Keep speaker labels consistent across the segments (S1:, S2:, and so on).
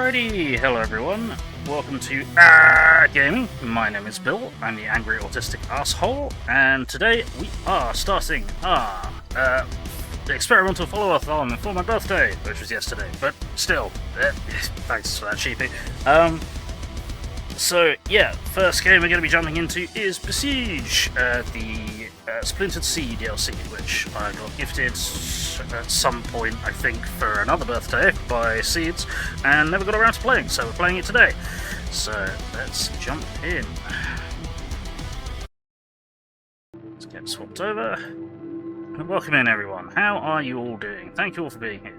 S1: Alrighty, hello everyone, welcome to Gaming. My name is Bill, I'm the angry autistic asshole, and today we are starting the experimental Followathon for my birthday, which was yesterday, but still, thanks for that, sheepy. So yeah, first game we're going to be jumping into is Besiege, the Splintered Sea DLC, which I got gifted at some point, I think, for another birthday by Seeds, and never got around to playing, so we're playing it today. So let's jump in. Let's get swapped over. And welcome in, everyone. How are you all doing? Thank you all for being here.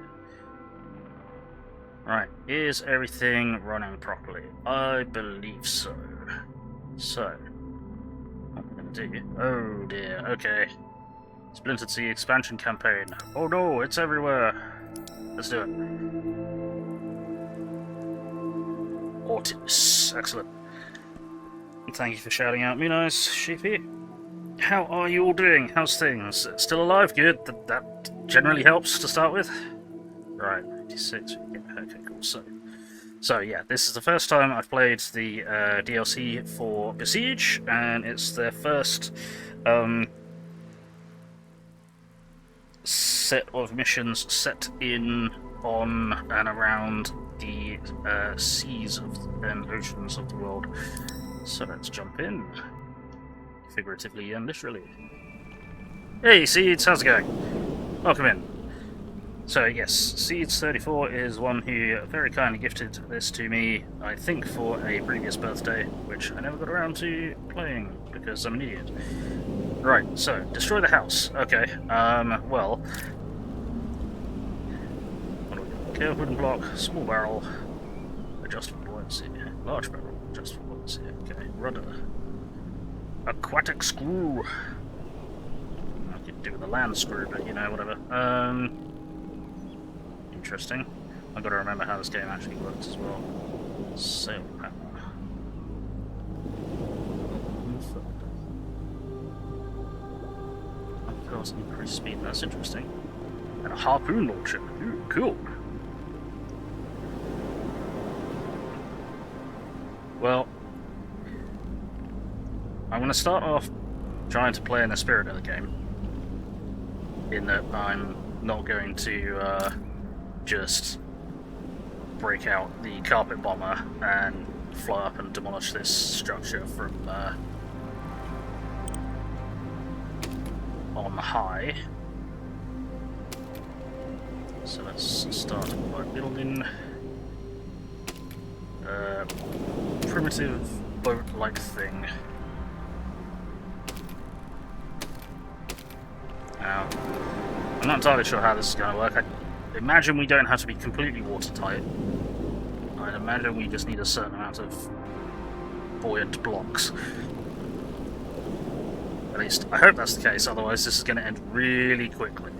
S1: Right, is everything running properly? I believe so. So, what we're going to do... Oh dear, okay. Splintered Sea expansion campaign. Oh no, it's everywhere. Let's do it. Ortis. Excellent. Thank you for shouting out me, nice, sheepy. How are you all doing? How's things? Still alive? Good. That generally helps to start with. Right, 56. Okay, cool. So yeah, this is the first time I've played the DLC for Besiege, and it's their first set of missions set in, on, and around the seas and oceans of the world. So let's jump in, figuratively and literally. Hey Seeds, how's it going? Welcome in. So yes, Seeds34 is one who very kindly gifted this to me, I think for a previous birthday, which I never got around to playing because I'm an idiot. Right, so, destroy the house. Okay, well... What do we got? Care wooden block, small barrel, adjustable buoyancy, large barrel, adjustable buoyancy, okay, rudder, aquatic screw. I could do with a land screw, but you know, whatever. Interesting. I've got to remember how this game actually works as well. Sail power. Increased speed, that's interesting. And a harpoon launcher. Ooh, cool. Well, I'm going to start off trying to play in the spirit of the game. In that I'm not going to just break out the carpet bomber and fly up and demolish this structure from on high. So let's start by building a primitive boat-like thing. Now, I'm not entirely sure how this is going to work. I imagine we don't have to be completely watertight. I'd imagine we just need a certain amount of buoyant blocks. At least, I hope that's the case, otherwise this is going to end really quickly.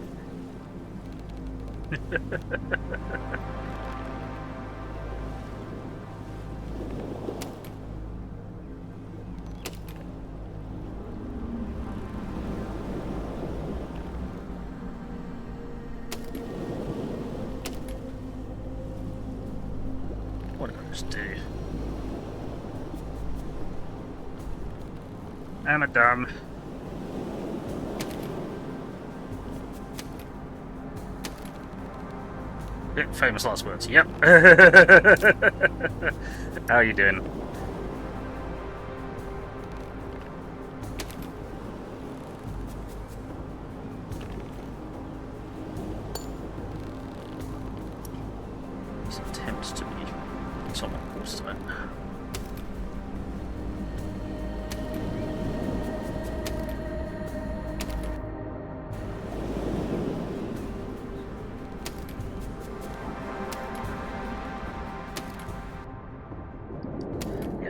S1: What did I just do? Am I dumb? Famous last words. Yep. How are you doing? This attempts to be somewhat close to it.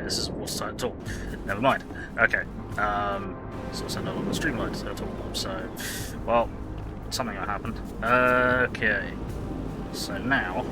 S1: This isn't watertight at all. Never mind. Okay. It's also no longer streamlined at all. So, well, something that happened. Okay. So now...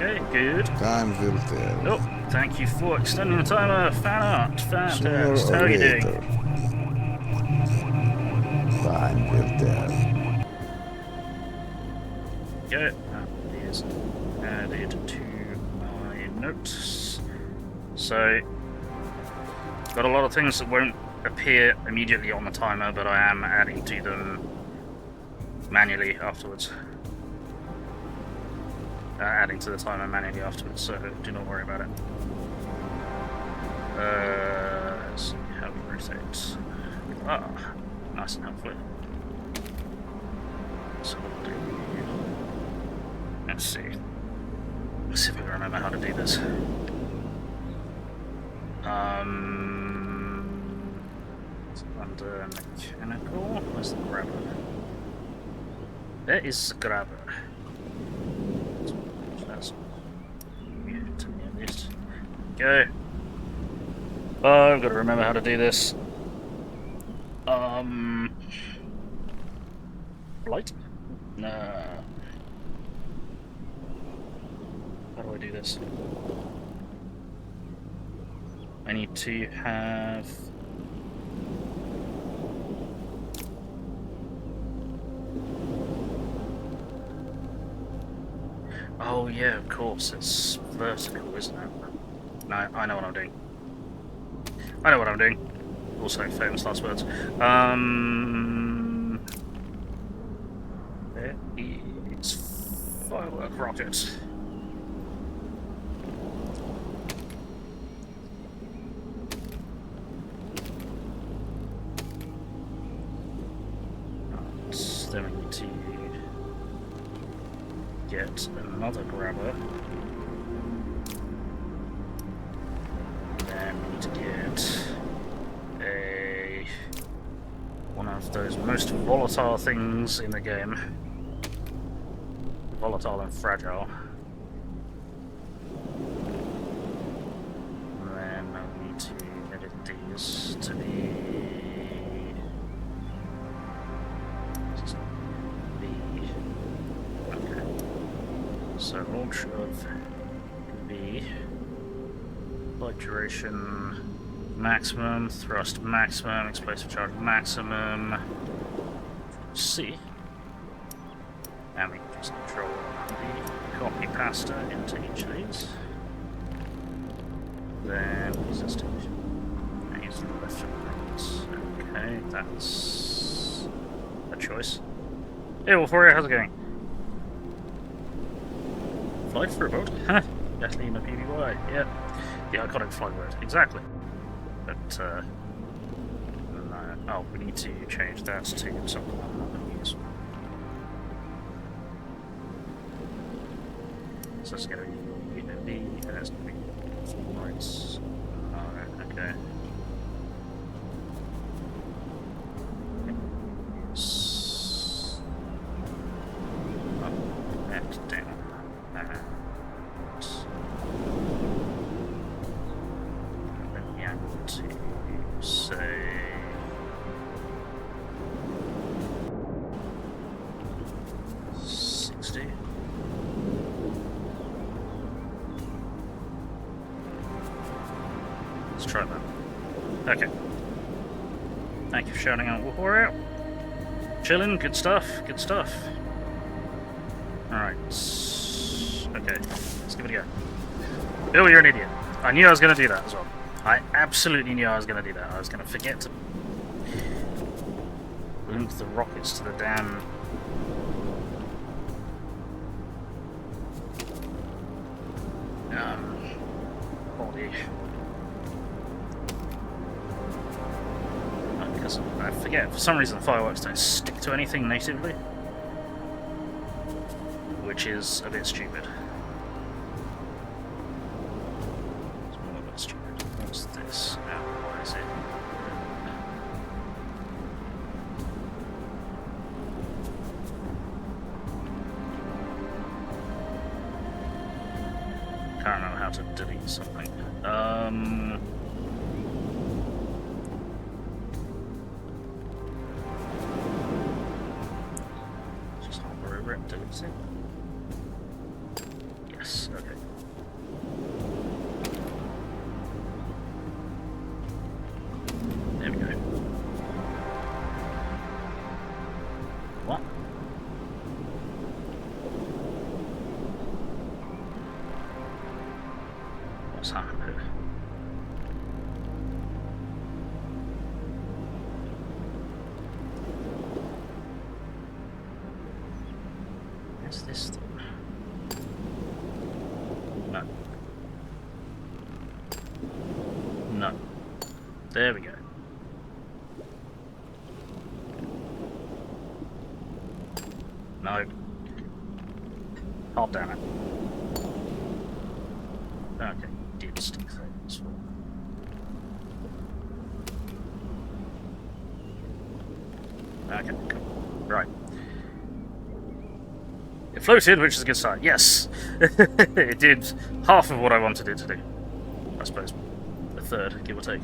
S1: Okay, good.
S2: Time will tell.
S1: Oh, thank you for extending the timer. Fan art. Fantastic.
S2: Sooner
S1: How
S2: or
S1: are you
S2: later.
S1: doing?
S2: Time will tell.
S1: Okay, that is added to my notes. So, got a lot of things that won't appear immediately on the timer, but I am adding to them manually afterwards. Adding to the timer manually afterwards, so do not worry about it. Let's see how we rotate. Ah, nice and helpful. So we'll do. Let's see. Let's see if we can remember how to do this. Under mechanical. Where's the grabber? There is the grabber. That's new to me at least. Go. Oh, I've got to remember how to do this. Light? Nah. How do I do this? I need to have... Oh yeah, of course, it's vertical, isn't it? No, I know what I'm doing. I know what I'm doing. Also, famous last words. There is firework rocket. Then we need to get another grabber. Then we need to get one of those most volatile things in the game. Volatile and fragile. And then we need to edit these to be so launch of V, flight duration maximum, thrust maximum, explosive charge maximum, C, and we can just control the copy pasta into each of these. Then use this to use the left and right. Okay, that's a choice. Hey, Wolfaria, how's it going? Flight for a boat? Huh. Definitely in a PBY, yeah. The iconic flight word, exactly. But, no. Oh, we need to change that to something I'm not going to use. So it's going to be V, and it's going to be right. Alright, okay. Up, and down. Let's try that. Okay. Thank you for shouting out Warrior. Chilling, good stuff, good stuff. Alright. Okay, let's give it a go. Bill, you're an idiot. I knew I was going to do that as well. I absolutely knew I was going to do that. I was going to forget to link the rockets to the damn... body. Because I forget, for some reason fireworks don't stick to anything natively. Which is a bit stupid. It's more a bit stupid. What's this? What is it? Can't remember how to delete something. Just hover over it, delete it. Yes, okay. What? What's happened here? What's this thing? No. No. There we go. No. Hold down it. Okay, did stick things. Okay, cool. Right. It floated, which is a good sign. Yes! It did half of what I wanted it to do. I suppose. A third, give or take.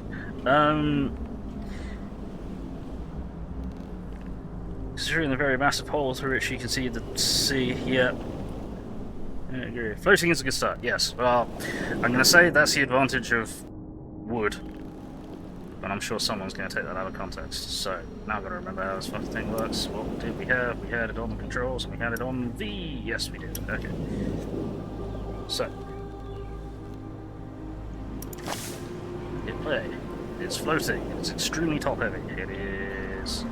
S1: Considering the very massive hole through which you can see the sea, yeah. I agree. Floating is a good start, yes. Well, I'm going to say that's the advantage of wood. But I'm sure someone's going to take that out of context. So, now I've got to remember how this fucking thing works. What did we have? We had it on the controls, and we had it on the... Yes, we did. Okay. So. Hit play. It's floating. It's extremely top-heavy. It is...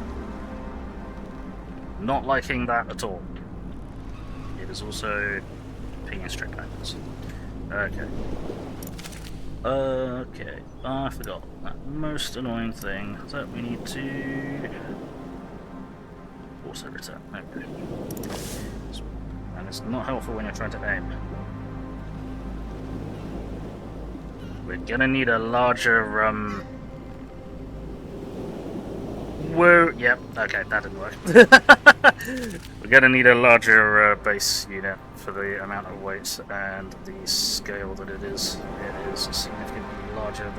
S1: not liking that at all. It is also pinging straight backwards. Okay. Okay. I forgot that most annoying thing that we need to also return. Okay. And it's not helpful when you're trying to aim. We're gonna need a larger Whoa, yep, okay, that didn't work. We're going to need a larger base unit for the amount of weight and the scale that it is. It is significantly larger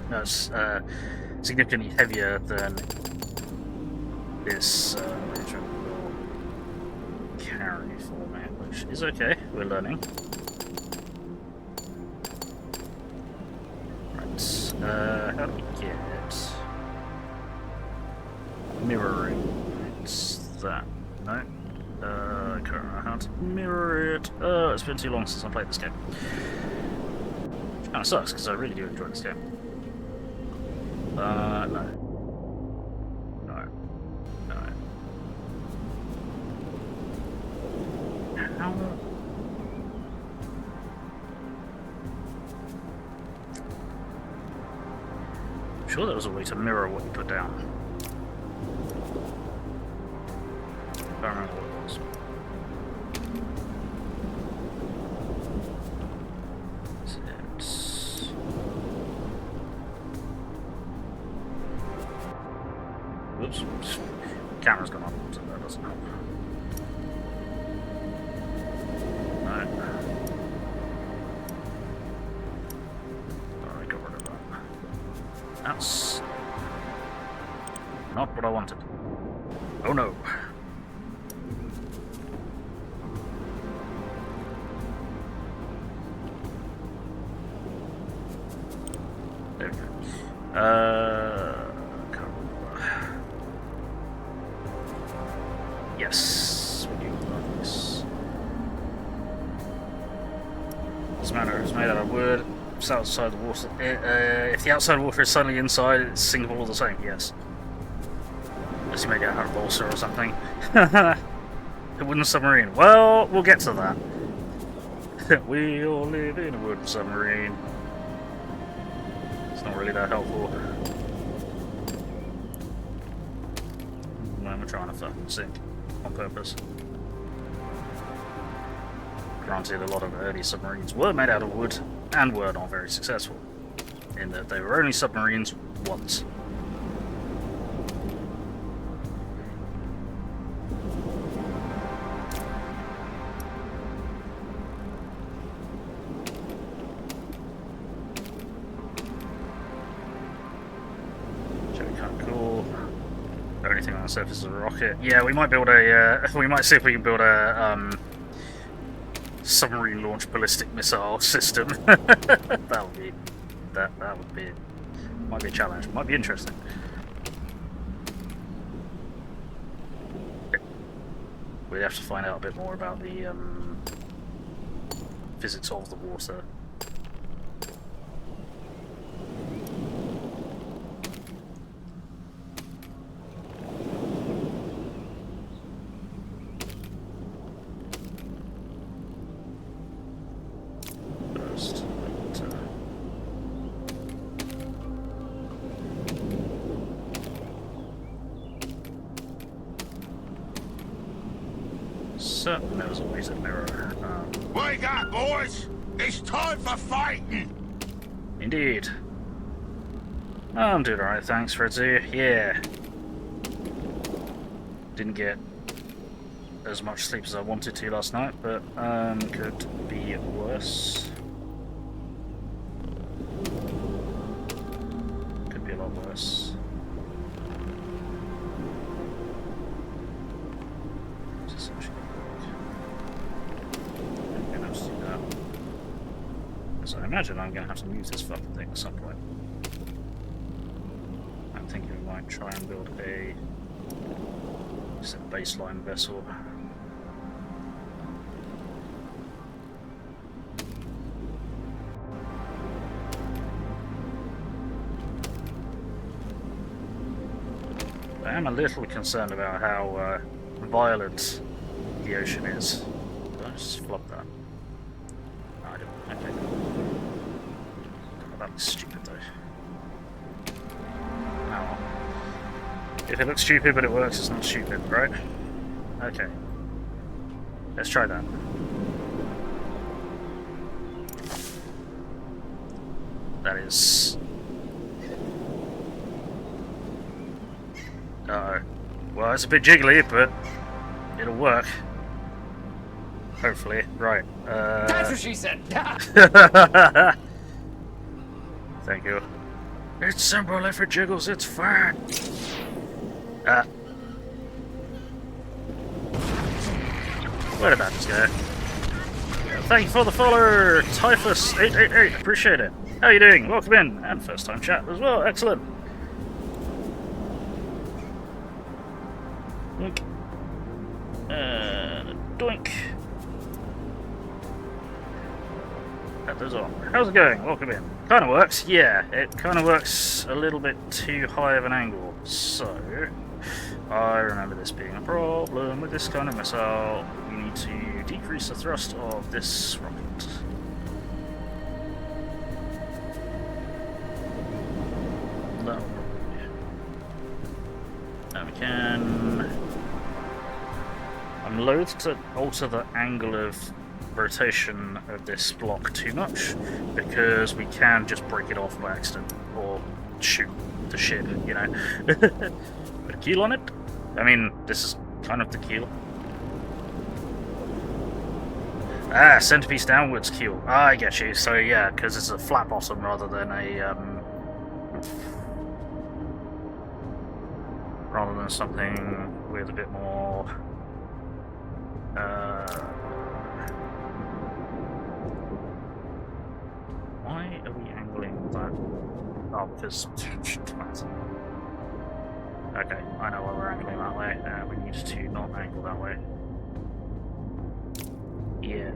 S1: than significantly heavier than this regiment will carry for me, which is okay, we're learning. Right, how do we get... mirroring. It's that. No. I can't remember how to mirror it. It's been too long since I played this game. Which kind of sucks, because I really do enjoy this game. No. No. No. How? I'm sure there was a way to mirror what you put down. I don't remember what it was. Whoops. Camera's gone off, so that doesn't help. No. I got rid of that. That's not what I wanted. Oh no. There we go. Can't remember. Yes, we do love this. Doesn't matter, it's made out of wood. It's outside the water. If the outside water is suddenly inside, it's sinkable all the same, yes. Unless you make it out of balsa or something. A wooden submarine. Well, we'll get to that. We all live in a wooden submarine. It's not really that helpful. When we're trying to fucking sink on purpose. Granted, a lot of early submarines were made out of wood and were not very successful, in that they were only submarines once. Anything on the surface of a rocket. Yeah, we might build a. We might see if we can build a submarine launch ballistic missile system. That would be. That would be. Might be a challenge. Might be interesting. We'd have to find out a bit more about the physics of the water. First, so there's always a mirror.
S3: Wake up, boys! It's time for fighting!
S1: Indeed. I'm doing alright, thanks, Fredzy. Yeah. Didn't get as much sleep as I wanted to last night, but could be worse. Could be a lot worse. I imagine I'm going to have to move this fucking thing at some point. I'm thinking we might try and build a baseline vessel. I am a little concerned about how violent the ocean is. Did I just flop that? No, I didn't. Okay. That looks stupid though. Oh. If it looks stupid but it works, it's not stupid, right? Okay. Let's try that. That is... Uh-oh. Well, it's a bit jiggly, but it'll work. Hopefully. Right.
S4: That's what she said!
S1: Thank you. It's simple, if it jiggles, it's fine. Where did that just go? Thank you for the follow, Typhus888. Appreciate it. How are you doing? Welcome in. And first time chat as well. Excellent. Doink. Doink. That does all. How's it going? Welcome in. Kind of works. Yeah, it kind of works a little bit too high of an angle. So, I remember this being a problem with this kind of missile. We need to decrease the thrust of this rocket. No. Now we can... I'm loath to alter the angle of rotation of this block too much, because we can just break it off by accident, or shoot the ship, you know. Put a keel on it? I mean, this is kind of the keel. Ah, centerpiece downwards keel. Ah, I get you. So yeah, because it's a flat bottom rather than a something with a bit more why are we angling that? Oh, because okay, I know why we're angling that way. We need to not angle that way. Yeah.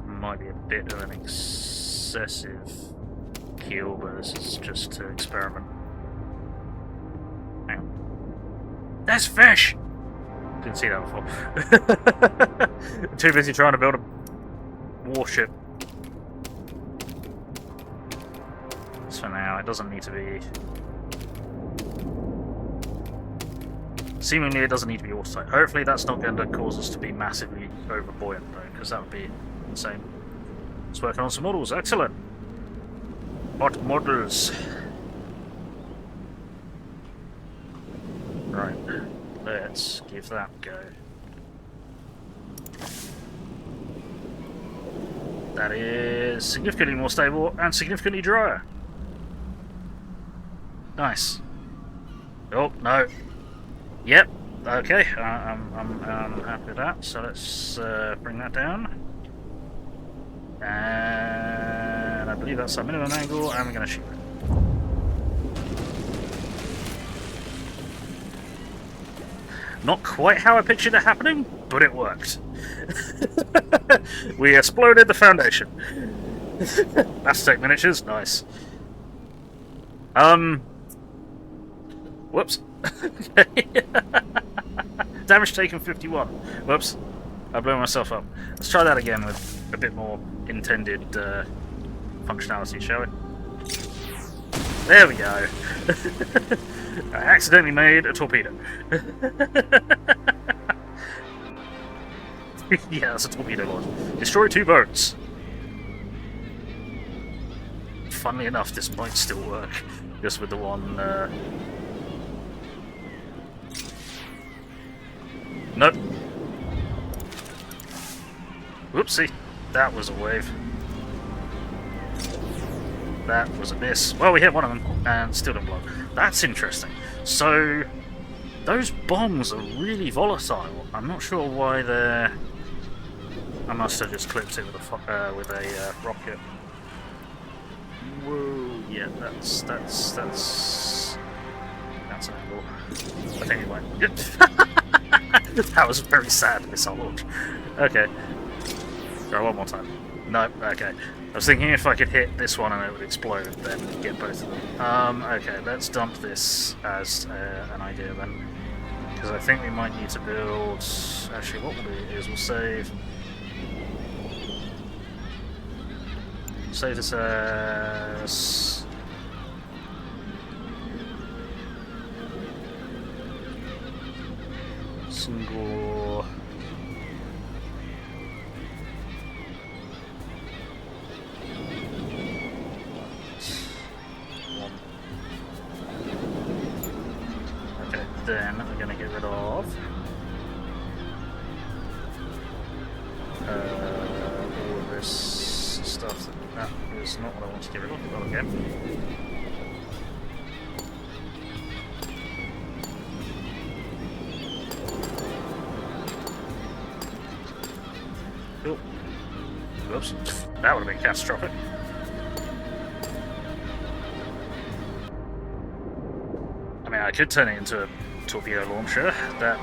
S1: Might be a bit of an excessive keel, but this is just to experiment. Hang on. There's fish! Didn't see that before. Too busy trying to build a warship. So now it doesn't need to be... Seemingly it doesn't need to be watertight. Hopefully that's not going to cause us to be massively overbuoyant though, because that would be insane. Let's work on some models. Excellent! What models? Right. Let's give that a go. That is significantly more stable and significantly drier. Nice. Oh, no. Yep. Okay. I'm happy with that. So let's bring that down. And I believe that's our minimum angle, and we're going to shoot it. Not quite how I pictured it happening, but it worked. We exploded the foundation. Aztec miniatures, nice. Whoops. Okay. Damage taken 51. Whoops. I blew myself up. Let's try that again with a bit more intended functionality, shall we? There we go. I accidentally made a torpedo. Yeah, that's a torpedo launch. Destroy 2 boats. Funnily enough, this might still work. Just with the one... Nope. Whoopsie. That was a wave. That was a miss. Well, we hit one of them, and still didn't blow. That's interesting. So, those bombs are really volatile. I'm not sure why they're... I must have just clipped it with a rocket. Whoa, yeah, that's an angle. I think it went. That was a very sad missile launch. Okay. Try one more time. No, okay. I was thinking if I could hit this one and it would explode, then get both of them. Okay, let's dump this as an idea then. Because I think we might need to build... Actually, what we'll do is we'll save... Save this as... Single... Okay, then we're going to get rid of... all of this stuff that is not what I want to get rid of. Well, again. Cool. Whoops. That would have been catastrophic. I mean, I could turn it into a torpedo launcher. That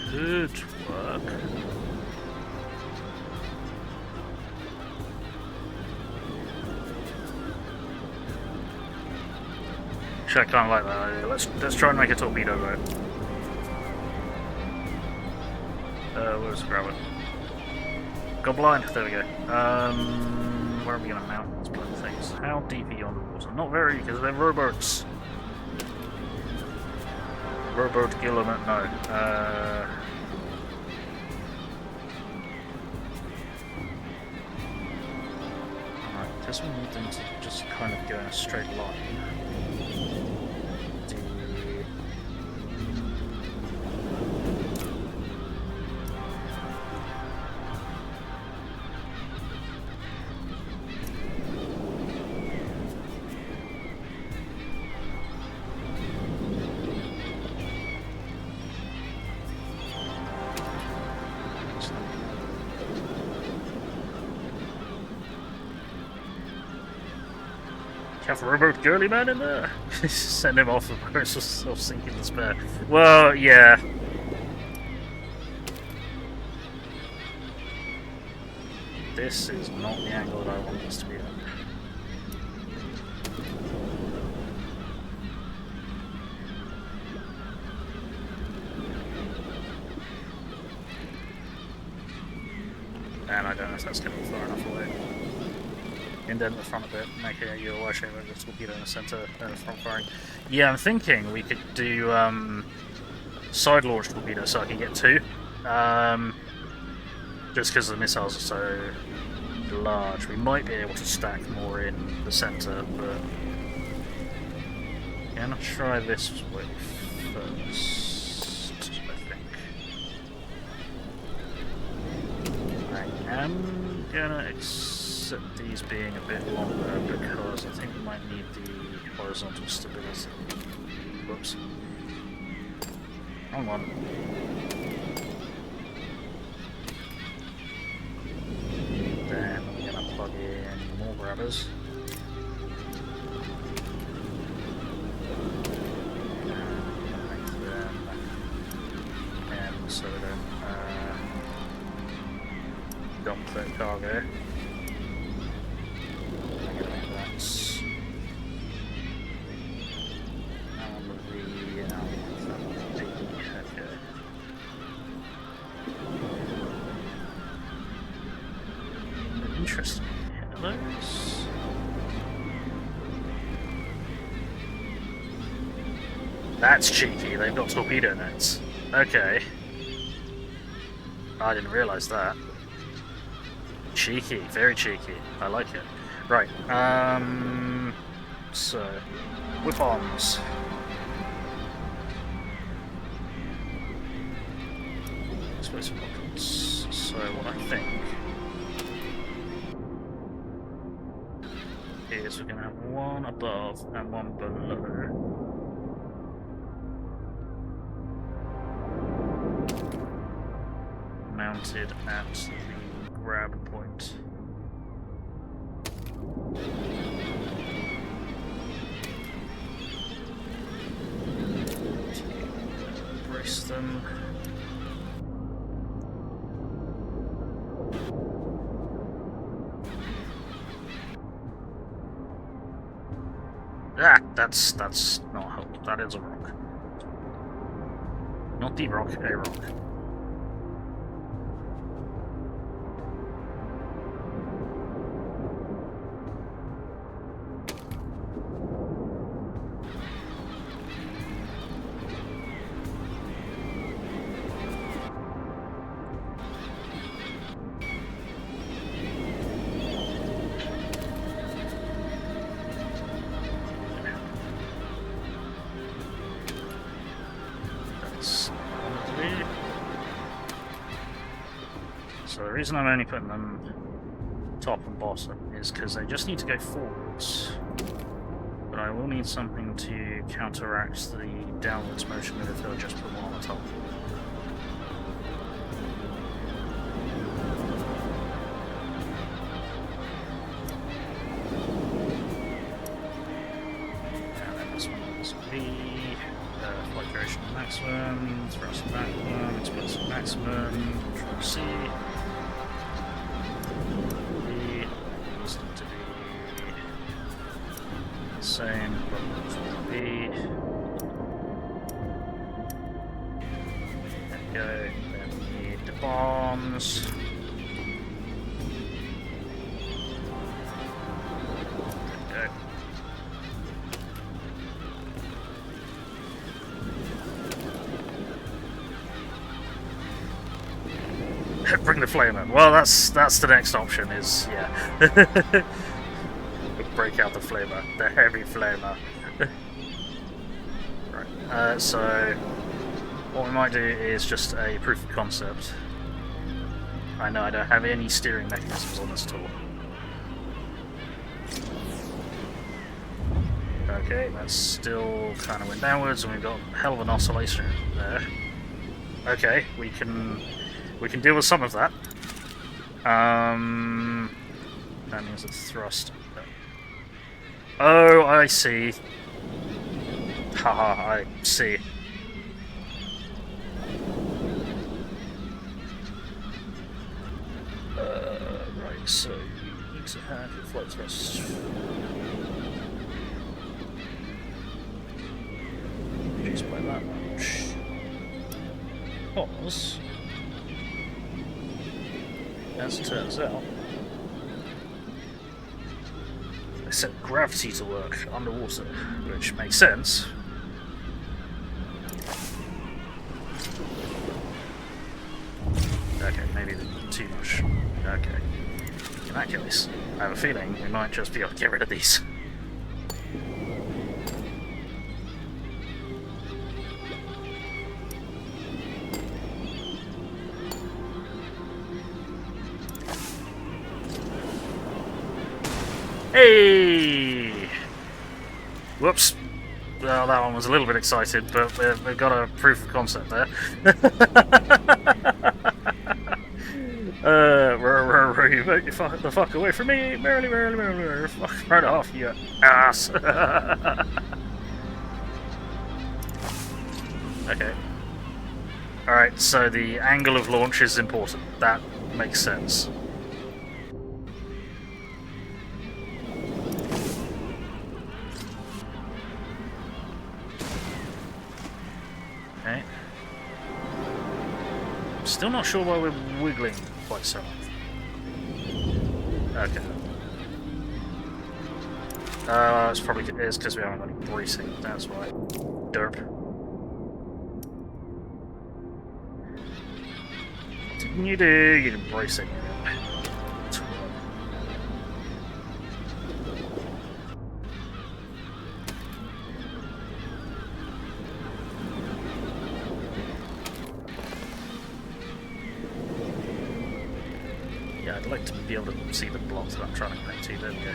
S1: could work. Actually, I kind of like that idea. Let's try and make a torpedo boat. Where's the grab it? Go blind. There we go. Where are we going to mount these bloody things? How deep are you on the water? Not very, because they're rowboats. Rowboat Gilliman, no. Alright, guess we need them to just kind of go in a straight line. Have a rowboat girly man in there. Send him off the boat of self-sinking despair. Well, yeah. This is not the angle that I want this to be at. And I don't know if that's going to be far enough away. Indent the front a bit, make a UI shape with the torpedo in the centre, and front firing. Yeah, I'm thinking we could do side launch torpedo so I can get 2. Just because the missiles are so large. We might be able to stack more in the centre, but I'm gonna try this way first, I think. I am gonna accept these being a bit longer because I think we might need the horizontal stability. Whoops. Wrong one. Then we're going to plug in more grabbers. those. That's cheeky, they've got torpedo nets. Okay. I didn't realise that. Cheeky, very cheeky. I like it. Right, so, whip-ons. Explosive rockets. So, what I think is we're going to have one above and one below. Mounted at the grab point. Brace them. Ah, that's not a hook. That is a rock. Not the rock, a rock. So the reason I'm only putting them top and bottom is because they just need to go forwards. But I will need something to counteract the downwards motion if they'll just put one on the top. And then this one is V, flight duration maximum, thrust maximum, explosive maximum, Control C. Same, but B. There we go. Then we need the bombs. There we go. Bring the flame in. Well, that's the next option. Is yeah. Break out the flamer, the heavy flamer. Right, so what we might do is just a proof of concept. I know I don't have any steering mechanisms on this tool. Okay, that's still kind of went downwards, and we've got a hell of an oscillation there. Okay, we can deal with some of that. That means it's thrust. Oh, I see. Haha, I see. Right, so you need to have your flight thrust. Reduced by that much. Because, as it turns out, I set gravity to work underwater, which makes sense. Okay, maybe too much. Okay. In that case, I have a feeling we might just be able to get rid of these. Hey! Whoops. Well, that one was a little bit excited, but we've got a proof of concept there. You vote the fuck away from me! Merrily, fuck right off, you ass! Okay. Alright, so the angle of launch is important. That makes sense. Okay. Still not sure why we're wiggling quite so much. Okay. It's probably because we haven't got any bracing. That's why. Derp. What didn't you do? You didn't brace it. Yeah, I'd like to be able to see the blocks that I'm trying to connect to. There we go.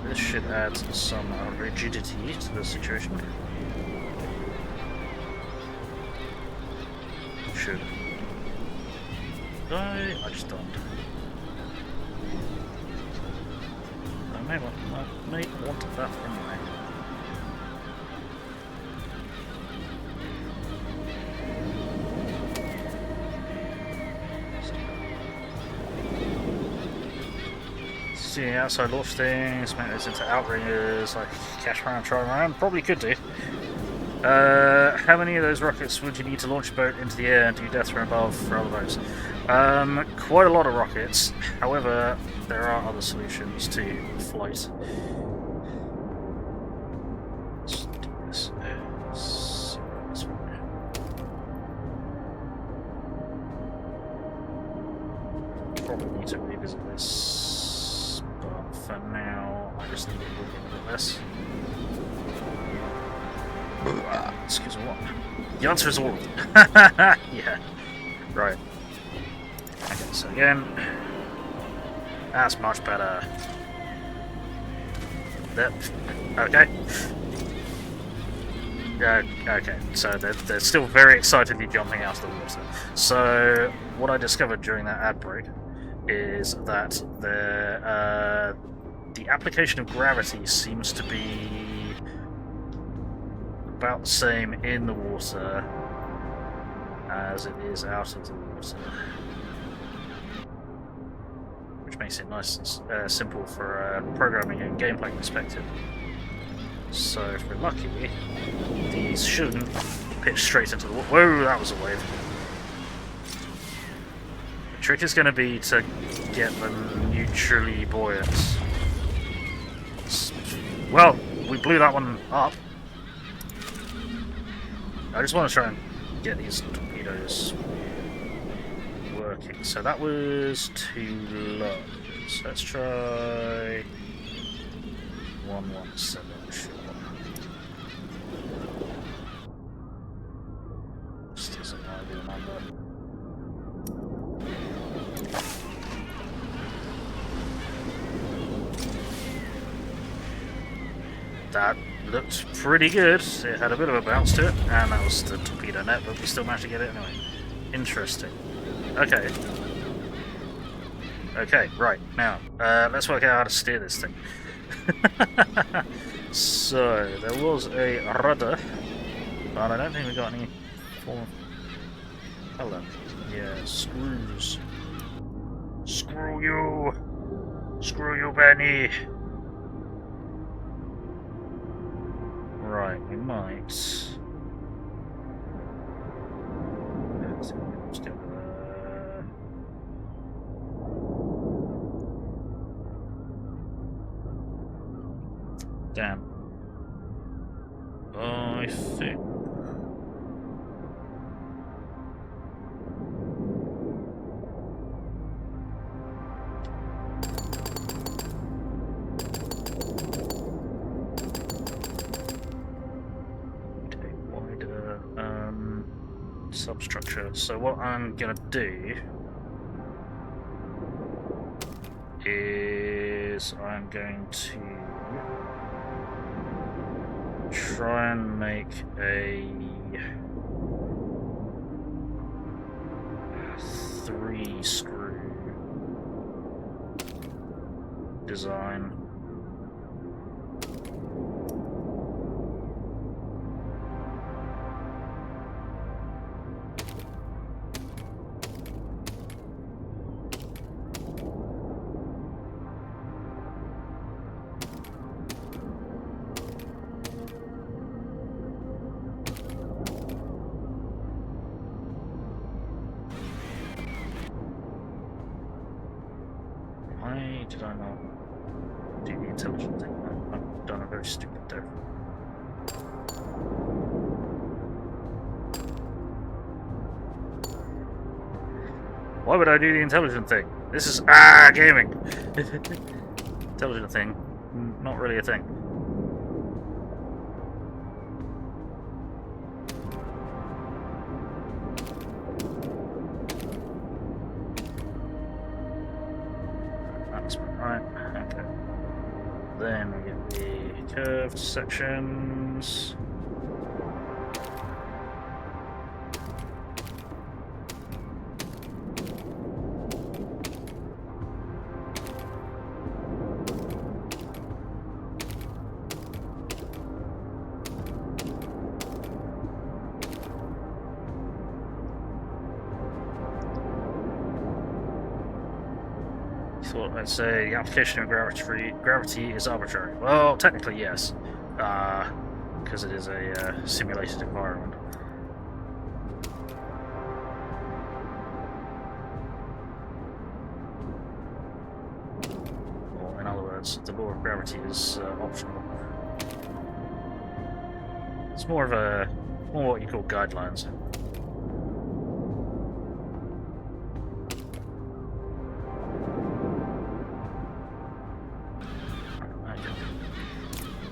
S1: This should add some rigidity to the situation. Should. I just don't. I may want that anyway. See outside launch things, make those into outringers, like cash around, try around, probably could do. How many of those rockets would you need to launch a boat into the air and do death from above for other boats? Quite a lot of rockets, however, there are other solutions to flight. Let's do this. Probably need to revisit this, but for now, I just need it looking a bit less. Excuse me, what? The answer is all of them. Yeah. Right. Okay, so again. That's much better. Okay. Okay, so they're still very excitedly jumping out of the water. So, what I discovered during that ad break is that the application of gravity seems to be about the same in the water as it is out of the water, which makes it nice and simple for programming and gameplay perspective. So if we're lucky, these shouldn't pitch straight into the water. Whoa, that was a wave. The trick is going to be to get them neutrally buoyant. Well, we blew that one up. I just want to try and get these torpedoes working. So that was too low. So let's try 117. Sure. Just as an ideal number. That looked pretty good. It had a bit of a bounce to it, and that was the torpedo net, but we still managed to get it anyway. Interesting. Okay. Okay, right, now, let's work out how to steer this thing. So, there was a rudder, but I don't think we got any form of... Hello. Yeah, screws. Screw you! Screw you, Benny! Right, we might. Let's go there. Damn. I think. Substructure. So what I'm gonna do is I'm going to try and make a 3-screw design. I not do the intelligent thing? I've done a very stupid death. Why would I do the intelligent thing? This is gaming. Intelligent thing, not really a thing. That's right. Okay. Then we get the curved sections. I'd say the application of gravity is arbitrary. Well, technically yes, because it is a simulated environment. Or in other words, the law of gravity is optional. It's more what you call guidelines.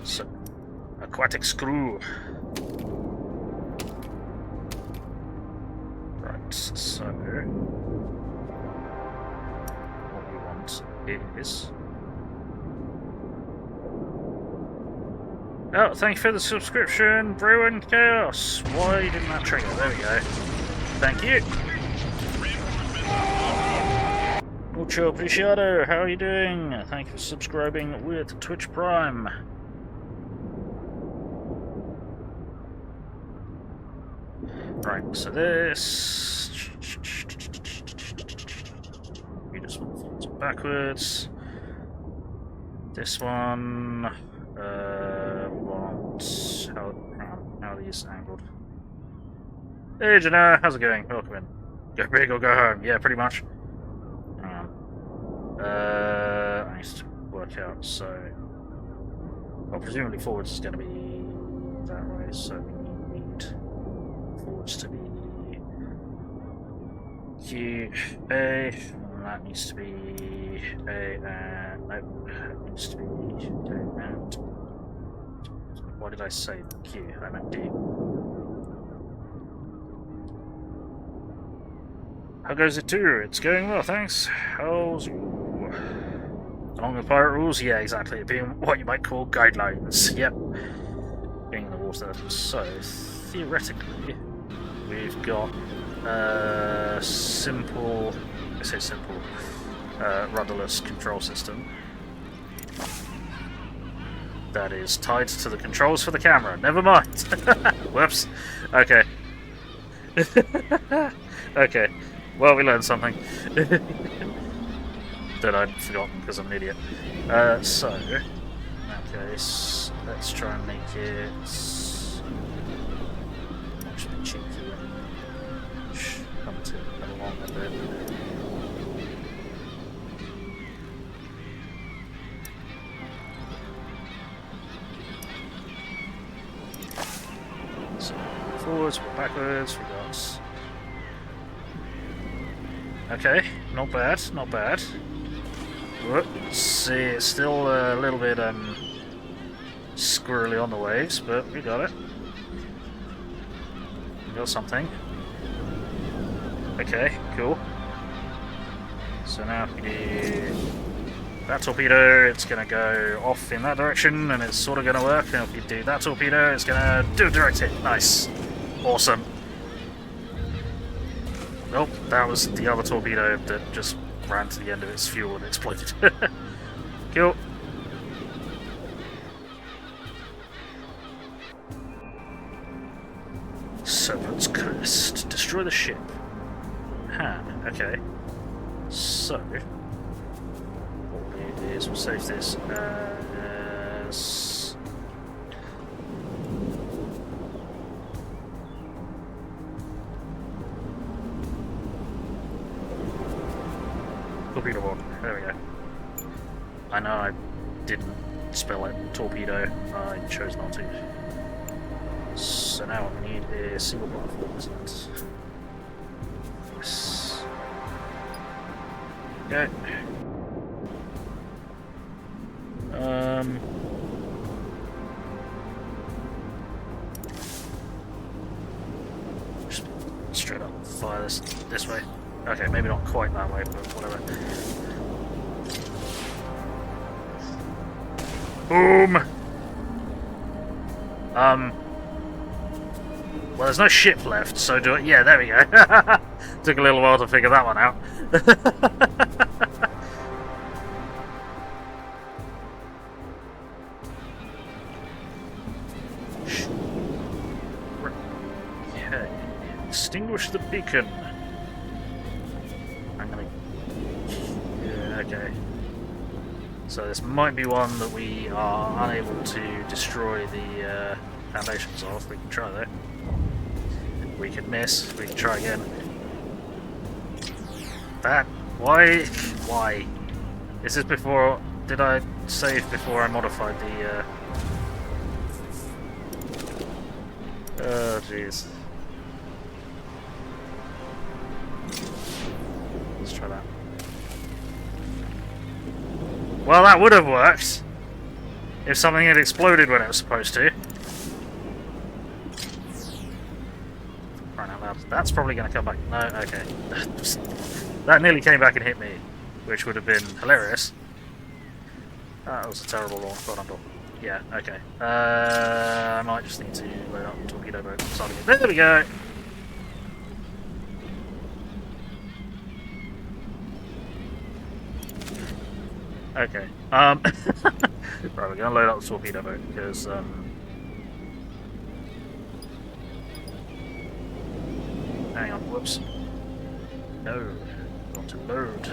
S1: So, aquatic screw. Right, so what we want is... Oh, thank you for the subscription, Brew and Chaos. Why didn't that trigger? There we go. Thank you. Mucho apreciado. How are you doing? Thank you for subscribing with Twitch Prime. Right, so this... We just want forwards and backwards. This one... How are these angled? Hey Janelle, how's it going? Welcome in. Go big or go home. Yeah, pretty much. I need to work out, so... Well, presumably forwards is going to be that way, so we need forwards to be Q, A, and that needs to be A, and nope, that needs to be A, and... Why did I say Q? I meant D. How goes it too? It's going well, thanks. How's you? Along with pirate rules? Yeah, exactly. Being what you might call guidelines. Yep. Being in the water. So, theoretically, we've got a simple, I say simple, rudderless control system that is tied to the controls for the camera. Never mind. Whoops. Okay. Okay. Well, we learned something. That I'd forgotten because I'm an idiot. So, in that case, let's try and make it actually cheeky and come along a bit. So, forwards, backwards, we got. Okay, not bad, not bad. Let's see, it's still a little bit squirrely on the waves, but we got it. We got something. Okay, cool. So now if we do that torpedo, it's going to go off in that direction, and it's sort of going to work. And if we do that torpedo, it's going to do a direct hit. Nice. Awesome. Nope, that was the other torpedo that just ran to the end of its fuel and exploded. Cool. Serpent's Crest. Destroy the ship. Okay. So, what we'll do is we'll save this as... Torpedo one. There we go. I know I didn't spell it torpedo, I chose not to. So now what we need is single platform, isn't it? Yes. Okay. Just straight up fire this way. Okay, maybe not quite that way, but whatever. Boom! Well, there's no ship left, so do it. Yeah, there we go. Took a little while to figure that one out. Okay. Extinguish the beacon. I'm gonna. Yeah, okay. So this might be one that we are unable to destroy the foundations of. We can try though. We can miss. We can try again. That. Why? Why? Is this before? Did I save before I modified the? Oh jeez. Let's try that. Well, that would have worked if something had exploded when it was supposed to. Crying out loud. That's probably going to come back. No, okay. That nearly came back and hit me, which would have been hilarious. That was a terrible launch. Well done. Yeah, okay. I might just need to load up the torpedo boat. There we go! Okay. Right, we're gonna load up the torpedo boat because hang on, whoops. No. Want to load.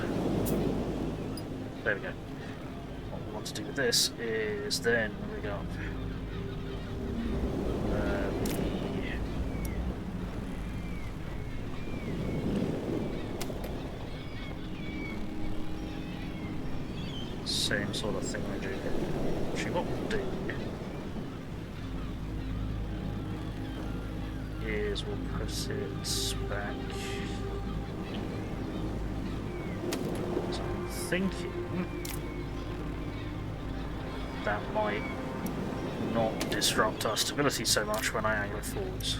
S1: There we go. What we want to do with this is then we got same sort of thing we do. Actually, what we'll do is we'll put it back. So I'm thinking that might not disrupt our stability so much when I angle it forwards.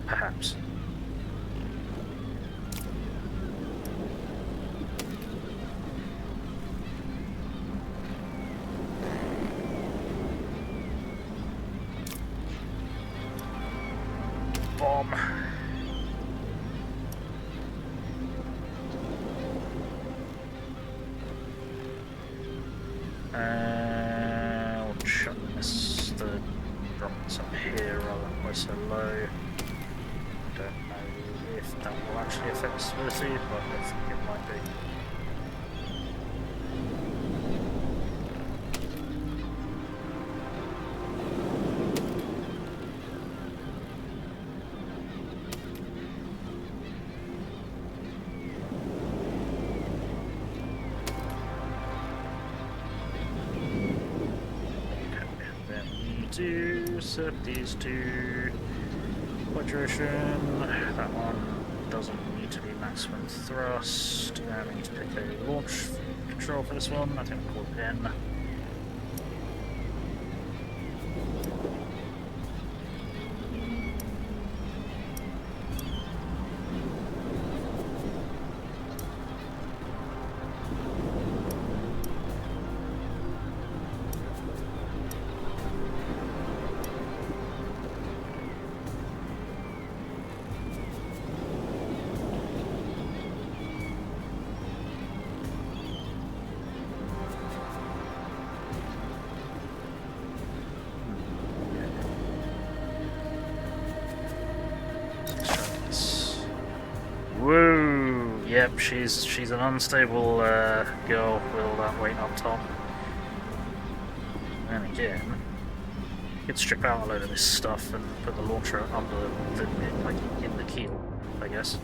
S1: Perhaps. Bomb. We'll chuck this, drop this up here rather than quite so low. Don't know if that will actually affect stability, but I think it might be. Set these to hydration. That one doesn't need to be maximum thrust. We need to pick a launch control for this one. I think we'll call it N. Woo! Yep, she's an unstable girl with weight up top. And again, you could strip out a load of this stuff and put the launcher under like in the keel, I guess.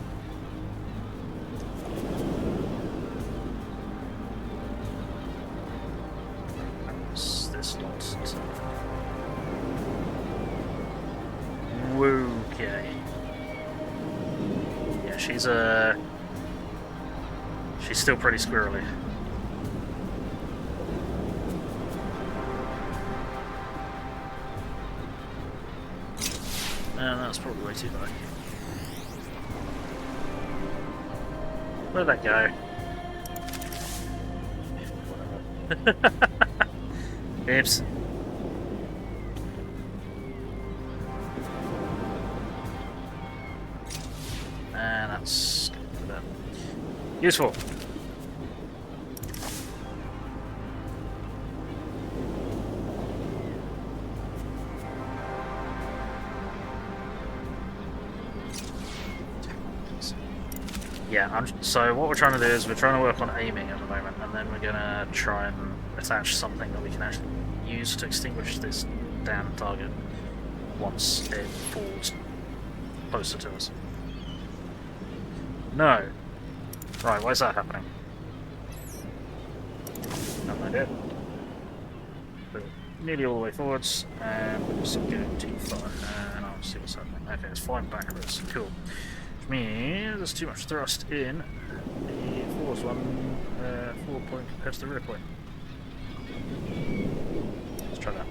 S1: Okay. Yeah, she's still pretty squirrely. And that's probably way too high. Where'd that go? Oops. And that's useful. Yeah, so what we're trying to do is we're trying to work on aiming at the moment, and then we're going to try and attach something that we can actually use to extinguish this damn target once it falls closer to us. No. Right, why is that happening? No idea. But nearly all the way forwards, and we're just going too far. And I'll see what's happening. Okay, it's flying backwards. Cool. Which means there's too much thrust in the forwards one, forward point compared to the rear point. Let's try that.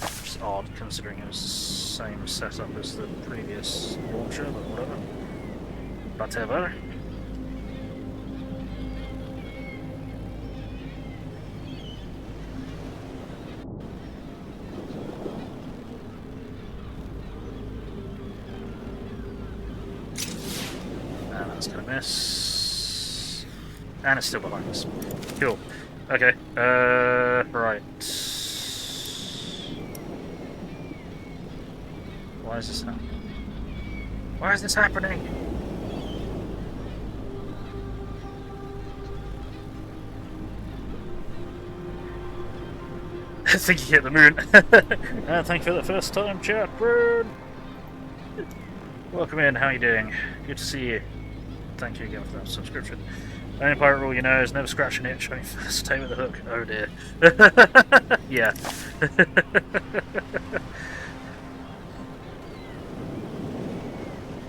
S1: Which is odd, considering it was the same setup as the previous launcher, but whatever. Whatever. And that's gonna miss. And it's still behind us. Cool. Okay. Right. Why is this happening? Why is this happening? I think you hit the moon. Thank you for the first time, chat, bro. Welcome in, how are you doing? Good to see you. Thank you again for that subscription. The only pirate rule you know is never scratch an itch, only stay with the hook. Oh dear. Yeah.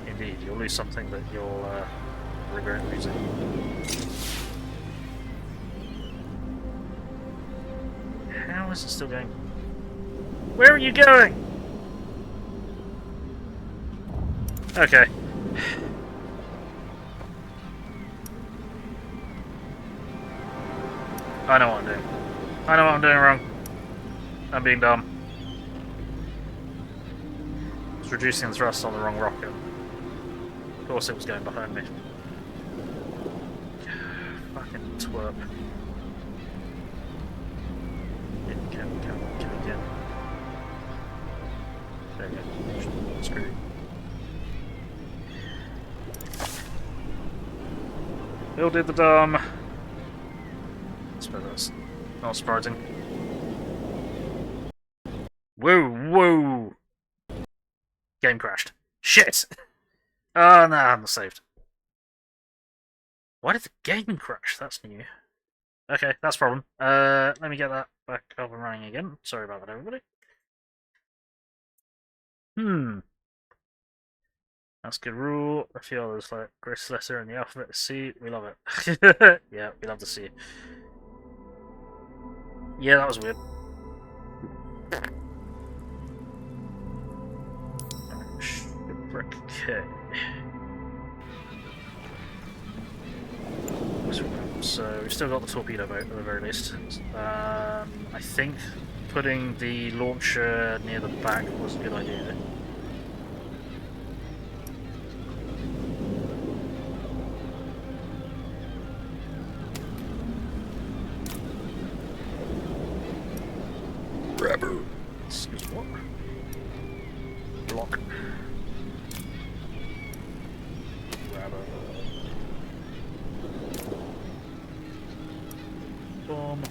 S1: Indeed, you'll lose something that you'll regret losing. How is it still going? Where are you going? Okay. I know what I'm doing. I know what I'm doing wrong. I'm being dumb. It's reducing the thrust on the wrong rocket. Of course it was going behind me. Fucking twerp. Can we get? There we go. Screw it. Bill did the dumb. I suppose that's not surprising. Whoa! Game crashed. Shit! Oh no, I'm saved. Why did the game crash? That's new. Okay, that's a problem. Let me get that back up and running again. Sorry about that, everybody. That's a good rule. A few others like greatest letter in the alphabet is C. We love it. Yeah, we love to see it. Yeah, that was weird. Shipwreck K. So we've still got the torpedo boat at the very least. I think putting the launcher near the back was a good idea.
S2: Grabber.
S1: Excuse me, what? Block. Grabber. Bomb.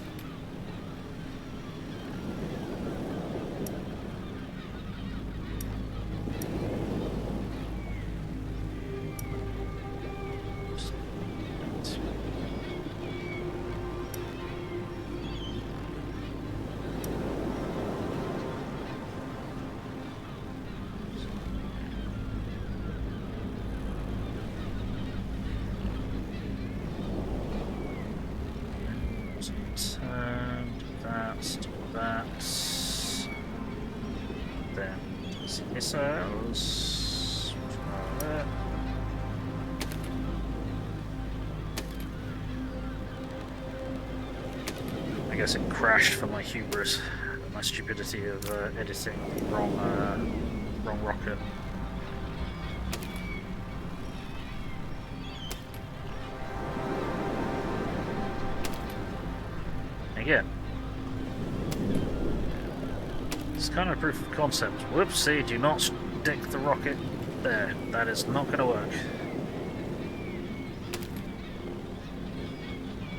S1: down. Some missiles. I guess it crashed for my hubris, my stupidity of editing the wrong rocket. Again, it's kind of proof of concept. Whoopsie, do not stick the rocket there. That is not going to work.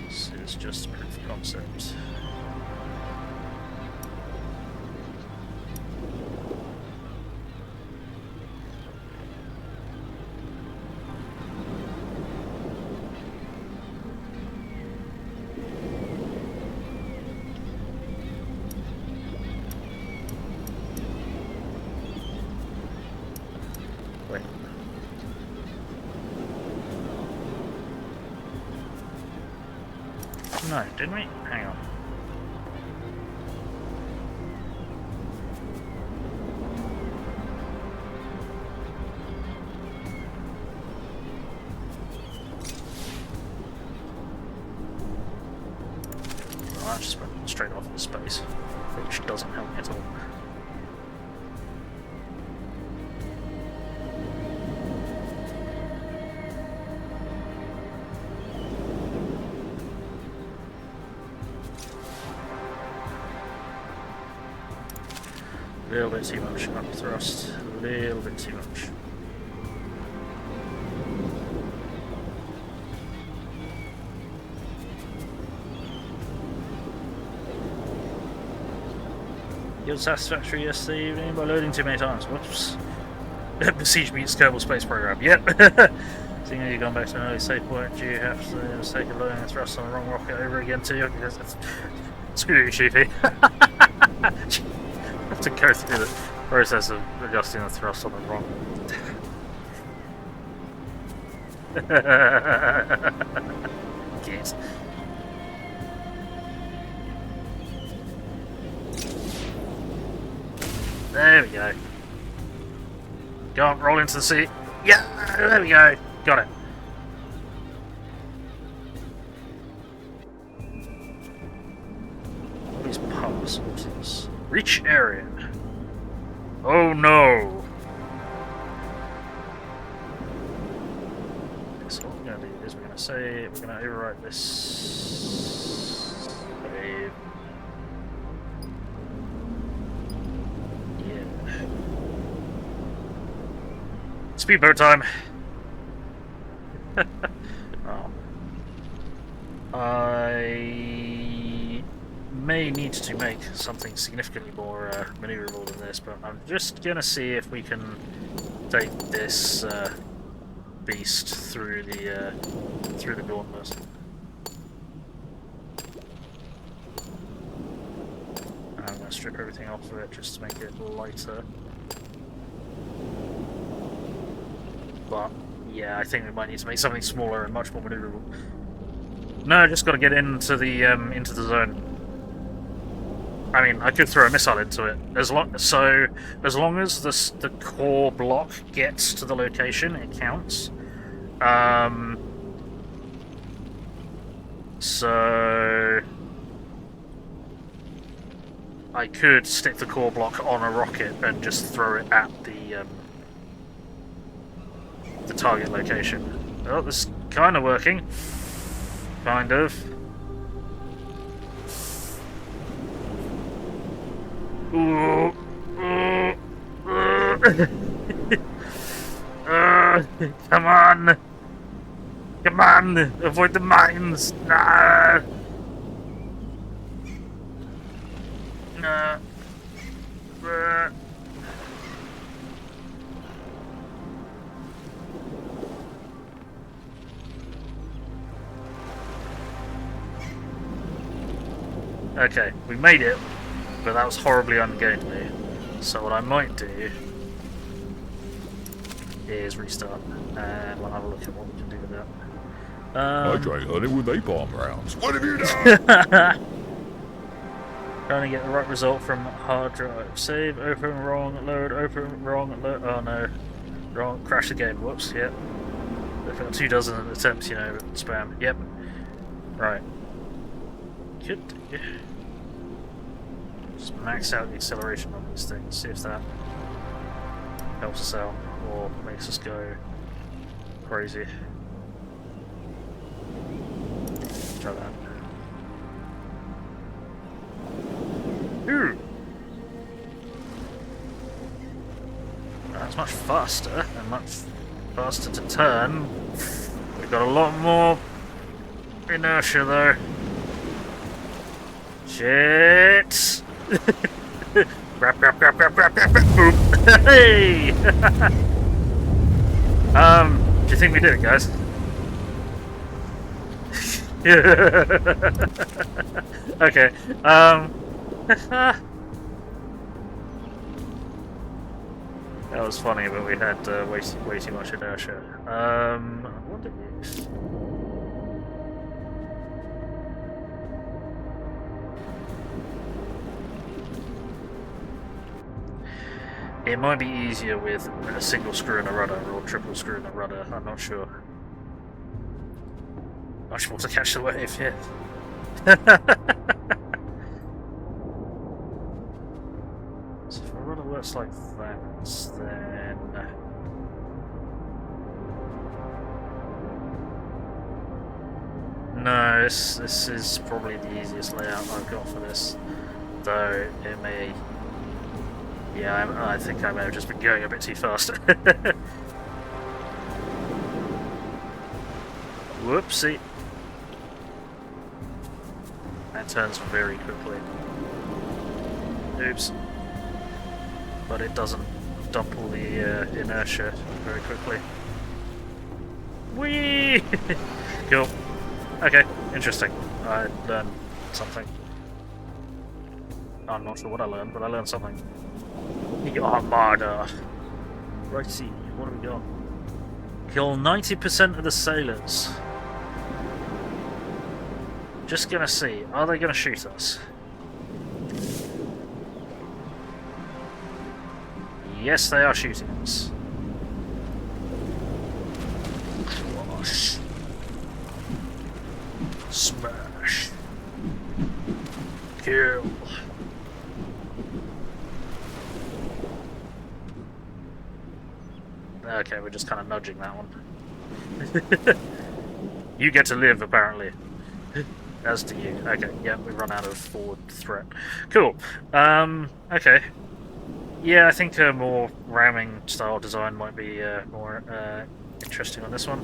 S1: This is just proof of concept. No, didn't we? Hang on. Well, that just went straight off into space, which doesn't help me at all. A little bit too much up thrust, a little bit too much. Yield satisfactory yesterday evening by loading too many times. Whoops. Besiege meets Kerbal Space Program. Yep. Seeing how you've gone back to an early save point, do you have to the mistake of loading the thrust on the wrong rocket over again too? Screw you, Sheepy. Have to go through the process of adjusting the thrust on the wrong. Kids. There we go. Go on, roll into the sea. Yeah, there we go. Got it. All these power sources. Reach area. Oh no! So what we're going to do is we're going to overwrite this save. Yeah. Speedboat time. Oh. I may need to make something significantly more maneuverable than this, but I'm just gonna see if we can take this beast through the gauntlet. I'm gonna strip everything off of it just to make it lighter. But yeah, I think we might need to make something smaller and much more maneuverable. No, just got to get into the zone. I mean, I could throw a missile into it. As long as the core block gets to the location, it counts. So I could stick the core block on a rocket and just throw it at the target location. Oh, this is kind of working. Kind of. Ooh. Come on! Come on! Avoid the mines! Nah! Nah. Okay, we made it, but that was horribly ungainly. So what I might do is restart, and we'll have a look at what we can do with that.
S3: I tried hunting with napalm rounds. What have you done?
S1: Trying to get the right result from hard drive. Save, open, wrong, load, open, wrong, load. Oh no. Wrong, crash the game. Whoops, yep. They've got 24 attempts, you know, spam. Yep. Right. Good. Yeah. Just max out the acceleration on these things, see if that helps us out or makes us go crazy. Try that. Ooh! That's much faster and much faster to turn. We've got a lot more inertia though. Shit! Grab, grab, grab, grab, grab, grab, grab, boom! Hey! Do you think we did it, guys? Okay. That was funny, but we had way too much inertia. What did we... It might be easier with a single screw in a rudder or triple screw in a rudder, I'm not sure. Much more to catch the wave, yeah. So if a rudder works like that, then... No, this is probably the easiest layout I've got for this. Though it may... Yeah, I think I may have just been going a bit too fast. Whoopsie. That turns very quickly. Oops. But it doesn't dump all the inertia very quickly. Whee! Cool. Okay, interesting. I learned something. I'm not sure what I learned, but I learned something. The Armada. Righty, what have we got? Kill 90% of the sailors. Just gonna see, are they gonna shoot us? Yes, they are shooting us. Crush. Smash. Kill. Okay, we're just kind of nudging that one. You get to live, apparently. As do you. Okay, yeah, we've run out of forward threat. Cool. Okay. Yeah, I think a more ramming style design might be more interesting on this one.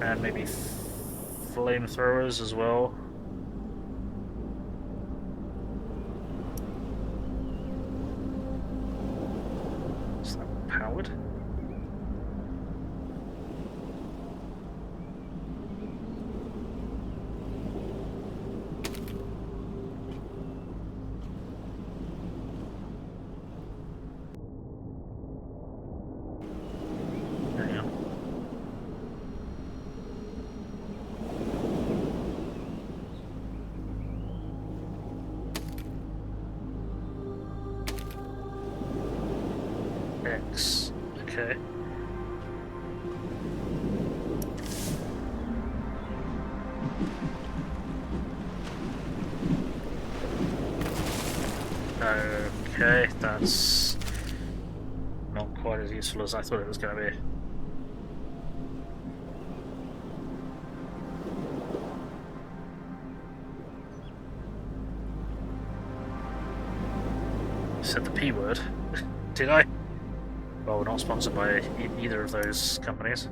S1: And maybe flamethrowers as well. Is that powered? Okay. Okay, that's not quite as useful as I thought it was going to be. Said the P word. Did I? Well, we're not sponsored by either of those companies.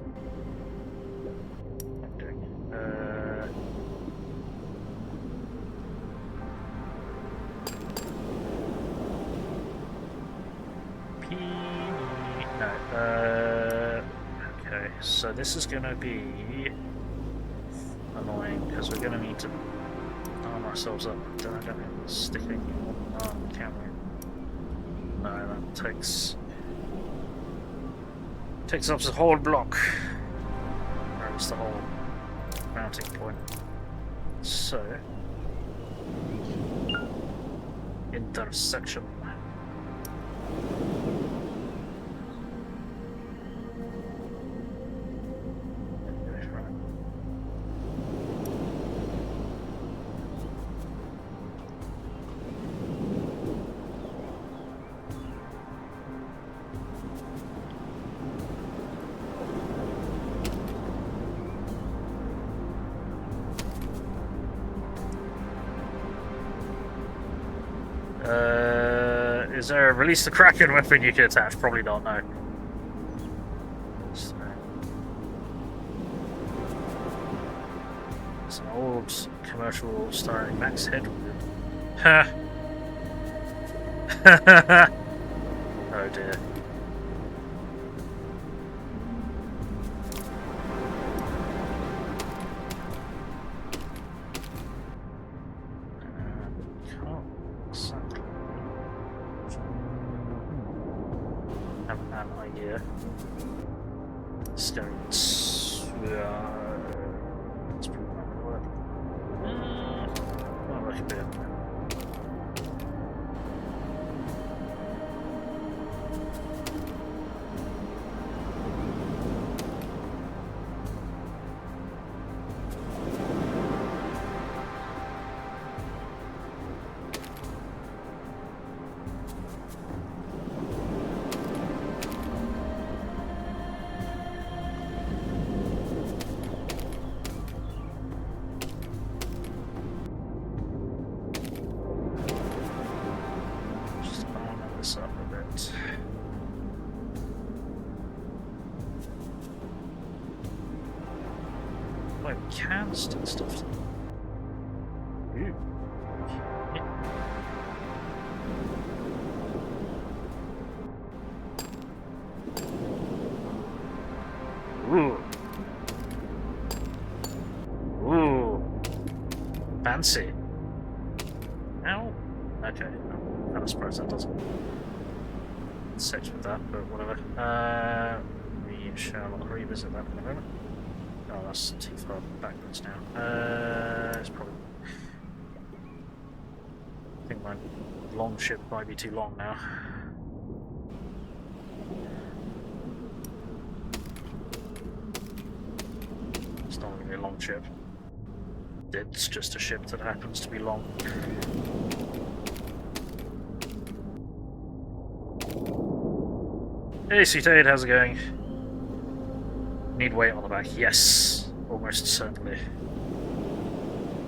S1: P... No. Okay, so this is going to be annoying because we're going to need to arm ourselves up. Then I don't have the sticking on camera. No, that takes up the whole block. Or at least the whole mounting point. So intersection. Is there a release the Kraken weapon you can attach? Probably not, no. So, it's an old commercial starring Max Headwood. Ha! Oh dear. Cast and stuff. Ooh. Yeah. Ooh. Ooh. Fancy. Ow. Okay. I'm kind of surprised that doesn't set with that, but whatever. We shall revisit that in a moment. Oh, that's too far backwards now. It's probably... I think my long ship might be too long now. It's not going to be a long ship. It's just a ship that happens to be long. Hey, Seated, how's it going? Need weight on the back. Yes, almost certainly.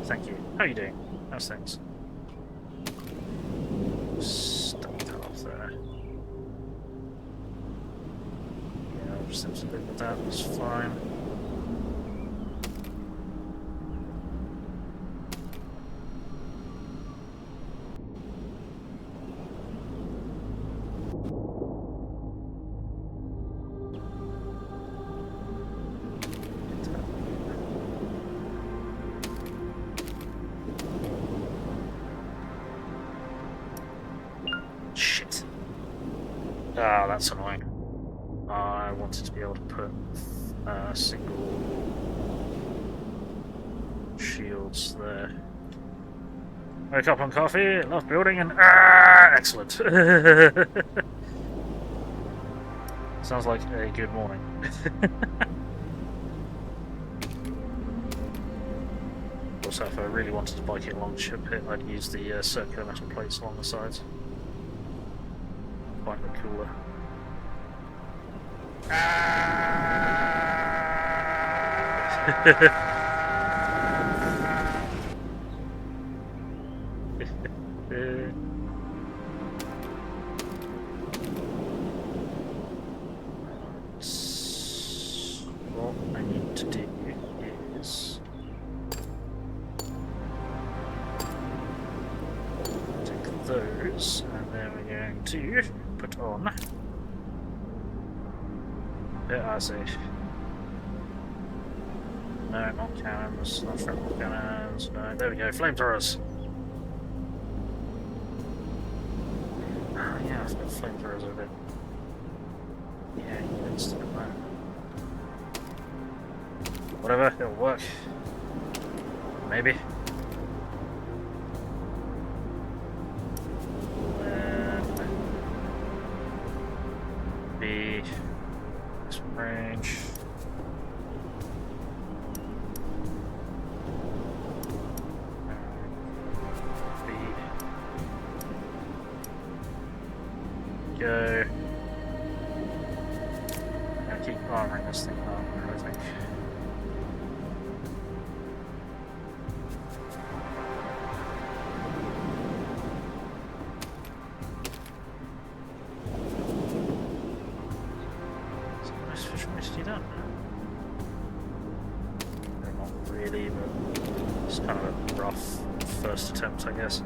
S1: Thank you. How are you doing? How's things? Stuck that off there. Yeah, I'll just have to live with that. It's fine. Ah, that's annoying. I wanted to be able to put single shields there. Wake up on coffee, love building, and excellent. Sounds like a good morning. Also, if I really wanted to bike it along ship pit, I'd use the circular metal plates along the sides. Quite look cooler. What I need to do is take those, and then we're going to put on. I see. No, not cannons, not shrapnel cannons. No, there we go. Flamethrowers. Yeah, I've got flamethrowers over there. Yeah, you instant that. Whatever, it'll work. Maybe. Range. Go. I'm gonna keep armoring this thing up, I think. Is it the most efficient way to do that? No, not really, but it's kind of a rough first attempt, I guess.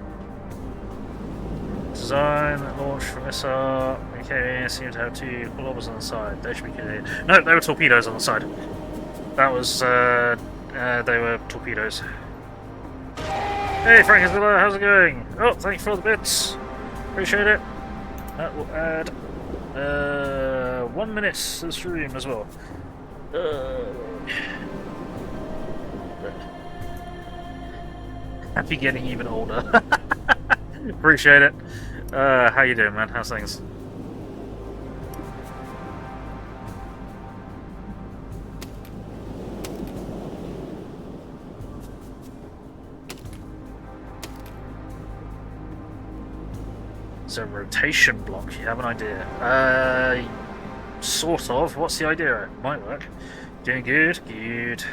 S1: Design, launch from missile. Okay, seem to have two globals on the side. They should be good. No, they were torpedoes on the side. That was, they were torpedoes. Hey, Frankenstein, how's it going? Oh, thank you for all the bits. Appreciate it. That will add 1 minute to the stream as well. Happy getting even older. Appreciate it. How you doing, man? How's things? So rotation block, you have an idea? Sort of. What's the idea? It might work. Doing good? Good.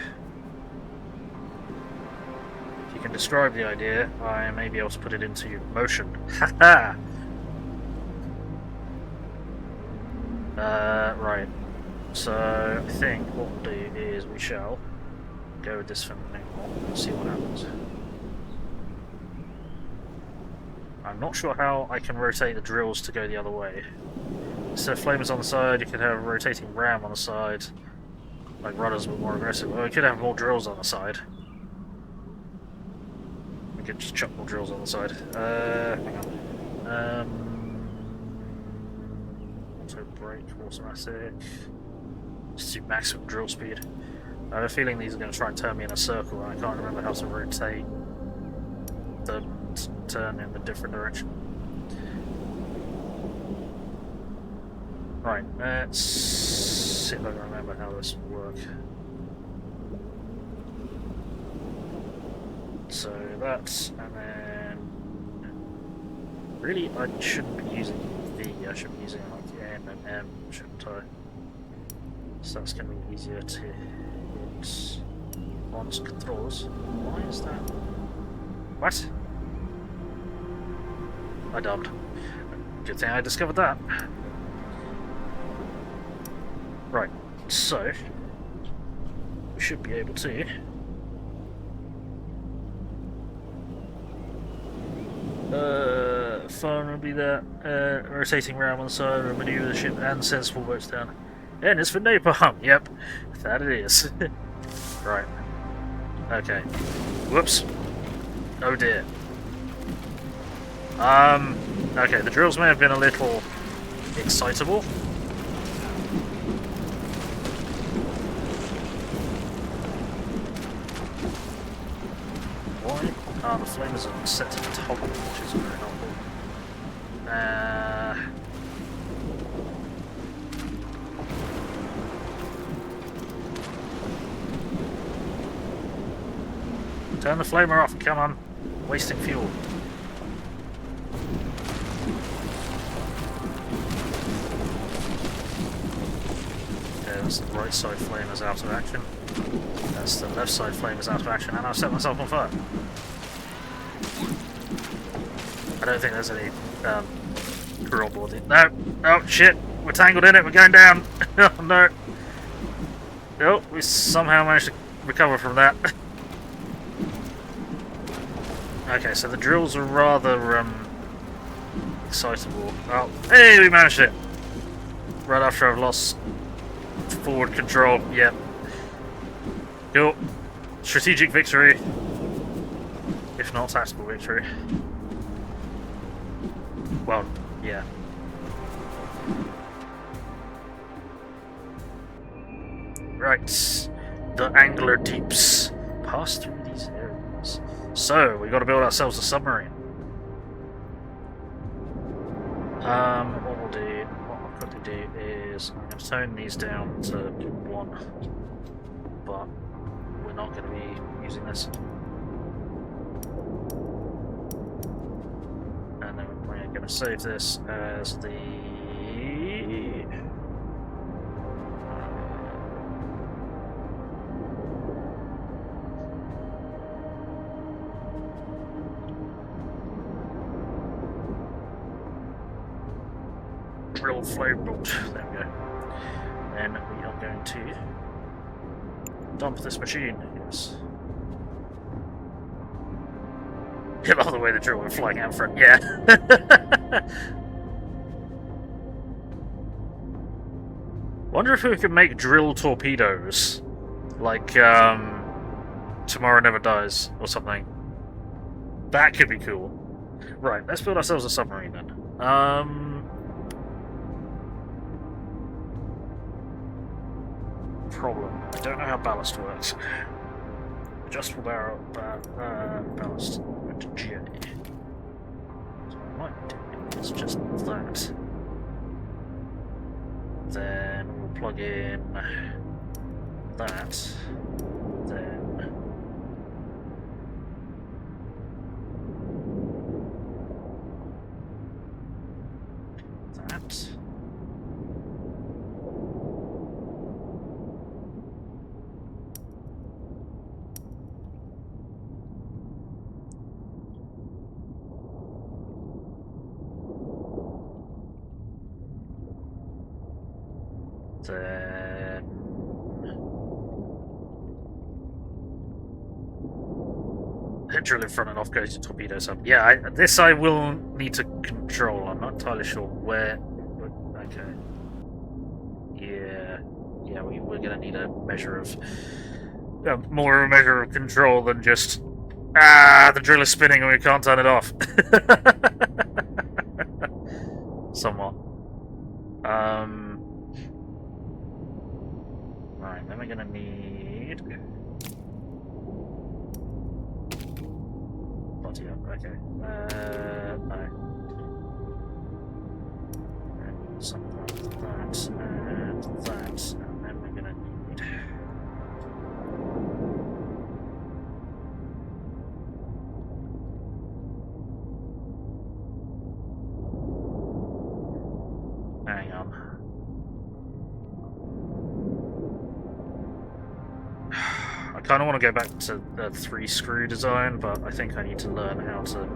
S1: If you can describe the idea, I may be able to put it into motion. Haha! Right. So, I think what we'll do is we shall go with this for now and see what happens. I'm not sure how I can rotate the drills to go the other way. Instead of flamers on the side, you could have a rotating ram on the side. Like rudders, but more aggressive. Or you could have more drills on the side. We could just chuck more drills on the side. Hang on. Auto brake, automatic. Just do maximum drill speed. I have a feeling these are going to try and turn me in a circle, and I can't remember how to rotate the turn in the different direction. Right, let's see if I can remember how this will work. So that's, and then really I shouldn't be using V, I should be using like N and M, shouldn't I? So that's going to be easier to hit once controls. Why is that? What? I dubbed. Good thing I discovered that. Right, so we should be able to phone will be that rotating ram on the side, or maneuver the ship and sensible works down. And it's for napalm, yep, that it is. Right. Okay. Whoops. Oh dear. Okay, the drills may have been a little excitable. Why? Ah, the flamers are set to the top, which is very helpful. Turn the flamer off, come on. Wasting fuel. That's the right side flame is out of action. That's the left side flame is out of action, and I've set myself on fire. I don't think there's any drill board. No! Oh shit! We're tangled in it, we're going down! Oh no! Oh, we somehow managed to recover from that. Okay, so the drills are rather excitable. Oh, hey, we managed it! Right after I've lost forward control, yep. Cool. Strategic victory. If not tactical victory. Well, yeah. Right. The Angler Deeps. Pass through these areas. So, we've got to build ourselves a submarine. What we'll do... quickly do is I'm going to tone these down to 1, but we're not going to be using this. And then we're going to save this as the drill flow bolt. There we go. Then we are going to dump this machine. Yes. I love the way the drill went flying out front. Yeah. Wonder if we could make drill torpedoes, like Tomorrow Never Dies or something. That could be cool. Right, let's build ourselves a submarine then. Problem. I don't know how ballast works. Adjustable barrel ballast to J. So what I might do is just that. Then we'll plug in that. Then that. Then drill in front and off goes your torpedo sub. Yeah, this I will need to control. I'm not entirely sure where. Okay. Yeah, we're gonna need a measure of more of a measure of control than just the drill is spinning and we can't turn it off. Somewhat. Right, then we're gonna need. Body up, okay. No. And something like that, and that, and then we're gonna need. Hang on. I kind of want to go back to the 3-screw design, but I think I need to learn how to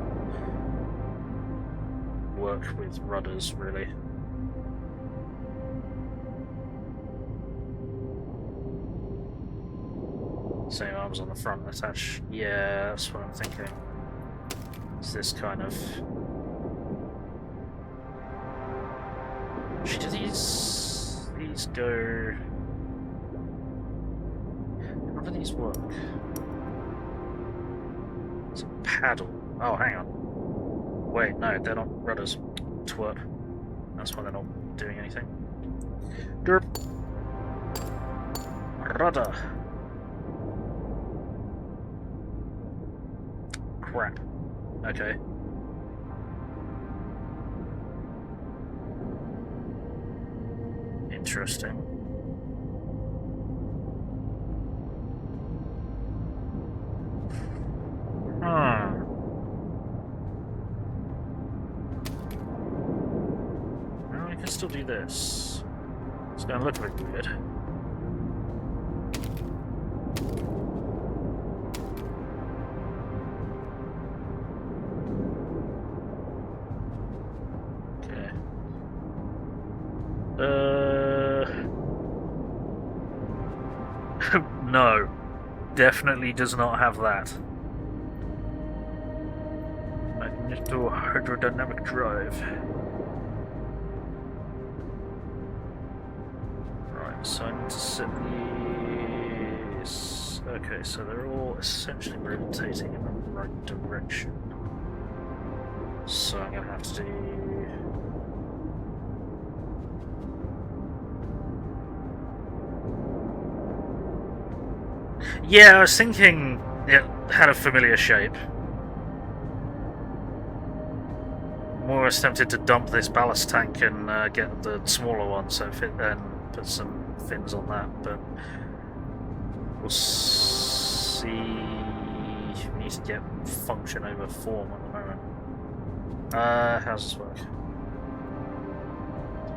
S1: work with rudders, really. Same arms on the front attached. Yeah, that's what I'm thinking. It's this kind of. Do these go? How do these work? It's a paddle. Oh, hang on. Wait, no, they're not rudders. Twerp. That's why they're not doing anything. Derp. Rudder. Crap. Okay. Interesting. Well, I can still do this. It's gonna look a bit weird. Okay. No. Definitely does not have that. Magneto hydrodynamic drive. Right, so I need to set these. Okay, so they're all essentially rotating in the right direction. So I'm gonna have to do. Yeah, I was thinking it had a familiar shape. More almost tempted to dump this ballast tank and get the smaller one, so fit and put some fins on that. But we'll see. We need to get function over form at the moment. How's this work?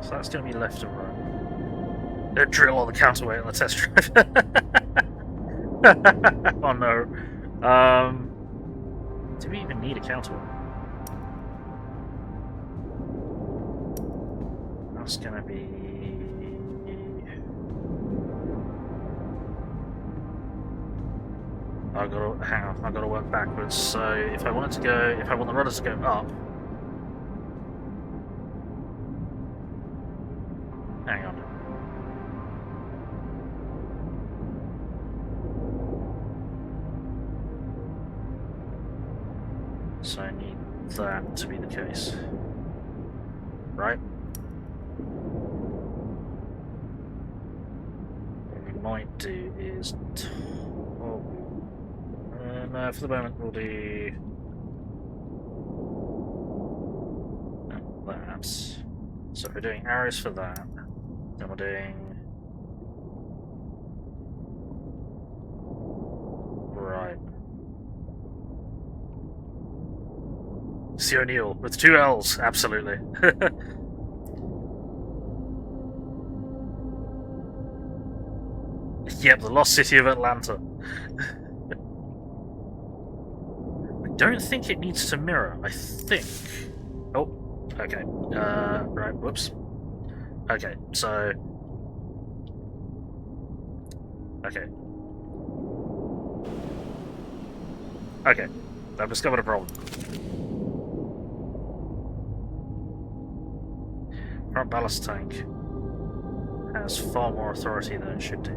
S1: So that's going to be left and right. Drill on the counterweight on the test drive. Oh no. Do we even need a counterweight? That's gonna be... hang on, I've gotta work backwards. So if I want it to go, if I want the rudder to go up, hang on. So I need that to be the case, right? What we might do is, no, for the moment we'll do that. So we're doing arrows for that. Then we're doing right. C. O'Neill with 2 L's, absolutely. Yep, the lost city of Atlanta. I don't think it needs to mirror. I think. Oh, okay. Right. Whoops. Okay. So. Okay. Okay. I've discovered a problem. Front ballast tank has far more authority than it should do.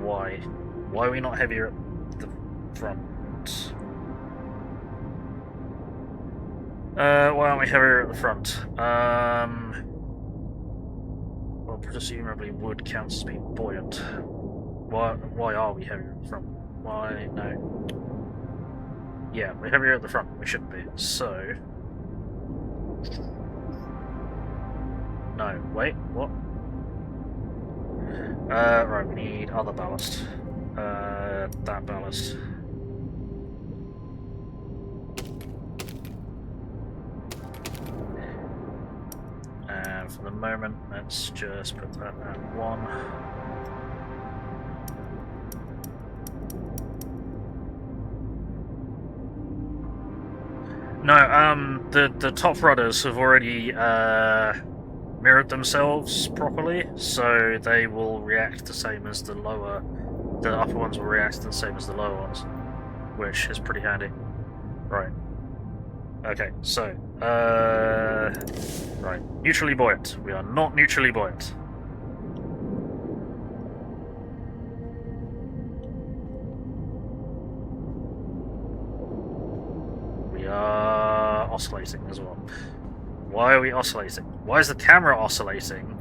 S1: Why? Why are we not heavier at the front? Why aren't we heavier at the front? Well, presumably wood counts as being buoyant. Why are we heavier at the front? Why? No. Yeah, we're heavier at the front. We shouldn't be. So... No, wait, what? Right, we need other ballast. That ballast. And for the moment, let's just put that at 1. No, the top rudders have already, mirrored themselves properly, so they will react the same as the lower. The upper ones will react the same as the lower ones, which is pretty handy. Right. Okay, so right, neutrally buoyant. We are not neutrally buoyant. We are oscillating as well. Why are we oscillating? Why is the camera oscillating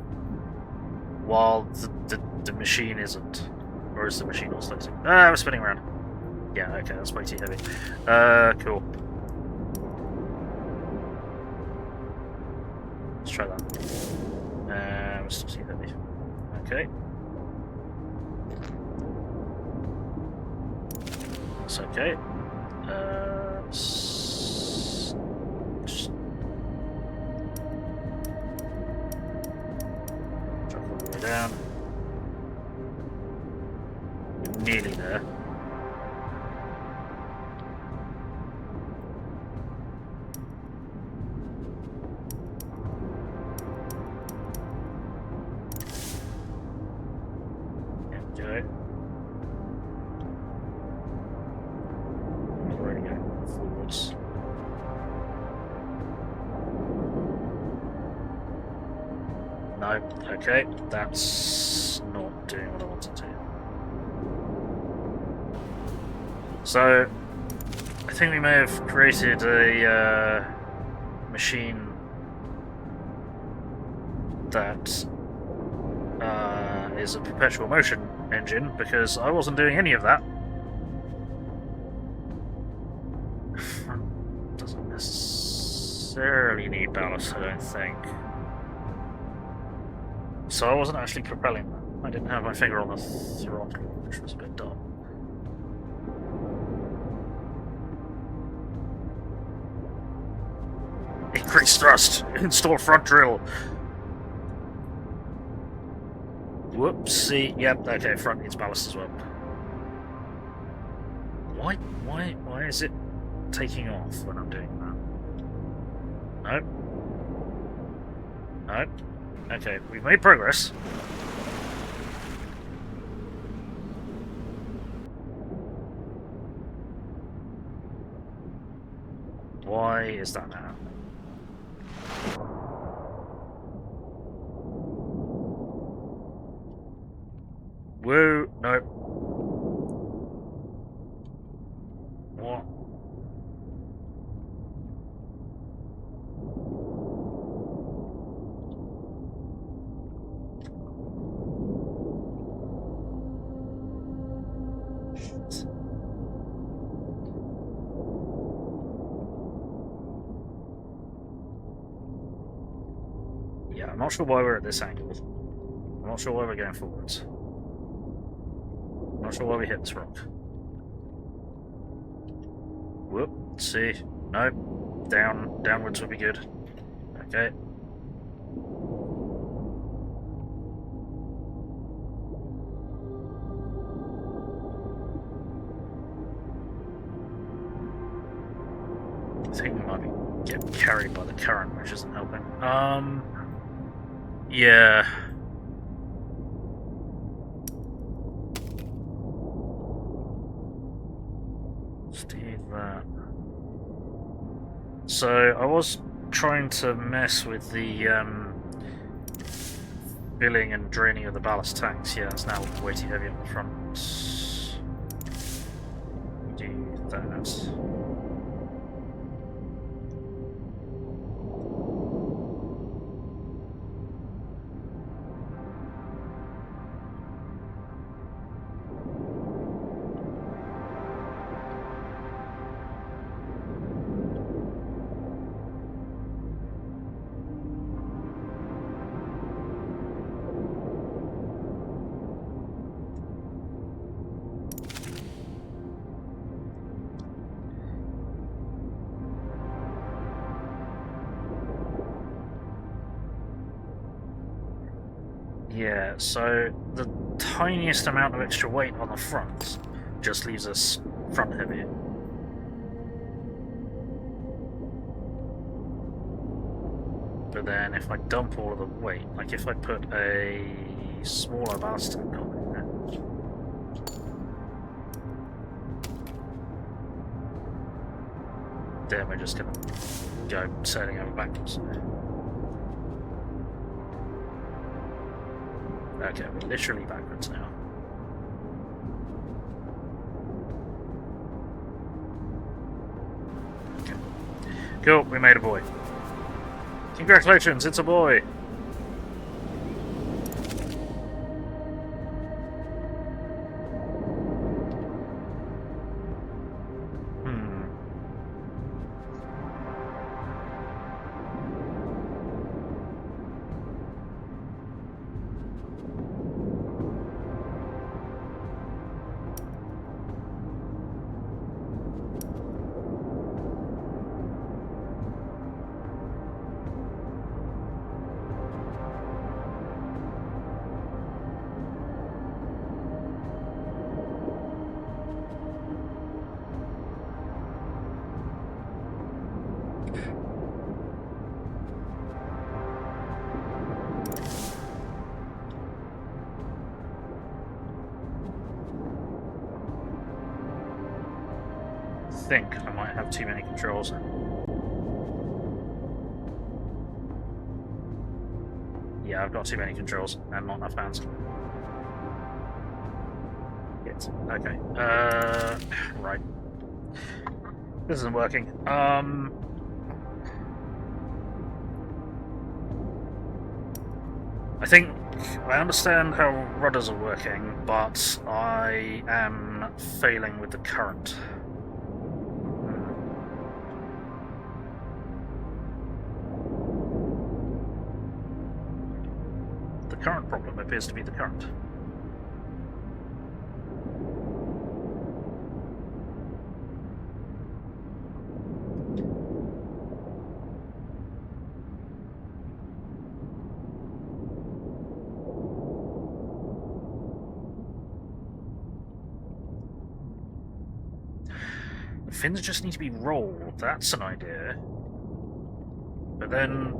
S1: while the machine isn't? Or is the machine oscillating? Ah, we're spinning around. Yeah, okay, that's way too heavy. Cool. Let's try that. It's too heavy. Okay. It's okay. Just drop all the way down. We're nearly there. Okay, that's not doing what I want it to. So, I think we may have created a machine that is a perpetual motion engine, because I wasn't doing any of that. Doesn't necessarily... necessarily need ballast, I don't think. So I wasn't actually propelling that. I didn't have my finger on the throttle, which was a bit dumb. Increase thrust! Install front drill! Whoopsie. Yep, okay, front needs ballast as well. Why is it taking off when I'm doing that? Nope. Nope. Okay, we've made progress. Why is that now? Woo! Nope. What? Shit. Yeah, I'm not sure why we're at this angle. I'm not sure why we're going forwards. I'm not sure why we hit this rock. Whoop, see. Nope. Downwards would be good. Okay. I think we might be getting carried by the current, which isn't helping. Yeah. So I was trying to mess with the filling and draining of the ballast tanks. Yeah, it's now way too heavy on the front. Do that. Yeah, so the tiniest amount of extra weight on the front just leaves us front heavy. But then if I dump all of the weight, like if I put a smaller ballast tank on there, then we're just going to go sailing over backwards. Okay, we're literally backwards now. Okay. Cool, we made a boy. Congratulations, it's a boy! I think I might have too many controls. Yeah, I've got too many controls and not enough hands. Yes. Okay. Right. This isn't working. I think I understand how rudders are working, but I am failing with the current. the current problem appears to be the current. The fins just need to be rolled, that's an idea. But then...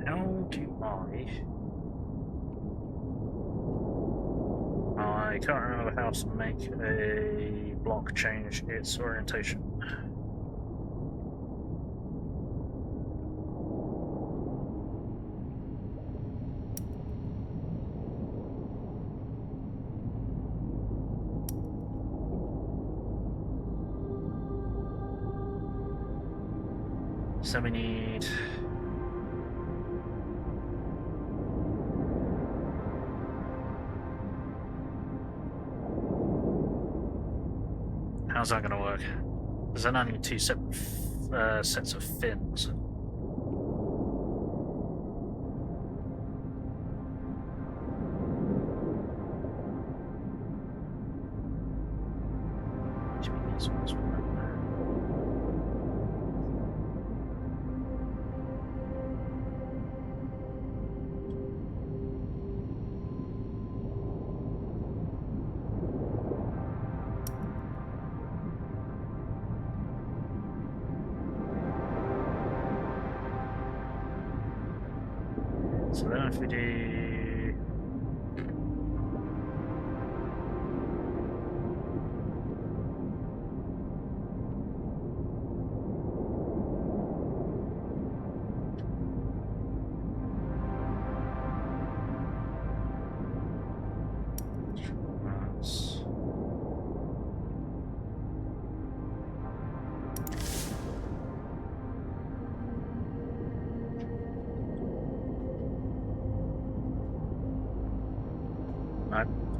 S1: How do I can't remember how to make a block change its orientation. So we need... How's that going to work? There's then only two separate sets of fins. These ones will work there. So then if we do...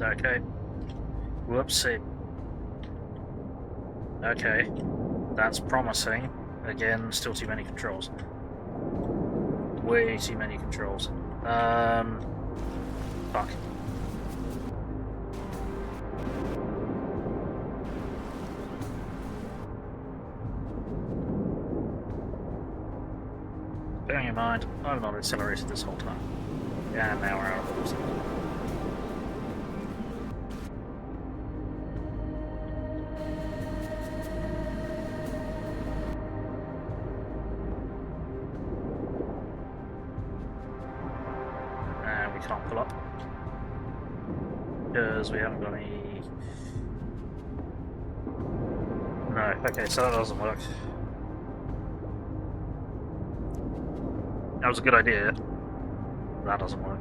S1: Okay. Whoopsie. Okay. That's promising. Again, still too many controls. Way too many controls. Fuck. Bearing in mind, I've not accelerated this whole time. Yeah, now we're out of the water. Can't pull up because we haven't got any. No, okay, so that doesn't work. That was a good idea. That doesn't work.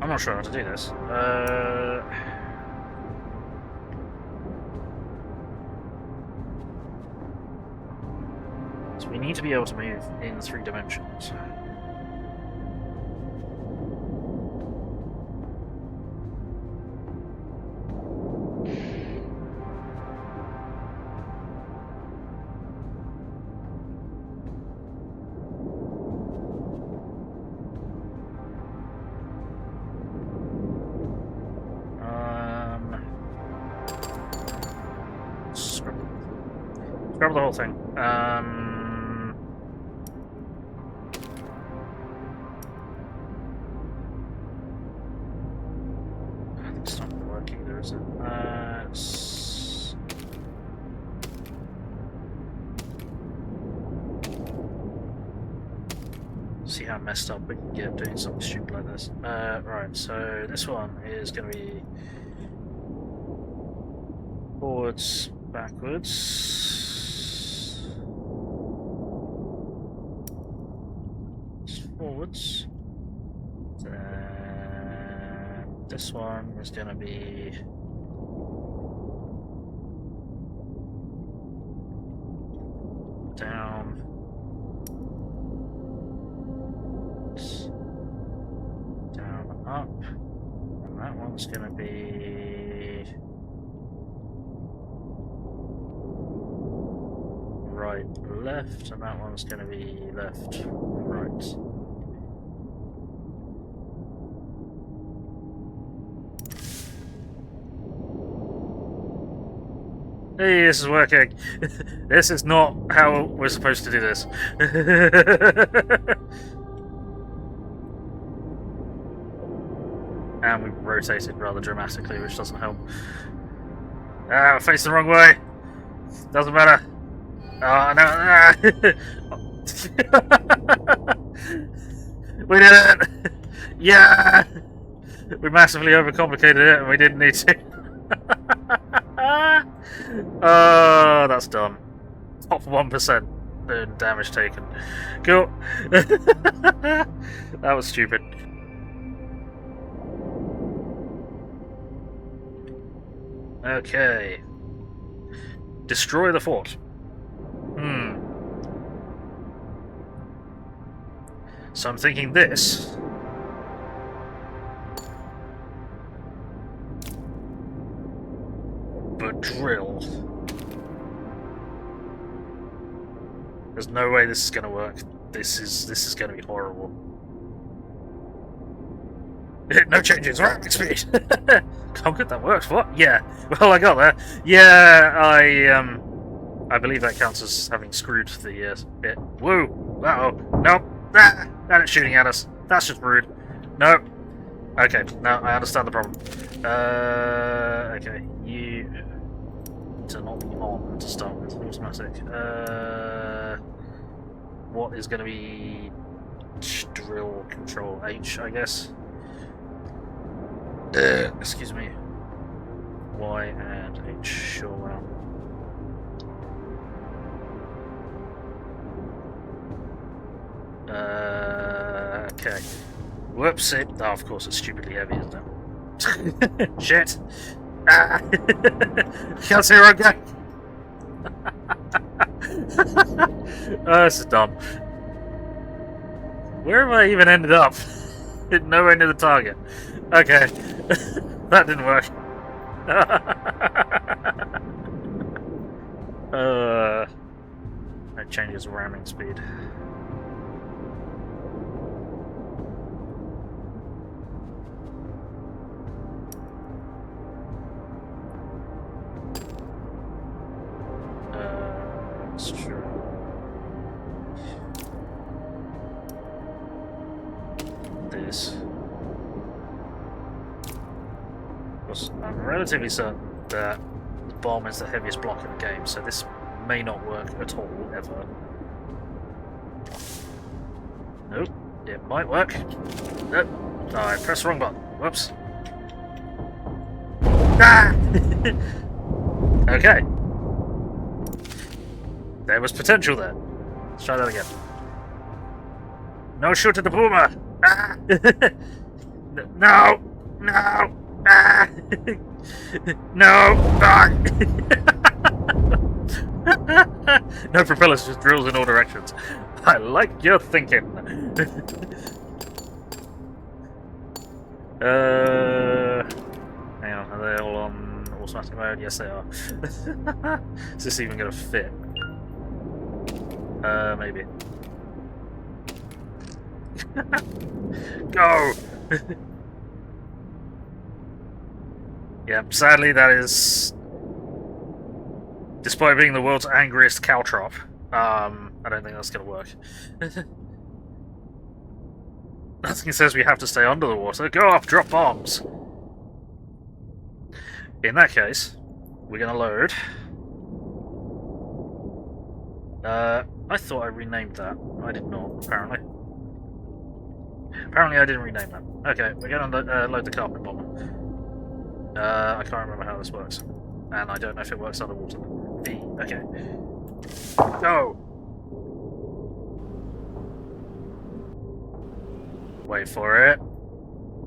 S1: I'm not sure how to do this. So we need to be able to move in 3 dimensions. Scrub the whole thing. It's not going to work either, is it? See how messed up we can get doing something stupid like this. Right, so this one is going to be forwards, backwards. Forwards, This one is going to be down, down, up, and that one's going to be right, left, and that one's going to be left, right. Hey, this is working. This is not how we're supposed to do this. And we've rotated rather dramatically, which doesn't help. Ah, facing the wrong way. Doesn't matter. Oh, no. Ah. We did it! Yeah! We massively overcomplicated it and we didn't need to. Oh, that's done. Top 1% in damage taken. Cool. That was stupid. Okay. Destroy the fort. So I'm thinking this. But drill. There's no way this is going to work. This is going to be horrible. No changes. Right, speed. Oh, good, that works. What? Yeah. Well, I got there. Yeah, I believe that counts as having screwed the bit. Woo! Uh-oh. Nope. Ah, that is shooting at us. That's just rude. Nope. Okay, now I understand the problem. Okay, you need to not be on to start with. Automatic. What is going to be drill control H, I guess? Excuse me. Y and H, sure, well. Okay. Whoops, it. Oh, of course, it's stupidly heavy, isn't it? Shit! Ah! Can't see where I'm going! Oh, this is dumb. Where have I even ended up? Nowhere near the target. Okay. That didn't work. That changes ramming speed. That's true. This. I'm relatively certain that the bomb is the heaviest block in the game, so this may not work at all, ever. Nope, it might work. Nope. Oh, I pressed the wrong button. Whoops. Ah! Okay. There was potential there. Let's try that again. No shoot at the boomer! Ah! No! No! Ah! No! Ah! No propellers, just drills in all directions. I like your thinking. Hang on, are they all on automatic mode? Yes, they are. Is this even going to fit? Maybe. Go! Yep, sadly that is... Despite being the world's angriest caltrop, I don't think that's going to work. Nothing says we have to stay under the water. Go up, drop bombs! In that case, we're going to load. I thought I renamed that. I did not, apparently. Apparently I didn't rename that. Okay, we're going to load the carpet bomber. I can't remember how this works. And I don't know if it works underwater. V, okay. Go! Wait for it.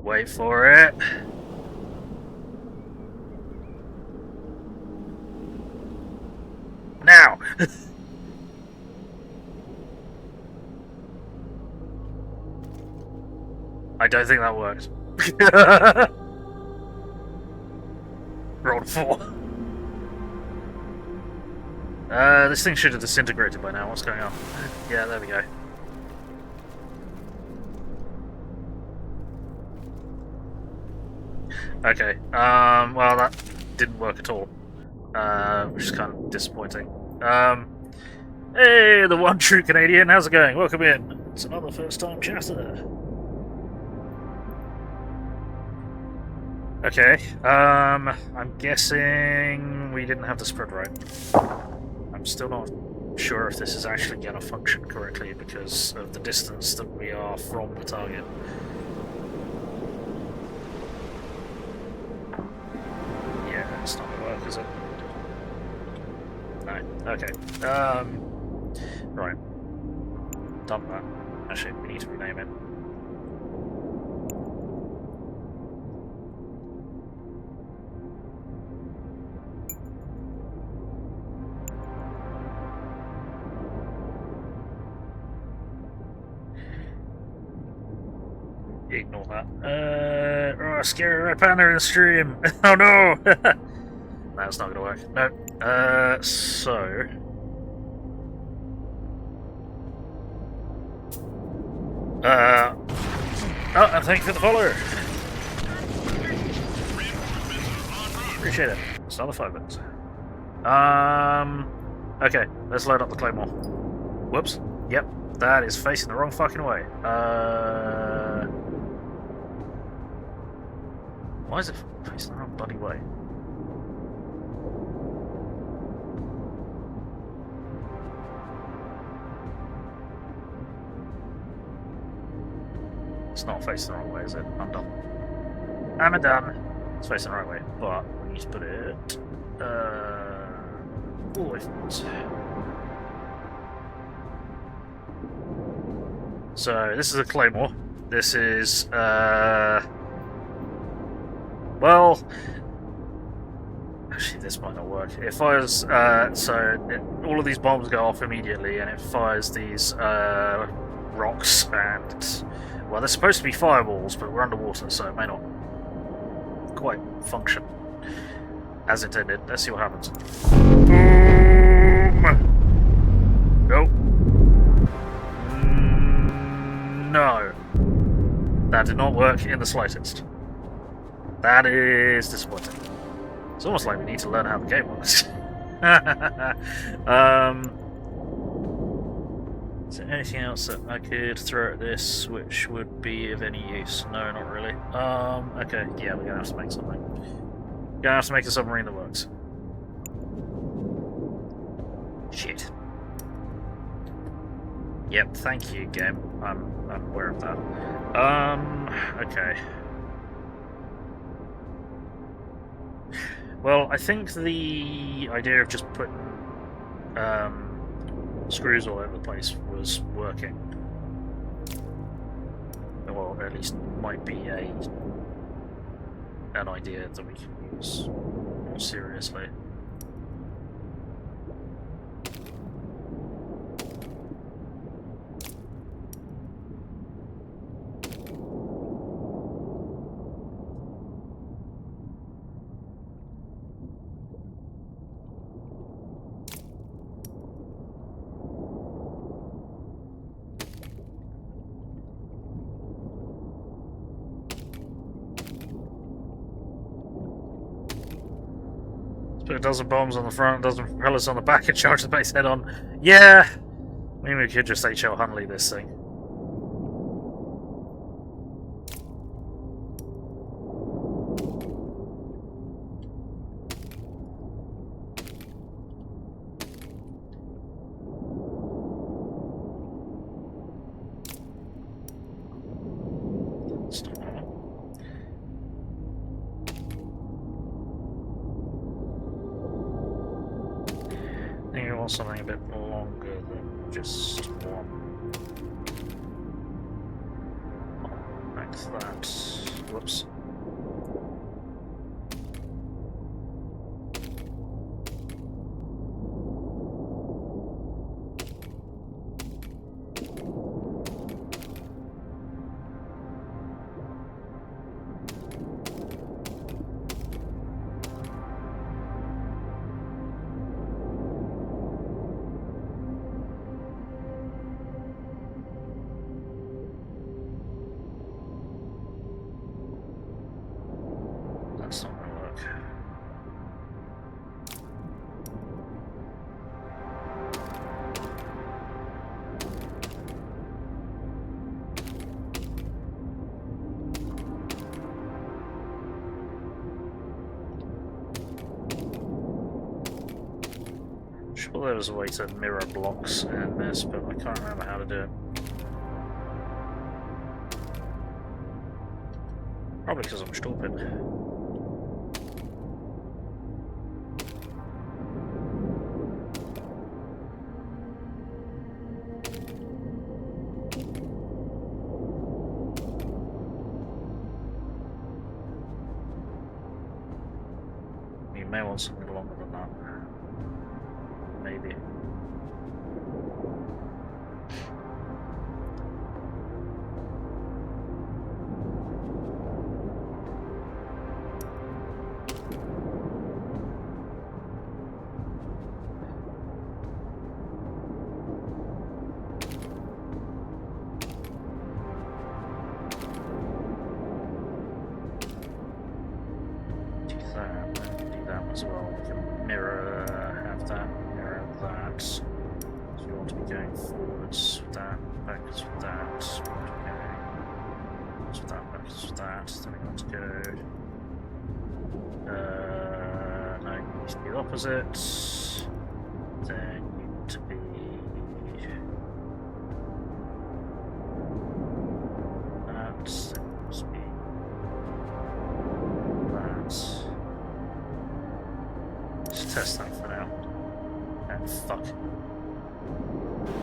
S1: Wait for it. Now! I don't think that worked. Rolled a 4. This thing should have disintegrated by now. What's going on? Yeah, there we go. Okay, well that didn't work at all, which is kind of disappointing. Hey, the one true Canadian, how's it going? Welcome in. It's another first-time chatter. Okay, I'm guessing we didn't have the spread right. I'm still not sure if this is actually going to function correctly because of the distance that we are from the target. It's not gonna work, is it? No. Okay. Right. Dump that. Actually, we need to rename it. Ignore that. Oh, scary red panda in the stream. Oh no! That's not gonna work. No. So. Oh, and thank you for the follow. Appreciate it. It's another 5 minutes. Okay, let's load up the claymore. Whoops. Yep, that is facing the wrong fucking way. Why is it facing the wrong bloody way? It's not facing the wrong way, is it? I'm done. I'm done. It's facing the right way, but we need to put it all the way forwards. So this is a claymore. This is well, actually this might not work. It fires all of these bombs go off immediately, and it fires these rocks and, well, they're supposed to be fireballs, but we're underwater, so it may not quite function as intended. Let's see what happens. Boom! Nope. No. That did not work in the slightest. That is disappointing. It's almost like we need to learn how the game works. Is there anything else that I could throw at this which would be of any use? No, not really. Okay, yeah, we're gonna have to make something. We're gonna have to make a submarine that works. Shit. Yep, thank you, game. I'm aware of that. Okay. Well, I think the idea of just putting screws all over the place was working. Well, at least might be an idea that we can use more seriously. Put a dozen bombs on the front, a dozen propellers on the back, and charge the base head on. Yeah! Maybe we could just HL Hunley this thing. Something a bit longer than just one. Like that. Whoops. That's not gonna work. Sure there was a way to mirror blocks in this, but I can't remember how to do it. Probably because I'm stupid. You may want something longer than that. Maybe. Do that as well. We can mirror, have that, mirror that. So we want to be going forwards with that, backwards with that. We want to be going forwards with that, backwards with that. Then we want to go. No, it needs to be the opposite. Then you need to be. That. Then it must be. Let's test that for now. And fuck.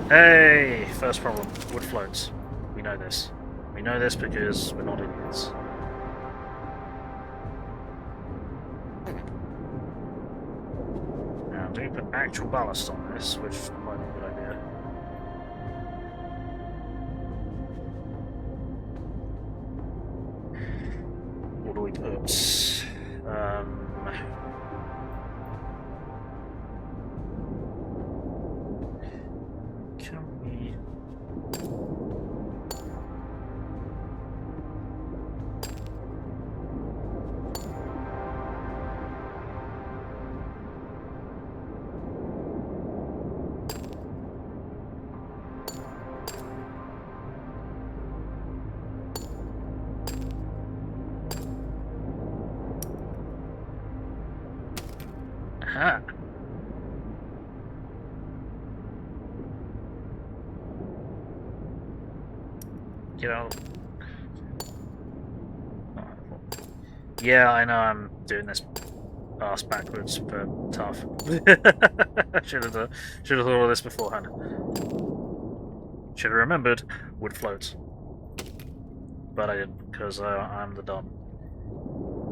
S1: Hey! First problem. Wood floats. We know this. We know this because we're not idiots. Now, do we put actual ballast on this, which might be a good idea. What do we put? Can we? Aha! Get out. Yeah, I know I'm doing this ass backwards, but tough. should have thought of this beforehand. Should have remembered wood floats, but I didn't because I'm the dumb.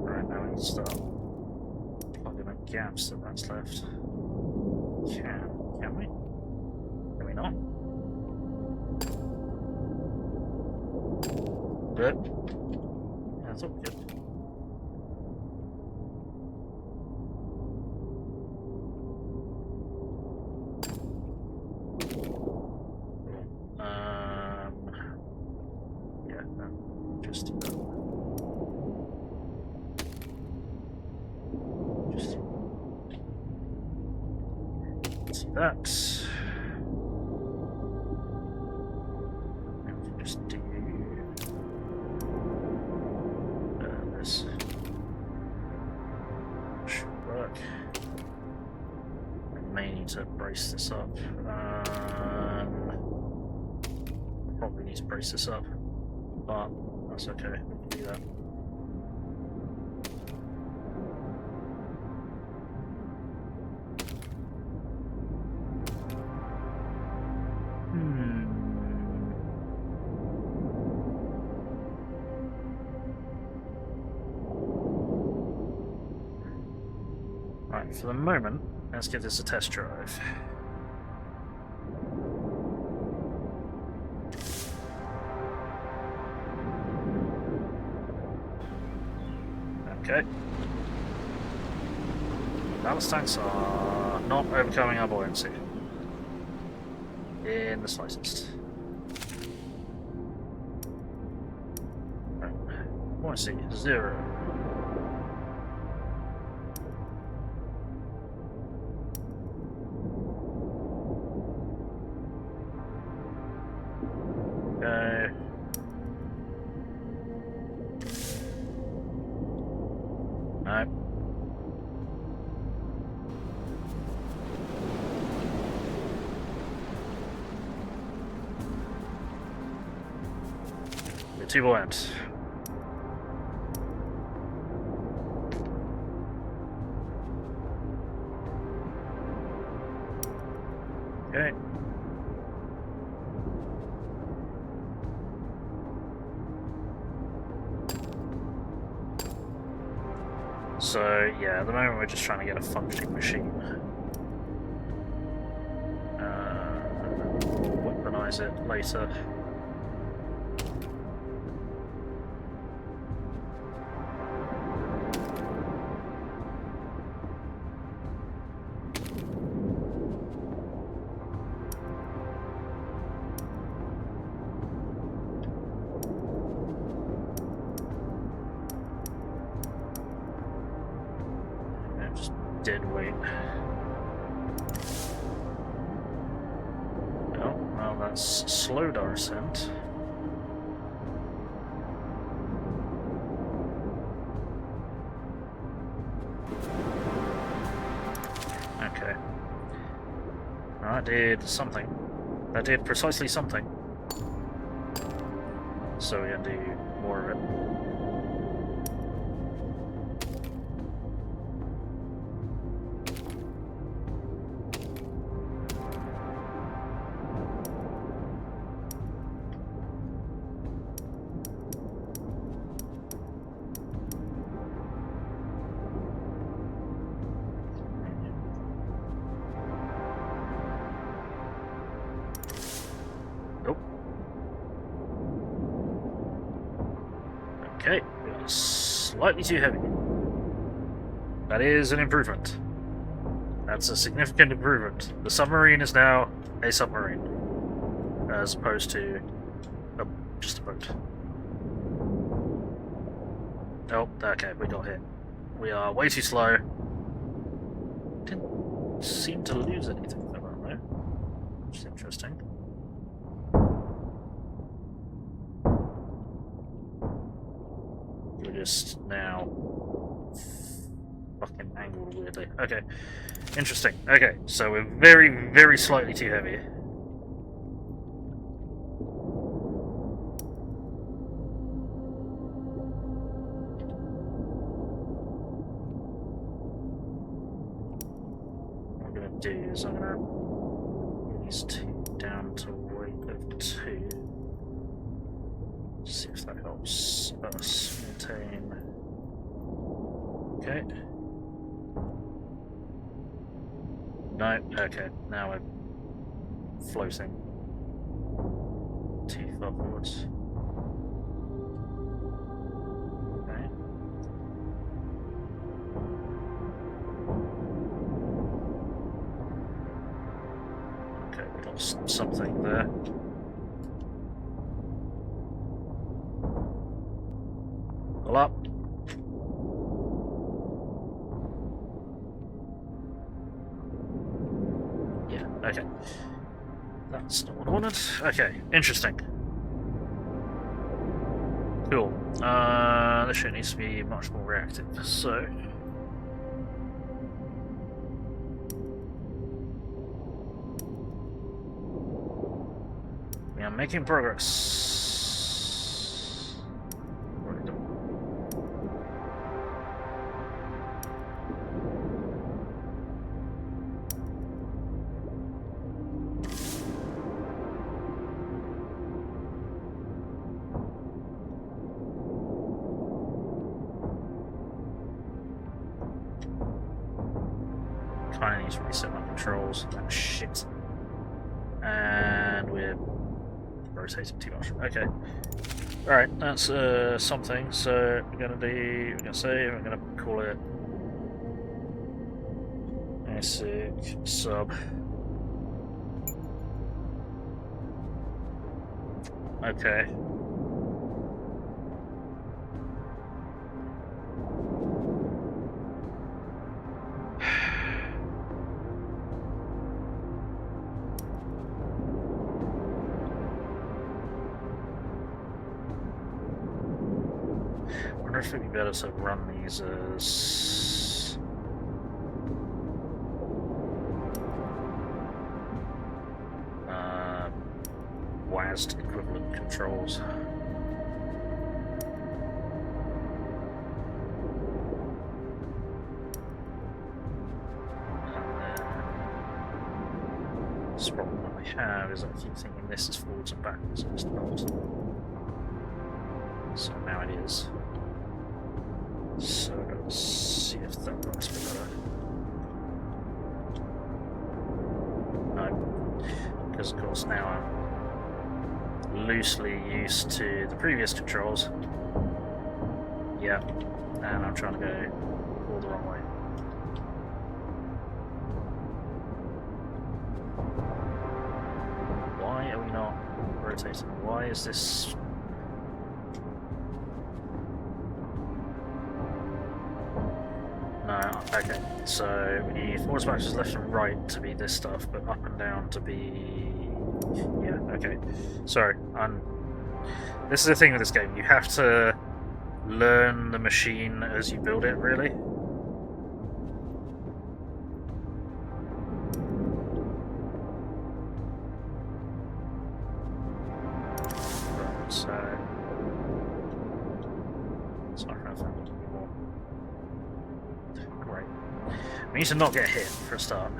S1: Right now we need to start plugging the gaps that's left. Can we? Can we not? Good. Yeah, that's all good. Yeah, no, just do that. Just see that. And we can just do this. Should work. I may need to brace this up. Probably need to brace this up, but that's okay. We can do that. Hmm. for the moment, let's give this a test drive. Okay. Ballast tanks are not overcoming our buoyancy. In the slightest. Right. Buoyancy, 0. Okay. No. You're too buoyant. Okay. So, yeah, at the moment we're just trying to get a functioning machine. We'll weaponize it later. Dead weight. Oh, well, that's slowed our ascent. Okay. That did something. That did precisely something. So we're gonna do more of it. Okay, we are slightly too heavy. That is an improvement. That's a significant improvement. The submarine is now a submarine, as opposed to just a boat. Oh, okay, we got hit. We are way too slow. Didn't seem to lose anything from that though, which is interesting. We're just now fucking angled weirdly. Okay, interesting. Okay, so we're very, very slightly too heavy. What I'm gonna do is I'm gonna bring these two down to weight of 2. See if that helps us maintain. Okay. No, okay, now we're floating too far forwards. Okay. Okay, we lost something there. Pull up. Yeah, okay. That's not what I wanted. Okay, interesting. Cool. This shit needs to be much more reactive, so... we are making progress. kind of need to reset my controls. Oh, shit. And we're rotating too much. Okay. Alright, that's something. So we're gonna save, we're gonna call it basic sub. Okay. I wonder if it'd be better to run these as WASD equivalent controls. This problem that I have is I keep thinking this is forwards and backwards, and it's not. So now it is. So let's see if that works better. No, because of course now I'm loosely used to the previous controls. Yeah, and I'm trying to go all the wrong way. Why are we not rotating? Why is this? No, okay, so we need forwards, backwards, left and right to be this stuff, but up and down to be... yeah, okay. Sorry, this is the thing with this game, you have to learn the machine as you build it, really. Right, so... it's not going to find it anymore. Great. We need to not get hit for a start.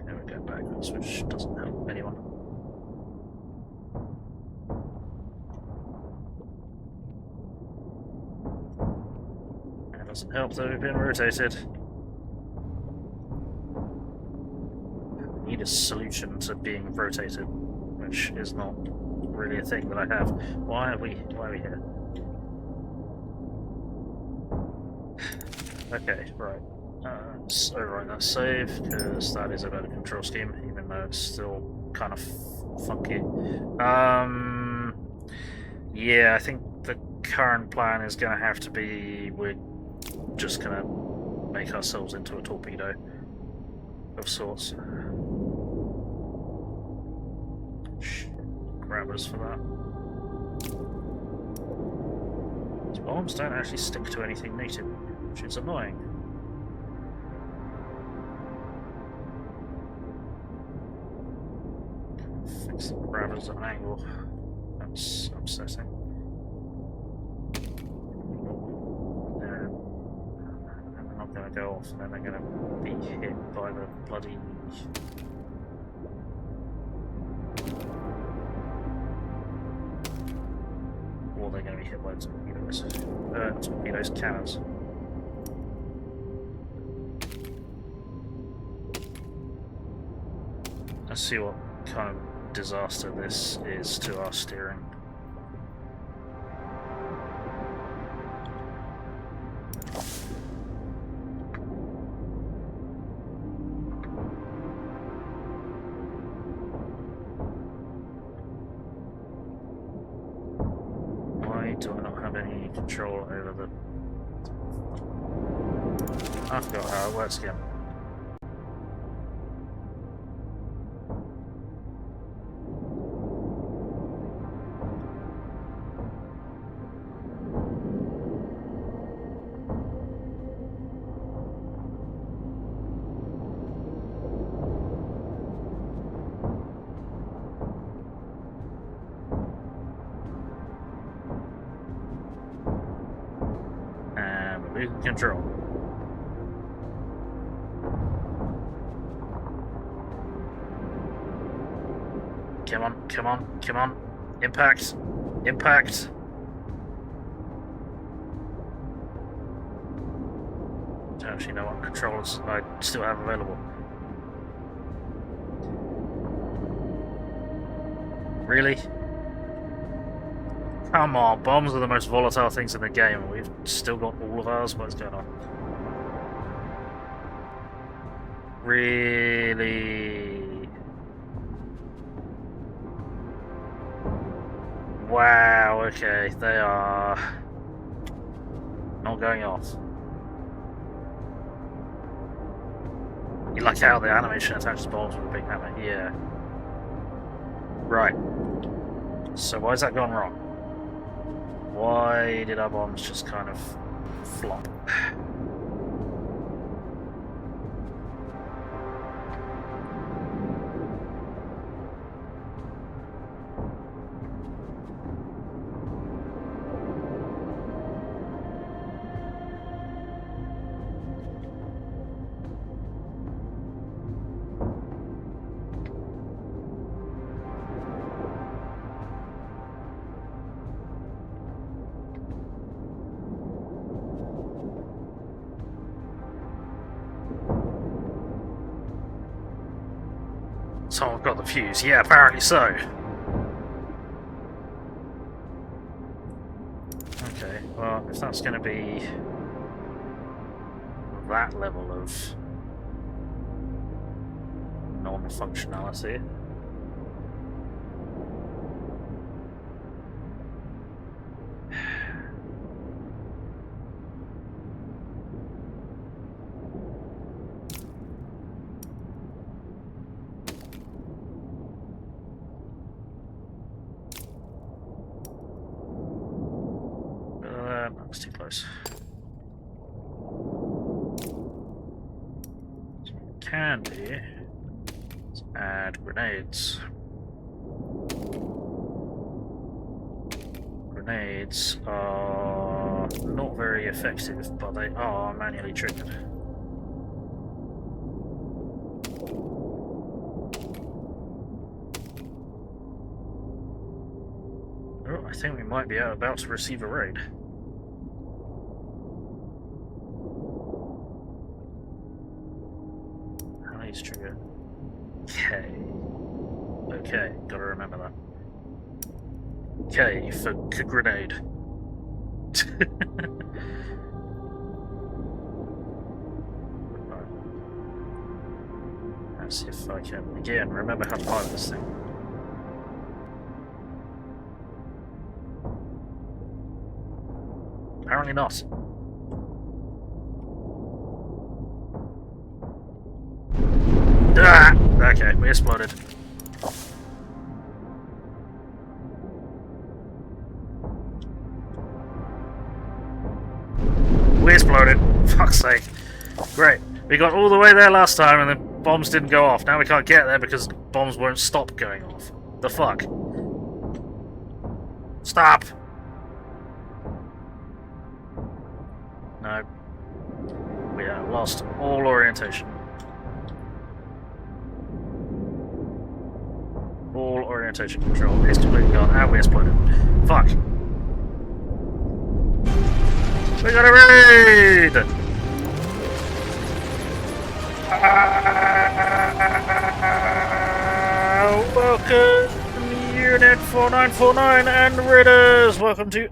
S1: There we go, backwards, which doesn't help anyone. Doesn't help that we've been rotated. I need a solution to being rotated, which is not really a thing that I have. Why are we here? Okay, right. So right, that's save, because that is a better control scheme, even though it's still kind of funky. Yeah, I think the current plan is going to have to be we're just gonna make ourselves into a torpedo of sorts. Grabbers for that. These bombs don't actually stick to anything native, which is annoying. Fix the grabbers at an angle. That's upsetting. Going to go off and then they're going to be hit by the bloody... or they're going to be hit by torpedoes. Torpedoes, cannons. Let's see what kind of disaster this is to our steering. Do I not have any control over the... I forgot how it works again. you can control. Come on, come on, come on. Impact! Impact! I don't actually know what controls I still have available. Really? Come on, bombs are the most volatile things in the game, and we've still got all of ours. What's going on? Really? Wow, okay, they are not going off. You like how the animation attaches bombs with a big hammer? Yeah. Right. So why has that gone wrong? Why did our bombs just kind of flop? Someone got the fuse. Yeah, apparently so. Okay, well, if that's going to be that level of non-functionality. That was too close. So what we can do is add grenades. Grenades are not very effective, but they are manually triggered. Oh, I think we might be about to receive a raid. Trigger K. Okay, gotta remember that. K for grenade. Let's see if I can again remember how to pilot this thing. Apparently not. Ah! Okay, we exploded. We exploded. Fuck's sake. Great. We got all the way there last time and the bombs didn't go off. Now we can't get there because the bombs won't stop going off. The fuck? Stop! No. We have lost all orientation. All orientation control is completely gone, and we exploded. Fuck. We got a raid! Welcome, Unit 4949 and Raiders! Welcome to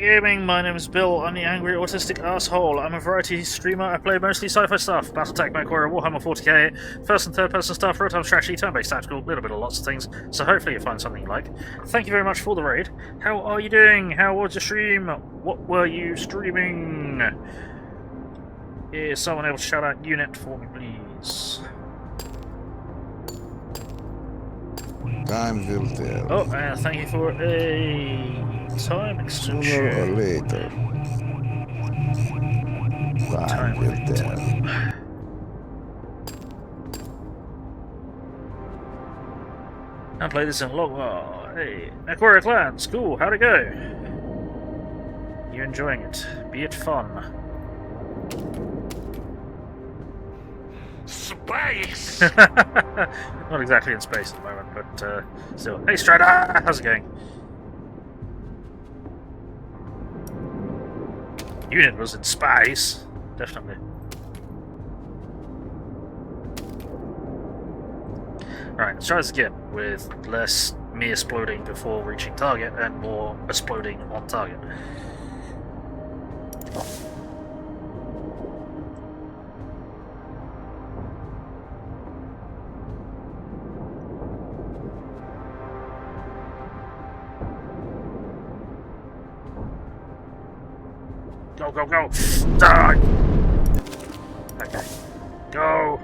S1: Gaming. My name is Bill. I'm the angry autistic asshole. I'm a variety streamer. I play mostly sci-fi stuff. Battletech, MechWarrior, Warhammer 40k, first and third person stuff, real-time strategy, turn-based tactical, a little bit of lots of things. So hopefully you find something you like. Thank you very much for the raid. How are you doing? How was your stream? What were you streaming? Is someone able to shout out Unit for me, please?
S2: Time will tell.
S1: Oh, and thank you for a time extension.
S2: Sooner or later. Time will tell.
S1: I play this in a long while. Hey, MechWarrior Clans, cool, how'd it go? You enjoying it? Be it fun?
S3: Space!
S1: Not exactly in space at the moment, but still. Hey Strider! How's it going? Unit was in space. Definitely. Right, let's try this again with less me exploding before reaching target and more exploding on target. Go, go, go! Die! Okay. Go!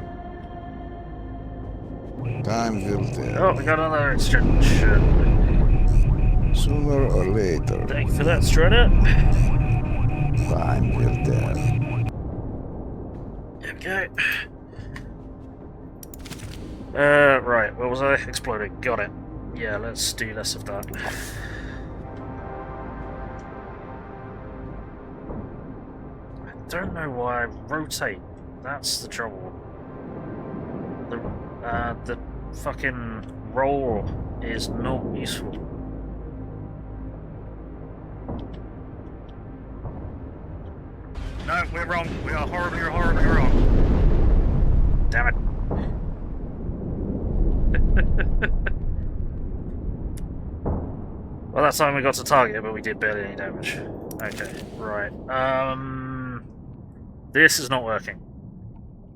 S2: Time will tell.
S1: Oh, we got another exchange.
S2: Sooner or later,
S1: Thank you for that, Strider.
S2: time will tell.
S1: Okay. Right, what was I? Exploding. Got it. Yeah, let's do less of that. I don't know why I rotate. That's the trouble. The fucking roll is not useful.
S3: No, we're wrong. We are horribly, horribly wrong.
S1: Damn it. Well, that time we got to target, but we did barely any damage. Okay, right. This is not working.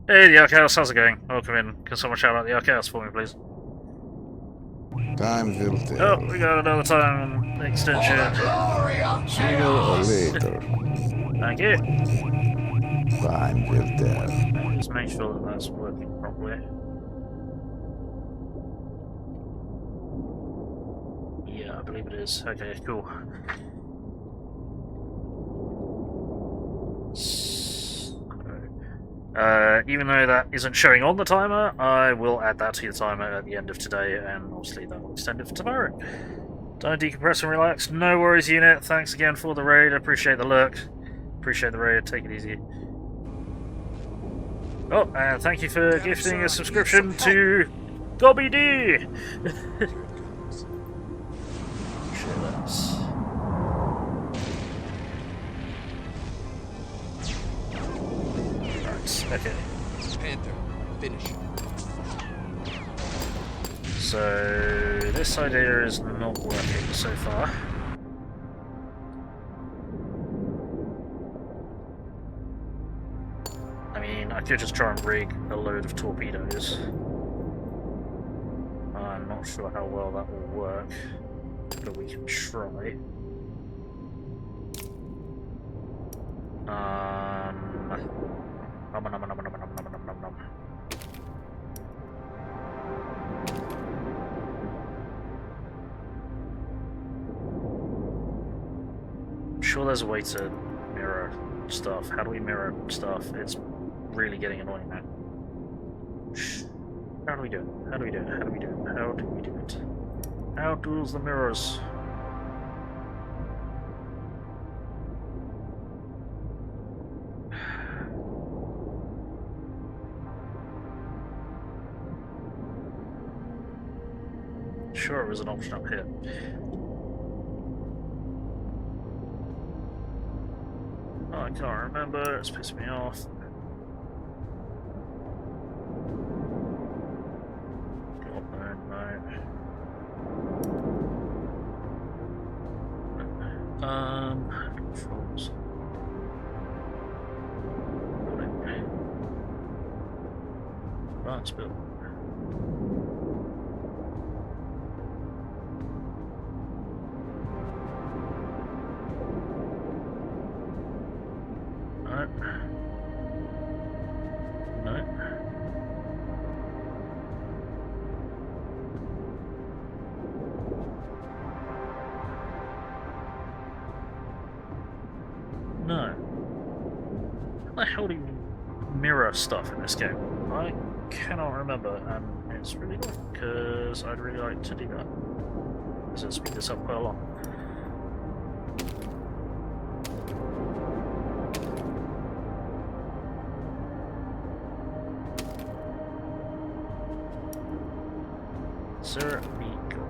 S1: Hey, the Archaeos, how's it going? Welcome in. Can someone shout out the Archaeos for me, please?
S2: Time will tell.
S1: Oh, we got another time extension.
S2: Sooner or later,
S1: Thank you.
S2: time will tell.
S1: Just make sure that that's working properly. Yeah, I believe it is. Okay, cool. Even though that isn't showing on the timer, I will add that to the timer at the end of today, and obviously that will extend it for tomorrow. Don't decompress and relax. No worries, unit. Thanks again for the raid. Appreciate the lurk. Appreciate the raid. Take it easy. Oh, and thank you for gifting a subscription to Gobby D. Share that. Okay.
S4: Panther, finish.
S1: So this idea is not working so far. I mean, I could just try and rig a load of torpedoes. I'm not sure how well that will work, but we can try. I'm sure there's a way to mirror stuff. How do we mirror stuff? It's really getting annoying now. How do we do it? How do we do it? How do we do it? How do we do it? How does the mirrors? Sure, there was an option up here. Oh, I can't remember. It's pissing me off. God, no. Controls. Advanced build. How do you mirror stuff in this game? I cannot remember, and it's really good because I'd really like to do that. So speed this up quite a lot. Sir, we go.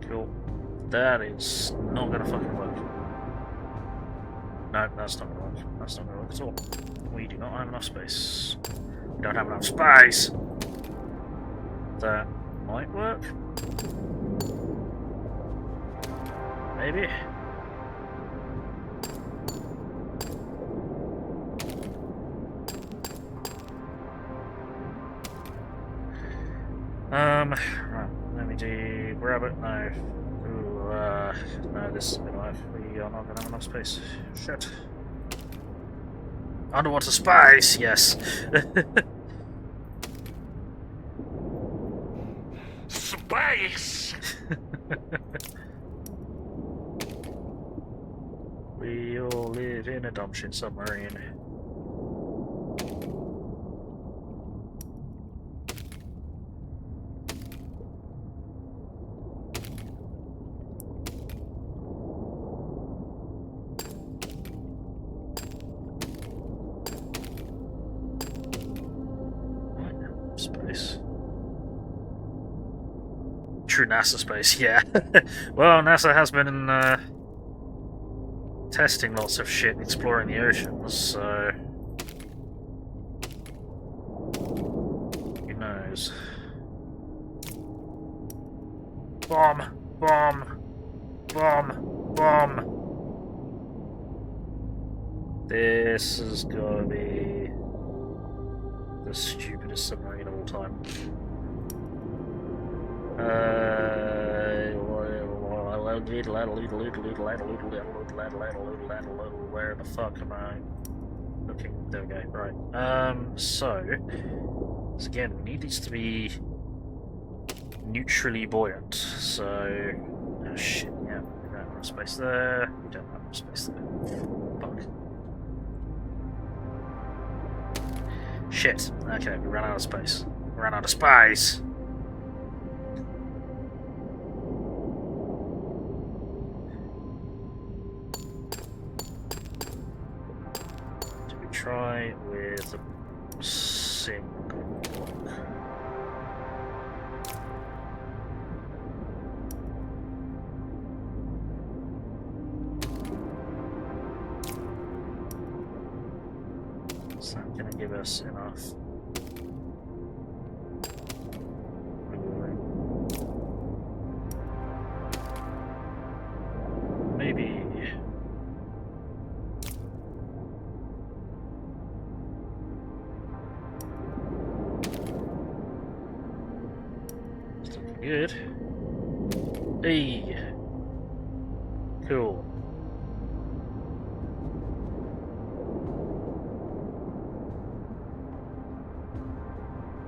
S1: Cool. That is not gonna fucking work. No, that's not gonna work. That's not gonna work at all. We do not have enough space. We don't have enough space! That might work. Maybe. Right, let me do grab it. No. Ooh, no, this is gonna work. We are not gonna have enough space. Shit. Underwater space, yes.
S3: Space!
S1: We all live in a dumb shit submarine. Space. True NASA space, yeah. Well, NASA has been testing lots of shit, exploring the oceans, so who knows? Bomb! Bomb! Bomb! Bomb! This is gonna be the stupidest submarine of all time. Where the fuck am I looking? There we go, right. So again, we need these to be neutrally buoyant, so oh shit, yeah, we don't have enough space there, we don't have enough space there. Fuck. Shit. Okay, we ran out of space. We ran out of space! Do we try with a single block? Is that going to give us enough? Maybe. It's looking good. Hey! Cool.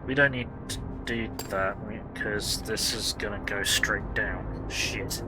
S1: We don't need to do that because this is gonna go straight down. Shit.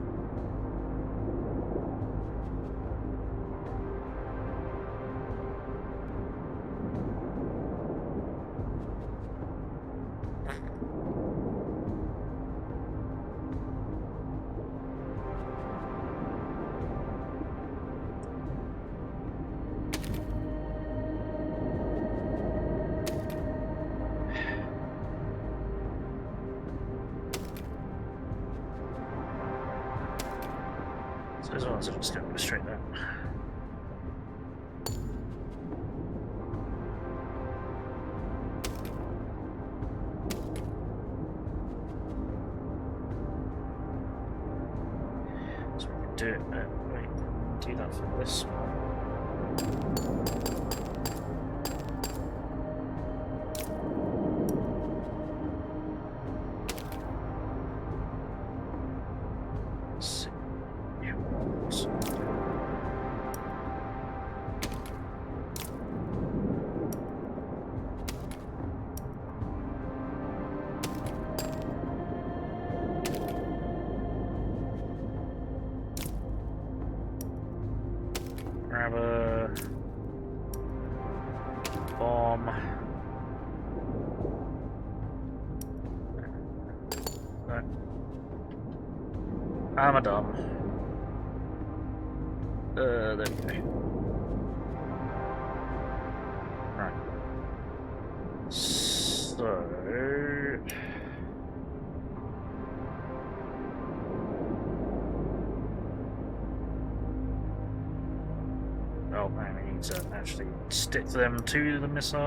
S1: Those ones are just going to go straight down. So we can do it. Wait, do that for this one. Grab a bomb. No. I'm a dumb. There we go. Right. So... Oh man, I need to actually stick them to the missile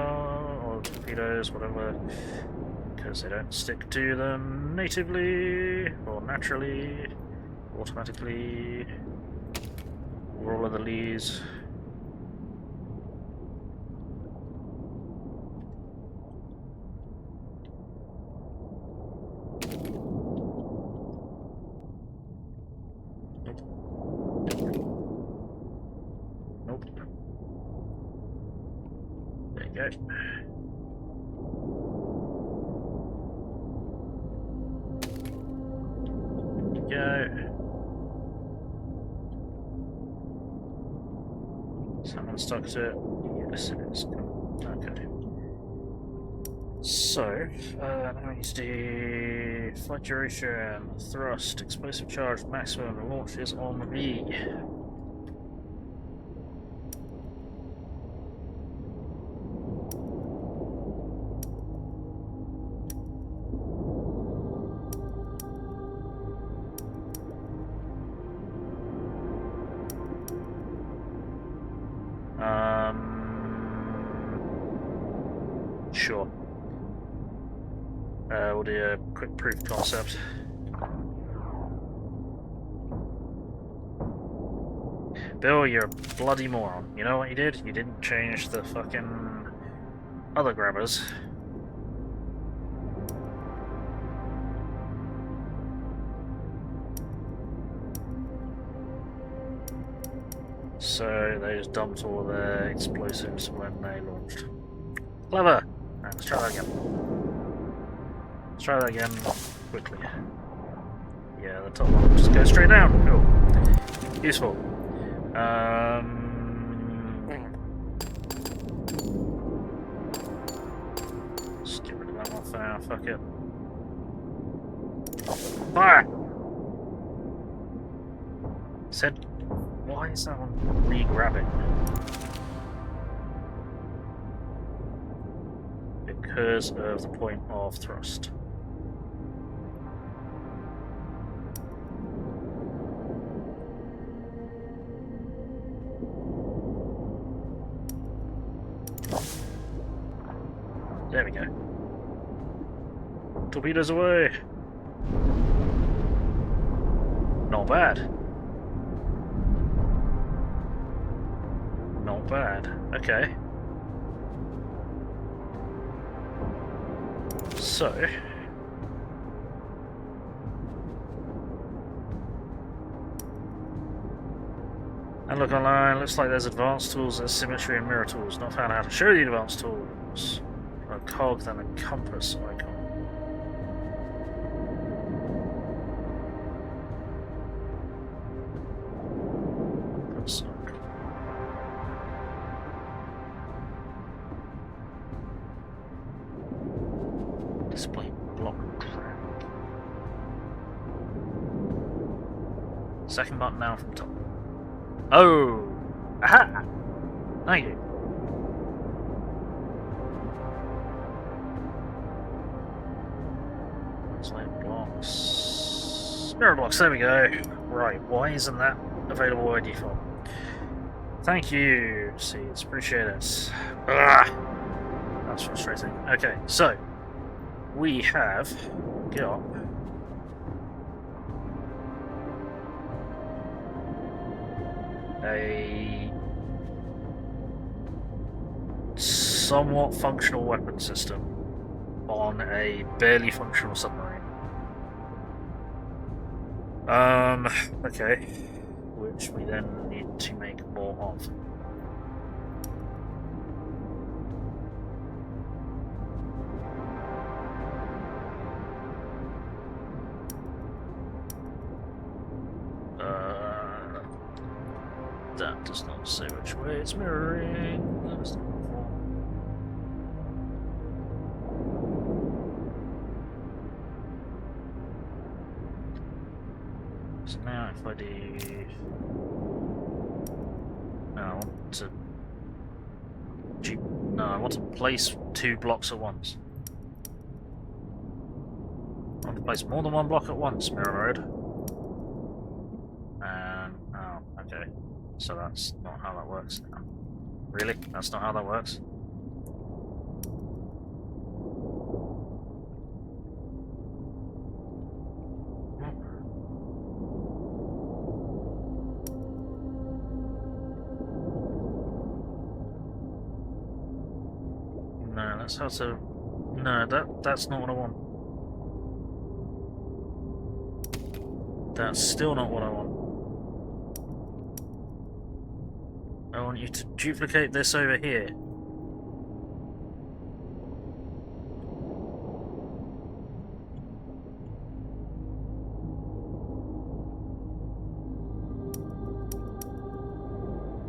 S1: or torpedoes, whatever, because they don't stick to them natively or naturally, automatically, or all of the leads. Someone stuck to it. Yes, it is. Okay. So, now we need to do flight duration, thrust, explosive charge, maximum launch is on V. Sure. We'll do a quick proof concept. Bill, you're a bloody moron. You know what you did? You didn't change the fucking other grabbers. So they just dumped all their explosives when they launched. Clever! Right, let's try that again. Let's try that again quickly. Yeah, the top one will just go straight down. Cool. Useful. Just get rid of that one for now, fuck it. Fire! Said, why is that one re-grabbing? Because of the point of thrust. There we go. Torpedoes away! Not bad. Not bad. Okay. So, and look online, looks like there's advanced tools, there's symmetry and mirror tools. Not found how to show the advanced tools. A cog, then a compass icon. Compass icon. Display block track. Second button down from top. Oh! Aha! Thank you. Display blocks. Mirror blocks, there we go. Right, why isn't that available by default? Thank you, Seeds, appreciate it. Ugh. That's frustrating. Okay, so we have got a somewhat functional weapon system on a barely functional submarine. Okay, which we then need to make more of. That does not say which way it's mirroring. That is not helpful. if I do... No, I want to... No, I want to place 2 blocks at once. I want to place more than 1 block at once, Mirror Road. And... oh, okay. So that's not how that works now. Really? That's not how that works? No, that's how to... No, that's not what I want. That's still not what I want. I want you to duplicate this over here.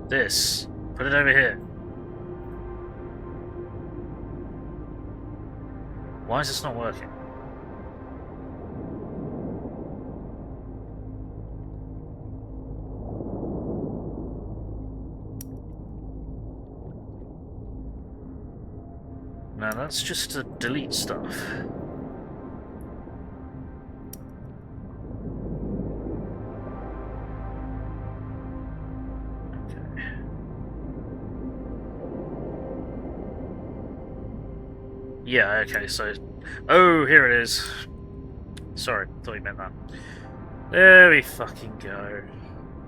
S1: This. Put it over here. Why is this not working? No, that's just to delete stuff. Okay. Yeah, okay, so... Oh, here it is. Sorry, thought you meant that. There we fucking go.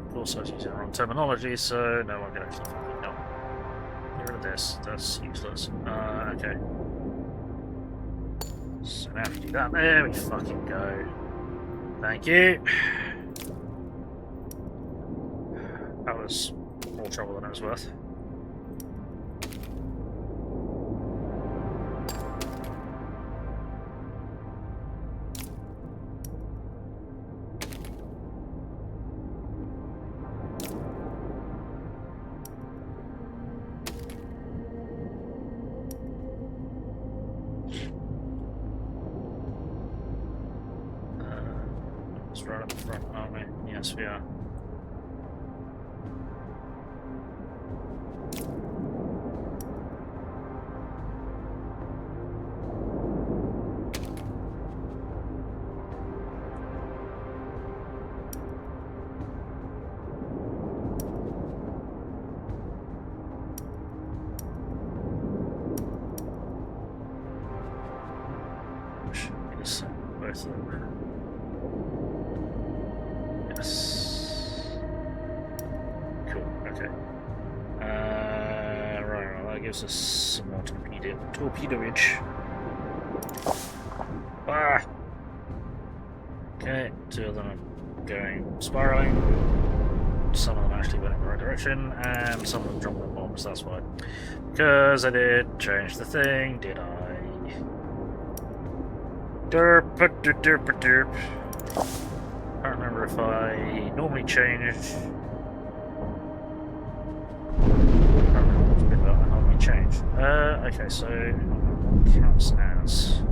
S1: Of course I was using the wrong terminology, so no one can actually fucking know. Get rid of this, that's useless. Okay. So now if you do that, there we fucking go. Thank you. That was more trouble than it was worth. Right up the front, aren't we? Yes, we are. Both of them. Cool, okay. Right, well, that gives us some more torpedoage. Ah! Okay, 2 of them are going spiraling. Some of them actually went in the right direction, and some of them dropped the bombs, that's why. Because I did change the thing, did I? Derp, derp, derp, derp. I can't remember if I normally change. I can't remember what's been about I normally change. Okay, so counts as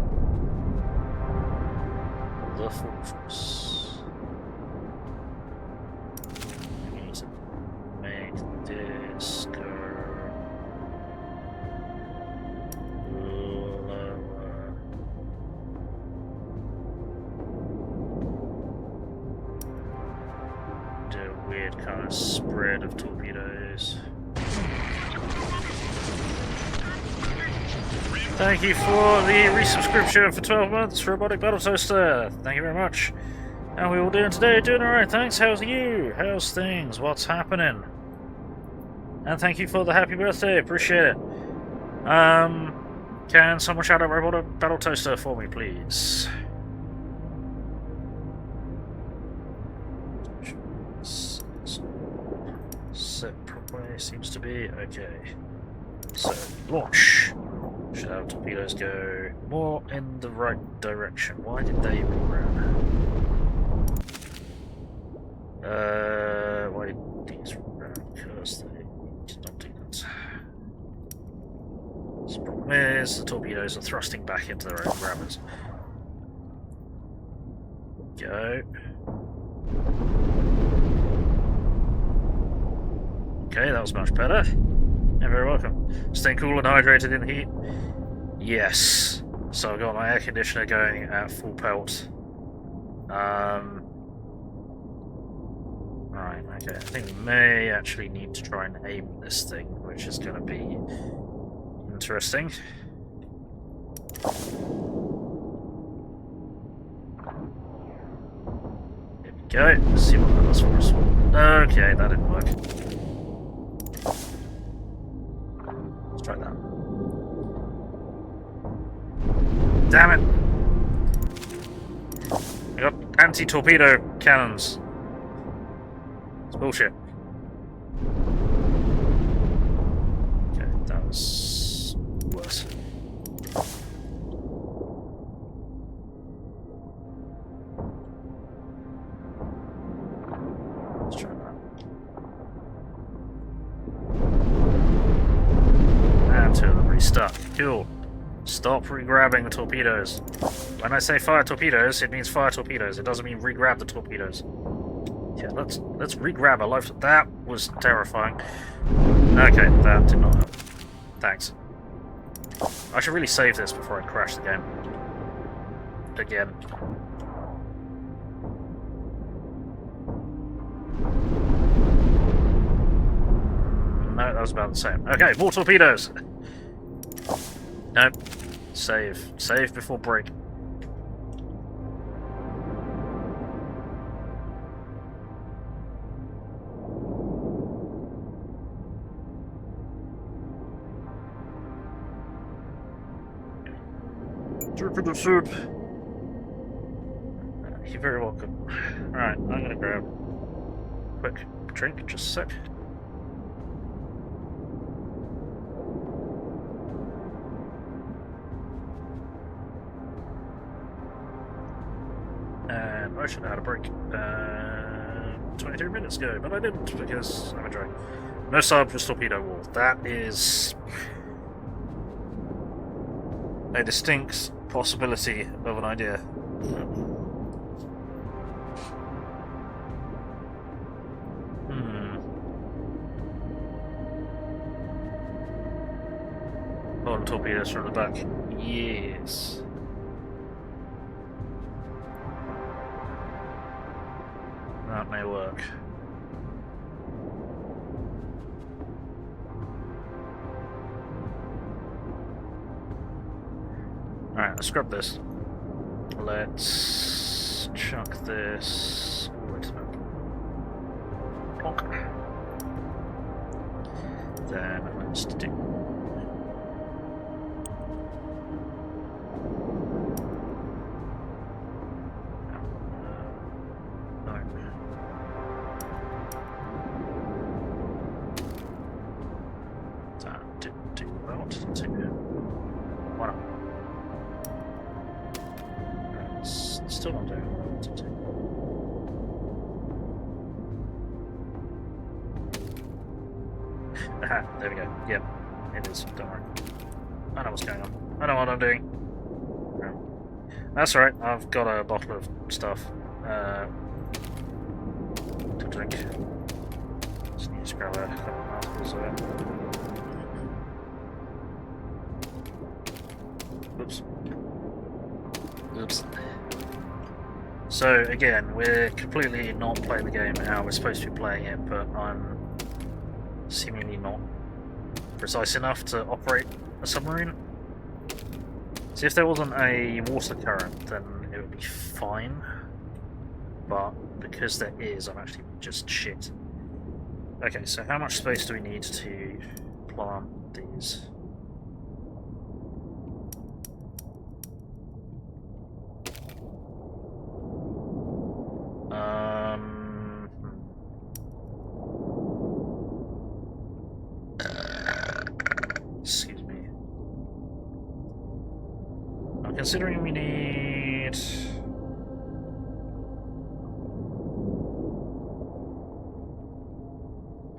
S1: the fortress. We need to make this go lower. Do a weird kind of spread of torpedoes. Thank you for the resubscription for 12 months, Robotic Battle Toaster. Thank you very much. How are we all doing today? Doing alright, thanks. How's you? How's things? What's happening? And thank you for the happy birthday. Appreciate it. Can someone shout out Robotic Battle Toaster for me, please? Set properly, seems to be. Okay. So, launch. Should have torpedoes go more in the right direction. Why did they roll around? Why did these roll around? Because they did not do that. The problem is the torpedoes are thrusting back into their own grabbers. Go. Okay, that was much better. You're very welcome. Staying cool and hydrated in the heat? Yes. So I've got my air conditioner going at full pelt. Right, okay. I think we may actually need to try and aim this thing, which is going to be interesting. There we go. Let's see what that does for us. Okay, that didn't work. Let's try that. Damn it! I got anti-torpedo cannons. It's bullshit. Okay, that was worse. Let's try that. And two of them restuck. Cool. Stop re-grabbing the torpedoes. When I say fire torpedoes, it means fire torpedoes. It doesn't mean re-grab the torpedoes. Yeah, let's re-grab our life. That was terrifying. Okay, that did not help. Thanks. I should really save this before I crash the game. Again. No, that was about the same. Okay, more torpedoes! Nope. Save. Save before break. Drink the soup. You're very welcome. Alright, I'm gonna grab a quick drink, just a sec. And I should have had a break 23 minutes ago, but I didn't because I'm enjoying. No sub, just torpedo wall. That is a distinct possibility of an idea. Oh, torpedoes from the back. Yes. That may work. Alright, let's scrub this. Let's chuck this. Wait a minute. Plonk. Then let's do. Still not doing what I wanted to. Aha, there we go. Yep, it is. Don't worry. I know what's going on. I know what I'm doing. That's alright, I've got a bottle of stuff to drink. Just need to grab a couple of mouthfuls of it. Oops. Oops. So again, we're completely not playing the game how we're supposed to be playing it, but I'm seemingly not precise enough to operate a submarine. See, if there wasn't a water current, then it would be fine. But because there is, I'm actually just shit. Okay, so how much space do we need to plant these? Excuse me. I'm considering we need...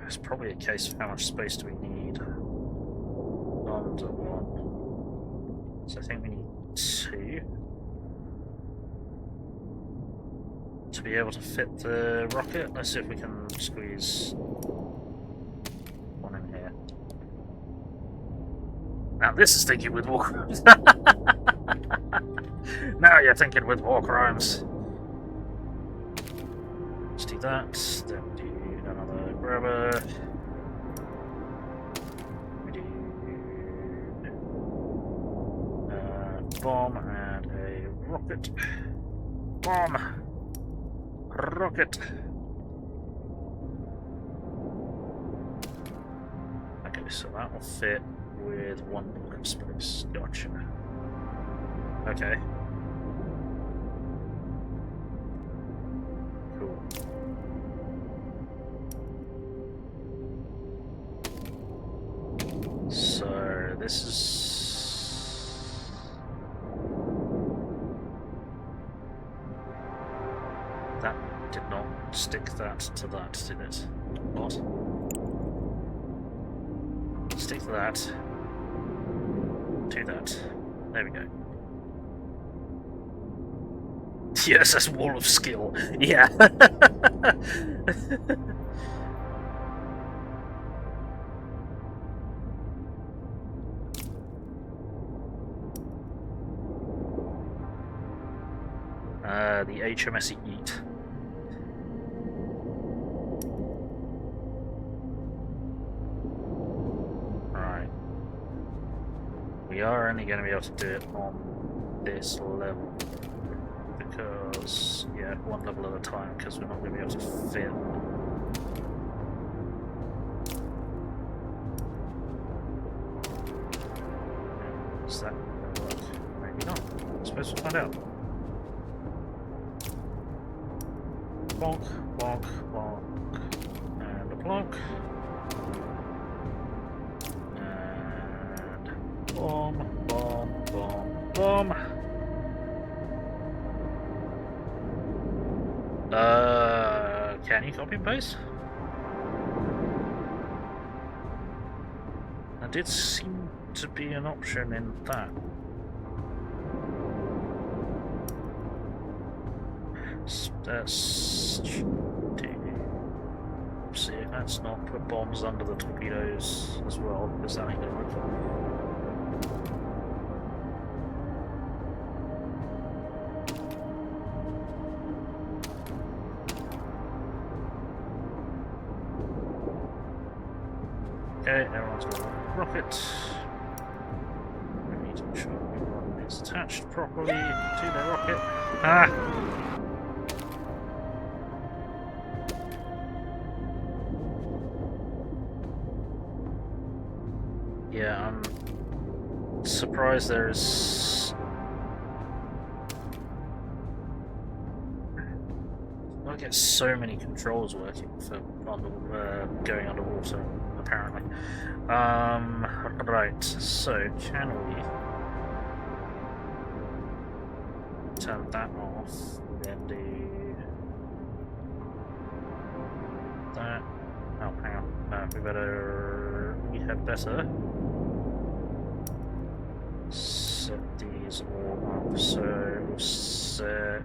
S1: It's probably a case of how much space do we need under one. So I think we need 2 to be able to fit the rocket. Let's see if we can squeeze Now this is thinking with war crimes. Now you're thinking with war crimes. Let's do that. Then we do another grabber. We do bomb and a rocket. Bomb. Rocket. Okay, so that will fit with one block of space. Gotcha. Okay. Cool. So this is that did not stick that to that, did it? What? Stick that to that. There we go. Yes, that's wall of skill. Yeah. The HMS Eat. Right. We are only going to be able to do it on this level. Because, yeah, one level at a time, because we're not going to be able to fit. Is that going to work? Maybe not. I suppose we'll find out. Bonk, bonk, bonk, and a plonk. And bomb, bomb, bomb, bomb. Can you copy and paste? That did seem to be an option in that. See if that's not put bombs under the torpedoes as well, because that ain't gonna work. Okay, everyone's got a rocket. We need to make sure everyone is attached properly to their rocket. Ah! Yeah, I'm surprised there's... I get so many controls working for going underwater, apparently. Right, so can we turn that off, then do that? Oh, hang on. No, we had better set these all up. So set.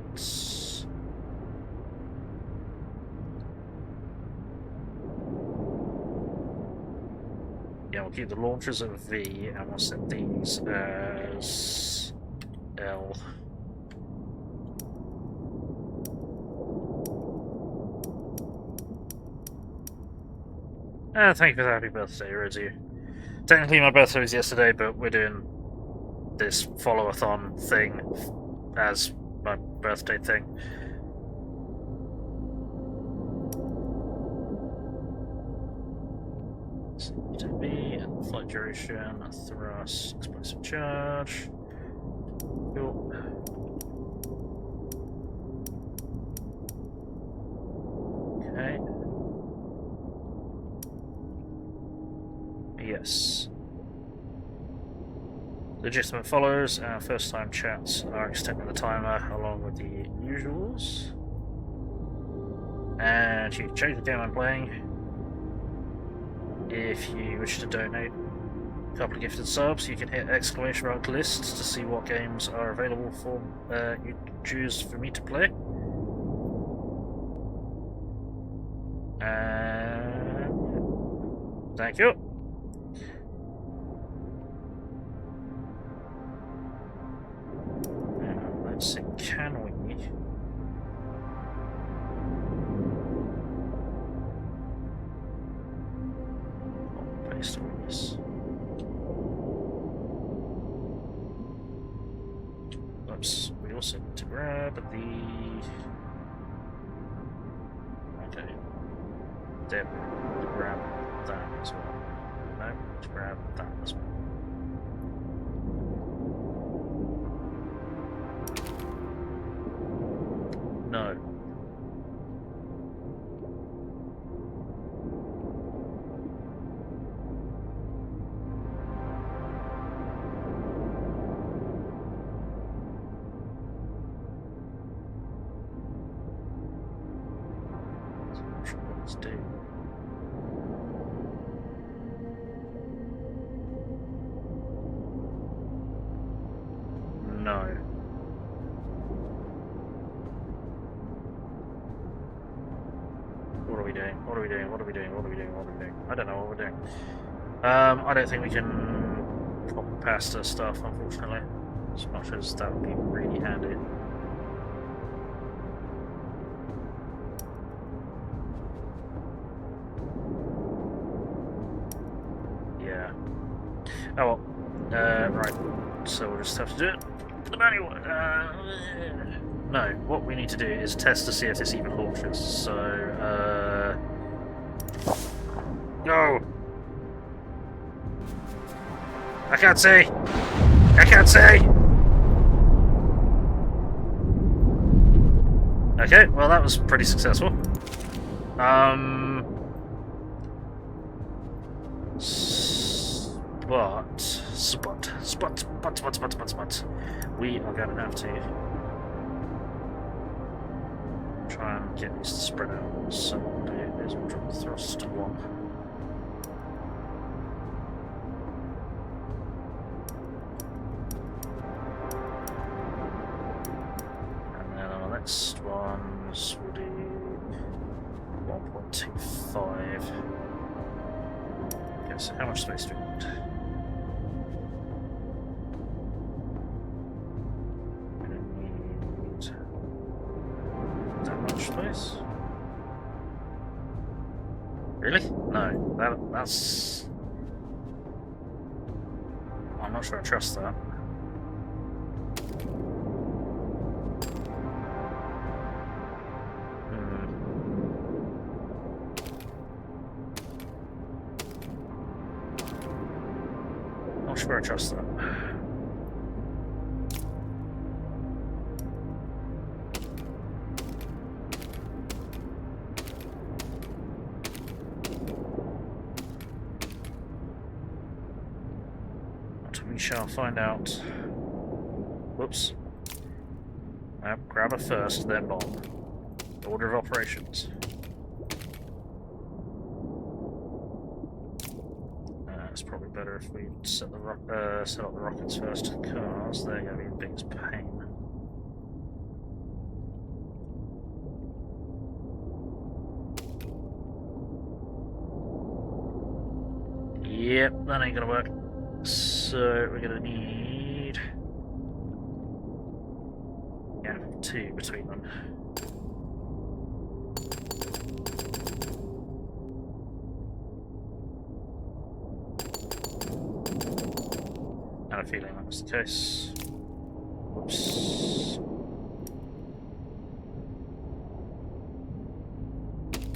S1: Yeah, we'll keep the launchers at V and we'll set these as L. Thank you for the happy birthday, Rosie. Technically my birthday was yesterday, but we're doing this followathon thing as my birthday thing. So B and flight duration, thrust, explosive charge. Cool. Okay. Yes. Legitimate followers and first time chats are extending the timer along with the usuals. And you can change the game I'm playing. If you wish to donate a couple of gifted subs, you can hit !list to see what games are available for you choose for me to play. And thank you. can we? Paste all this. Oops, we also need to grab the... Okay. There we go. To grab that as well. No, to grab that as well. No. Let's do. No. What are we doing? What are we doing? What are we doing? What are we doing? What are we doing? I don't know what we're doing. I don't think we can pop past her stuff, unfortunately. As much as that would be really handy. Yeah. Oh well. Right. So we'll just have to do it. The manual. No, what we need to do is test to see if this even launches. So, no! I can't see! I can't see! Okay, well that was pretty successful. But we are going to have to try and get these to spread out. So what we'll do is we'll drop the thrust to 1. And then on the next ones we'll do 1.25. Okay, so how much space do we need? Space? Really? No, that's... I'm not sure I trust that. Not sure I trust that. We shall find out. Whoops. Grab her first, then bomb. Order of operations. It's probably better if we set up the rockets first, because they're going to be the biggest pain. Yep, that ain't gonna work. So we're gonna need 2 between them. I have a feeling that was the case. Whoops.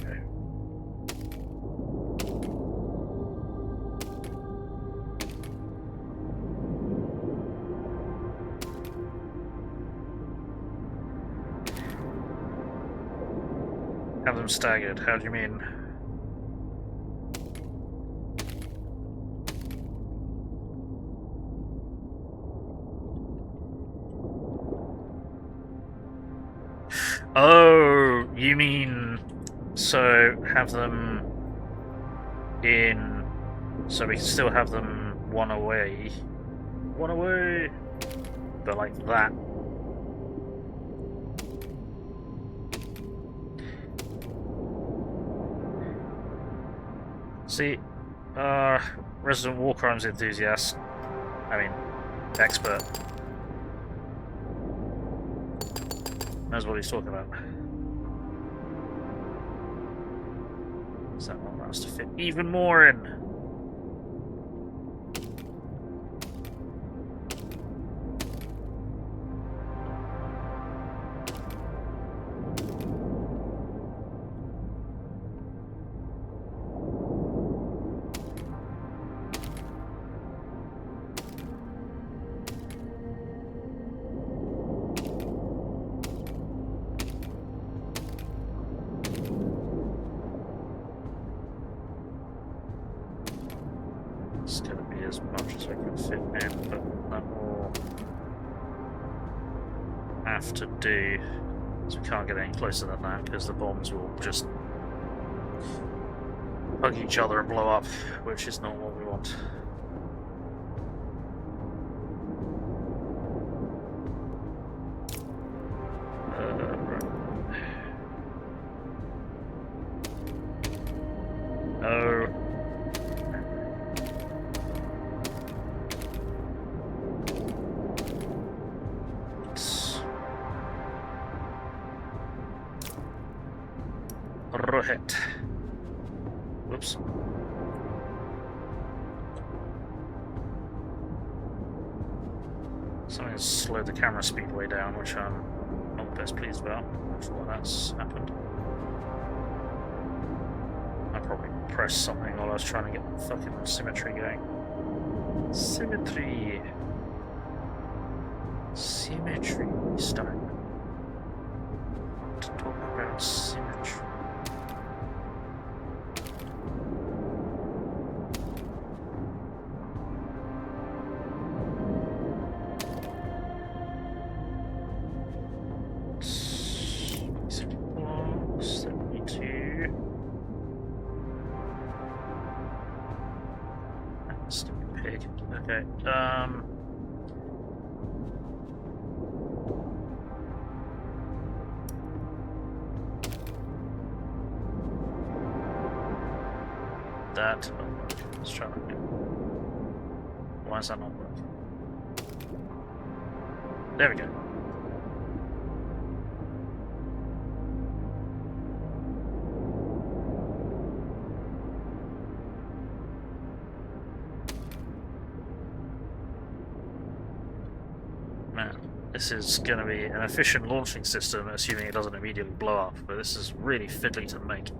S1: Okay. Have them staggered, how do you mean? Oh, you mean so have them in so we can still have them one away, but like that. See, resident war crimes enthusiast, I mean, expert. That's what he's talking about. Is that not allow us to fit even more in? It's going to be as much as I can fit in, but that will have to do, because we can't get any closer than that, because the bombs will just hug each other and blow up, which is not what we want. Oh. Right. Whoops. Something's slowed the camera speed way down, which I'm not best pleased about. Not sure why that's happened. I probably pressed something while I was trying to get the fucking symmetry going. Symmetry. Symmetry. Start. To talk about symmetry. Okay, that not working. Let's try that again. Why is that not working? There we go. This is going to be an efficient launching system, assuming it doesn't immediately blow up, but this is really fiddly to make.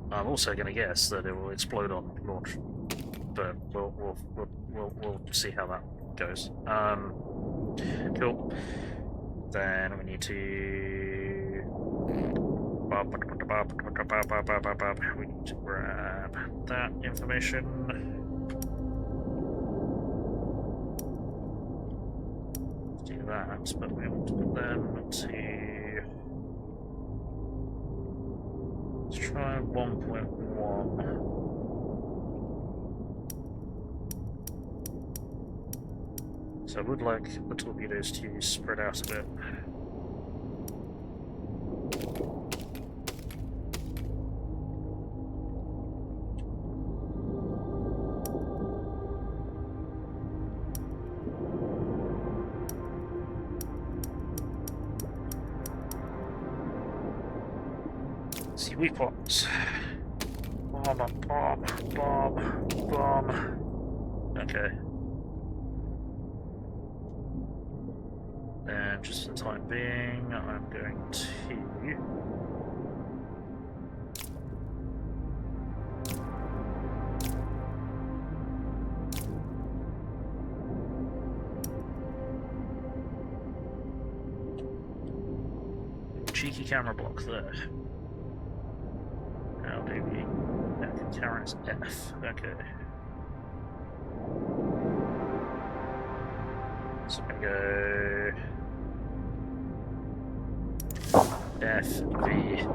S1: I'm also going to guess that it will explode on launch, but we'll see how that goes. Cool. Then we need to grab that information. That, but we want to put them to. Let's try 1.1. So I would like the torpedoes to spread out a bit. Weapons. Bomb. Okay. And just for the time being, I'm going to cheeky camera block there. Now do we camera is F. Okay. So I'm gonna go F V.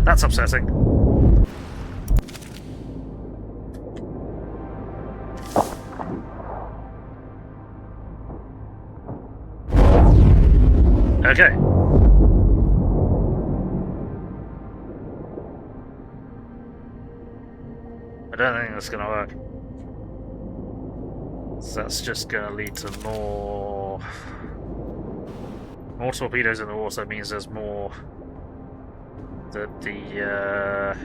S1: That's upsetting. Okay. don't think that's gonna work. So that's just gonna lead to more torpedoes in the water. Means there's more that the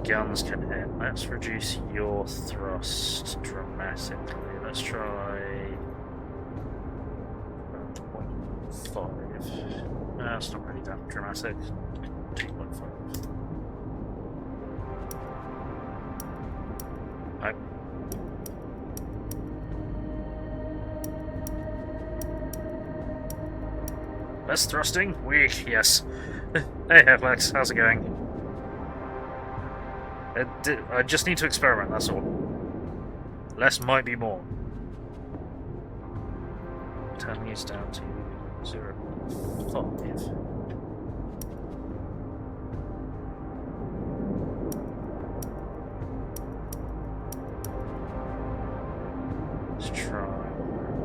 S1: guns can hit. Let's reduce your thrust dramatically. Let's try 0.5. That's not really that dramatic. 2.5. Nope. Less thrusting? Weak, yes. Hey, Flex, how's it going? I just need to experiment, that's all. Less might be more. Turn these down to 0.5. Let's try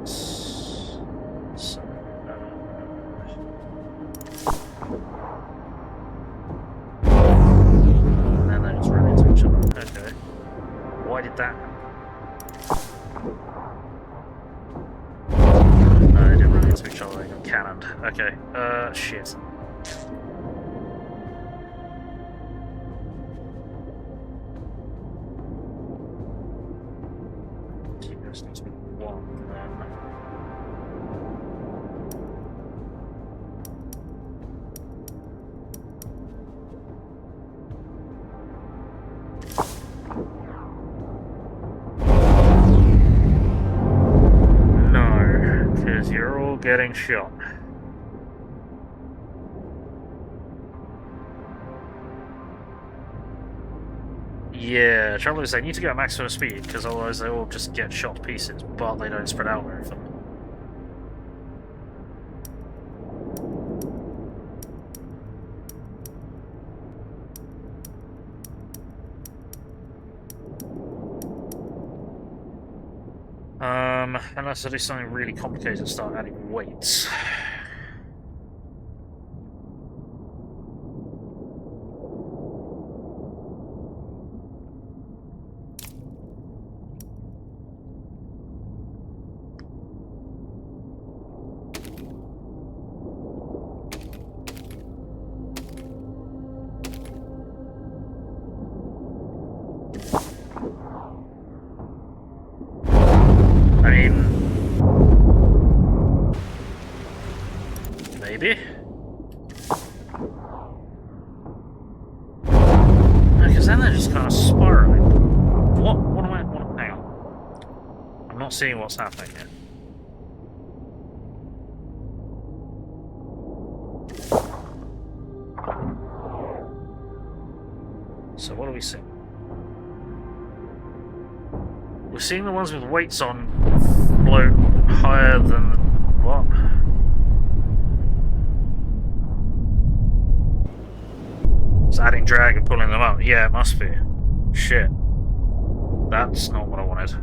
S1: this. So, and then they just run into each other. Okay. Why did that happen? No, they didn't run into each other, they got cannoned. Okay, shit. This needs to be 1 then. No, because you're all getting shot. Yeah, trouble is they need to go at maximum speed, because otherwise they all just get shot to pieces, but they don't spread out very far. Unless I do something really complicated and start adding weights. I mean, maybe? Because then they're just kind of spiraling. What am I, hang on. I'm not seeing what's happening here. So what are we seeing? We're seeing the ones with weights on float higher than the, what? It's adding drag and pulling them up. Yeah, it must be. Shit. That's not what I wanted.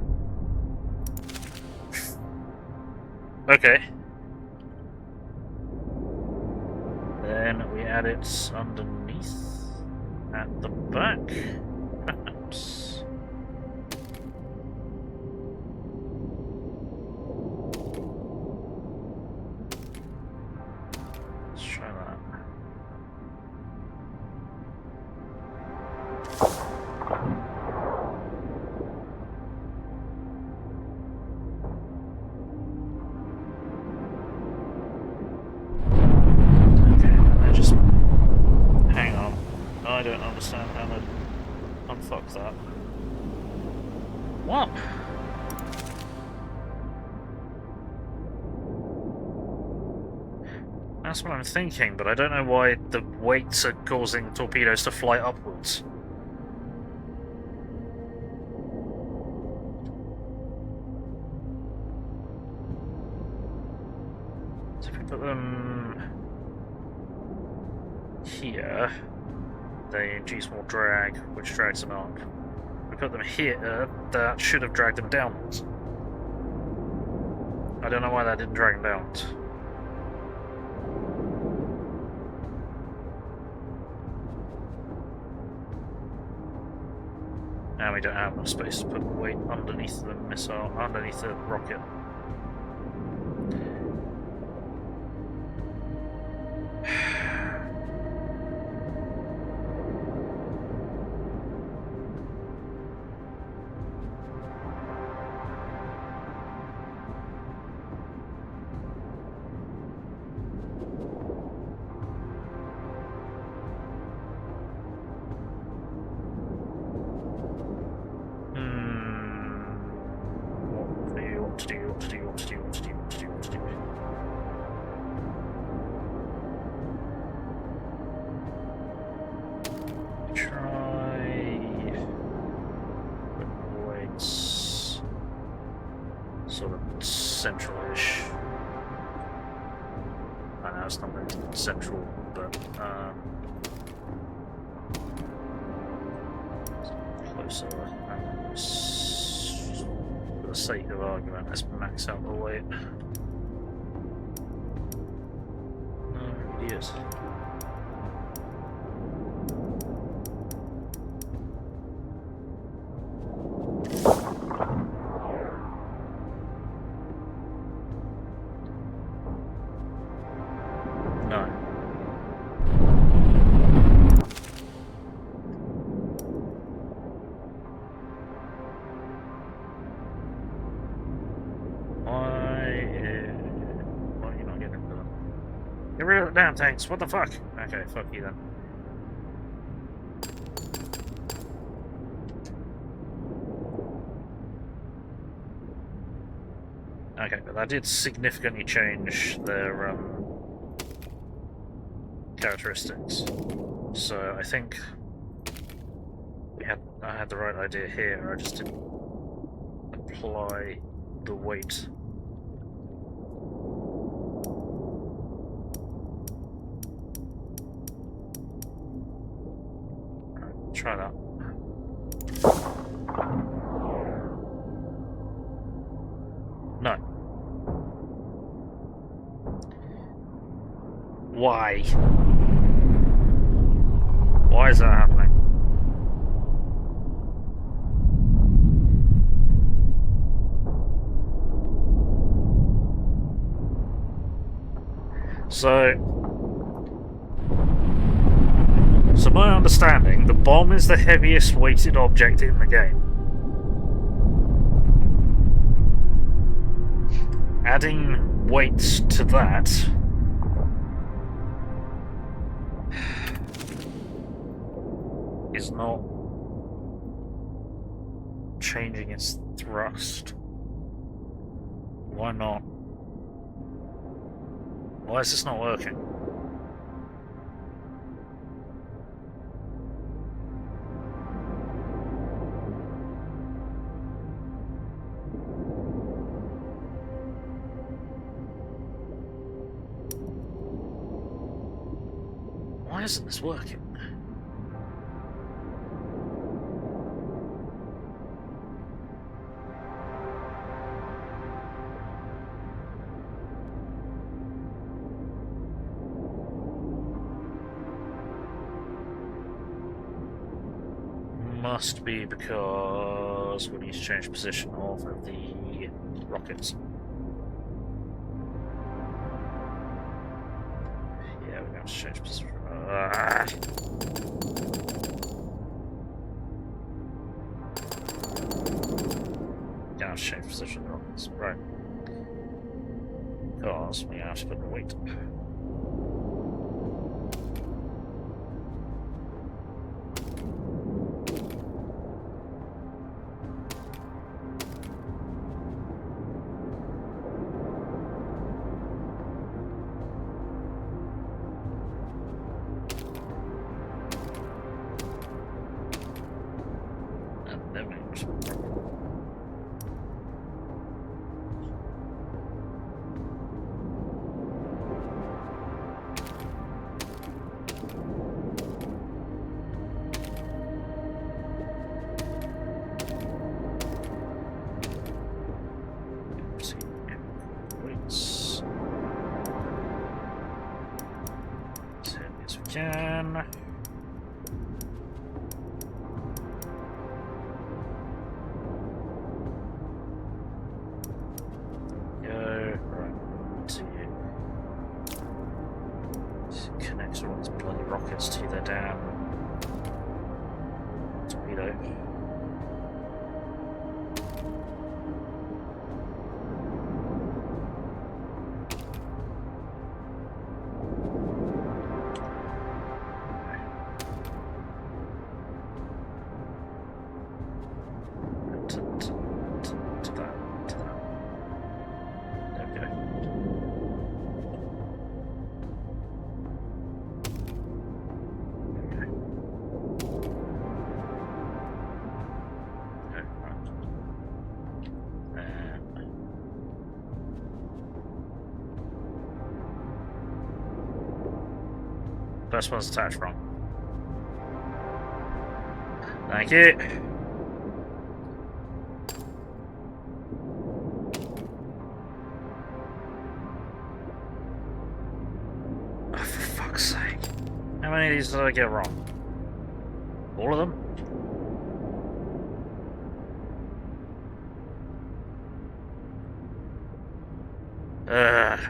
S1: Okay. Then we add it underneath at the back. Perhaps. I don't understand how to unfuck that. What? That's what I'm thinking, but I don't know why the weights are causing torpedoes to fly upwards. So if we put them here, they induce more drag, which drags them up. We put them here, that should have dragged them downwards. I don't know why that didn't drag them downwards. Now we don't have enough space to put the weight underneath the missile, underneath the rocket. Sort of central-ish. I know it's not very central, but closer. For the sake of argument, let's max out the weight. No, it is. Get rid of the damn tanks, what the fuck? Okay, fuck you then. Okay, but that did significantly change their characteristics. So I think I had the right idea here, I just didn't apply the weight. Try that. No. Why? Why is that happening? So my understanding, the bomb is the heaviest weighted object in the game. Adding weights to that is not changing its thrust. Why not? Why is this not working? Why isn't this working? Must be because we need to change position of the rockets. Yeah, we're going to change position. Gonna have to change position of the rockets, right? Because we have to put the weight. rockets to their damn torpedo. First one's attached wrong. Thank you. Oh, for fuck's sake. How many of these did I get wrong? All of them?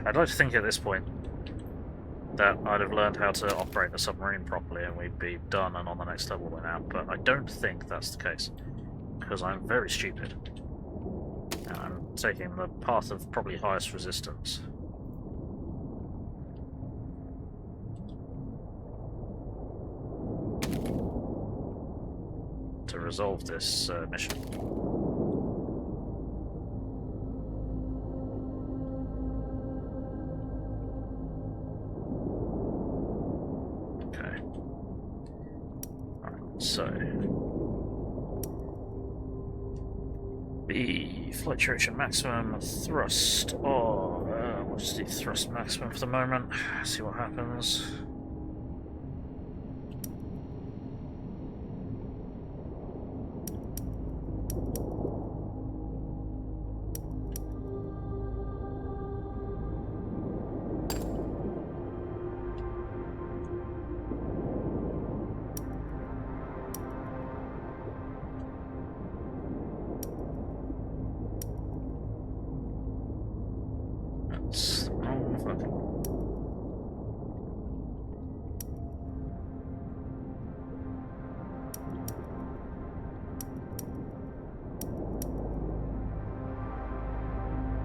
S1: I'd like to think at this point that I'd have learned how to operate the submarine properly and we'd be done and on the next level by now, but I don't think that's the case, because I'm very stupid. And I'm taking the path of probably highest resistance. To resolve this mission. So, B, flight duration maximum, thrust, we'll just do thrust maximum for the moment, see what happens.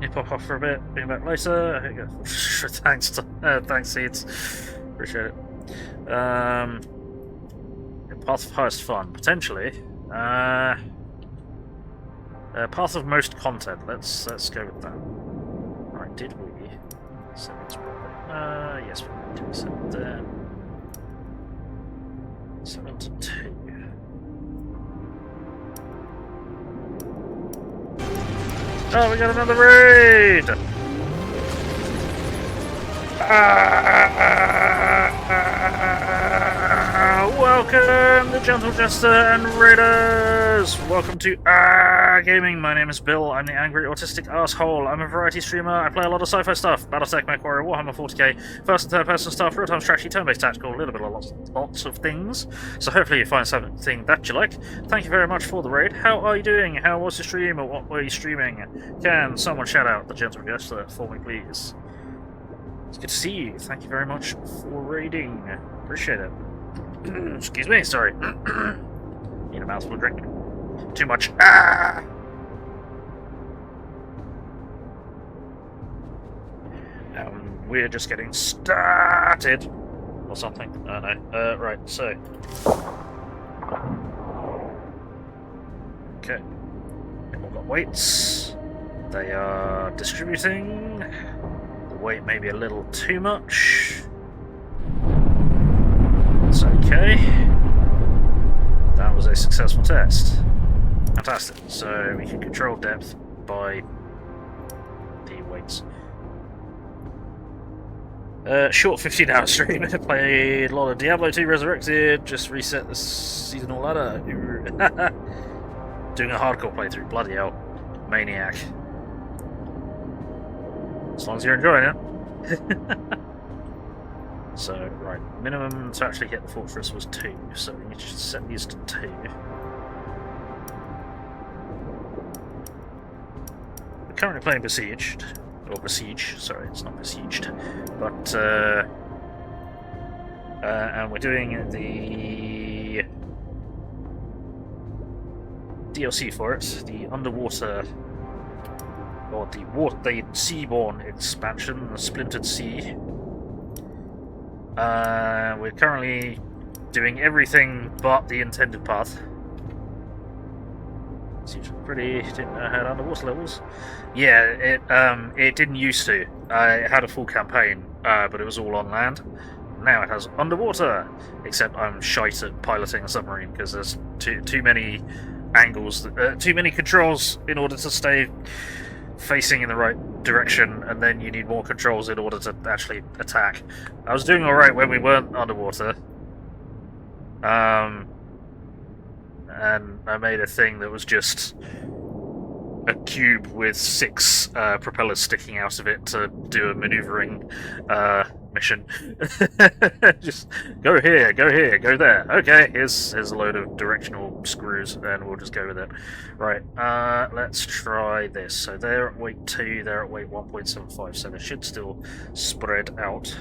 S1: You pop off for a bit, be back later. Here you go. Thanks, thanks, Seeds. Appreciate it. Path of highest fun, potentially. Path of most content. Let's go with that. Right, did we set this properly? Yes, we did. We set it there. 7 to 2. Oh, we got another raid! Welcome, the Gentle Jester and Raiders! Welcome to Gaming. My name is Bill. I'm the angry autistic asshole. I'm a variety streamer. I play a lot of sci-fi stuff. Battletech, MechWarrior, Warhammer 40k, first and third person stuff, real-time strategy, turn-based tactical, a little bit of lots of things. So hopefully you find something that you like. Thank you very much for the raid. How are you doing? How was your stream, or what were you streaming? Can someone shout out the Gentle Jester for me, please? It's good to see you. Thank you very much for raiding. Appreciate it. Excuse me, sorry. Need a mouthful of drink. Too much. We're just getting started. Or something. I don't know. Right, so. Okay. We've all got weights. They are distributing. The weight may be a little too much. It's okay. That was a successful test. Fantastic. So we can control depth by the weights. Short 15-hour stream. Played a lot of Diablo 2 Resurrected. Just reset the seasonal ladder. Doing a hardcore playthrough. Bloody hell. Maniac. As long as you're enjoying it. So, right, minimum to actually hit the fortress was 2, so we need to set these to 2. We're currently playing Besieged, or Besiege, sorry, it's not Besieged, but And we're doing the DLC for it, the underwater, or the seaborne expansion, the Splintered Sea. We're currently doing everything but the intended path. Seems pretty. Didn't know how underwater levels. Yeah, it didn't used to. It had a full campaign, but it was all on land. Now it has underwater, except I'm shite at piloting a submarine because there's too many angles, too many controls in order to stay facing in the right direction, and then you need more controls in order to actually attack. I was doing alright when we weren't underwater. And I made a thing that was just a cube with 6 propellers sticking out of it to do a maneuvering mission. Just go here, go there. Okay, here's a load of directional screws, and we'll just go with it. Right, let's try this. So they're at weight 2, they're at weight 1.75, so they should still spread out.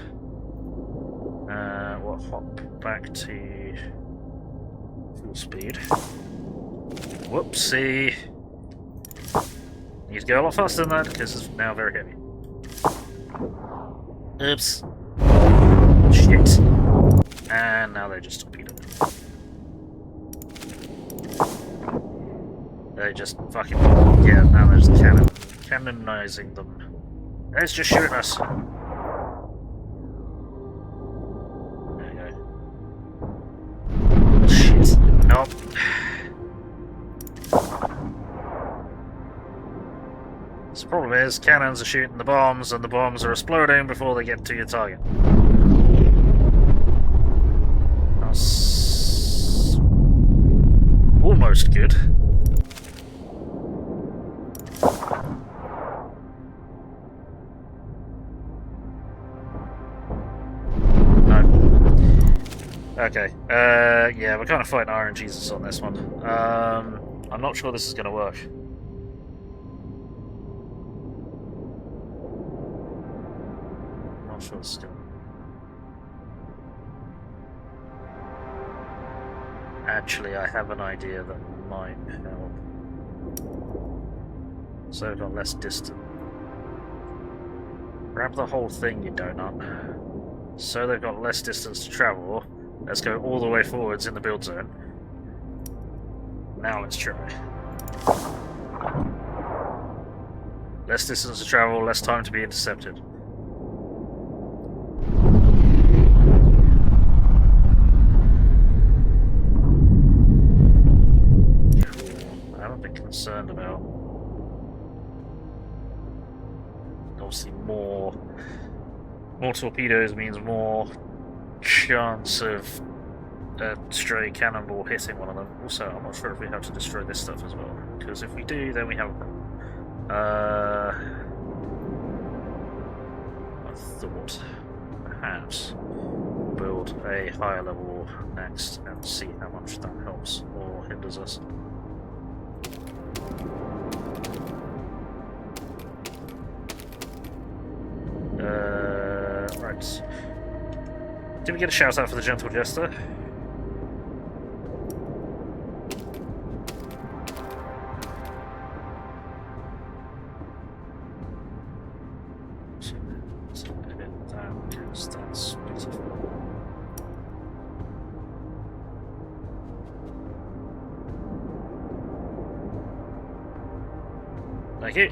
S1: We'll hop back to full speed. Whoopsie. Need to go a lot faster than that because it's now very heavy. Oops. Shit. And now they just torpedoed. They just fucking... Yeah, now they're just cannonizing them. Let's just shoot us. There you go. Shit. Nope. The problem is, cannons are shooting the bombs, and the bombs are exploding before they get to your target. That's almost good. No. Okay. Yeah, we're kind of fighting Iron Jesus on this one. I'm not sure this is going to work. Sure still. Actually, I have an idea that might help. So I've got less distance. Grab the whole thing, you donut. So they've got less distance to travel. Let's go all the way forwards in the build zone. Now let's try. Less distance to travel, less time to be intercepted. Concerned about. Obviously, more torpedoes means more chance of a stray cannonball hitting one of them. Also, I'm not sure if we have to destroy this stuff as well, because if we do, then we have a problem. I thought perhaps build a higher level next and see how much that helps or hinders us. Right. Did we get a shout out for the Gentle Jester? So edit that because that's beautiful. Thank you.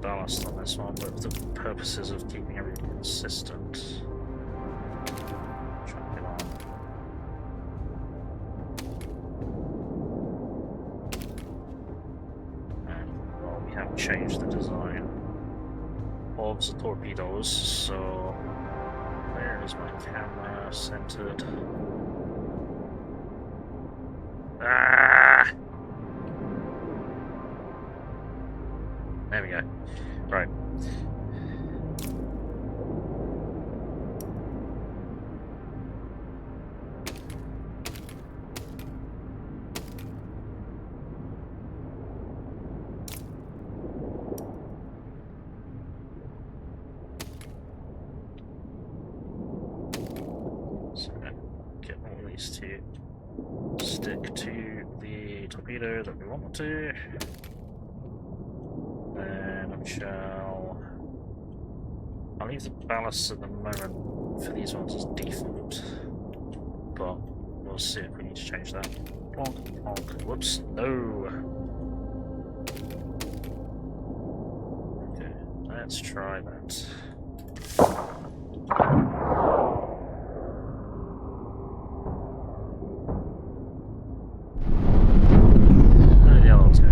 S1: Ballast on this one, but for the purposes of keeping everything consistent, chuck it on. And well, we have changed the design of the torpedoes, so where is my camera centered? go. Right. So, get all these to stick to the torpedo that we want to. Then we shall... I'll leave the ballast at the moment for these ones as default, but we'll see if we need to change that. Plonk, plonk, whoops, no! Okay, let's try that. Where the other ones go?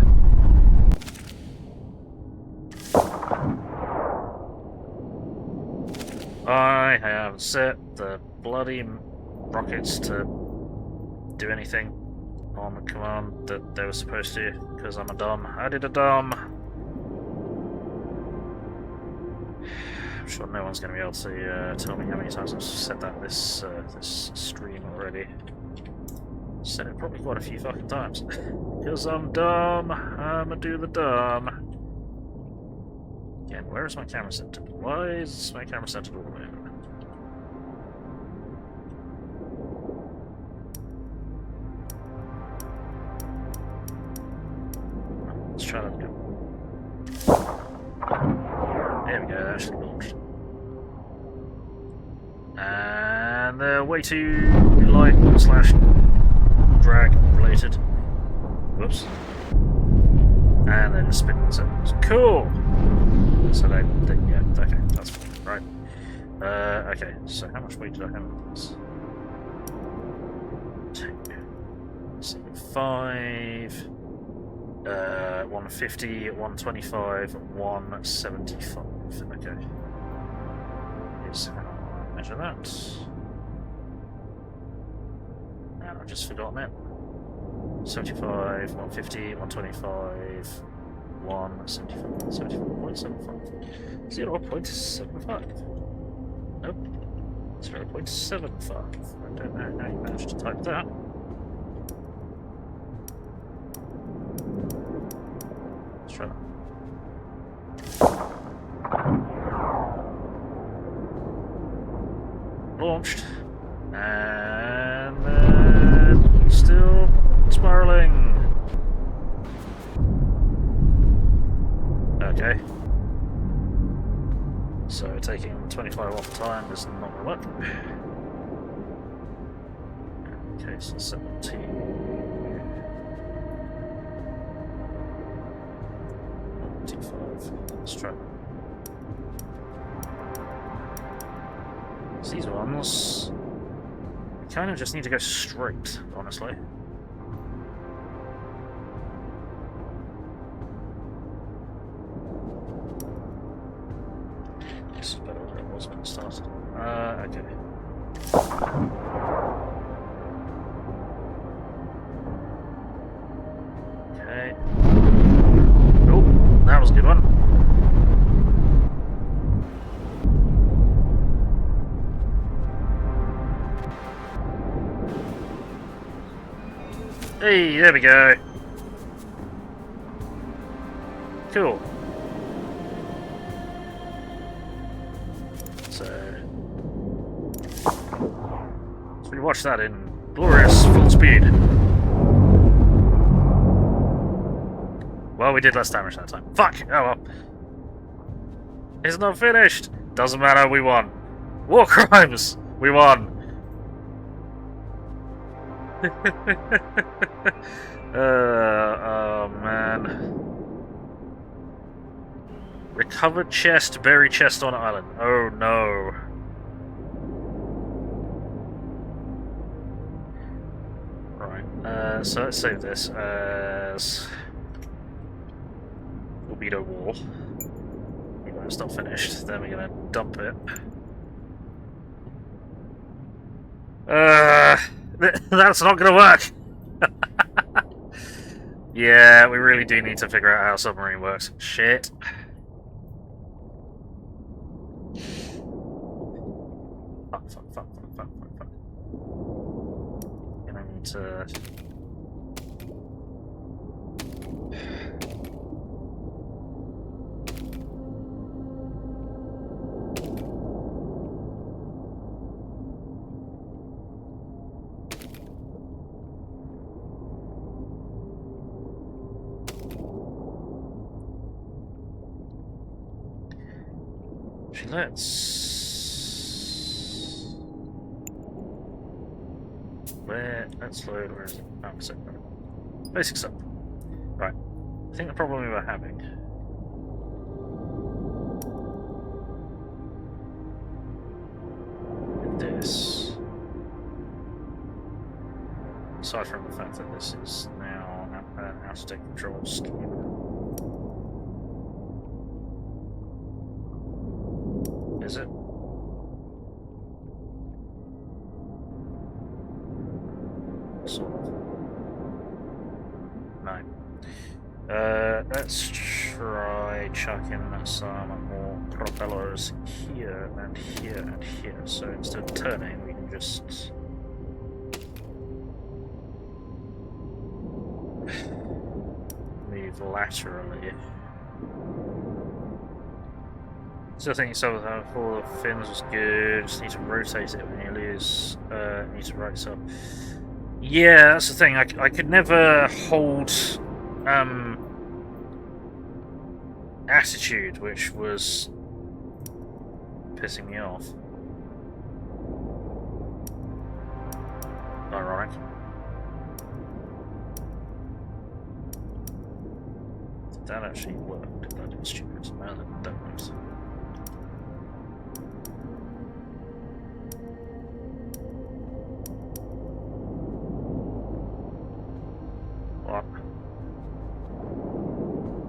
S1: I have set the bloody rockets to do anything on the command that they were supposed to, because I'm a dumb. I did a dumb. I'm sure no one's going to be able to tell me how many times I've said that this stream already. Said it probably quite a few fucking times. Because I'm dumb. I'ma do the dumb. Again, where is my camera centered? Why is my camera centered all the way over? Let's try that again. There we go, that actually launched. And they're way too light / drag related. Whoops. And then spin themselves. Cool! So they yeah, okay, that's fine. Right. Okay, so how much weight did I have on this? 75, 150, 125, 175. Okay. Here's how I measure that. And I've just forgotten it. 75, 150, 125, 175, 74.75. 0.75. Nope. 0.75. I don't know how you managed to type that. Let's try that. Launched. And then still spiraling. Okay. So taking 25 off the time is not going to work. Okay, so 17. Let's try. So these ones, we kind of just need to go straight, honestly. This is better than it was when it started. Okay. Okay. Oh, that was a good one. Hey, there we go. Cool. So we watch that in glorious full speed. Well, we did less damage that time. Fuck! Oh well. It's not finished! Doesn't matter, we won. War crimes! We won! Oh man. Recovered chest, buried chest on island. Oh no. Right, so let's save this as Torpedo War. It's not finished, then we're gonna dump it. That's not gonna work! Yeah, we really do need to figure out how submarine works. Shit. Fuck. And I need to... Let's load, where is it? Oh, so, basic stuff. Right. I think the problem we were having with this, aside from the fact that this is now an out-of-date control scheme, is it? Sort of. No. Let's try chucking some more propellers here and here and here. So instead of turning, we can just move laterally. So I think some of the fins was good. Just need to rotate it when you lose. Need to right up. Yeah, that's the thing. I could never hold attitude, which was pissing me off. Ironic. Did that actually work? Did that do stupid? No, that works. What?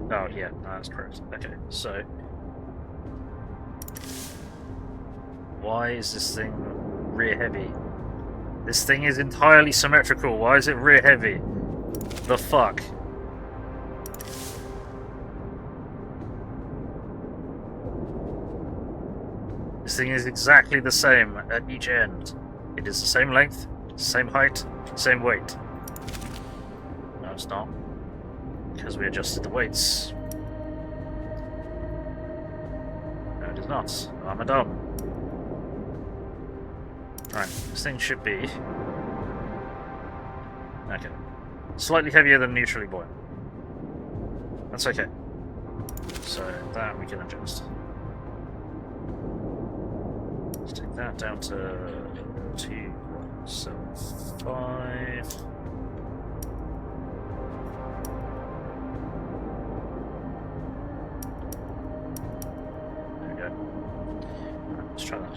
S1: Oh, yeah, no, that's correct. Okay, so why is this thing rear heavy? This thing is entirely symmetrical. Why is it rear heavy? The fuck? This thing is exactly the same at each end. It is the same length, same height, same weight. No, it's not. Because we adjusted the weights. No, it is not. I'm a dumb. Right, this thing should be... okay. Slightly heavier than neutrally buoyant. That's okay. So that we can adjust. Let's take that down to 2.75. There we go. Right, let's try that.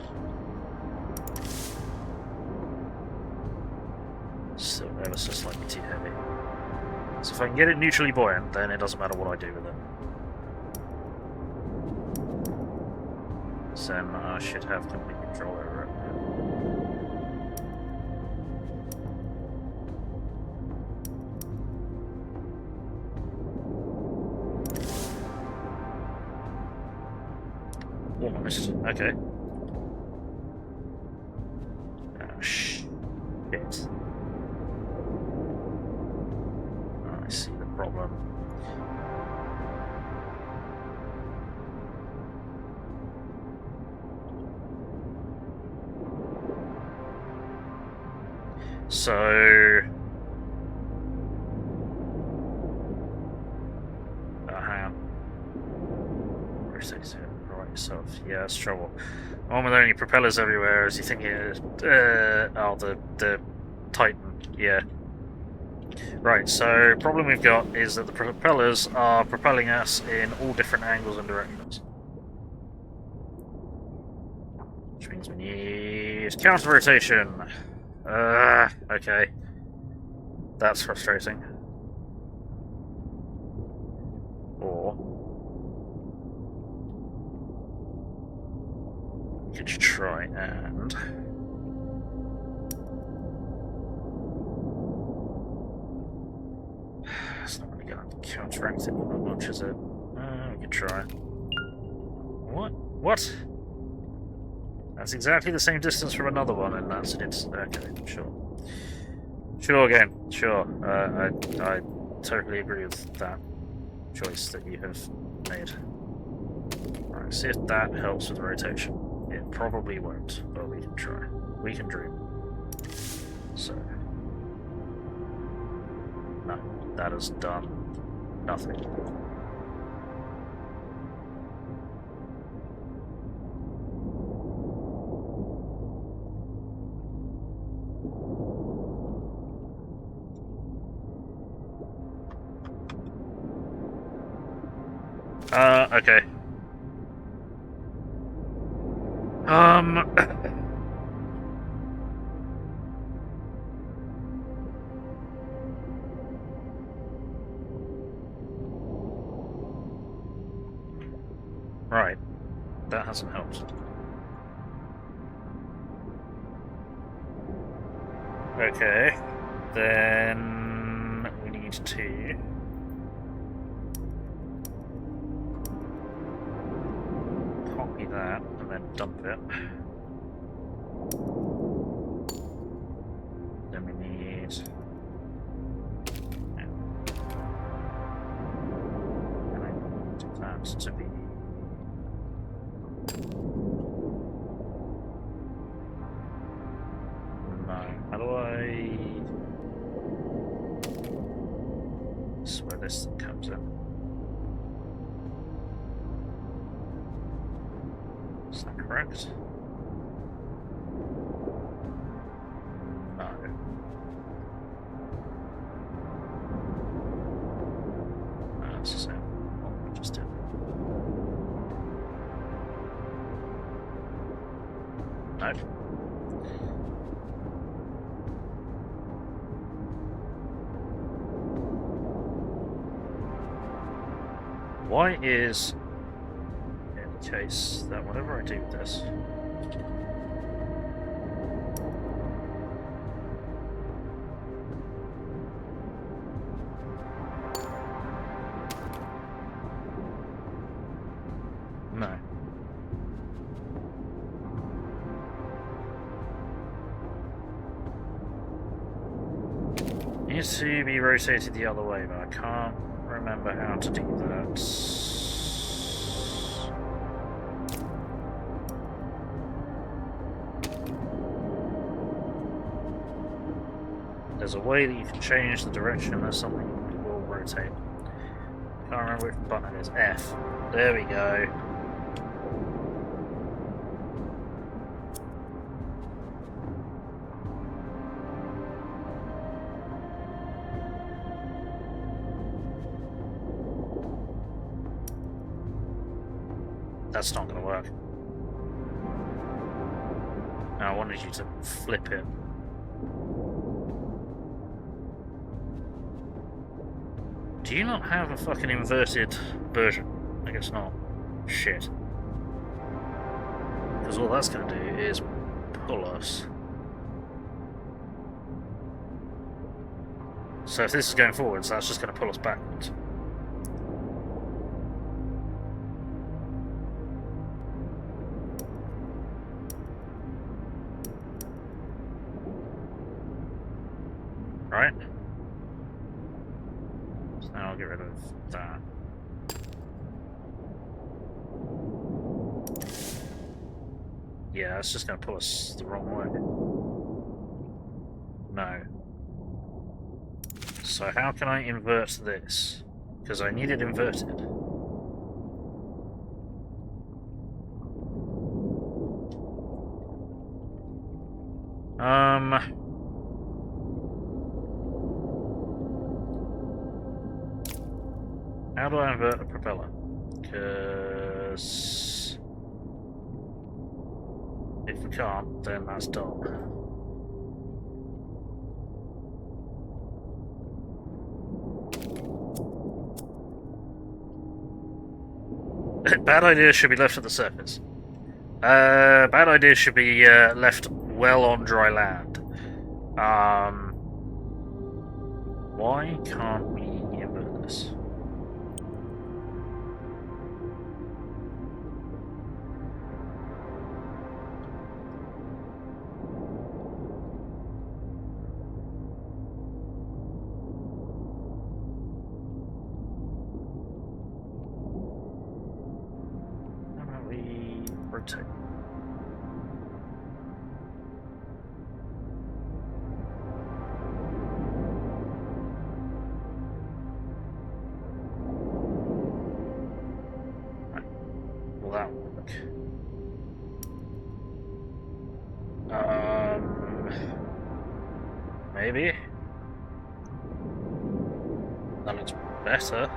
S1: Still ever so slightly too heavy. So if I can get it neutrally buoyant, then it doesn't matter what I do with it. So then I should have complete control over it. Almost. Okay. Oh, shit. I see the problem. So hang on. Rotate it right yourself. Yeah, that's trouble. One with only propellers everywhere, is you think it oh, the Titan, yeah. Right, so problem we've got is that the propellers are propelling us in all different angles and directions. Which means we need counter rotation. Okay. That's frustrating. Or we could try and it's not really going to counteract it that much, is it? We could try. What? That's exactly the same distance from another one, and that's it. Okay, sure. Sure, game. Sure. I totally agree with that choice that you have made. Alright, see if that helps with rotation. It probably won't, but we can try. We can dream. So. No, that has done nothing. Okay. Right. That hasn't helped. Okay. Then we need to copy that and then dump it. Then we need that to be how do I... This is where this thing comes in. Is that correct? No. No, that's the same. What we just did. No. Why is in the case that whenever I do this, no. It needs to be rotated the other way, but I can't remember how to do that. There's a way that you can change the direction of something that will rotate. Can't remember which button it is. F. There we go. That's not going to work. No, I wanted you to flip it. Do you not have a fucking inverted version? I guess not. Shit. Because all that's going to do is pull us. So if this is going forwards, that's just going to pull us backwards. Right? So now I'll get rid of that. Yeah, it's just going to pull us the wrong way. No. So how can I invert this? Because I need it inverted. How do I invert a propeller? Because if we can't, then that's dumb. Bad ideas should be left at the surface. Bad ideas should be left well on dry land. Why can't we invert this? rotate. Right. Will that work? Maybe. That looks better.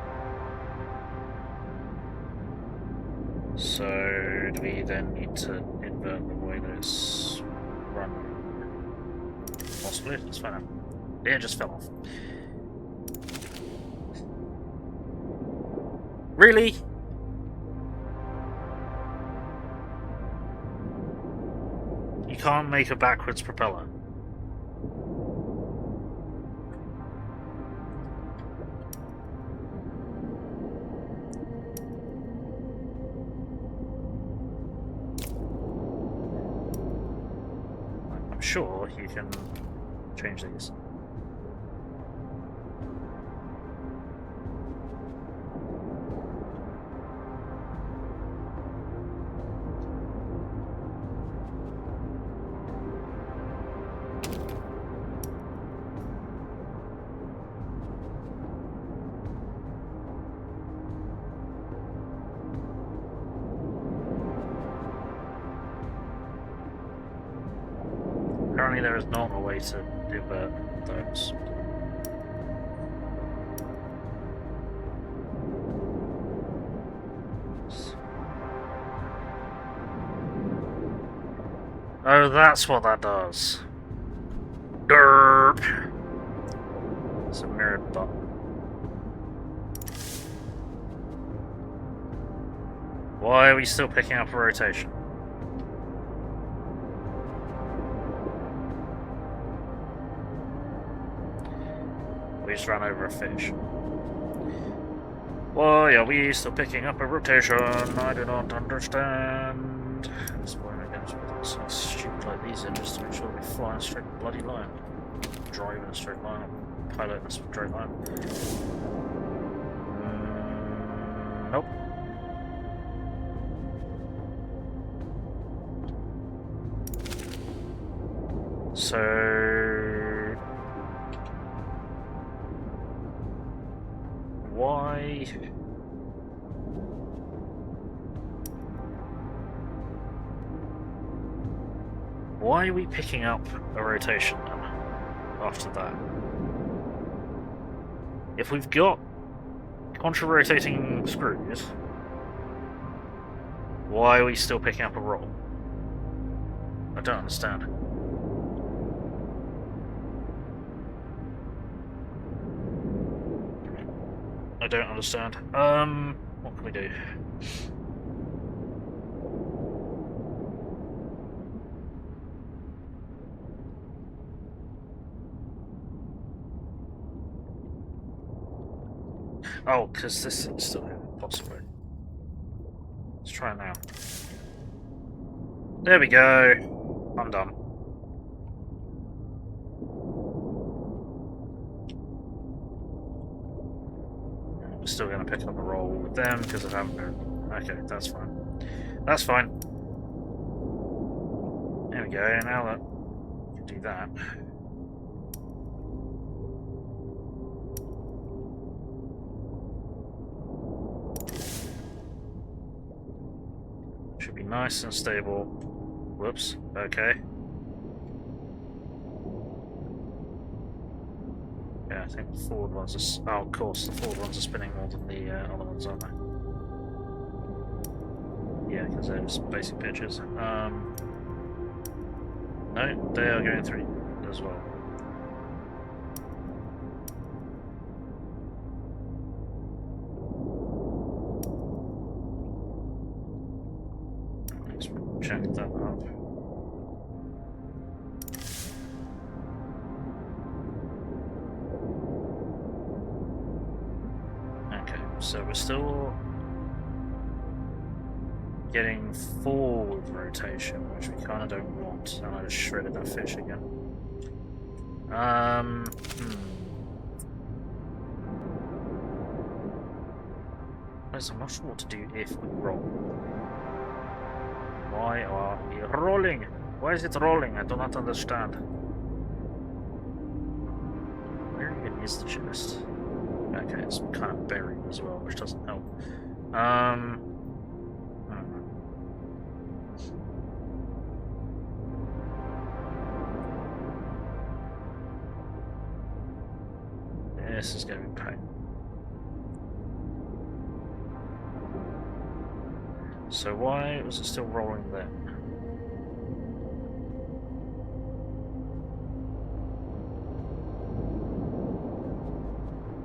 S1: So, do we then need to invert the way that it's run? Possibly? Let's find out. Yeah, it just fell off. Really? You can't make a backwards propeller. I'm sure you can change these. Apparently there is not a way to invert those. Oh, that's what that does. Derp. It's a mirrored button. Why are we still picking up a rotation? We just ran over a fish. Why are we still picking up a rotation? I do not understand. That's why I guess with something stupid like these in just to make sure we fly in a straight bloody line. Drive in a straight line, or pilot in a straight line. Nope. So why? Why are we picking up a rotation then after that? If we've got contra-rotating screws, why are we still picking up a roll? I don't understand. I don't understand. What can we do? Oh, because this is still possible. Let's try it now. There we go. I'm done. We're still going to pick up a roll with them because I haven't been. Okay, that's fine. That's fine. There we go. Now that we can do that. Should be nice and stable. Whoops. Okay. Yeah, I think the forward ones are. Oh, of course, the forward ones are spinning more than the other ones, aren't they? Yeah, because they're just basic pitches. No, they are going through as well. Let's check that up. Okay, so we're still getting forward rotation, which we kind of don't want, and I just shredded that fish again. I'm not sure what to do if we roll. Why are we rolling? Why is it rolling? I do not understand. Where even is the chest? Okay, it's kind of buried as well, which doesn't help. This is going to be pain. So why was it still rolling then?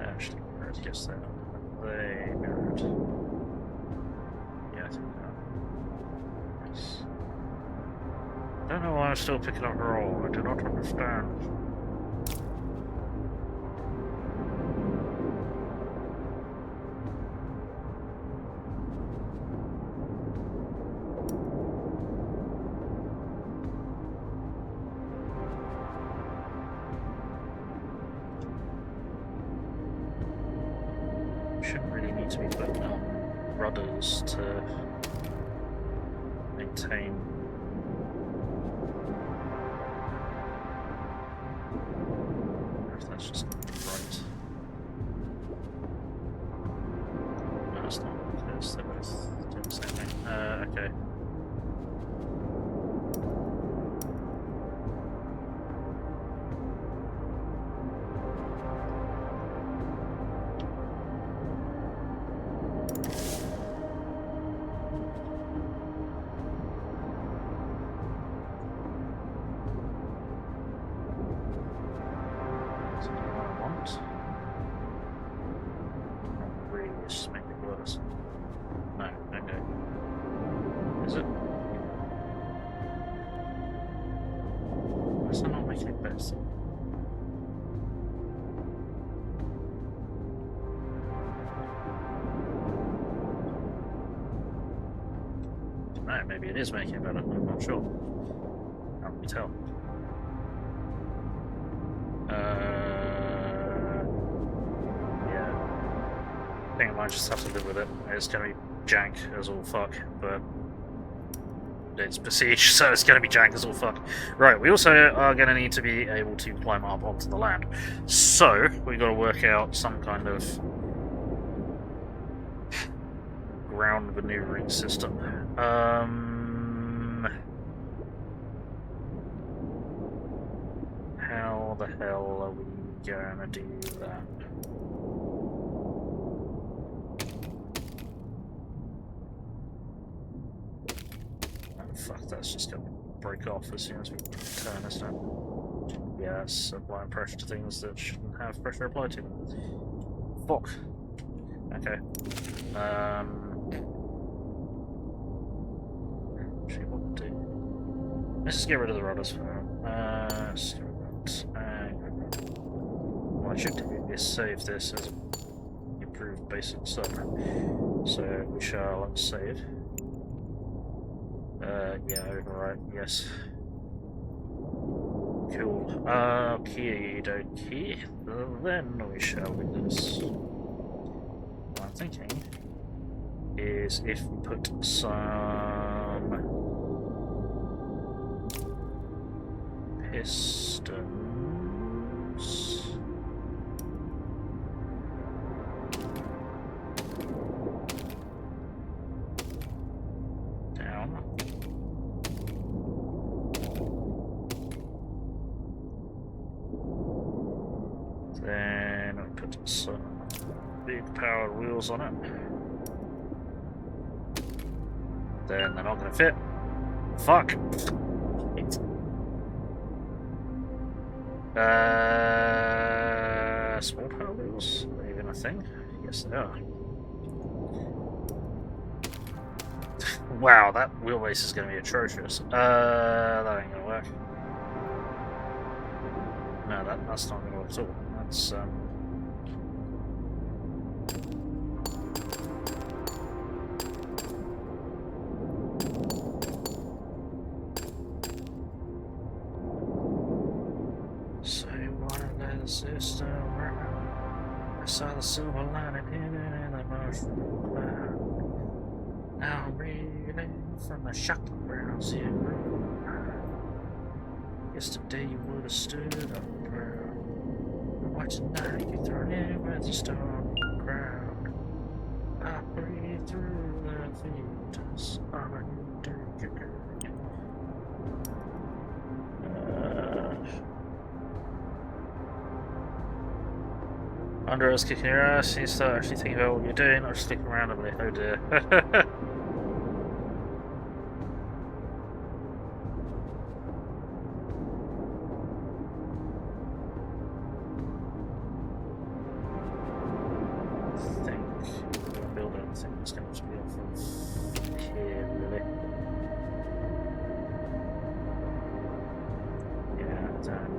S1: Actually, I guess they mirrored. Yeah, I think that. Yes. I don't know why I'm still picking up roll. I do not understand. Shouldn't really need to be putting on rudders to maintain. If that's just right. No, it's not, because they're both doing the same thing. Okay. Maybe it is making it better, I'm not sure. How can we tell? Yeah. I think I might just have to live with it. It's gonna be jank as all fuck, but it's Besiege, so it's gonna be jank as all fuck. Right, we also are gonna need to be able to climb up onto the land. So, we've got to work out some kind of ground maneuvering system. How the hell are we gonna do that? Oh fuck, that's just gonna break off as soon as we turn, isn't it? Yeah, it's applying pressure to things that shouldn't have pressure applied to them. Fuck. Okay. Actually, what we'll do... Let's just get rid of the rudders for now. Let's get rid of that. What I should do is save this as improved basic stuff. So we shall save. Yeah, overwrite, yes. Cool. Okie dokie. Then we shall do this. What I'm thinking is if we put some pistons down. Then we put some big powered wheels on it. Then they're not going to fit. Fuck. Small power wheels? Are they even a thing? Yes, they are. Wow, that wheelbase is going to be atrocious. That ain't going to work. No, that's not going to work at all. That's, system. I saw the silver lining hidden in the mushroom cloud. Now reeling from the shock of ground zero. Yesterday you would have stood up proud. Why tonight you thrown in with the storm crowd? I breathe through the fetus. I'm Under us kicking your ass, you start actually thinking about what you're doing, not just looking randomly. Oh dear. I think we'll build anything that's going to be off of here, really. Yeah, damn.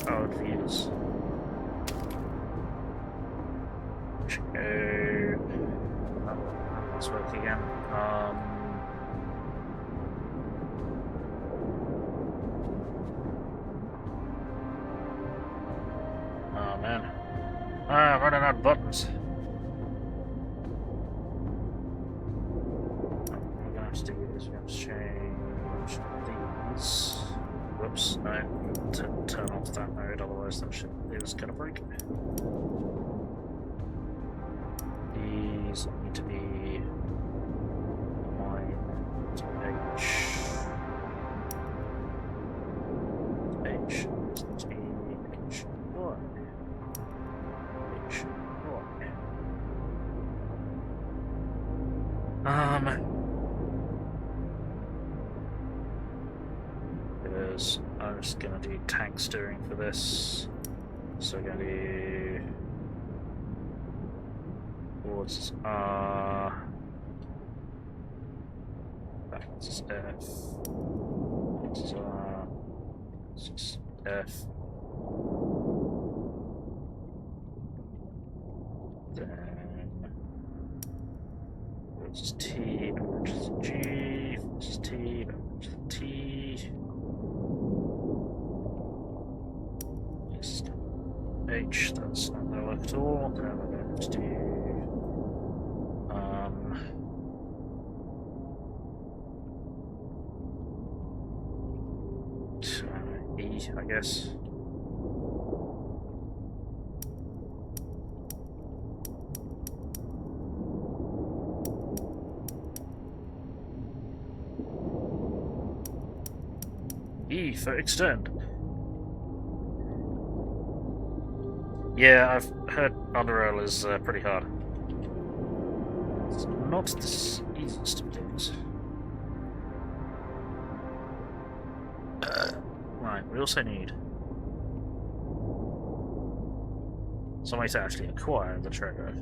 S1: Powered views. Okay. Let's work again. Oh man. I'm running out of buttons. We're gonna have to do this. We're going to change these. Whoops, no, turn off that mode, otherwise that shit is gonna break. These need to be line to H. H needs to be H1. Because I'm just gonna do tank steering for this. So we're gonna do towards back to F. It's F. Then which is T, which is G, which is T, which is T. Yes. H, that's not gonna work at all. Then we're going to do E, I guess. E for extend. Yeah, I've heard Underrail is pretty hard. It's not the easiest of things. Right, we also need some way to actually acquire the treasure.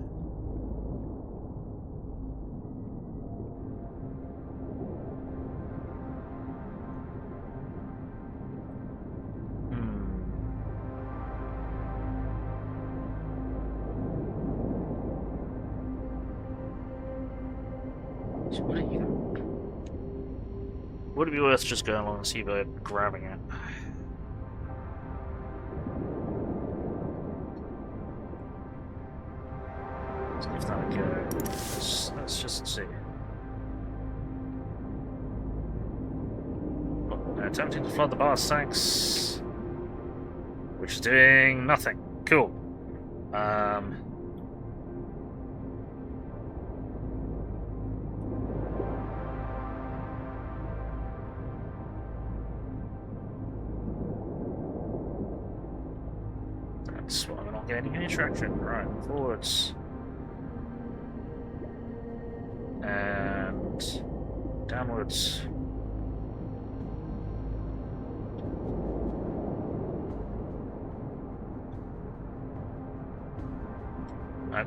S1: Would it be worth just going along the seabird, grabbing it? Let's give that a go. Let's just see. Oh, attempting to flood the bar tanks, which is doing nothing. Cool. That's why we're not gaining any traction. Right, forwards. And downwards. No.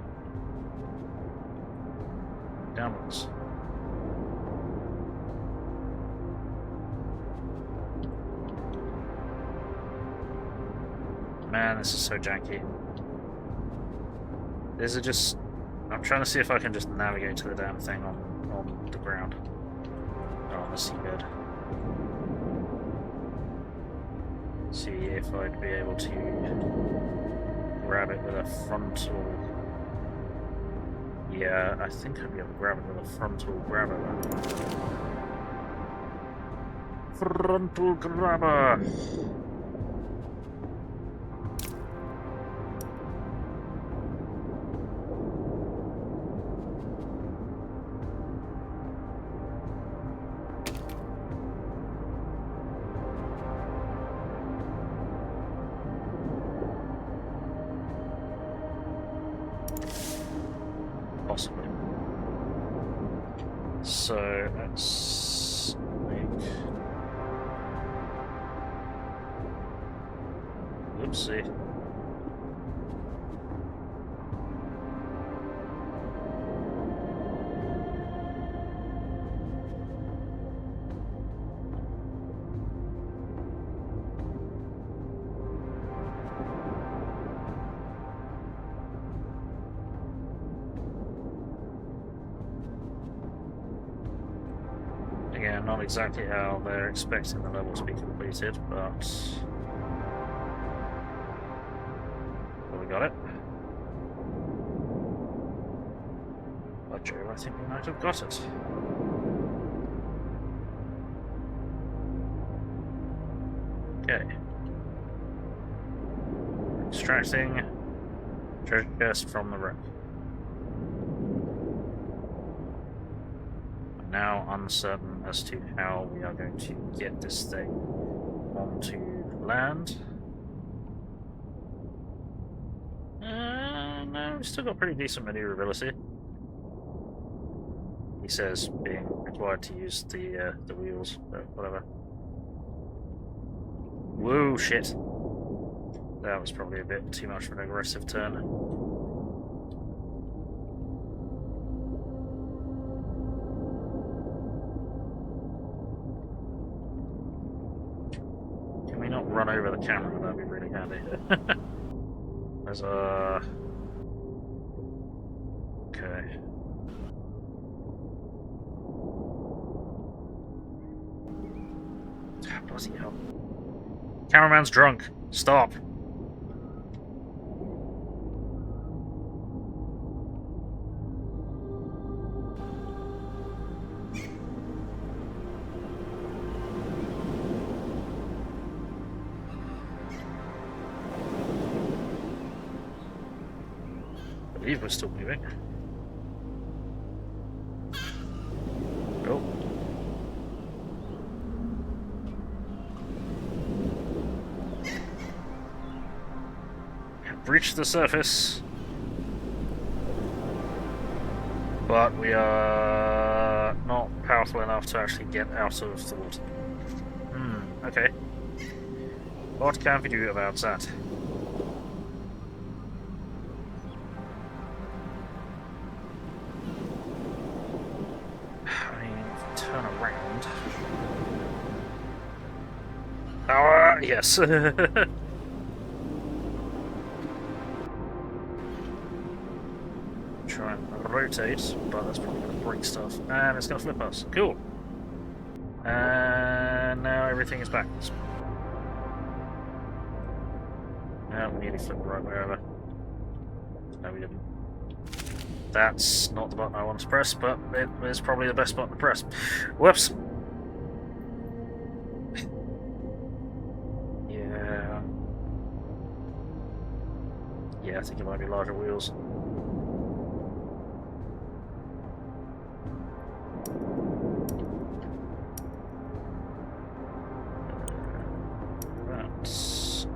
S1: Downwards. Man, this is so janky. Is it just... I'm trying to see if I can just navigate to the damn thing on the ground. Or on the seabed. See if I'd be able to grab it with a frontal... Yeah, I think I'd be able to grab it with a frontal grabber. Frontal grabber! Possibly. So let's make... Oopsie. Again, not exactly how they're expecting the level to be completed, but... Well, we got it. By Jove, I think we might have got it. Okay. Extracting treasure chest from the wreck. Now uncertain as to how we are going to get this thing onto land. No, we've still got pretty decent maneuverability. He says being required to use the wheels, but whatever. Whoa, shit. That was probably a bit too much of an aggressive turn. Run over the camera, that'd be really handy. There's a... Okay. Bloody hell. Cameraman's drunk. Stop. I believe we're still moving. Oh. Breached the surface. But we are not powerful enough to actually get out of the water. Okay. What can we do about that? Turn around. Yes. Try and rotate, but that's probably going to break stuff. And it's going to flip us. Cool. And now everything is backwards. Now we nearly flipped the right way over. No, we didn't. That's not the button I want to press, but it is probably the best button to press. Whoops! Yeah. Yeah, I think it might be larger wheels. That's...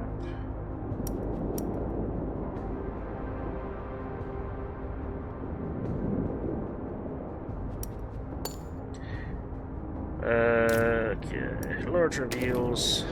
S1: Okay, larger wheels.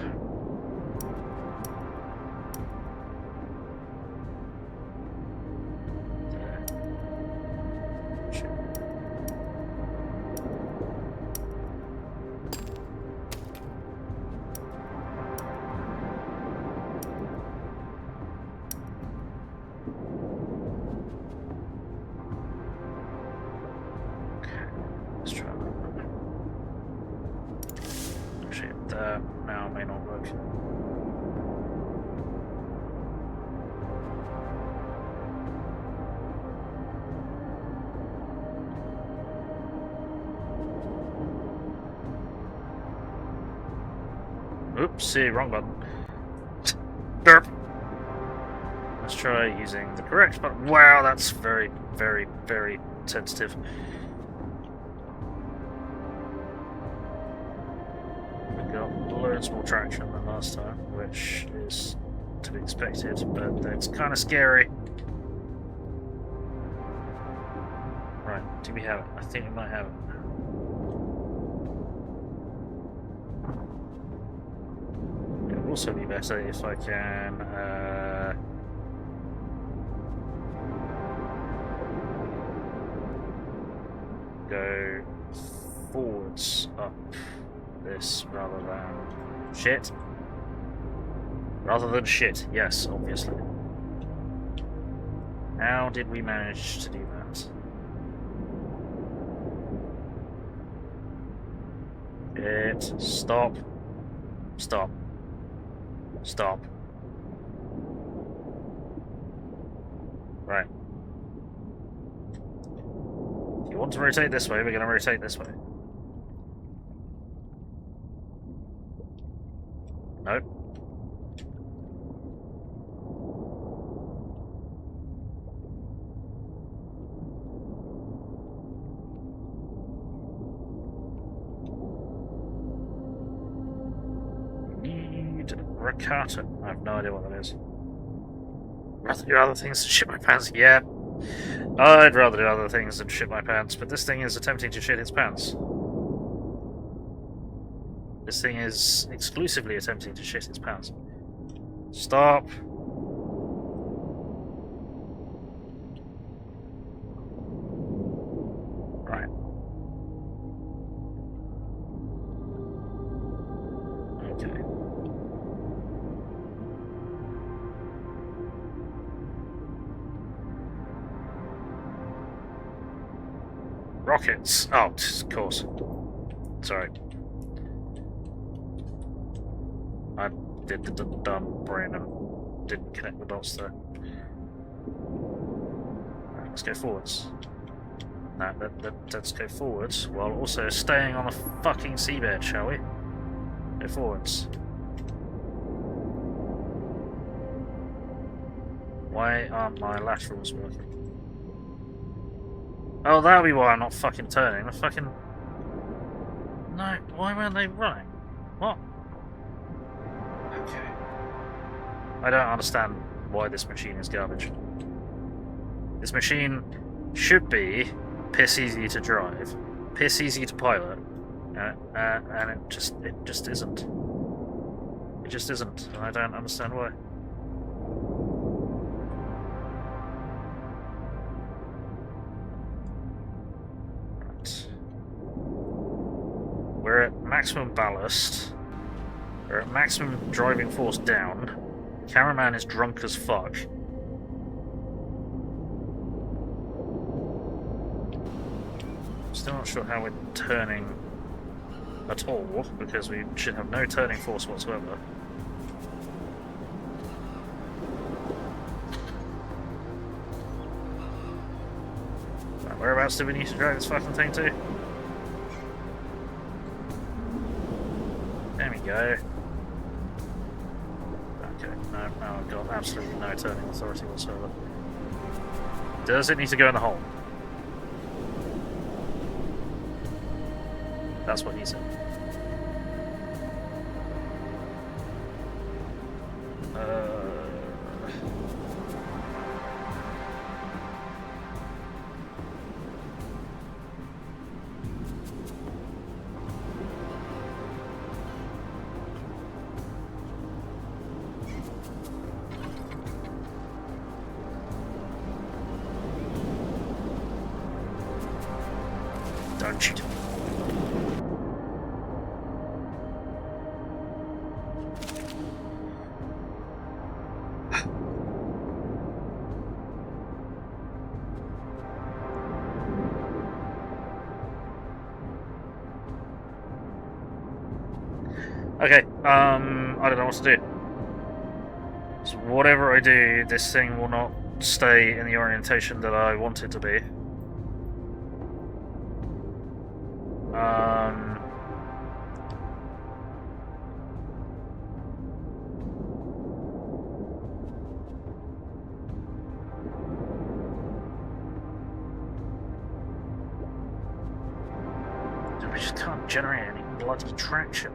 S1: now may not work. Oopsie, wrong button. Derp. Let's try using the correct button. Wow, that's very, very, very sensitive. We got loads more traction than last time, which is to be expected, but it's kind of scary. Right, do we have it? I think we might have it. It would also be better if I can go forwards up this rather than shit. Rather than shit, yes, obviously. How did we manage to do that? Stop. Stop. Stop. Right. If you want to rotate this way, we're going to rotate this way. Nope. Ricotta. I have no idea what that is. Rather do other things than shit my pants. Yeah. I'd rather do other things than shit my pants, but this thing is attempting to shit its pants. This thing is exclusively attempting to shit its pants. Stop. Right. Okay. Rockets. Oh, of course. Sorry. I did the dumb brain and didn't connect the dots there. Right, let's go forwards. No, let's go forwards while also staying on the fucking seabed, shall we? Go forwards. Why aren't my laterals working? Oh, that'll be why I'm not fucking turning. The fucking... No, why weren't they running? What? Okay. I don't understand why this machine is garbage. This machine should be piss easy to drive, piss easy to pilot, and it just isn't. It just isn't, and I don't understand why. We're at maximum ballast. We're at maximum driving force down. Cameraman is drunk as fuck. Still not sure how we're turning at all, because we should have no turning force whatsoever. Right, whereabouts do we need to drag this fucking thing to? There we go. Okay, no, I've got absolutely no turning authority whatsoever. Does it need to go in the hole? That's what he said. Don't shoot. Okay, I don't know what to do. So whatever I do, this thing will not stay in the orientation that I want it to be. We just can't generate any bloody traction.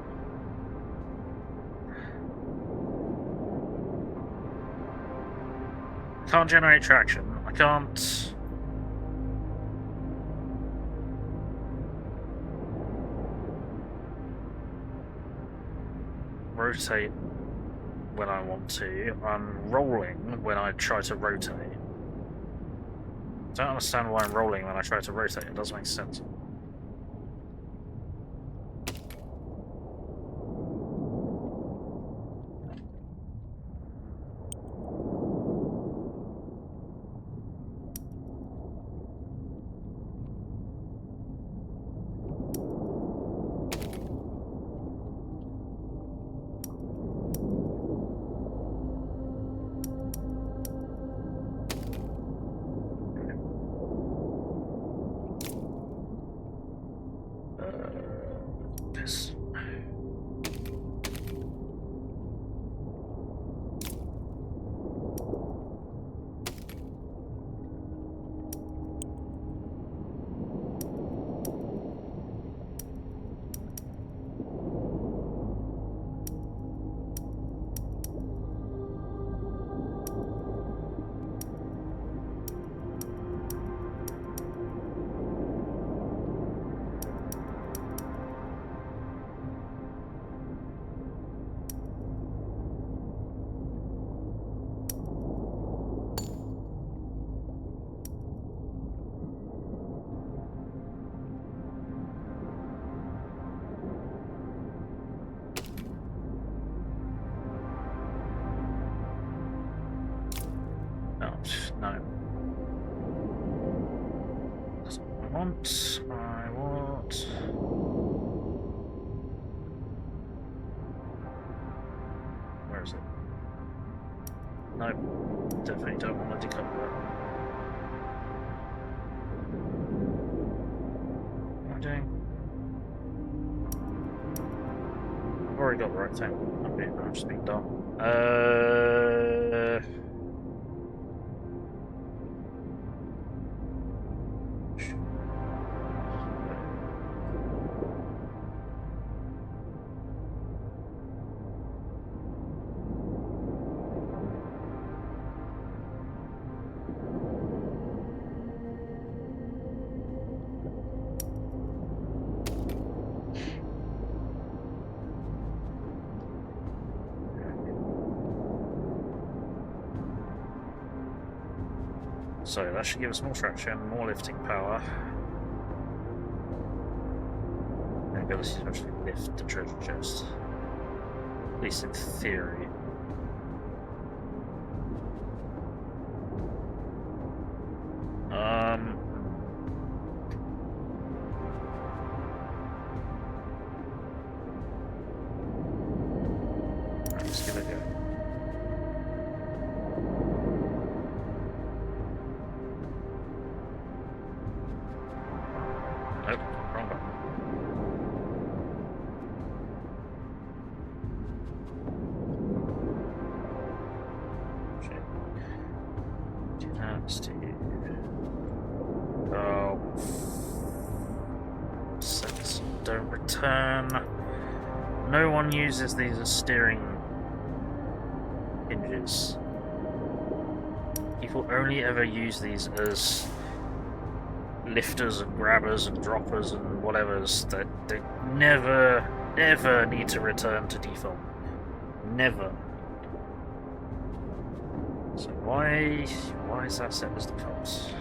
S1: Can't generate traction. I can't. Rotate when I want to. I'm rolling when I try to rotate. I don't understand why I'm rolling when I try to rotate. It doesn't make sense. Piss. No. That's not what I want. I want. Where is it? No. Definitely don't want to decouple that. What am I doing? I've already got the right thing. I'm just being dumb. So that should give us more traction, more lifting power. And the ability to actually lift the treasure chest. At least in theory. Let's give it a go. Nope, wrong button. Shit. Do that, Steve. Oh. Sets don't return. No one uses these as steering hinges. People only ever use these as lifters and grabbers and droppers and whatever's that they never ever need to return to default. Never. So why is that set as default?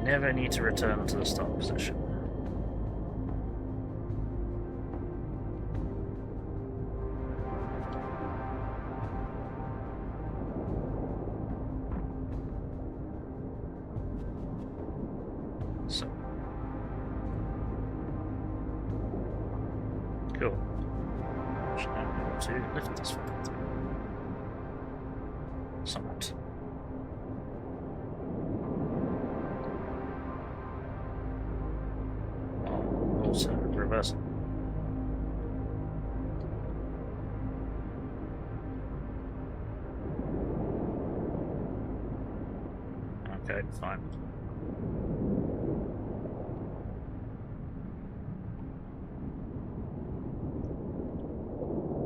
S1: Never need to return to the start position. So cool. to lift this fucking thing. Somewhat. Also, reverse. Okay, fine.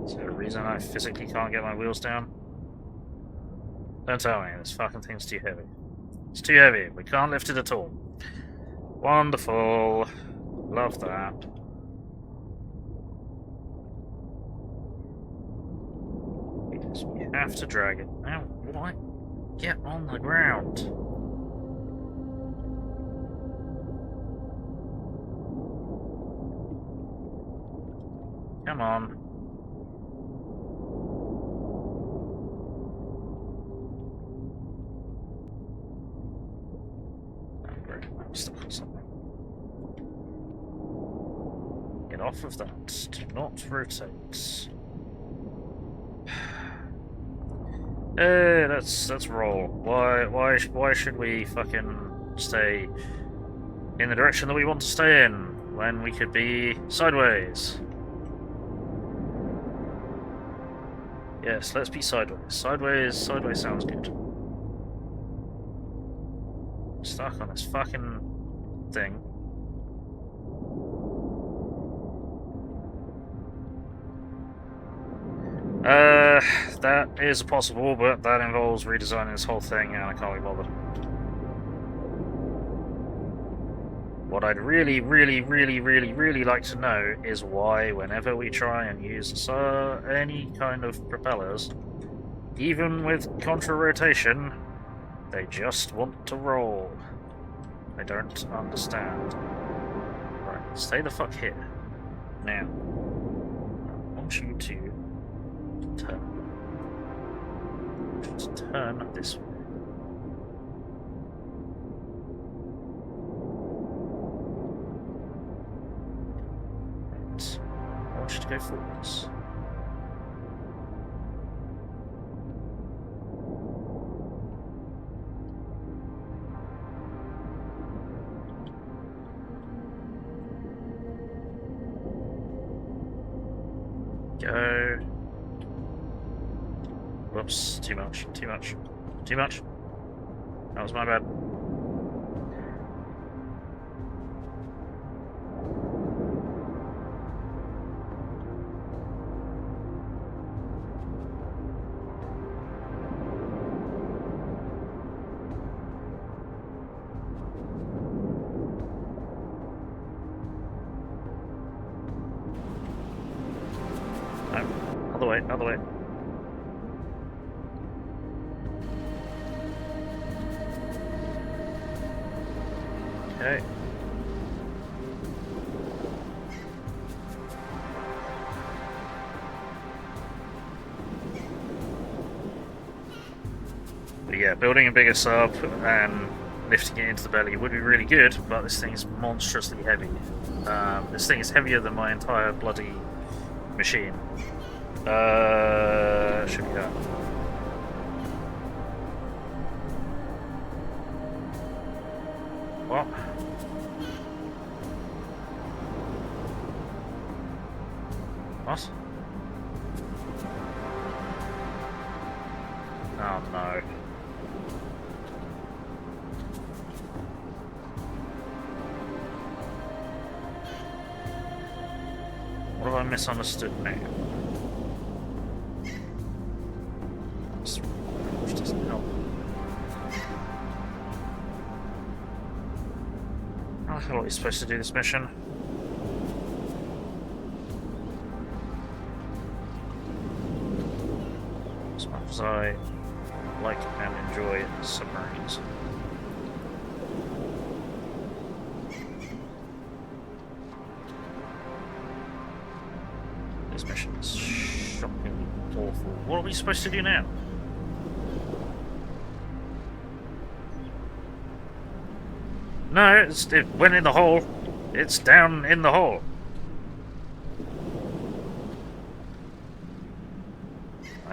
S1: Is there a reason I physically can't get my wheels down? Don't tell me, this fucking thing's too heavy. It's too heavy, we can't lift it at all. Wonderful. Love that. Because we have to drag it. Now, why? Get on the ground. Come on. Oh, great. I'm stuck on something. Get off of that. Do not rotate. Let's roll. Why should we fucking stay in the direction that we want to stay in when we could be sideways? Yes, let's be sideways. Sideways sounds good. I'm stuck on this fucking thing. That is possible, but that involves redesigning this whole thing, and I can't be bothered. What I'd really like to know is why, whenever we try and use any kind of propellers, even with contra-rotation, they just want to roll. I don't understand. Right, stay the fuck here. Now, I want you to turn. Just turn this way. Right. I want you to go forwards. Go. Whoops, too much. That was my bad. No, other way. Okay. But yeah, building a bigger sub and lifting it into the belly would be really good, but this thing is monstrously heavy. This thing is heavier than my entire bloody machine. Should be done. What? What? Oh no. What have I misunderstood now? Which doesn't help. How the hell are we supposed to do this mission? As much as I like and enjoy submarines. This mission is shockingly awful. What are we supposed to do now? No, it went in the hole. It's down in the hole.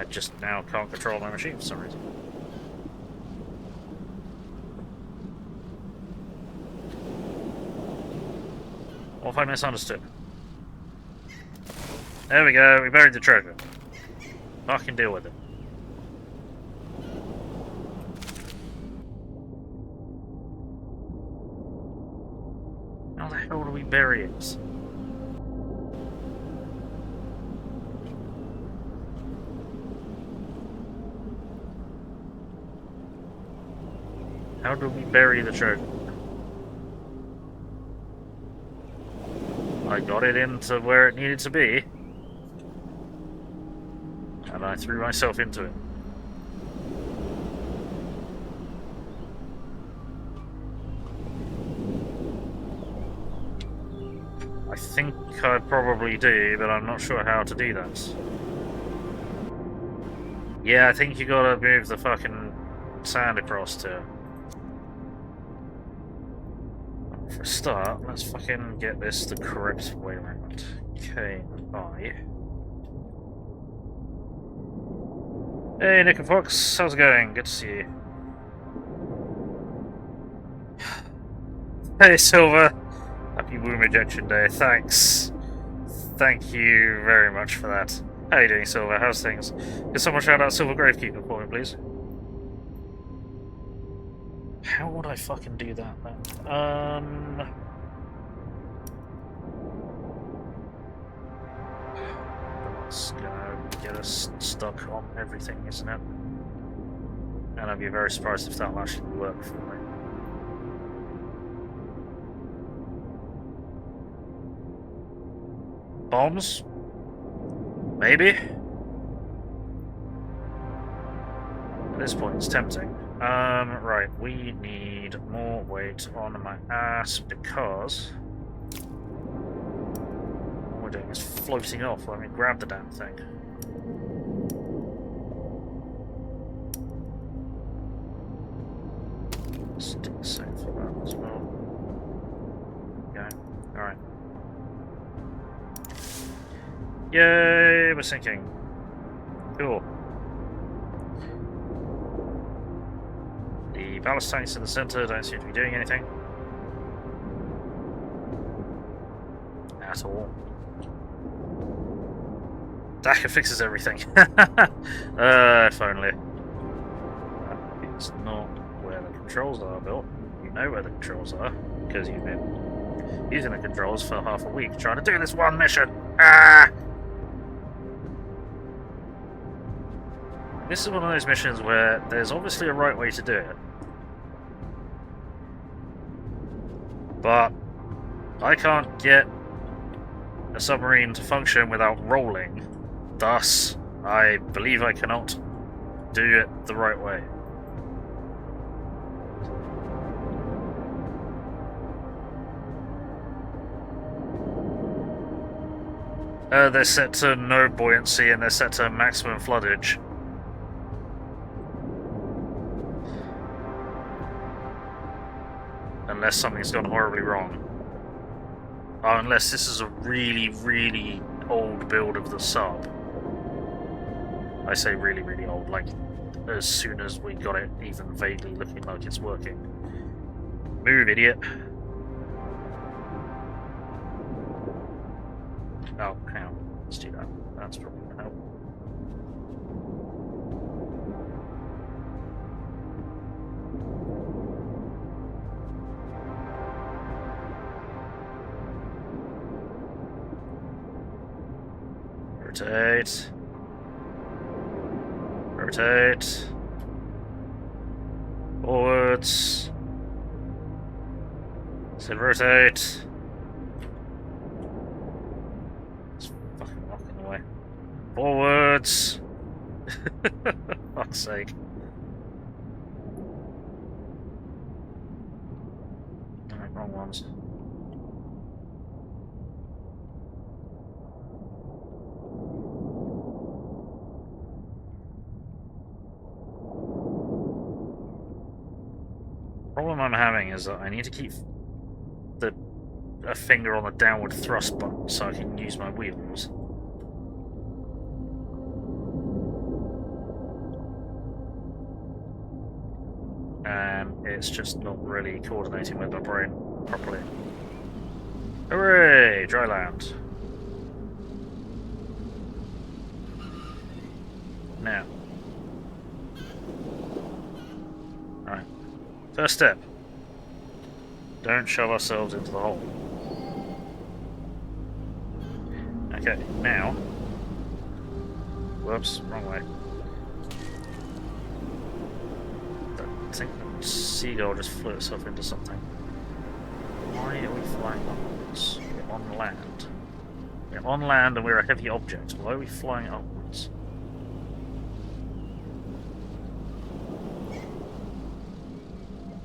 S1: just now can't control my machine for some reason. What if I misunderstood? There we go, we buried the treasure. Fucking deal with it. How the hell do we bury it? How do we bury the treasure? I got it into where it needed to be, and I threw myself into it. I think I probably do, but I'm not sure how to do that. Yeah, I think you gotta move the fucking sand across to it. For a start, let's fucking get this the correct way around. Okay, bye. Hey, Nick and Fox, how's it going? Good to see you. Hey, Silver. Happy womb ejection day. Thanks. Thank you very much for that. How you doing, Silver? How's things? Can someone shout out Silver Gravekeeper for me, please? How would I fucking do that, then? That's gonna get us stuck on everything, isn't it? And I'd be very surprised if that'll actually work for me. Bombs? Maybe? At this point, it's tempting. Right, we need more weight on my ass because all we're doing is floating off. Let me grab the damn thing. Stick safe for that as well. Okay, alright. Yay, we're sinking. Cool. The ballast tanks in the center don't seem to be doing anything. At all. Daka fixes everything. If only. It's not where the controls are, Bill. You know where the controls are, because you've been using the controls for half a week trying to do this one mission. Ah! This is one of those missions where there's obviously a right way to do it. But I can't get a submarine to function without rolling. Thus, I believe I cannot do it the right way. They're set to no buoyancy and they're set to maximum floodage. Unless something's gone horribly wrong. Oh, unless this is a really, really old build of the sub. I say really, really old, like as soon as we got it even vaguely looking like it's working. Move, idiot. Oh, hang on. Let's do that. That's probably gonna help. Rotate. Rotate. Forwards. Said rotate. It's fucking walking away. Forwards. Fuck's sake. Alright, wrong ones. The problem I'm having is that I need to keep a finger on the downward thrust button so I can use my wheels. and it's just not really coordinating with my brain properly. Hooray! Dry land. Now. Alright. First step. Don't shove ourselves into the hole. Okay, now. Whoops, wrong way. I think the seagull just flew itself into something. Why are we flying upwards? We're on land. We're on land and we're a heavy object. Why are we flying upwards?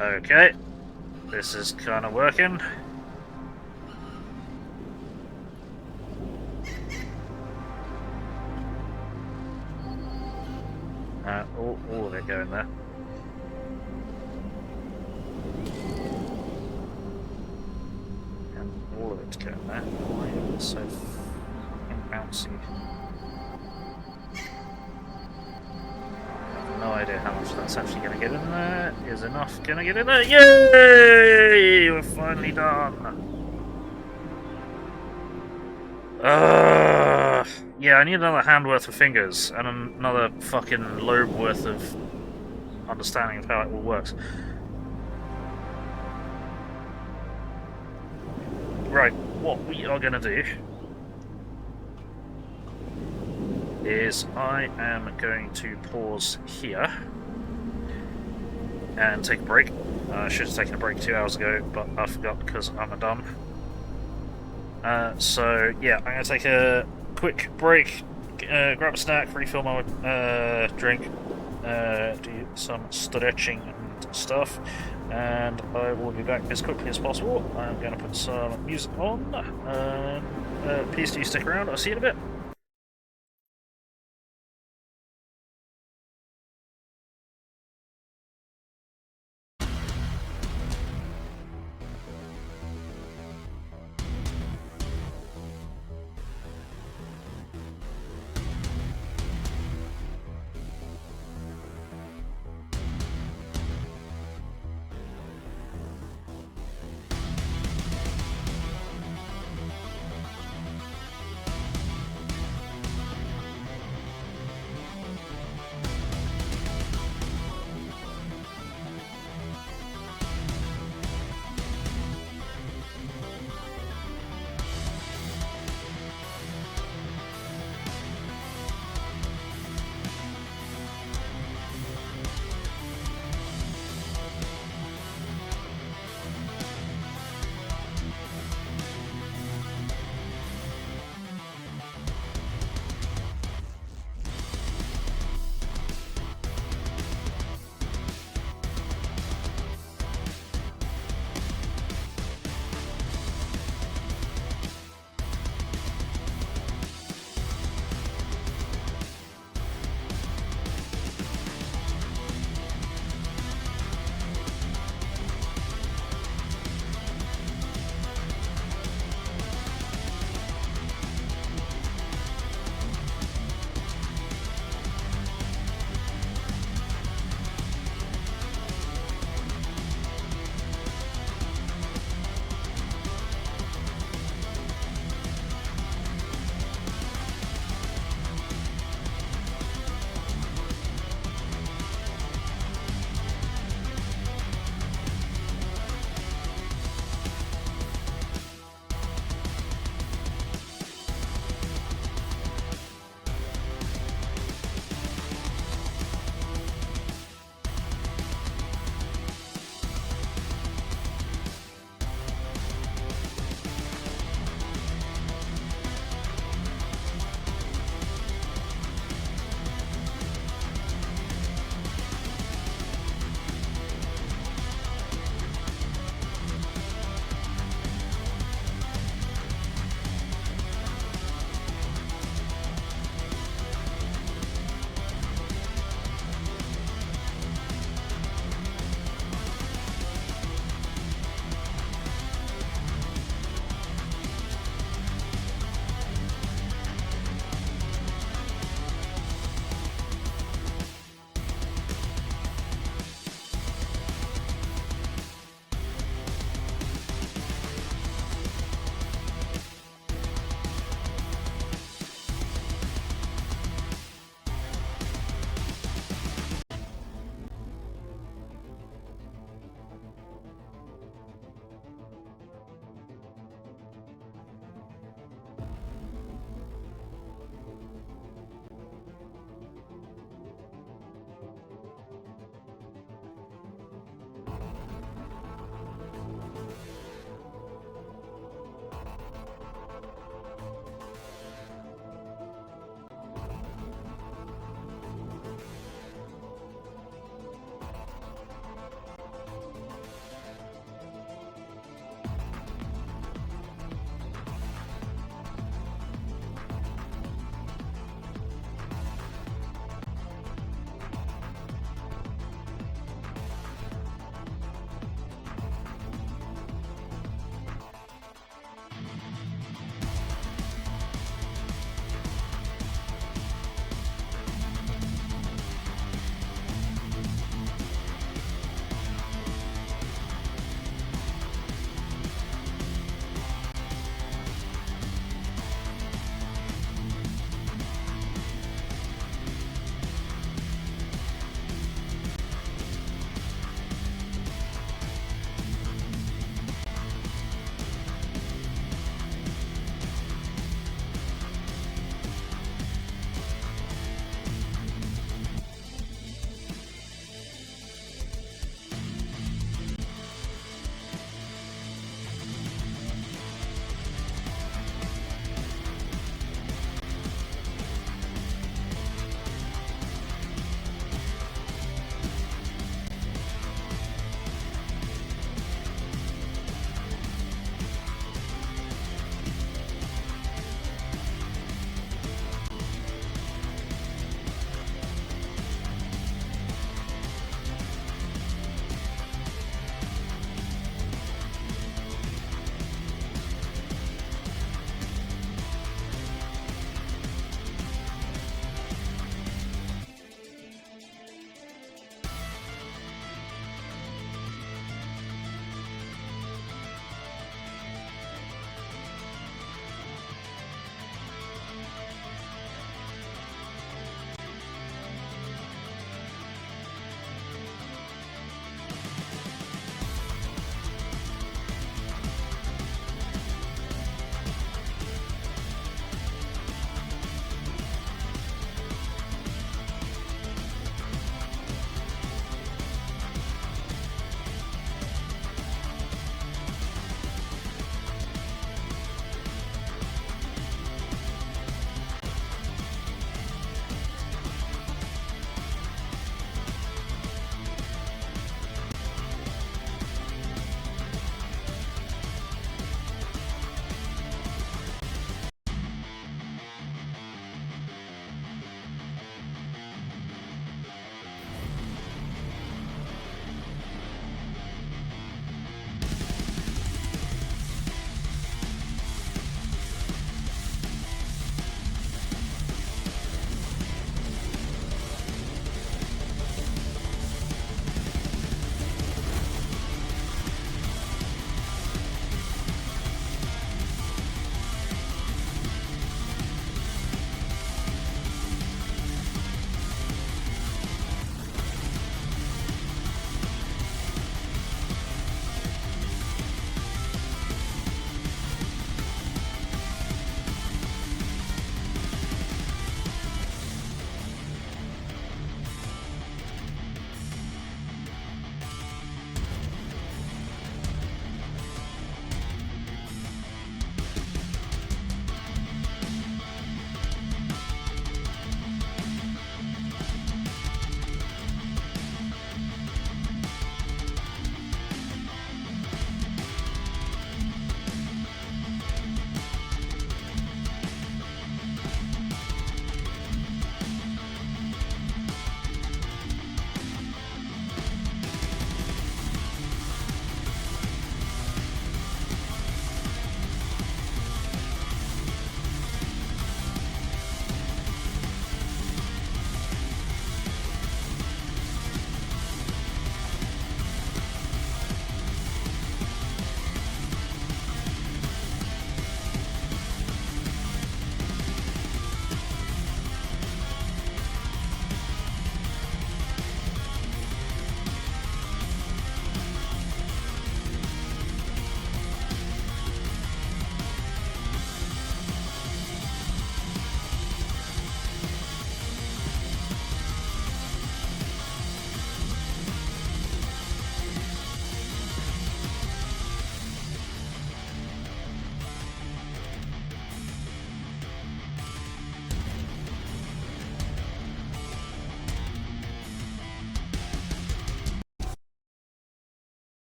S1: Okay. This is kind of working. All of it going there. And all of it's going there. Why are it so fucking bouncy? I have no idea how much that's actually going to get in there. Is enough going to get in there? Yay! We're finally done. Yeah, I need another hand worth of fingers and another fucking lobe worth of understanding of how it all works. Right, what we are going to do is I am going to pause here and take a break. I should have taken a break 2 hours ago, but I forgot because I'm a dumb. So yeah, I'm going to take a quick break, grab a snack, refill my drink, do some stretching and stuff, and I will be back as quickly as possible. I'm going to put some music on, and please do stick around. I'll see you in a bit.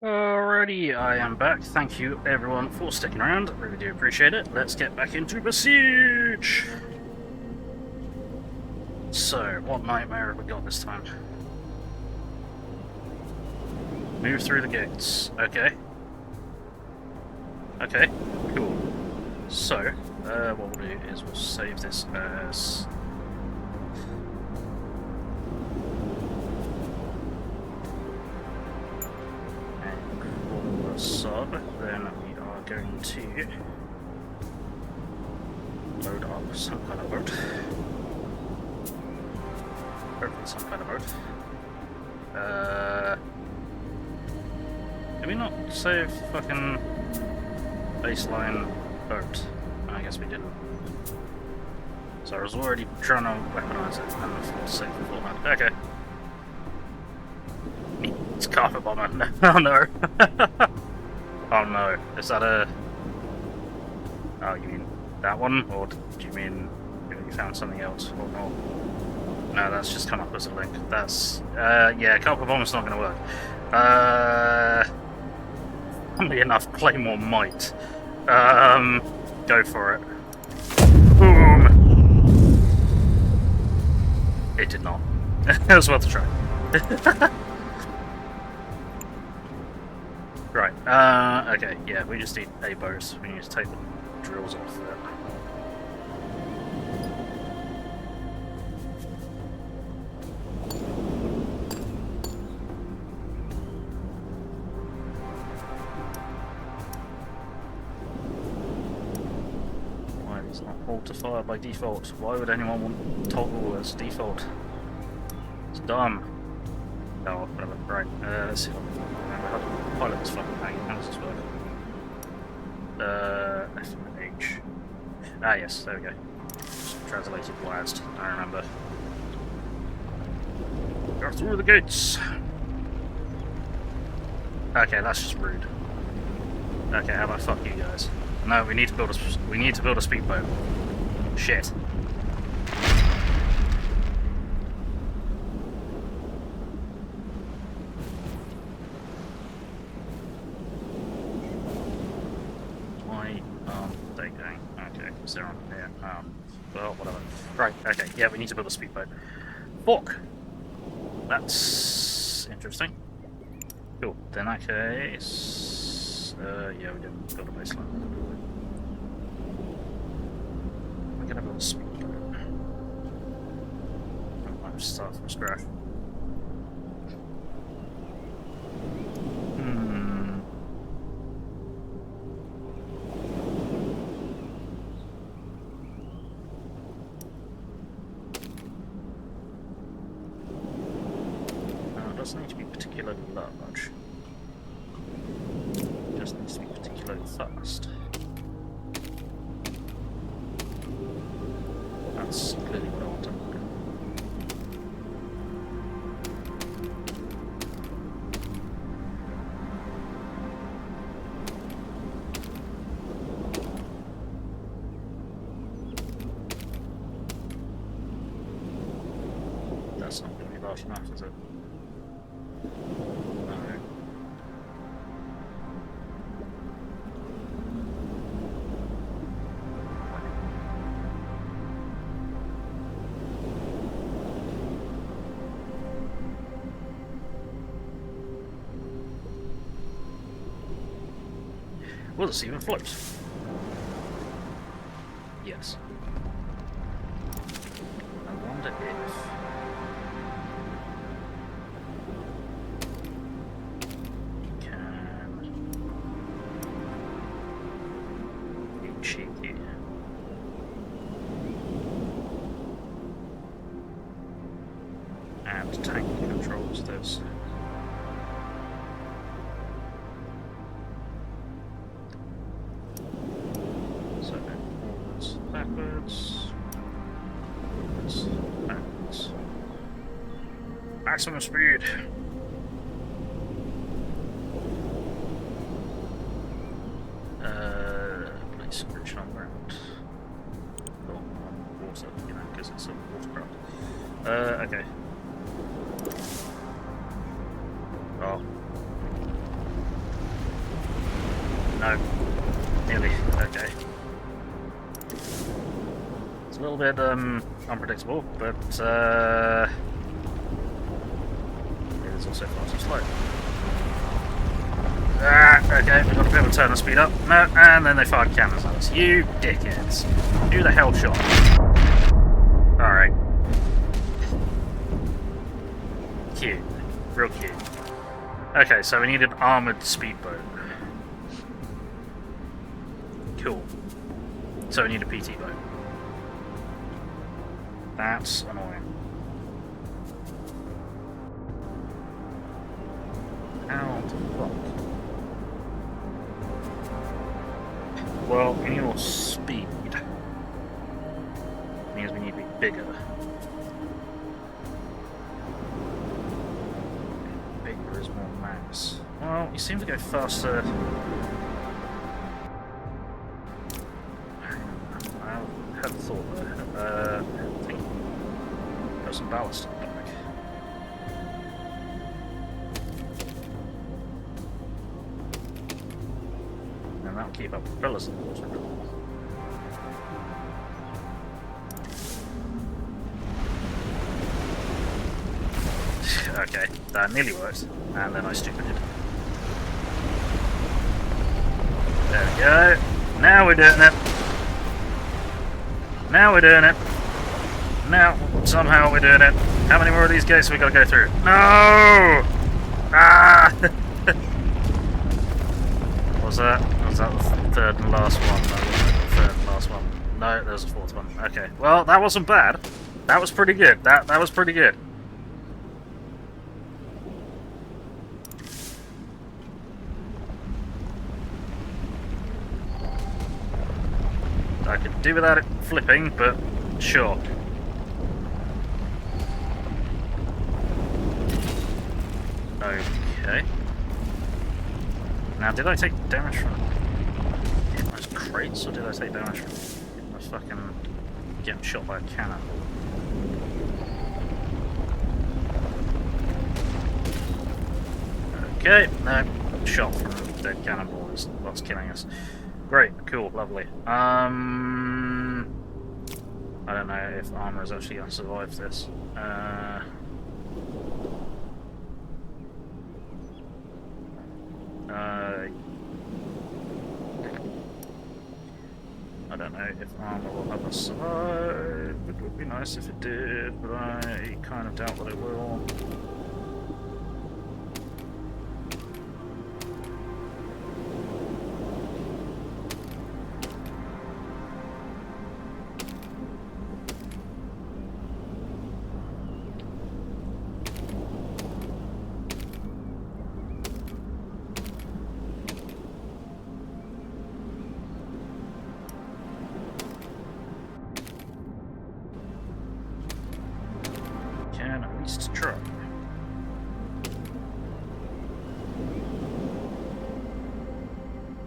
S1: Alrighty, I am back. Thank you everyone for sticking around. Really do appreciate it. Let's get back into Besiege! So, what nightmare have we got this time? Move through the gates. Okay. Okay, cool. So, what we'll do is we'll save this as... sub, then we are going to load up some kind of boat. Hopefully some kind of boat. Did we not save fucking baseline boat? I guess we didn't. So I was already trying to weaponize it and save beforehand. Okay. It's carpet bomber. Oh no. Oh no. Is that a... Oh, you mean that one? Or do you mean you found something else? Or not? No, that's just come up as a link. That's... yeah, carpet bomber's not going to work. Funnily enough, Claymore might. Go for it. Boom! It did not. It was worth a try. Right, okay, yeah, we just need a boat. We need to take the drills off there. Why is it not hold to fire by default? Why would anyone want toggle as default? It's dumb. Oh, whatever. Right, let's see. Remember how to pilot this fucking thing. How does this work? F and H. Ah, yes, there we go. Just translated last. I remember. Go through the gates! Okay, that's just rude. Okay, how about fuck you guys? No, we need to build a speedboat. Shit. They're on here. Well, whatever. Right, okay, yeah, we need to build a speedboat. Fuck! That's interesting. Cool. In that case... yeah, we didn't build a baseline. We're gonna build a speedboat. I'll just start from scratch. Doesn't need to be particularly large. It just needs to be particularly fast. That's clearly what I want to do. That's not going to be large enough, is it? Will this even float? Yes. I wonder if... can... be cheeky. And tank controls this. Backwards. Maximum speed. Place original ground. Cool. Water, you know, because it's a watercraft. Okay. Oh. No. Nearly. Okay. It's a little bit unpredictable, but it is also far too slow. Okay, we've got to be able to turn the speed up. No, and then they fired cannons at us. You dickheads. Who the hell shot? Alright. Cute. Real cute. Okay, so we need an armoured speedboat. Cool. So we need a PT boat. That's annoying. How the fuck? Well, we need more speed. Means we need to be bigger. Bigger is more mass. Well, you seem to go faster. I had a thought there. I think there's some ballast on the back. And that'll keep up propellers in the water. Okay, that nearly worked, and then I stupided. There we go. Now we're doing it. Now we're doing it. Now, somehow we're doing it. How many more of these gates have we got to go through? No! Ah! Was that the third and last one? That was the third and last one. No, there's a fourth one. Okay. Well, that wasn't bad. That was pretty good. That was pretty good. I could do without it flipping, but sure. Okay. Now, did I take damage from those crates, or did I take damage from the fucking getting shot by a cannon? Okay, no, shot from a dead cannonball is what's killing us. Great, cool, lovely. I don't know if armor is actually going to survive this. I don't know if armor will have us survive. It would be nice if it did, but I kind of doubt that it will. At least try.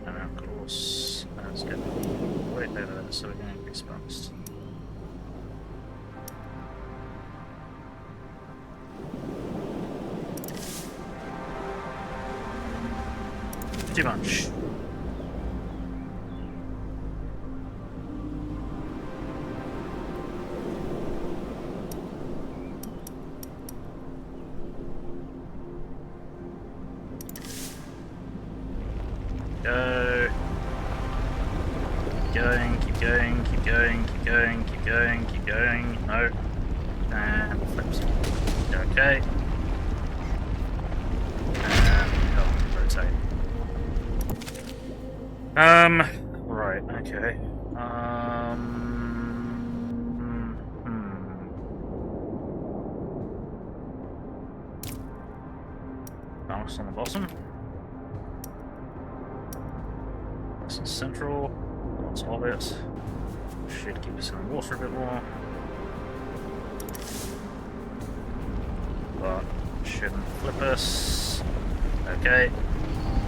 S1: And of course, let's get way over there so we can increase ballast. Too much. Go. Keep going, keep going, keep going, keep going, keep going, keep going. No. And flips. Okay. And rotate. Right, okay. Balance on the bottom. This is central. Lots of it. Should keep us in the water a bit more. But shouldn't flip us. Okay.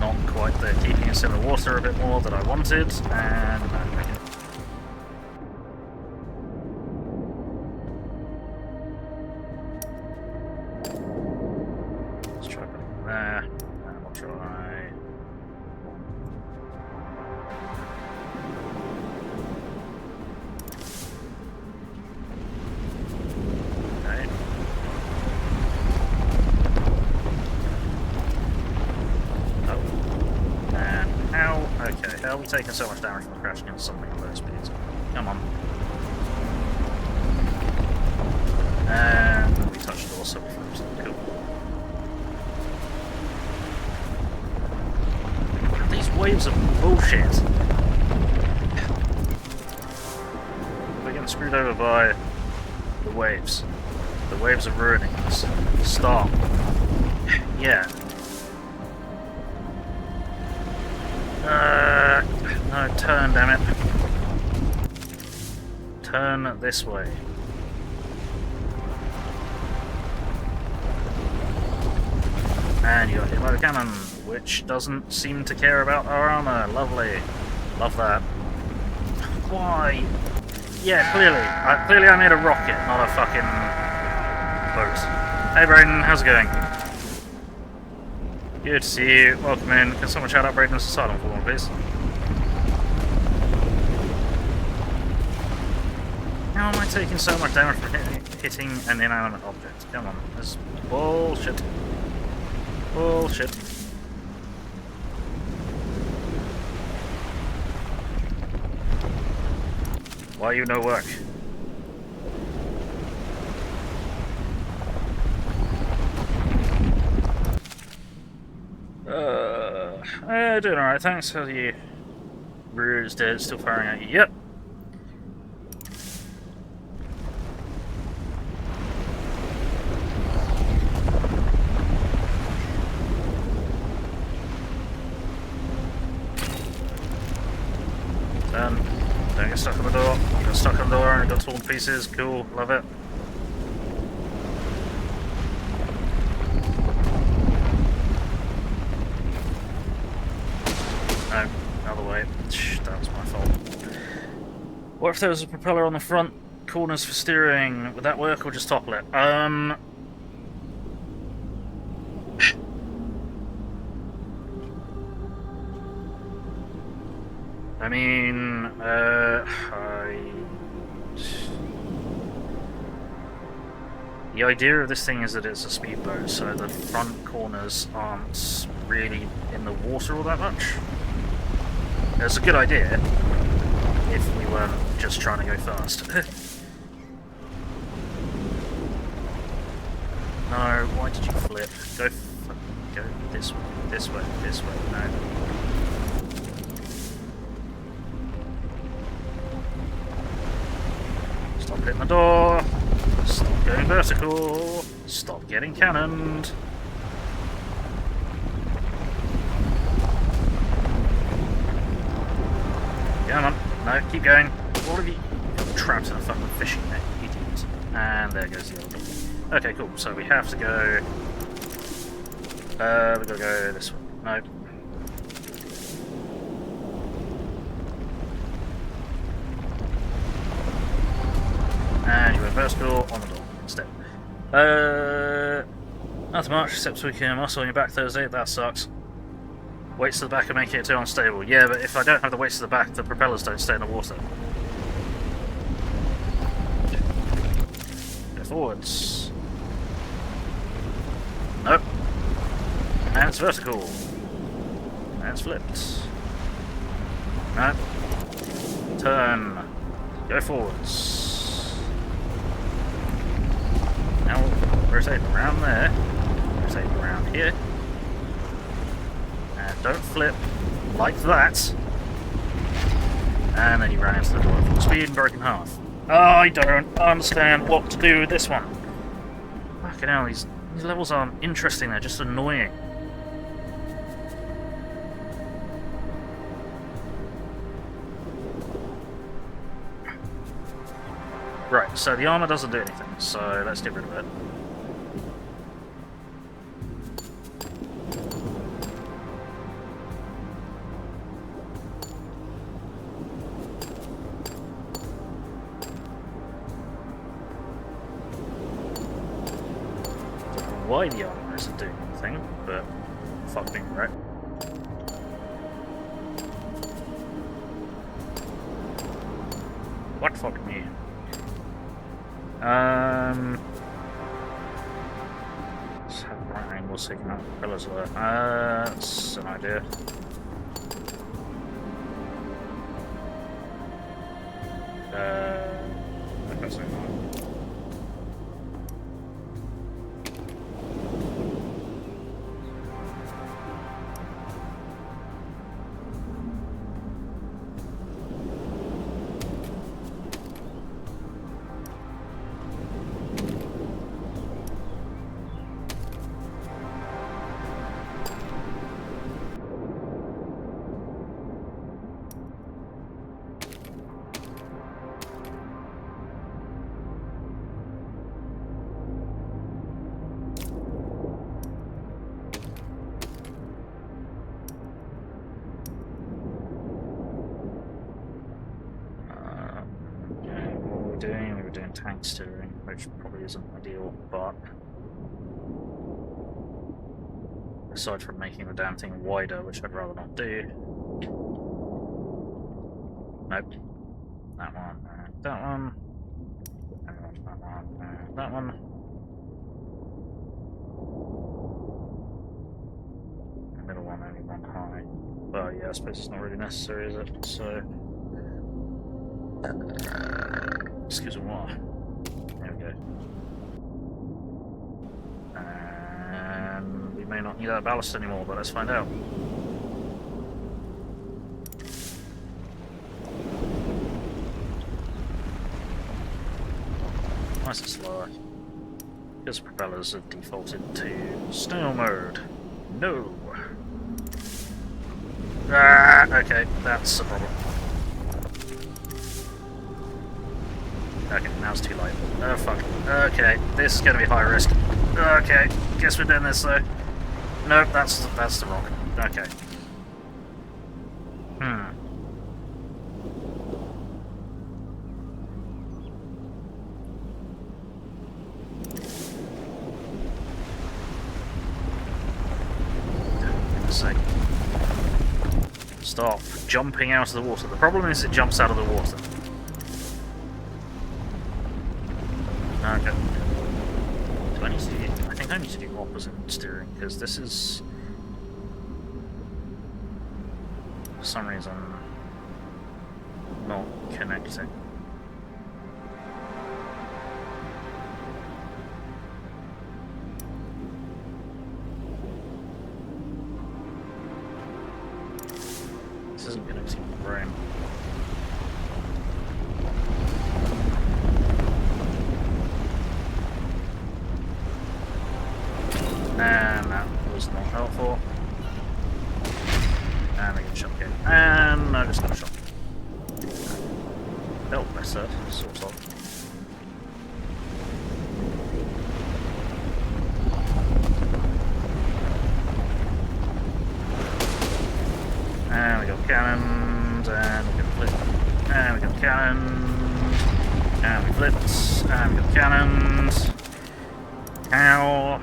S1: Not quite there, keeping us in the water a bit more that I wanted. And okay. Let's try putting it there. And we'll try are we taking so much damage from crashing into something at low speeds? Come on. And we touched the door, so we froze. Cool. These waves are bullshit. We're getting screwed over by the waves. The waves are ruining us. Stop. Yeah. No, turn, damn it. Turn this way. And you got hit by the cannon, which doesn't seem to care about our armor. Lovely. Love that. Why? Yeah, clearly I made a rocket, not a fucking boat. Hey Brayden, how's it going? Good to see you. Welcome in. Can someone shout out Brayden's asylum for me, please? How am I taking so much damage from hitting an inanimate object? Come on, this is bullshit. Bullshit. Why you no work? Doing alright, thanks. How are you? Brewer's dead, still firing at you. Yep. Done. Don't get stuck on the door. Got stuck on the door and got torn to pieces. Cool, love it. No, other way. That was my fault. What if there was a propeller on the front corners for steering? Would that work or just topple it? I mean, the idea of this thing is that it's a speedboat, so the front corners aren't really in the water all that much. It's a good idea if we weren't just trying to go fast. No, why did you flip? Go this way, this way, this way. No. Stop hitting the door. Stop going vertical. Stop getting cannoned. Come on. No, keep going. All of you got trapped in a fucking fishing net, idiot. And there goes the other door. Okay, cool. So we have to go. We gotta go this way. No. And you went vertical on the door instead. Nothing much, except we can muscle on your back Thursday. That sucks. Weights to the back are making it too unstable. Yeah, but if I don't have the weights to the back, the propellers don't stay in the water. Go forwards. Nope. And it's vertical. And it's flipped. No. Turn. Go forwards. Now we'll rotate around there. Rotate around here. And don't flip like that. And then you ran into the door at full speed and broke in half. I don't understand what to do with this one. Fucking hell, these levels aren't interesting, they're just annoying. Right, so the armor doesn't do anything, so let's get rid of it. Why the armor isn't doing anything, but fuck me, right? What fuck me? Let's have right angle so you can have propellers there. That's an idea. I can't say no. We were doing tank steering, which probably isn't ideal, but aside from making the damn thing wider, which I'd rather not do. Nope. That one, that one. That one, that one. The middle one only one high. Well, yeah, I suppose it's not really necessary, is it? So. Excuse me, what? There we go. And we may not need that ballast anymore, but let's find out. Nice and slower. Because propellers have defaulted to snail mode. No! Ah, okay, that's a problem. Okay, now it's too late. Oh fuck. Okay, this is gonna be high risk. Okay, guess we're doing this though. Nope, that's the wrong. Okay. Stop jumping out of the water. The problem is it jumps out of the water. Okay. Do I need to do... I think I need to do opposite steering, because this is... for some reason... not connecting. This isn't connecting to the brain. And that was not helpful. And I get shot again. And I just got a shot. Felt better, sort of. And we got cannons, and we got flipped. And we got cannons. And we flipped. And we got cannons. Ow.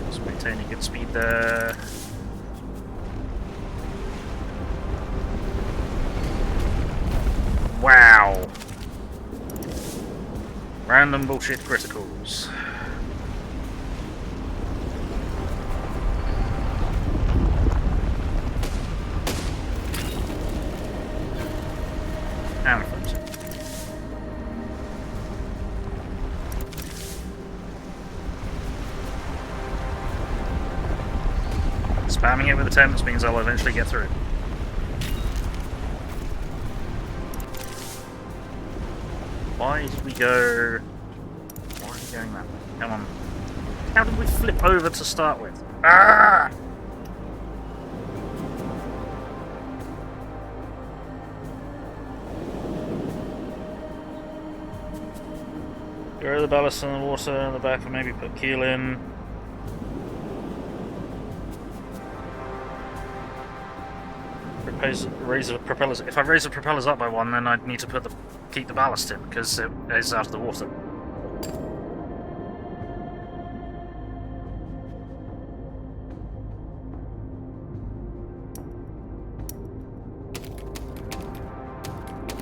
S1: Just maintaining good speed there. Wow. Random bullshit criticals. And we flipped. Spamming it with attempts means I'll eventually get through. Why did we go... Why are we going that way? Come on. How did we flip over to start with? Ah! Get rid of the ballast in the water in the back and maybe put keel in. Raise the propellers. If I raise the propellers up by one, then I'd need to keep the ballast in because it is out of the water.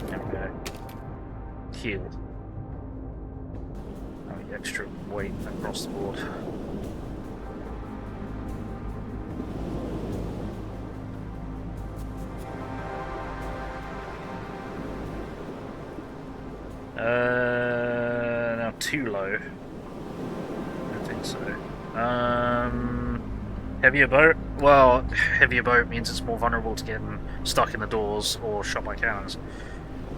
S1: There we go. Keel. Oh, extra weight across the board. Now too low. I don't think so. Heavier boat? Well, heavier boat means it's more vulnerable to getting stuck in the doors or shot by cannons.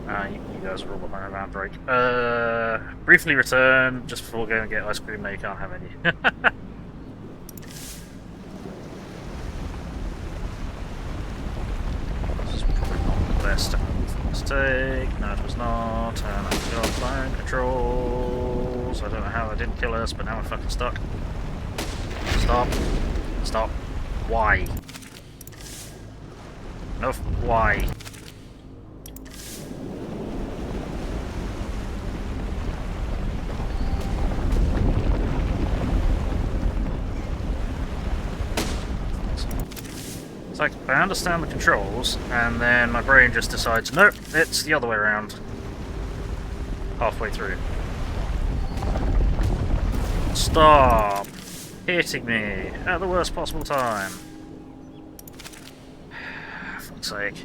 S1: You guys are all behind around break. Briefly return just before going to get ice cream. No, you can't have any. This is probably not the best to take. No, it was not. And I've got flying controls. I don't know how I didn't kill us, but now we're fucking stuck. Stop. Stop. Why? Enough. Why? It's like, I understand the controls, and then my brain just decides, nope, it's the other way around. Halfway through. Stop hitting me at the worst possible time. For fuck's sake.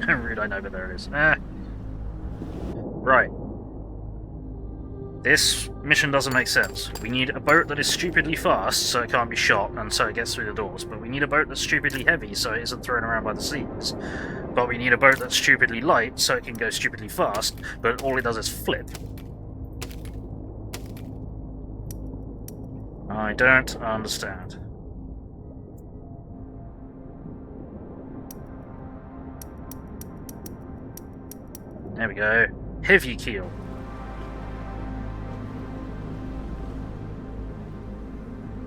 S1: Rude, I know, but there it is. Right. This mission doesn't make sense. We need a boat that is stupidly fast, so it can't be shot, and so it gets through the doors. But we need a boat that's stupidly heavy, so it isn't thrown around by the seas. But we need a boat that's stupidly light, so it can go stupidly fast, but all it does is flip. I don't understand. There we go. Heavy keel.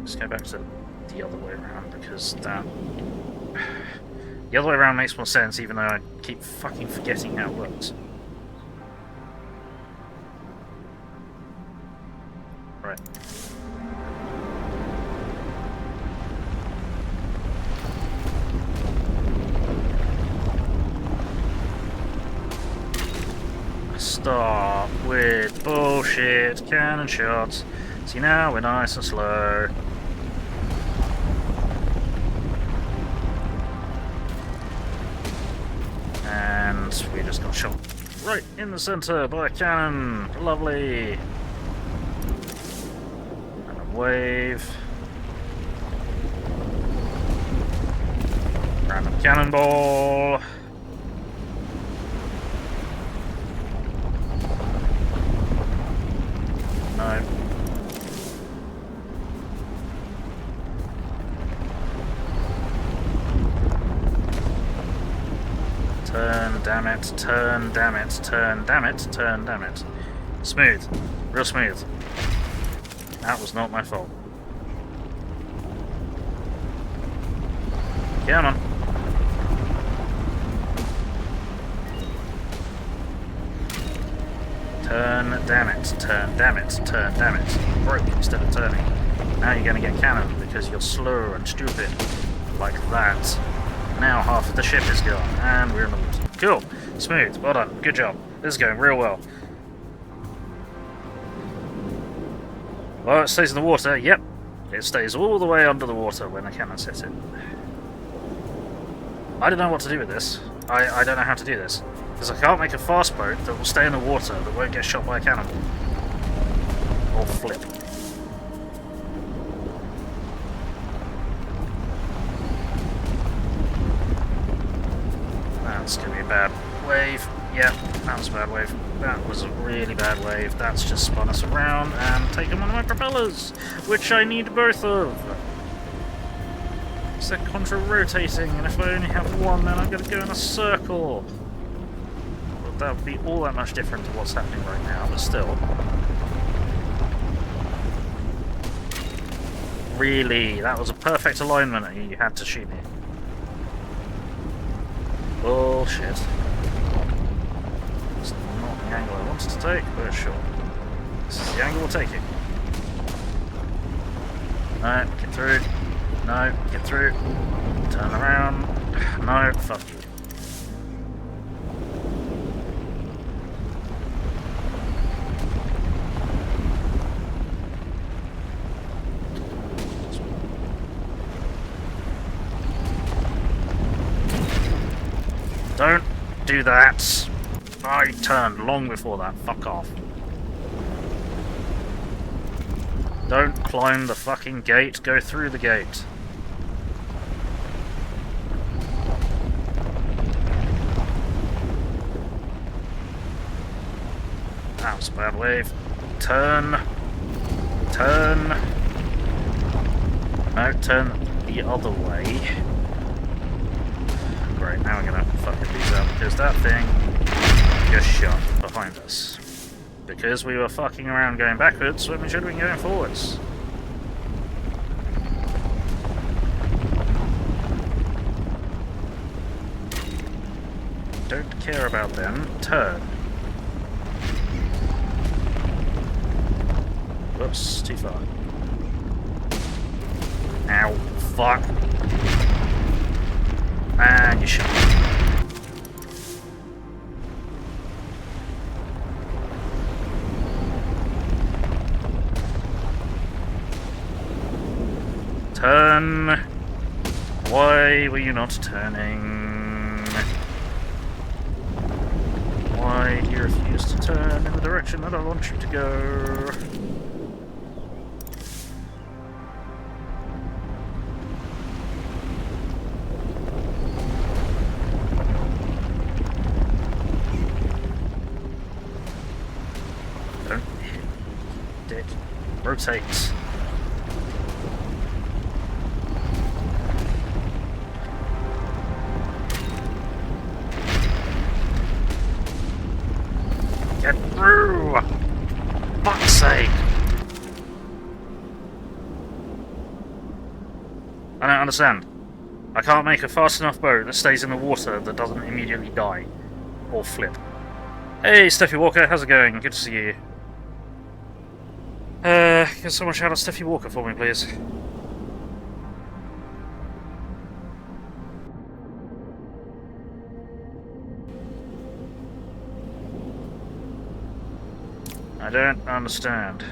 S1: Let's go back to the other way around, because that... The other way around makes more sense, even though I keep fucking forgetting how it works. Right. Stop with bullshit cannon shots. See, now we're nice and slow. And we just got shot right in the center by a cannon. Lovely. And a wave. Random cannonball. No. Turn, damn it, turn, damn it, turn, damn it, turn, damn it. Smooth. Real smooth. That was not my fault. Come on. Turn, damn it, turn, damn it, turn, damn it. You broke instead of turning. Now you're going to get cannoned because you're slow and stupid. Like that. Now half of the ship is gone, and we're in the water. Cool. Smooth. Well done. Good job. This is going real well. Well, it stays in the water. Yep. It stays all the way under the water when the cannons hit it. I don't know what to do with this. I don't know how to do this. Because I can't make a fast boat that will stay in the water that won't get shot by a cannonball. Or flip. That's going to be a bad wave. Yeah, that was a bad wave. That was a really bad wave. That's just spun us around and taken one of my propellers, which I need both of. So they're contra-rotating, and if I only have one, then I'm going to go in a circle. Well, that would be all that much different to what's happening right now, but still. Really, that was a perfect alignment, and you had to shoot me. Bullshit. It's not the angle I wanted to take, but sure. This is the angle we'll take it. No, get through. No, get through. Turn around. No, fuck you. Don't do that. I turned long before that. Fuck off. Don't climb the fucking gate. Go through the gate. That was a bad wave. Turn. Turn. No, turn the other way. Great, now we're gonna fucking lose out because that thing just shot behind us. Because we were fucking around going backwards when we should have been going forwards. Don't care about them. Turn. Whoops, too far. Ow, fuck. And you shot. Turn. Why were you not turning? Why do you refuse to turn in the direction that I want you to go? Don't hit, dick. Rotate. Get through! Fuck's sake! I don't understand. I can't make a fast enough boat that stays in the water that doesn't immediately die. Or flip. Hey, Steffi Walker, how's it going? Good to see you. Can someone shout out Steffi Walker for me, please? I don't understand.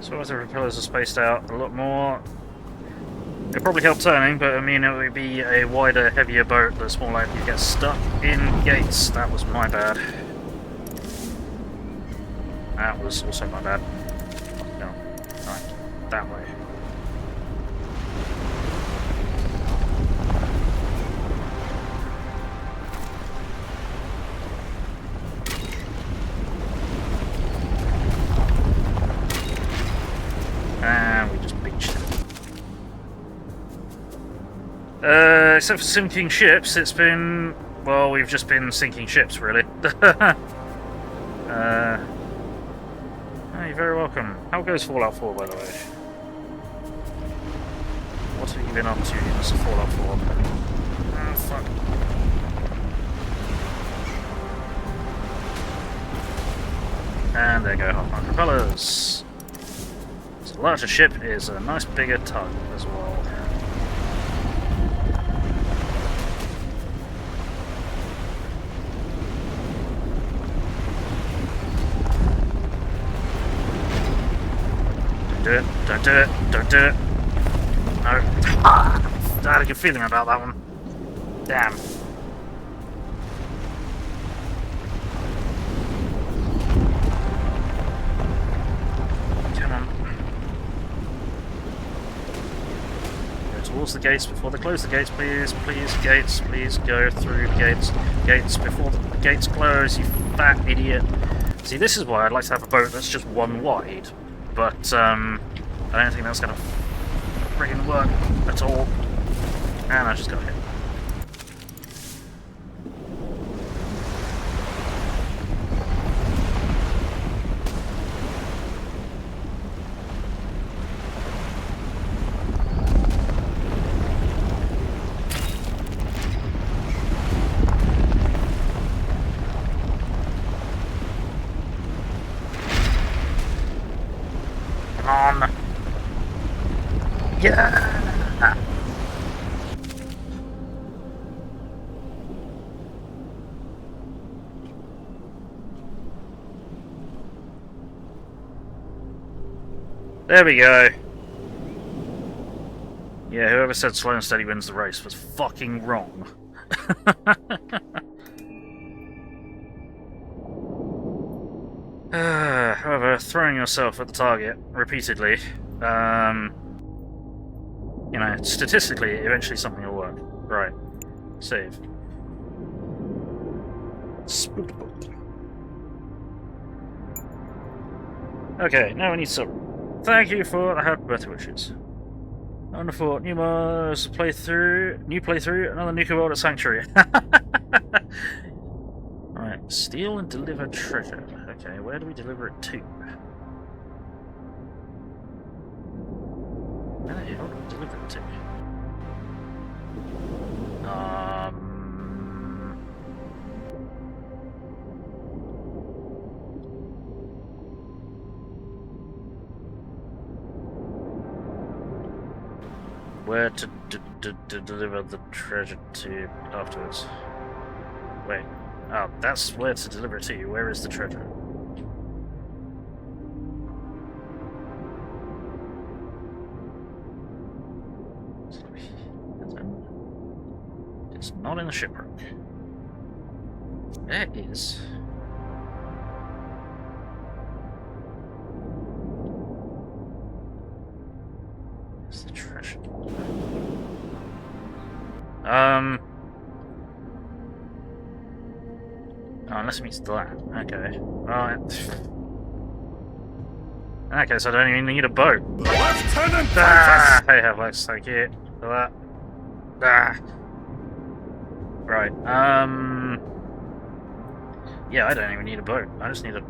S1: So if the propellers are spaced out a lot more, it'd probably help turning, but I mean it would be a wider, heavier boat that's more likely to get stuck in gates. That was my bad. That was also my bad. No. Right. That way. And we just beached it. Except for sinking ships, it's been... well, we've just been sinking ships, really. Oh, you're very welcome. How goes Fallout 4, by the way? What have you been up to in this Fallout 4? Oh, fuck. And there go half my propellers. So a larger ship is a nice bigger tug as well. Don't do it, don't do it, don't do it. No. I had a good feeling about that one. Damn. Come on. Go towards the gates before they close the gates, please. Please, gates, please go through the gates. Gates before the gates close, you fat idiot. See, this is why I'd like to have a boat that's just one wide. But, I don't think that's gonna friggin' work at all. And I just got hit. Come on. Yeah. There we go. Yeah, whoever said slow and steady wins the race was fucking wrong. However, throwing yourself at the target repeatedly, you know, statistically, eventually something will work. Right. Save. Okay, now we need silver. Thank you for the happy birthday wishes. Wonderful. New playthrough, another nuclear world at Sanctuary. Alright, steal and deliver treasure. Okay, where do we deliver it to? Where the hell do we deliver it to? Where to deliver the treasure to afterwards? Wait. Oh, that's where to deliver it to you. Where is the treasure? It's not in the shipwreck. There is. Where's the treasure? Oh, unless it means that. Okay. Right. Okay, so I don't even need a boat.
S3: Lieutenant
S1: I have legs, thank you for that. Right, yeah, I don't even need a boat. I just need a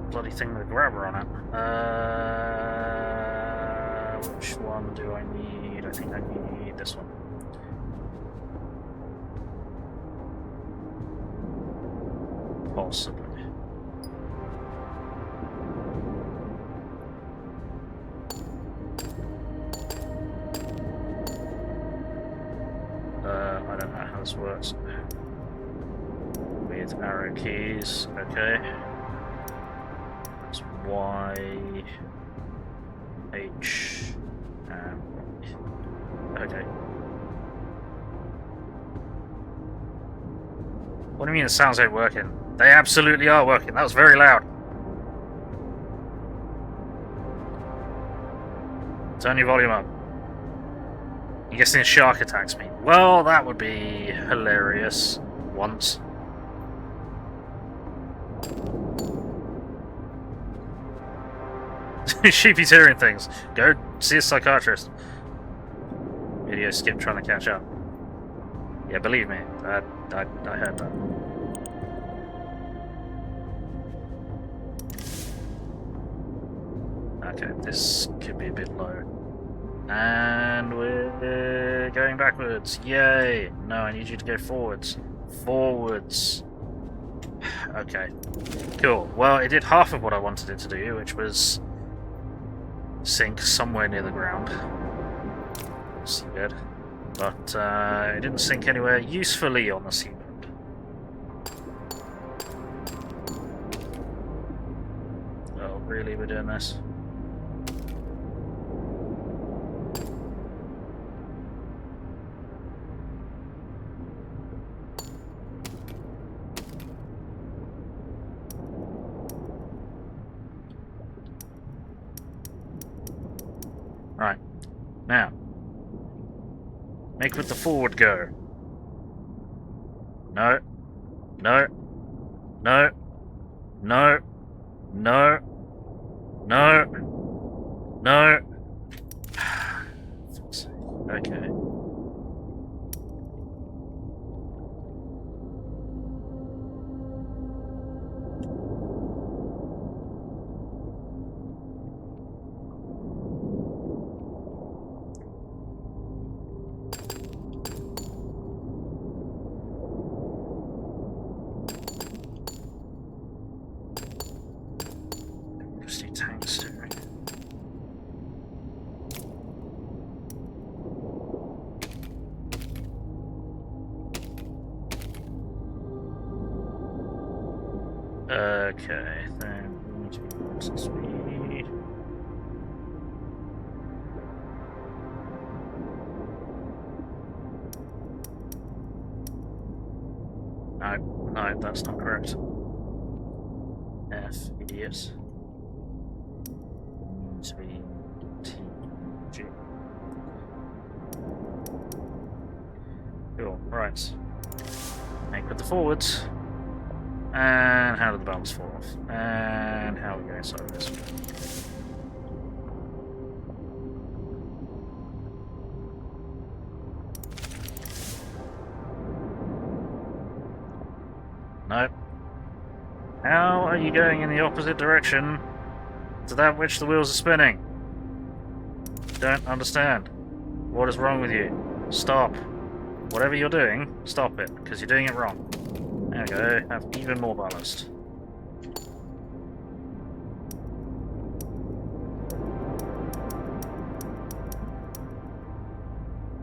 S1: bloody thing with a grabber on it. Which one do I need? I think I need this one. Possibly. I don't know how this works. With arrow keys, okay. That's Y, H, and okay. What do you mean it sounds like working? They absolutely are working. That was very loud. Turn your volume up. You guessing a shark attacks me? Well, that would be hilarious. Once. Sheepy's hearing things. Go see a psychiatrist. Video skip trying to catch up. Yeah, believe me, I heard that. Okay, this could be a bit low. And we're going backwards. Yay! No, I need you to go forwards. Forwards. Okay. Cool. Well, it did half of what I wanted it to do, which was sink somewhere near the ground. Seabed. But it didn't sink anywhere usefully on the seabed. Oh, really? We're doing this? Right. Now. Make with the forward go. No. No. No. No. No. No. No. Okay. Okay, then we need to be speed. No, no, that's not correct. F, idiot. Needs to be T, G. Cool, right. Make with the forwards. And how did the bombs fall off? And how are we going inside of this? Nope. How are you going in the opposite direction to that which the wheels are spinning? Don't understand. What is wrong with you? Stop. Whatever you're doing, stop it, because you're doing it wrong. There we go, have even more ballast.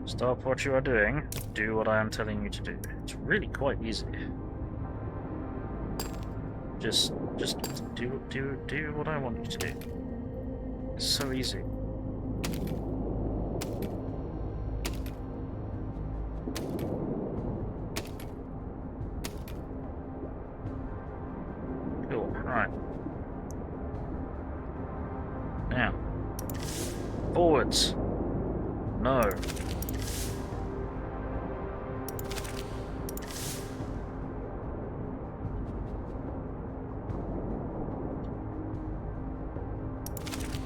S1: Stop what you are doing, do what I am telling you to do. It's really quite easy. Just do what I want you to do. It's so easy. Cool, right. Now. Forwards. No.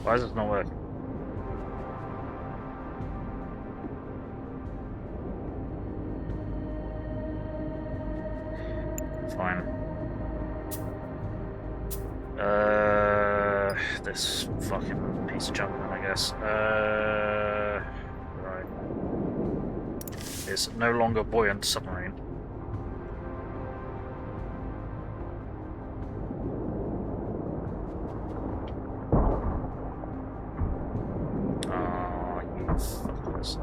S1: Why is this not working? Fine. This fucking piece of junk, I guess. Right. It's no longer buoyant submarine.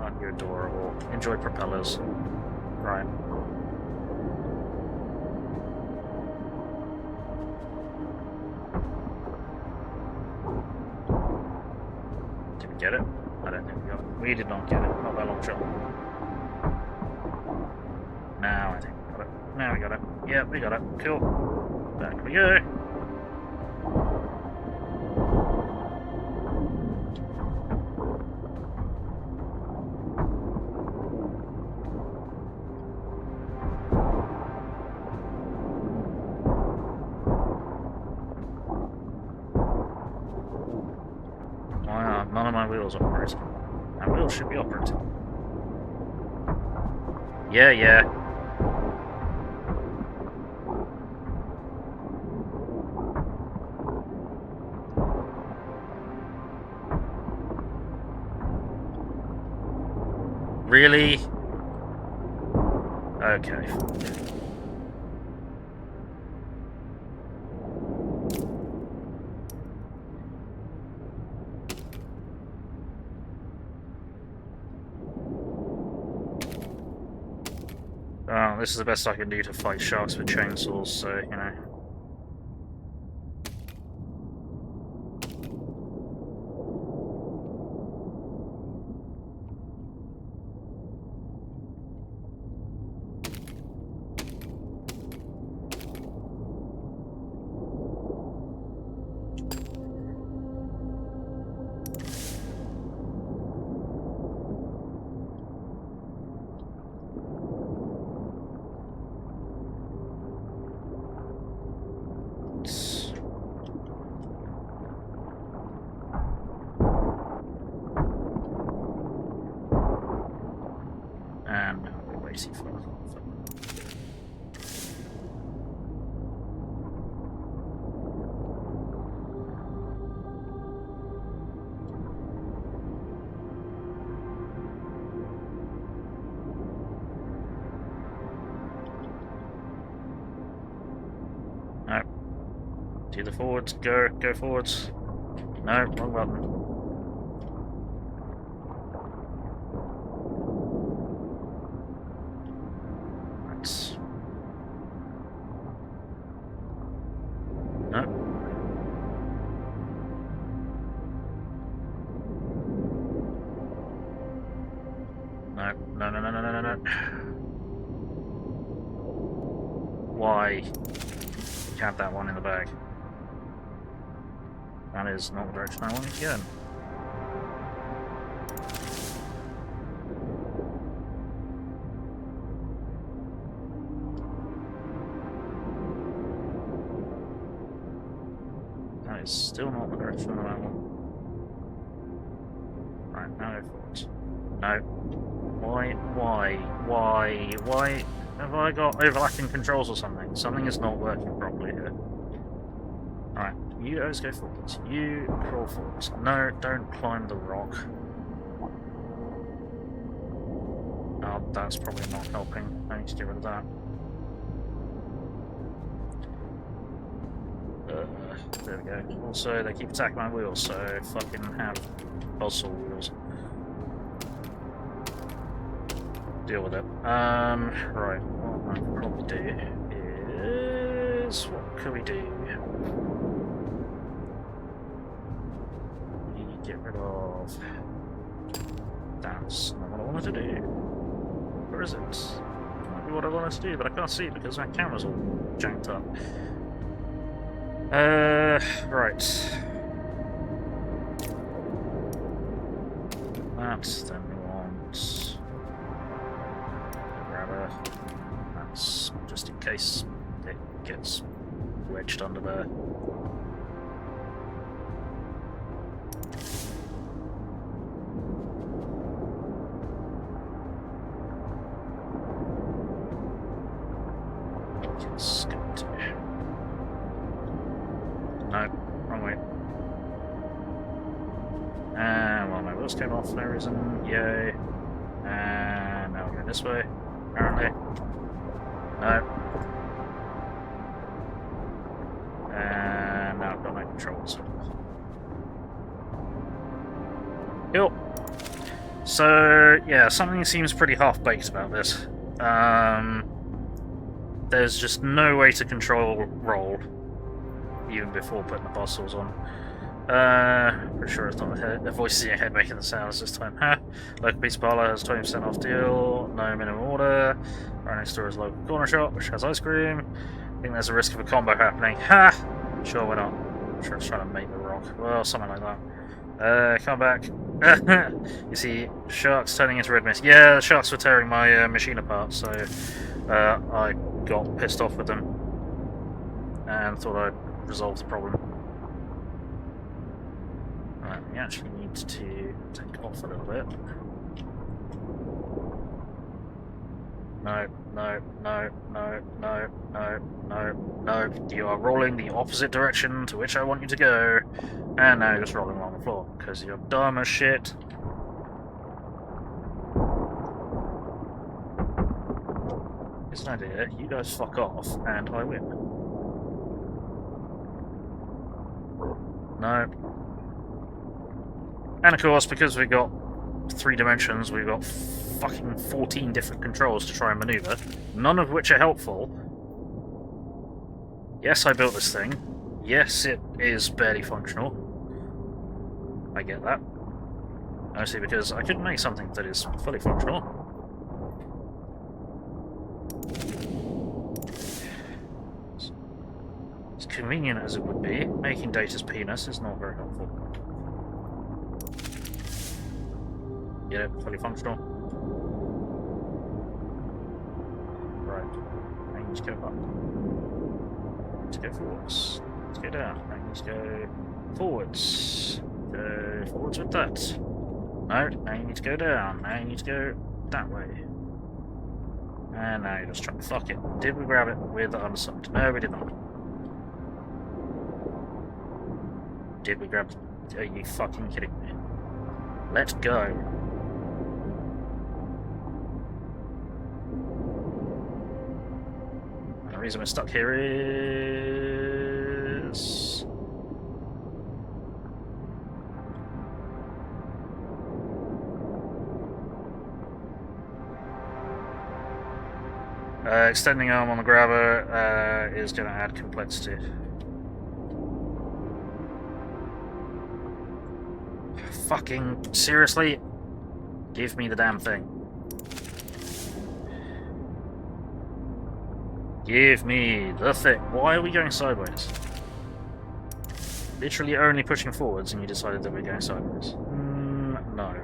S1: Aren't you adorable? Enjoy propellers. Right. Did we get it? I don't think we got it. We did not get it. Not that long shot. Now I think we got it. Now we got it. Yeah, we got it. Cool. Back we go. None of my wheels operate. My wheels should be operating. Yeah, yeah. Really? Okay. Oh, this is the best I can do to fight sharks with chainsaws, so, you know. And way too far. No. Do the forwards. Go forwards. No, wrong button. No. No. why you had that one in the bag. That is not the direction I wanted to go in. That is still not the direction that I want. Right, now go forwards. No. Why have I got overlapping controls or something? Something is not working properly here. Alright, you guys go forwards. You crawl forwards. No, don't climb the rock. Oh, that's probably not helping. I need to get rid of that. There we go. Also, they keep attacking my wheels, so fucking have buzzsaw wheels. Deal with it. Right, what I can probably do is... what could we do? We get rid of... that's not what I wanted to do. Where is it? Might be what I wanted to do, but I can't see it because my camera's all janked up. Right. That, then we want... that's just in case it gets wedged under there. It's going to... no, wrong way. And well, my wheels came off for no reason. Yay. And now we're going this way. Apparently. No. And now I've got no controls. Cool. So, yeah, something seems pretty half-baked about this. There's just no way to control roll, even before putting the bustles on. Pretty sure it's not the voices in your head making the sounds this time. Ha! Local pizza parlour has 20% off deal, no minimum order. Right next door is a local corner shop, which has ice cream. I think there's a risk of a combo happening. Ha! Sure, why not? I'm sure it's trying to make the rock. Well, something like that. Come back. You see, sharks turning into red mist. Yeah, the sharks were tearing my machine apart, so I got pissed off with them and thought I'd resolve the problem. Right, we actually need to take off a little bit. No, no, no, no, no, no, no, no. You are rolling the opposite direction to which I want you to go. And now you're just rolling along the floor, because you're dumb as shit. It's an idea. You guys fuck off, and I win. No. And of course, because we've got 3 dimensions, we've got fucking 14 different controls to try and maneuver, none of which are helpful. Yes, I built this thing. Yes, it is barely functional. I get that. Mostly because I couldn't make something that is fully functional. As convenient as it would be, making Data's penis is not very helpful. Get it? Fully functional. Right. I need to go up. I need to go forwards. Let's go down. I need to go forwards. Go forwards with that. No, now you need to go down. Now you need to go that way. And now you're just trying to fuck it. Did we grab it with the underside? No, we did not. Did we grab it? Are you fucking kidding me? Let's go. And the reason we're stuck here is... extending arm on the grabber is going to add complexity. Fucking seriously? Give me the damn thing. Give me the thing. Why are we going sideways? Literally only pushing forwards and you decided that we're going sideways. No.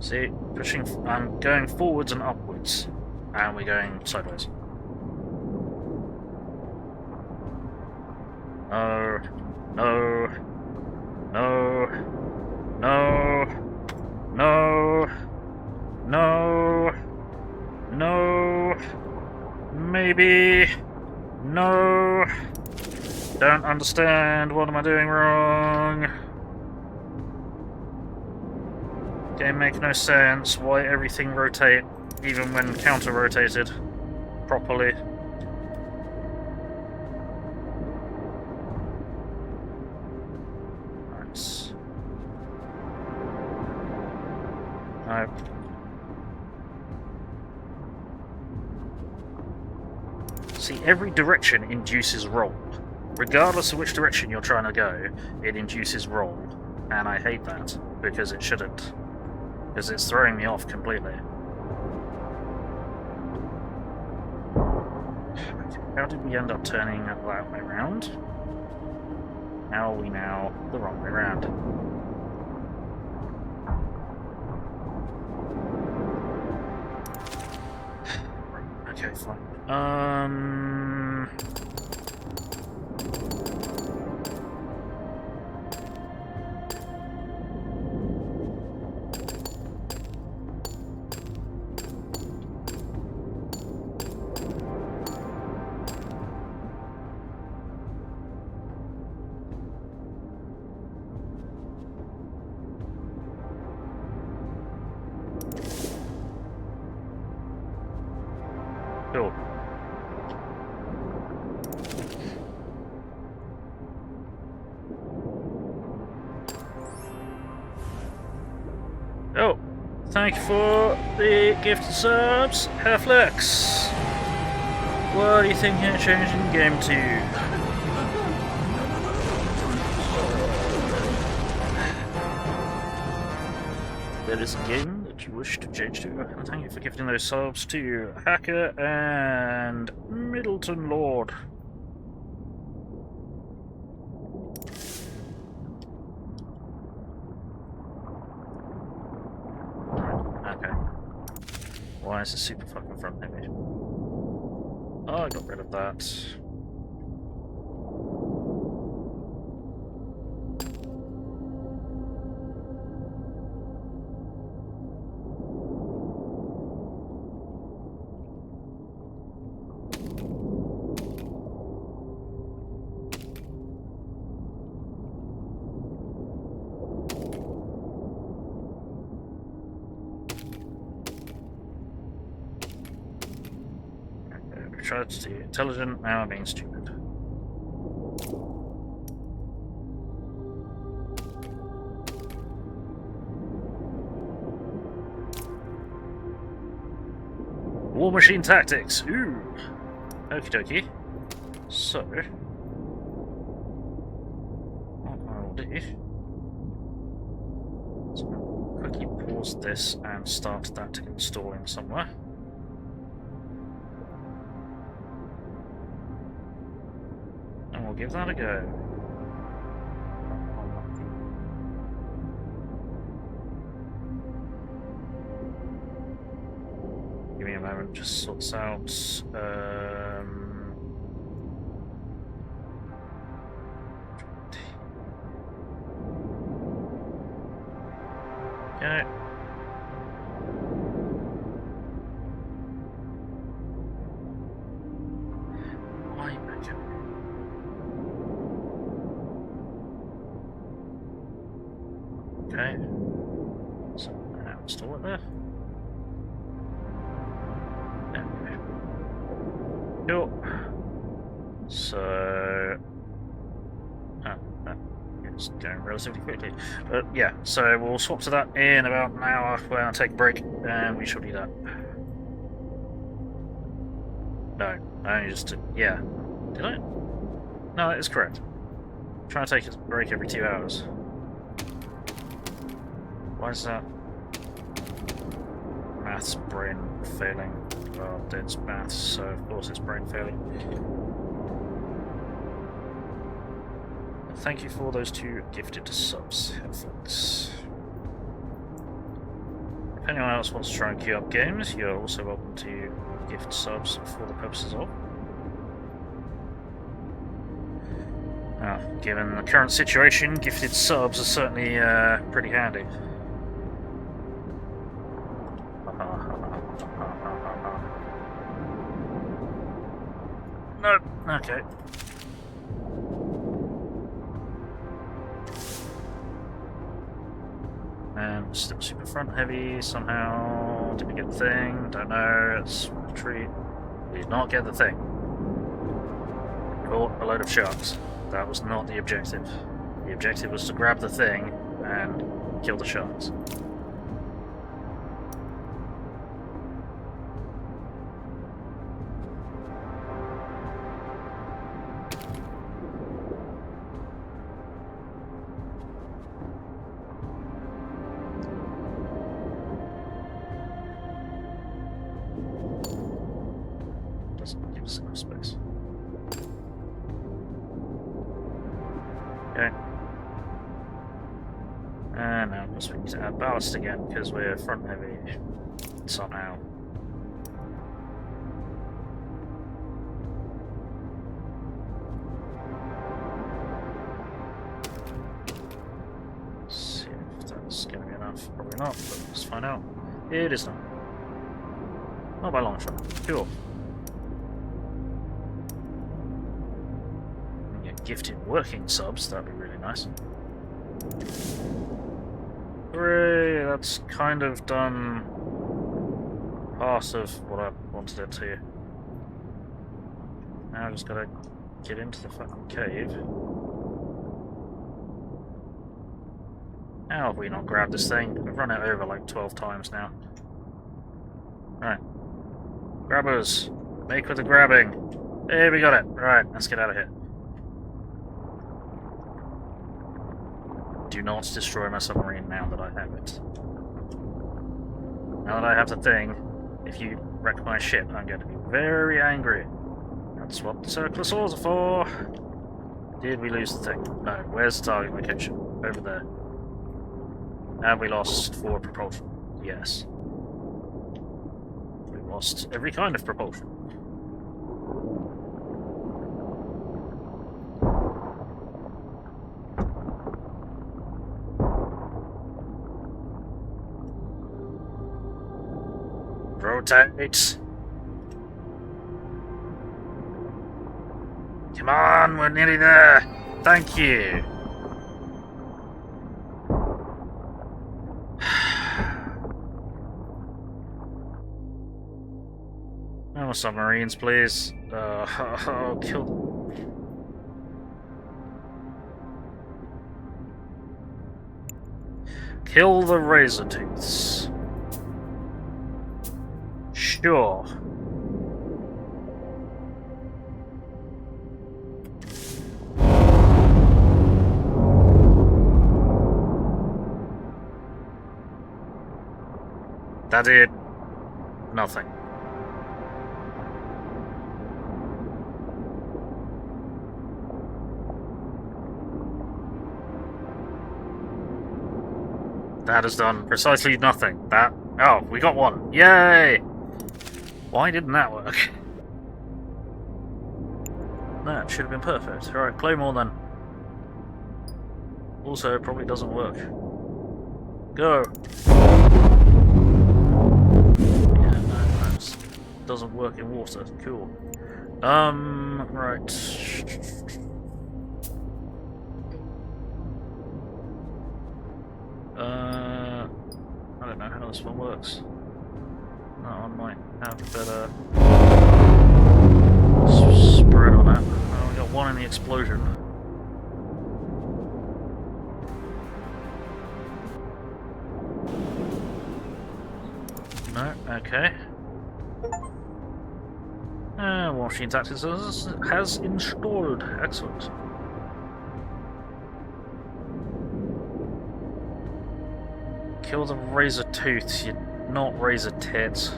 S1: See, I'm going forwards and upwards, and we're going sideways. No, no, no, no, no, no, no, maybe, no, don't understand, what am I doing wrong? Game make no sense, why everything rotate even when counter-rotated properly. Nice. No. See, every direction induces roll. Regardless of which direction you're trying to go, it induces roll. And I hate that, because it shouldn't. Because it's throwing me off completely. How did we end up turning that way around? How are we now the wrong way around? Okay, fine. Cool. Oh, thank you for the gifted subs, Halflex. What do you think you're changing the game to? There is a game that you wish to change to, and thank you for gifting those subs to Hacker and Middleton Lord. Okay. Why is the super fucking front image? Oh, I got rid of that. Tried to be intelligent, now I'm being stupid. War Machine Tactics! Ooh! Okie dokie. So, what I'll do is I'll quickly pause this and start that installing somewhere. We'll give that a go. Give me a moment, just sort this out. Okay. Okay, so now install it there. There. Cool. So, it's going relatively quickly. But yeah, so we'll swap to that in about an hour when I take a break, and we shall do that. No, I only just did, yeah. Did I? No, that is correct. I'm trying to take a break every 2 hours. Why is that? Maths brain failing. Well, it's maths, so of course it's brain failing. Thank you for those 2 gifted subs, headphones. If anyone else wants to try and queue up games, you're also welcome to gift subs for the purposes of. Given the current situation, gifted subs are certainly pretty handy. Nope. Okay. And still super front heavy somehow. Did we get the thing? Don't know. It's retreat. We did not get the thing. Caught a load of sharks. That was not the objective. The objective was to grab the thing and kill the sharks. Doesn't give us enough space. Okay. And now we need to add ballast again because we're front heavy somehow. Let's see if that's going to be enough. Probably not, but let's find out. It is not. Not by long shot. Cool. Gifted working subs, that'd be really nice. Hooray, that's kind of done part of what I wanted it to. Now I've just gotta get into the fucking cave. How have we not grabbed this thing? We've run it over like 12 times now. Right. Grabbers! Make with the grabbing! Hey, we got it! Right, let's get out of here. Do not destroy my submarine now that I have it. Now that I have the thing, if you wreck my ship, I'm going to be very angry. That's what the circular saws are for. Did we lose the thing? No. Where's the target location? Over there. Have we lost forward propulsion? Yes. We lost every kind of propulsion. Rotate. Come on, we're nearly there. Thank you. No more submarines, please. Kill. Kill the razor tooths. Sure. That did nothing. That has done precisely nothing. That. Oh, we got one. Yay! Why didn't that work? That should have been perfect. Alright, Claymore then. Also, it probably doesn't work. Go! Yeah, no, that doesn't work in water. Cool. Right. I don't know how this one works. That one might have a better spread on that. Oh, we got one in the explosion. No, okay. War Machine Tactics has installed. Excellent. Kill the razor tooths, you not razor tits.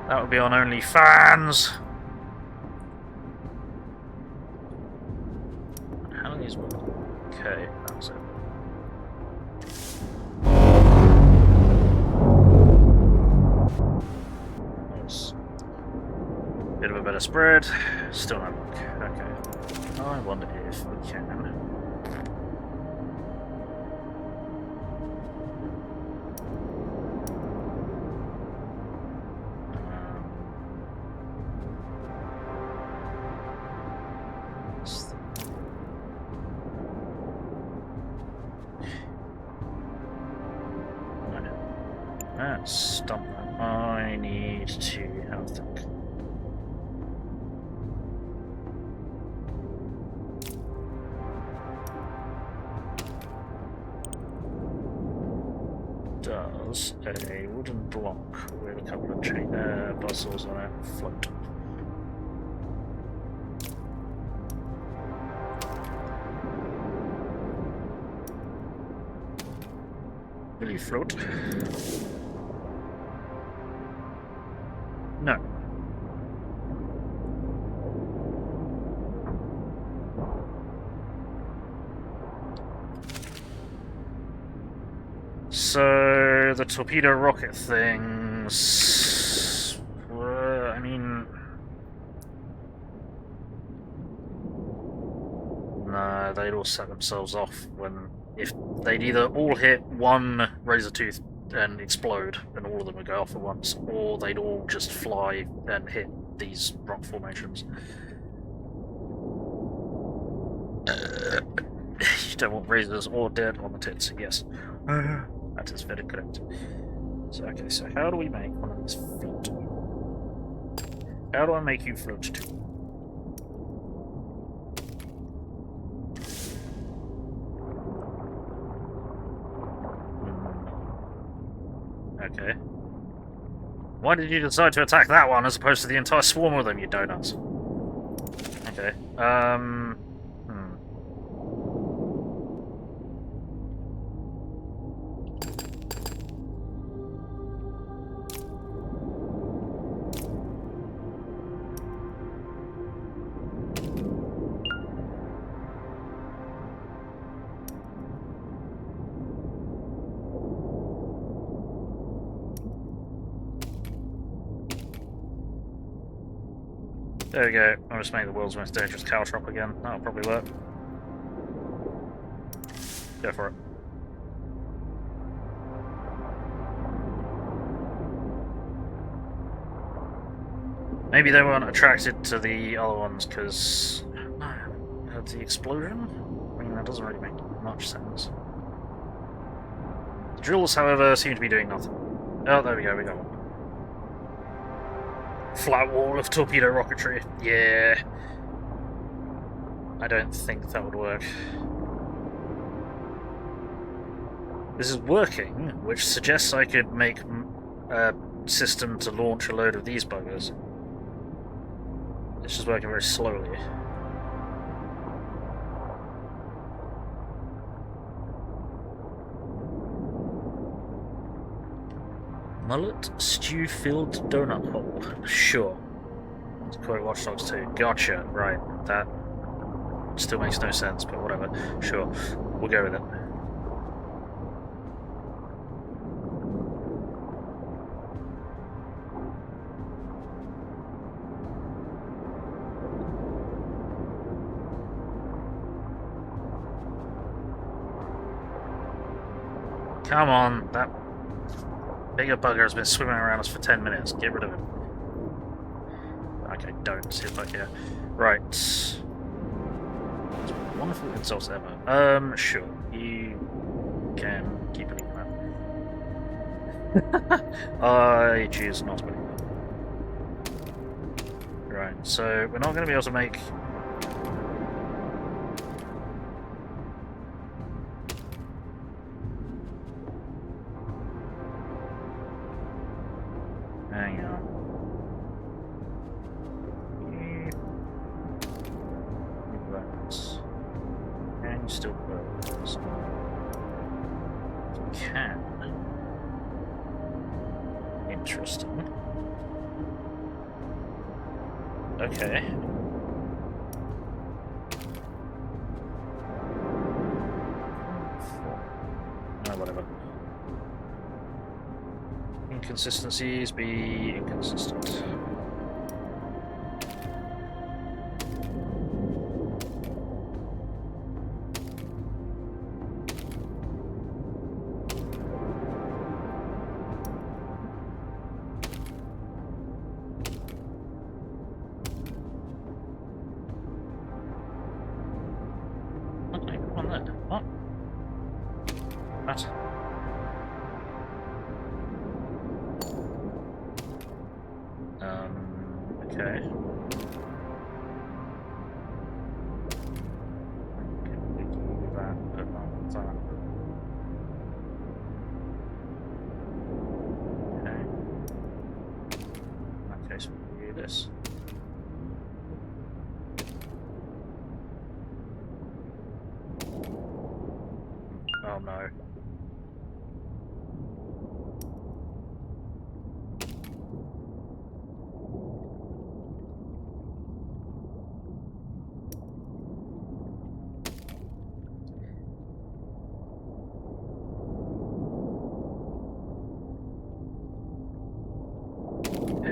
S1: That would be on OnlyFans. How long is one? Okay, that's it. That's a bit of a better spread. Still no luck. Okay. I wonder if we can. Stump. I need to have a think. Does a wooden block with a couple of chain bustles on it float? Will you float? No. So the torpedo rocket things. I mean, no, they'd all set themselves off when if they'd either all hit one razor tooth and explode, and all of them would go off at once, or they'd all just fly and hit these rock formations. You don't want razors or dirt on the tits, yes. That is very correct. So, okay, so how do we make one of these float? How do I make you float too? Okay. Why did you decide to attack that one as opposed to the entire swarm of them, you donuts? Okay. There we go. I'll just make the world's most dangerous cow trap again. That'll probably work. Go for it. Maybe they weren't attracted to the other ones because of the explosion? I mean, that doesn't really make much sense. The drills, however, seem to be doing nothing. Oh, there we go, we got one. Flat wall of torpedo rocketry. Yeah. I don't think that would work. This is working, which suggests I could make a system to launch a load of these buggers. It's just working very slowly. Mullet stew-filled donut hole. Sure. Let's quote Watch Dogs 2. Gotcha. Right. That still makes no sense, but whatever. Sure. We'll go with it. Come on, that bigger bugger has been swimming around us for 10 minutes. Get rid of him. Okay, don't. See if I can. Right. Wonderful insults ever. Sure. You can keep believing that. I choose not to believe that. Right, so we're not going to be able to make... Hang on. interesting. Okay. No, whatever. Inconsistencies be inconsistent. Okay, come on then. What? That. Okay. Can we do that, but not that? Okay. In that case, we'll do this. Oh no.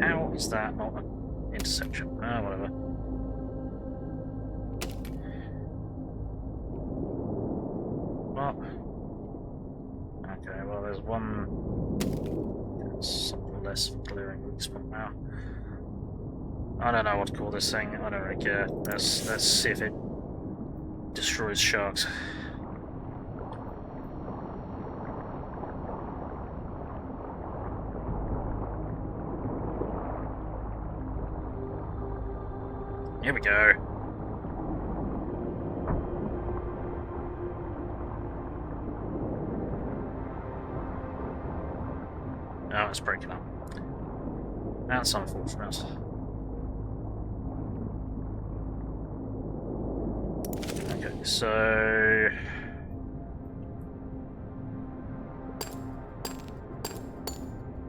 S1: How is that not an intersection? Ah, whatever. What? Okay, well, there's one. Something less clearing weak spot now. I don't know what to call this thing. I don't really care. Let's see if it destroys sharks. Here we go. Oh, it's breaking up. That's unfortunate. Okay, so...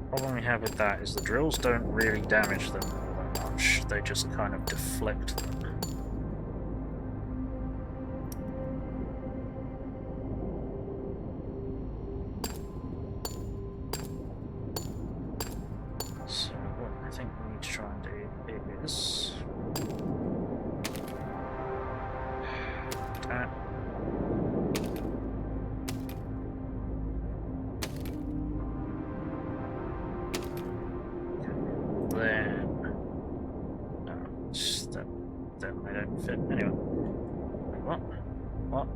S1: problem we have with that is the drills don't really damage them that much, they just kind of deflect them. So what I think we need to try and do is... that. Then they don't fit. Anyway. What? What?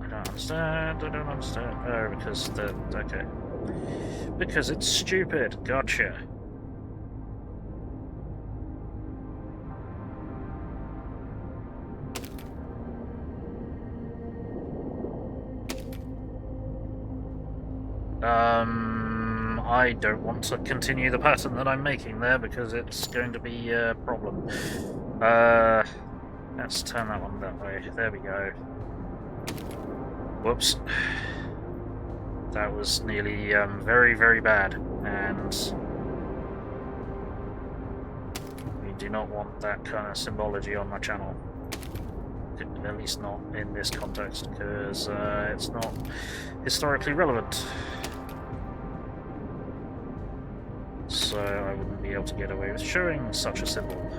S1: I don't understand. I don't understand. Oh, because the... okay. Because it's stupid. Gotcha. I don't want to continue the pattern that I'm making there because it's going to be a problem. Let's turn that one that way. There we go. Whoops. That was nearly very, very bad, and we do not want that kind of symbology on my channel. At least not in this context, because it's not historically relevant. So I wouldn't be able to get away with showing such a symbol. There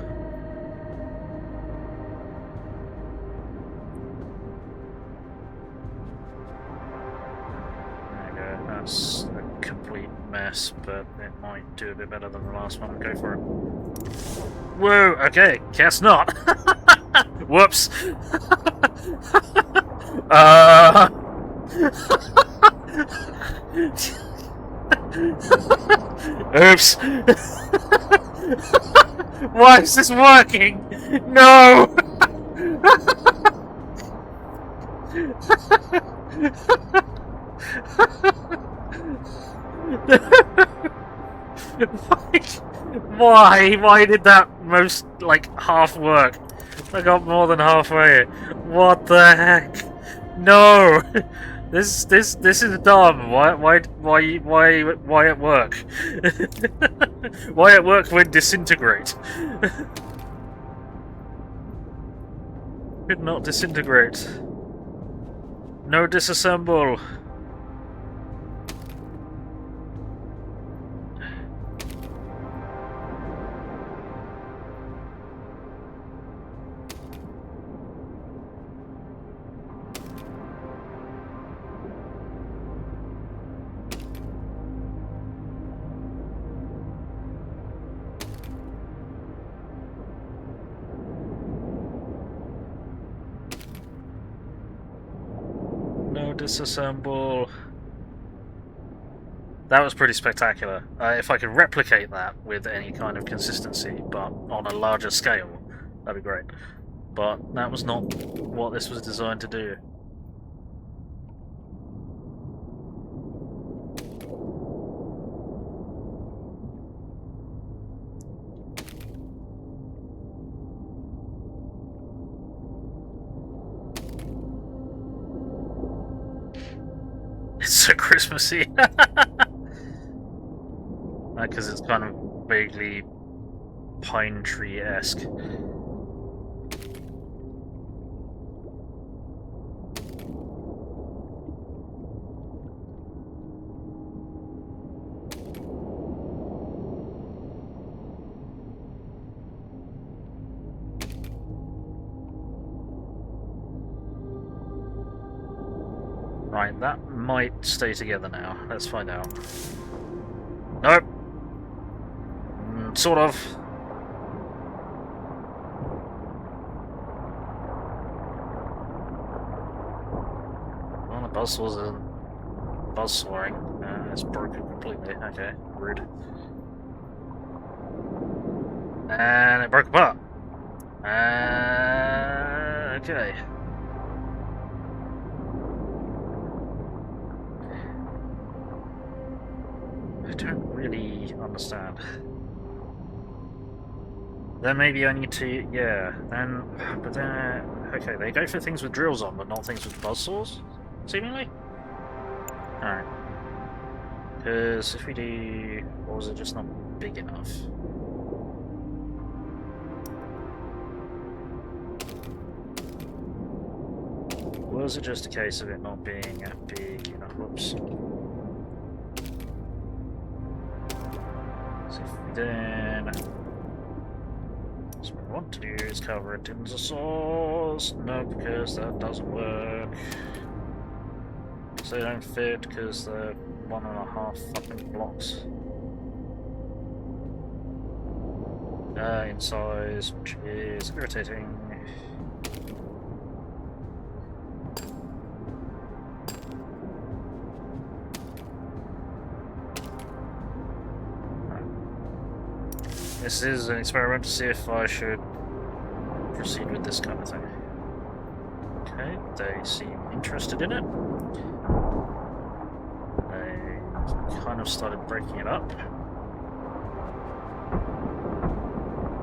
S1: we go, that's a complete mess, but it might do a bit better than the last one. Go for it. Whoa, okay, guess not. Whoops. Oops. Why is this working? No! Why? Why did that most, like, half work? I got more than halfway. What the heck? No! This is dumb. Why at work? Why at work when disintegrate? Could not disintegrate. No disassemble. Disassemble. That was pretty spectacular. If I could replicate that with any kind of consistency, but on a larger scale, that'd be great. But that was not what this was designed to do. It's so Christmassy. Because it's kind of vaguely pine tree-esque. Right, that might stay together now. Let's find out. Nope. Sort of. Well, the buzzsaws isn't buzzsawing. It's broken completely. Okay, rude. And it broke apart. Okay. I don't really understand. Then maybe I need to, yeah, then, but then, okay, they go for things with drills on, but not things with buzzsaws, seemingly? Alright. Because if we do, or was it just not big enough? Was it just a case of it not being big enough? Whoops. So if we then... So what we want to do is cover it in the saws. No, because that doesn't work. So they don't fit because they're 1.5 fucking blocks. In size, which is irritating. This is an experiment to see if I should proceed with this kind of thing. Okay, they seem interested in it. They kind of started breaking it up.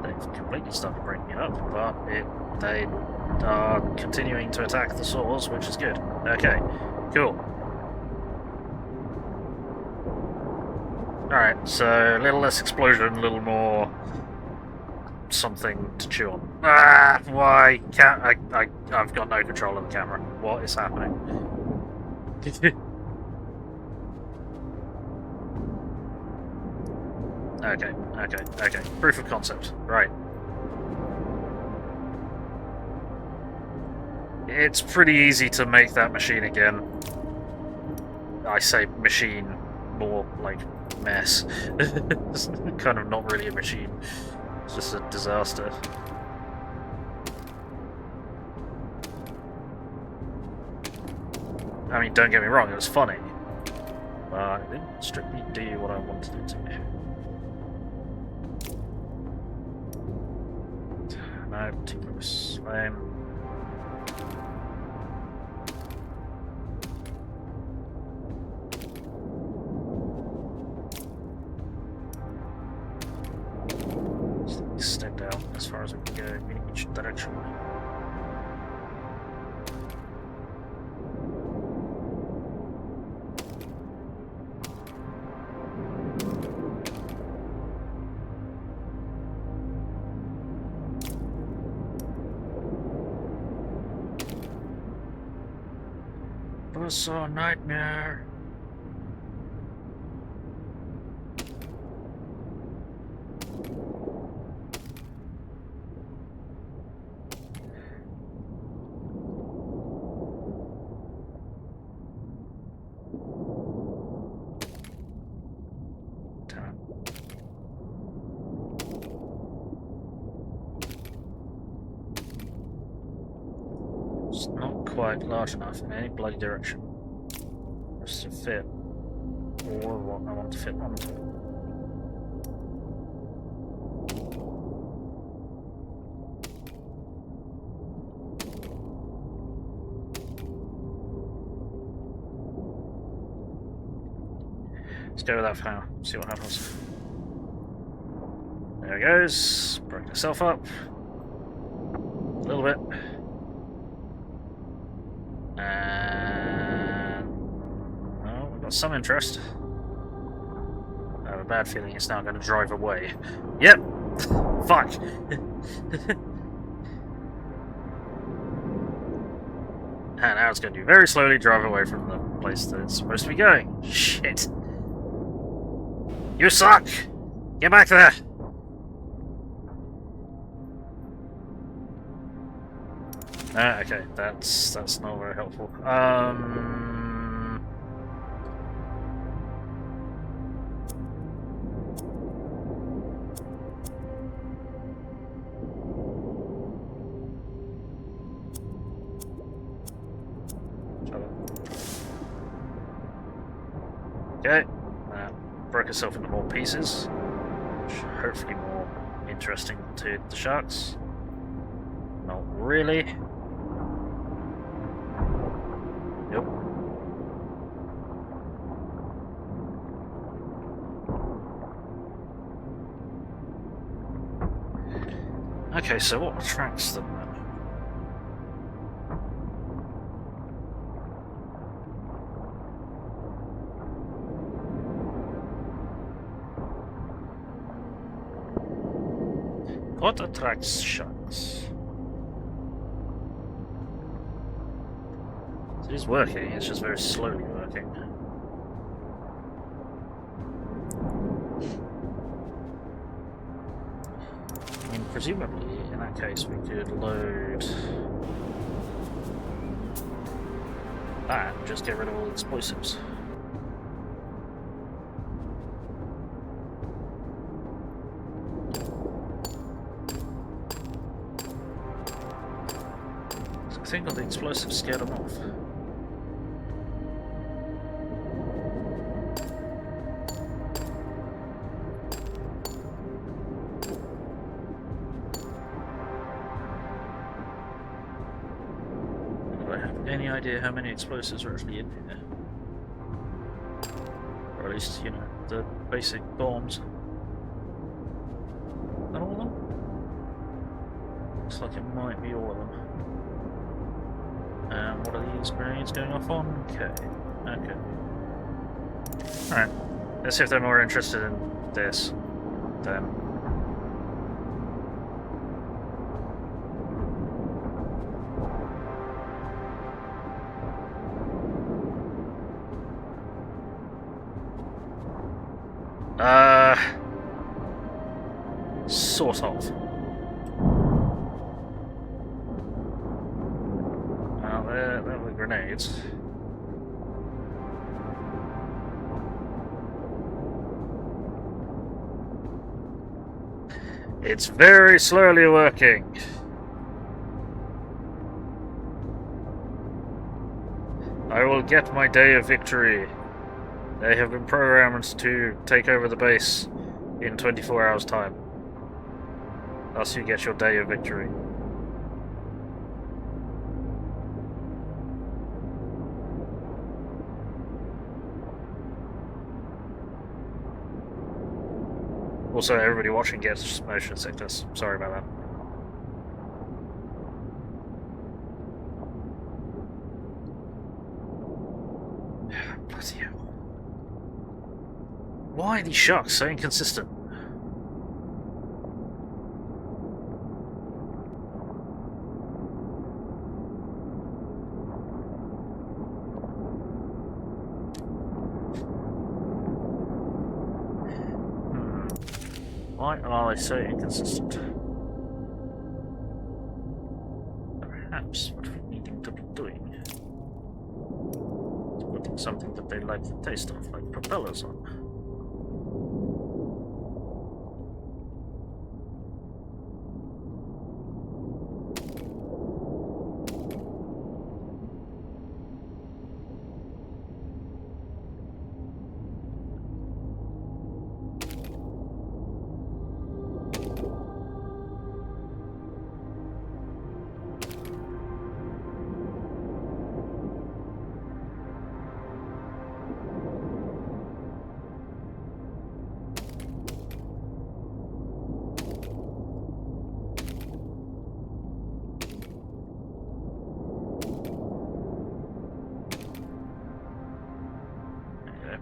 S1: They've completely started breaking it up, but they are continuing to attack the saws, which is good. Okay, cool. Alright, so a little less explosion, a little more something to chew on. Ah, why can't I've got no control of the camera. What is happening? Okay. Proof of concept. Right. It's pretty easy to make that machine again. I say machine, more like mess. It's kind of not really a machine. It's just a disaster. I mean, don't get me wrong, it was funny. But it didn't strictly do what I wanted it to. No, too close. Stepped out as far as we can go in each direction. was a nightmare. It's not quite large enough in any bloody direction for us to fit, or what I want to fit onto. Let's go with that for now, see what happens. There it goes, break itself up a little bit. And well, we've got some interest. I have a bad feeling it's now going to drive away. Yep! Fuck! And now it's going to very slowly drive away from the place that it's supposed to be going. Shit! You suck! Get back there! Okay, that's not very helpful. Okay, broke itself into more pieces, which are hopefully more interesting to the sharks. Not really. Yep. Okay, so what attracts them then? What attracts sharks? It is working, it's just very slowly working. I mean, presumably, in that case, we could load that and just get rid of all the explosives. So I think all the explosives scared them off. Any idea how many explosives are actually in here? Or at least, you know, the basic bombs. Not all of them? Looks like it might be all of them. And what are these grenades going off on? Okay. Okay. Alright. Let's see if they're more interested in this then. Sort of. Well, there were grenades. It's very slowly working. I will get my day of victory. They have been programmed to take over the base in 24 hours' time. Thus you get your day of victory. Also, everybody watching gets motion sickness. Sorry about that. Bloody hell. Why are these sharks so inconsistent? Why are they so inconsistent? Perhaps what we're needing to be doing is putting something that they like the taste of, like propellers on.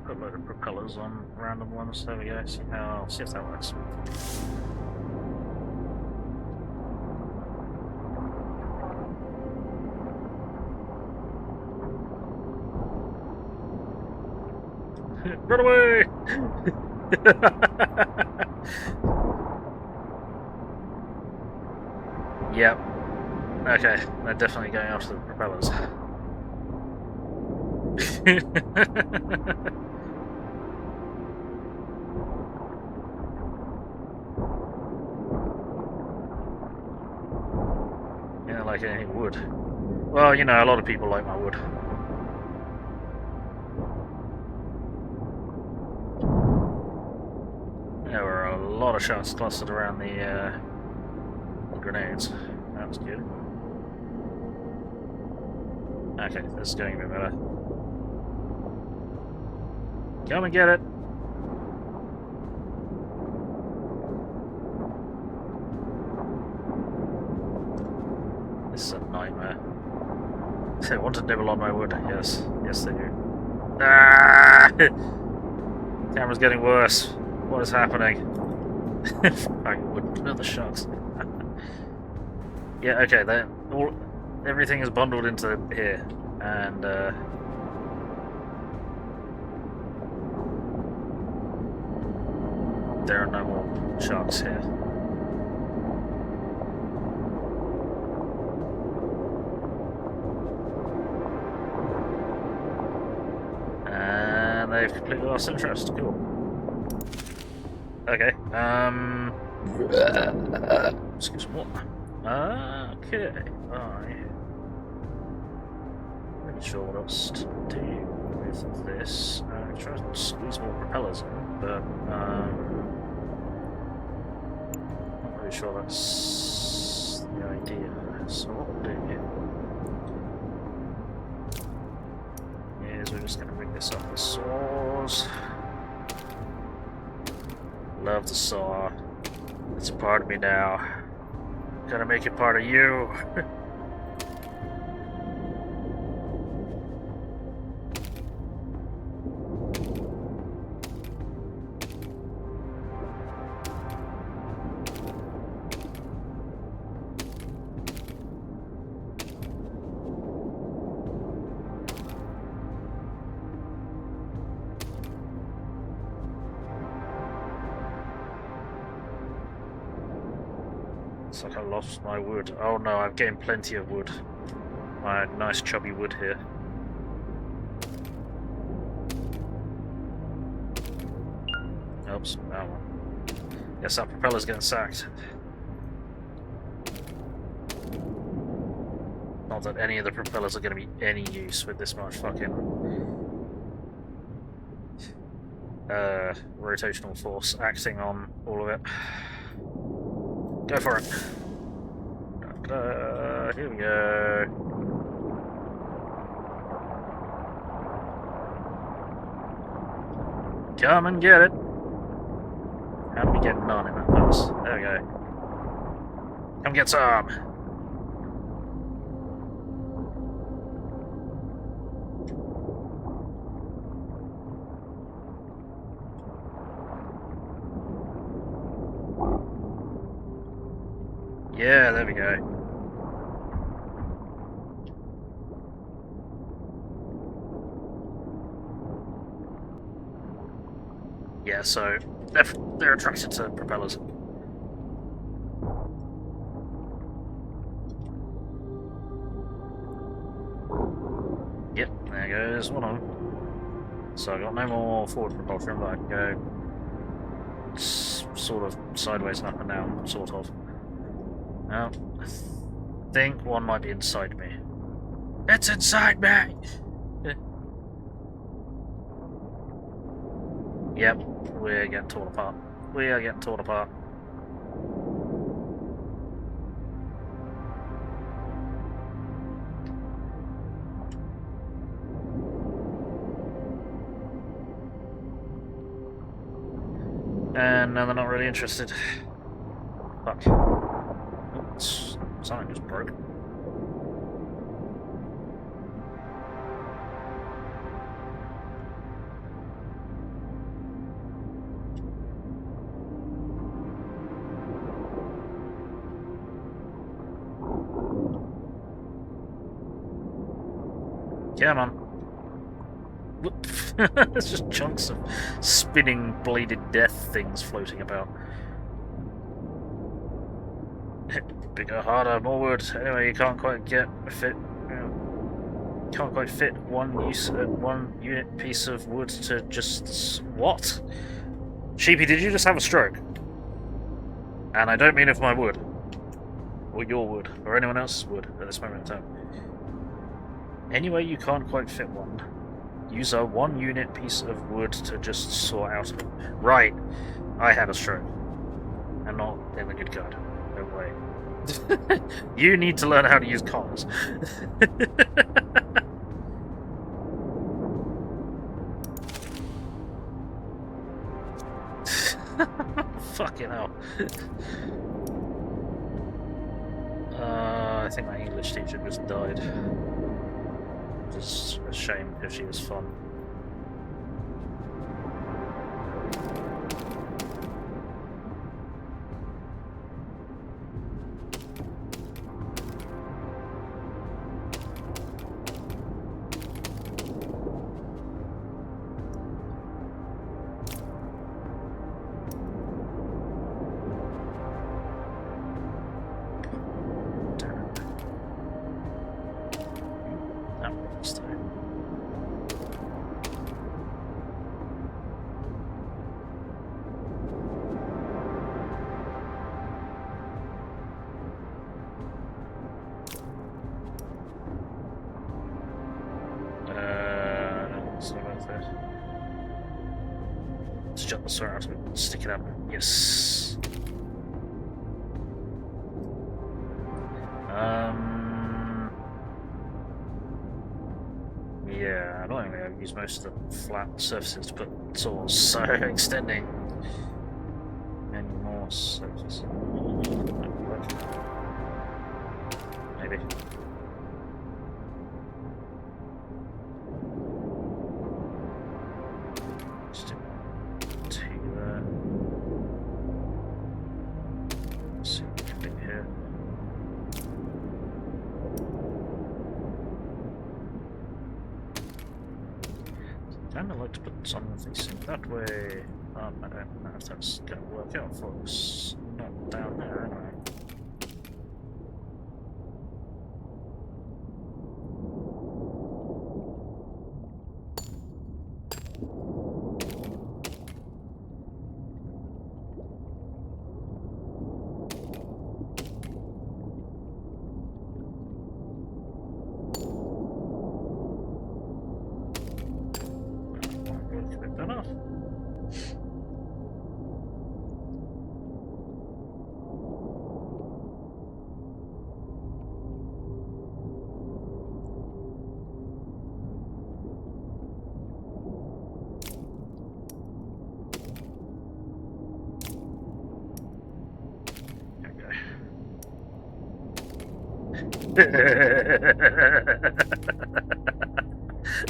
S1: Put a load of propellers on random ones. There we go. See if that works. Run away! Yep. Okay, they're definitely going after the propellers. Yeah, like any wood. Well, you know, a lot of people like my wood. There were a lot of shots clustered around the grenades. That was good. Okay, this is going a bit better. Come and get it! This is a nightmare. They want to nibble on my wood. Yes. Yes, they do. Ah! Camera's getting worse. What is happening? I wouldn't know the shots. Yeah, okay, everything is bundled into here, and there are no more sharks here. And they've completely lost interest. Cool. Okay, excuse me. Okay, I'm pretty sure what else to do with this. Try to squeeze more propellers in, but not really sure that's the idea. So what we'll do is we're just going to rig this up with saws. Love the saw. It's a part of me now. Gotta make it part of you. It's like I lost my wood. Oh no, I've gained plenty of wood. My nice chubby wood here. Oops, that one. Yes, that propeller's getting sacked. Not that any of the propellers are going to be any use with this much fucking rotational force acting on all of it. Go for it. Here we go. Come and get it. How do we get none in that pass? There we go. Come get some. Yeah, there we go. Yeah, so they're attracted to propellers. Yep, there goes one of them. So I got no more forward propulsion, but I can go sort of sideways and up and down, sort of. Now, I think one might be inside me. It's inside me! Yep, we're getting torn apart. We are getting torn apart. And now they're not really interested. Fuck. Oops, something just broke. Come on. Whoop. There's just chunks of spinning bladed death things floating about. Bigger, harder, more wood. Anyway, you can't quite fit one unit piece of wood to just what? Sheepy, did you just have a stroke? And I don't mean of my wood, or your wood, or anyone else's wood at this moment in time. Anyway, you can't quite fit one. Use a 1 unit piece of wood to just sort out. Right, I had a stroke. I'm not in the good guide. No way. You need to learn how to use commas. Fucking hell. I think my English teacher just died. Which is a shame because she was fun. Let's jump the sword out and stick it up. Yes. Yeah, annoyingly I've used most of the flat surfaces to put saws, so extending many more surfaces. Maybe. I'd like to put some facing that way. I don't know if that's going to work out, folks. Not down there, anyway.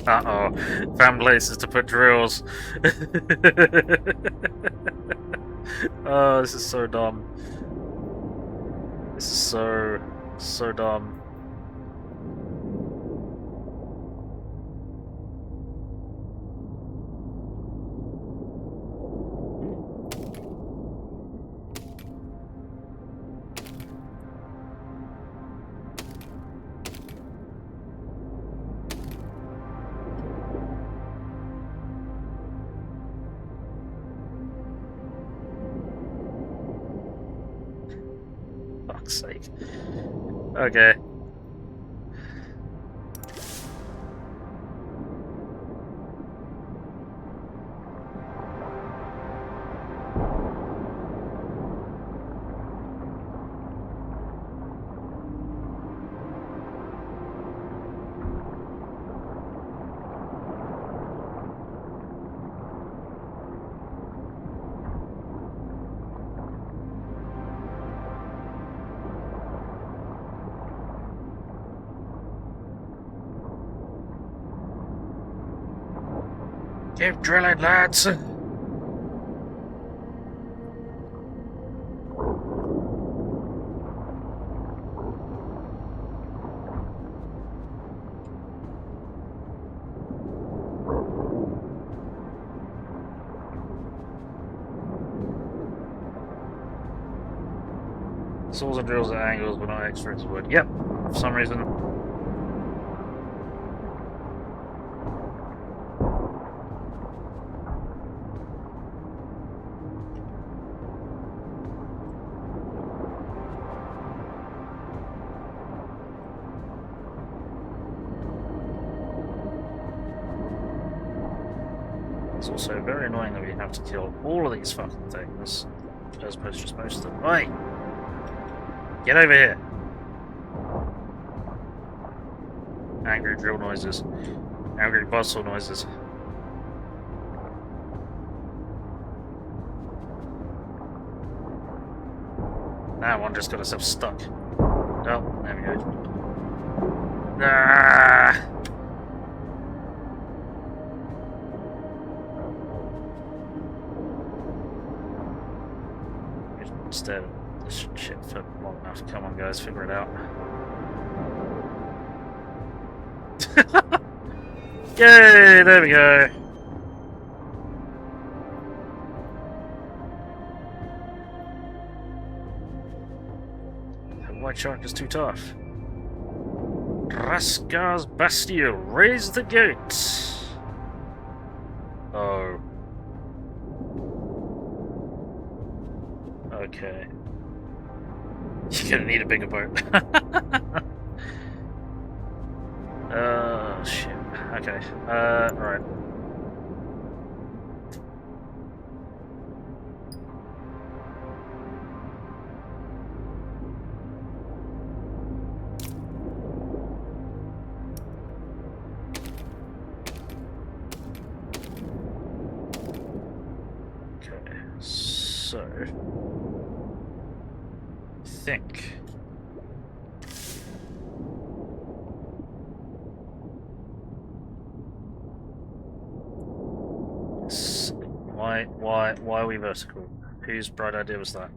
S1: Uh-oh. Found places to put drills. Oh, this is so dumb. This is so dumb. fuck's sake. Okay. Keep drilling, lads. Saws and drills at angles, but not extras wood. Yep, for some reason. It's also very annoying that we have to kill all of these fucking things, as opposed to just most of them. Oi! Get over here! Angry drill noises. Angry bustle noises. That one just got herself stuck. Oh, there we go. Ah! Instead of this shit for long enough. Come on, guys, figure it out. Yay! There we go. That white shark is too tough. Rascar's Bastille, raise the gate. Oh. Okay. You're gonna need a bigger boat. Oh, shit. Okay. Right. Okay. So... think. Why are we vertical? Whose bright idea was that?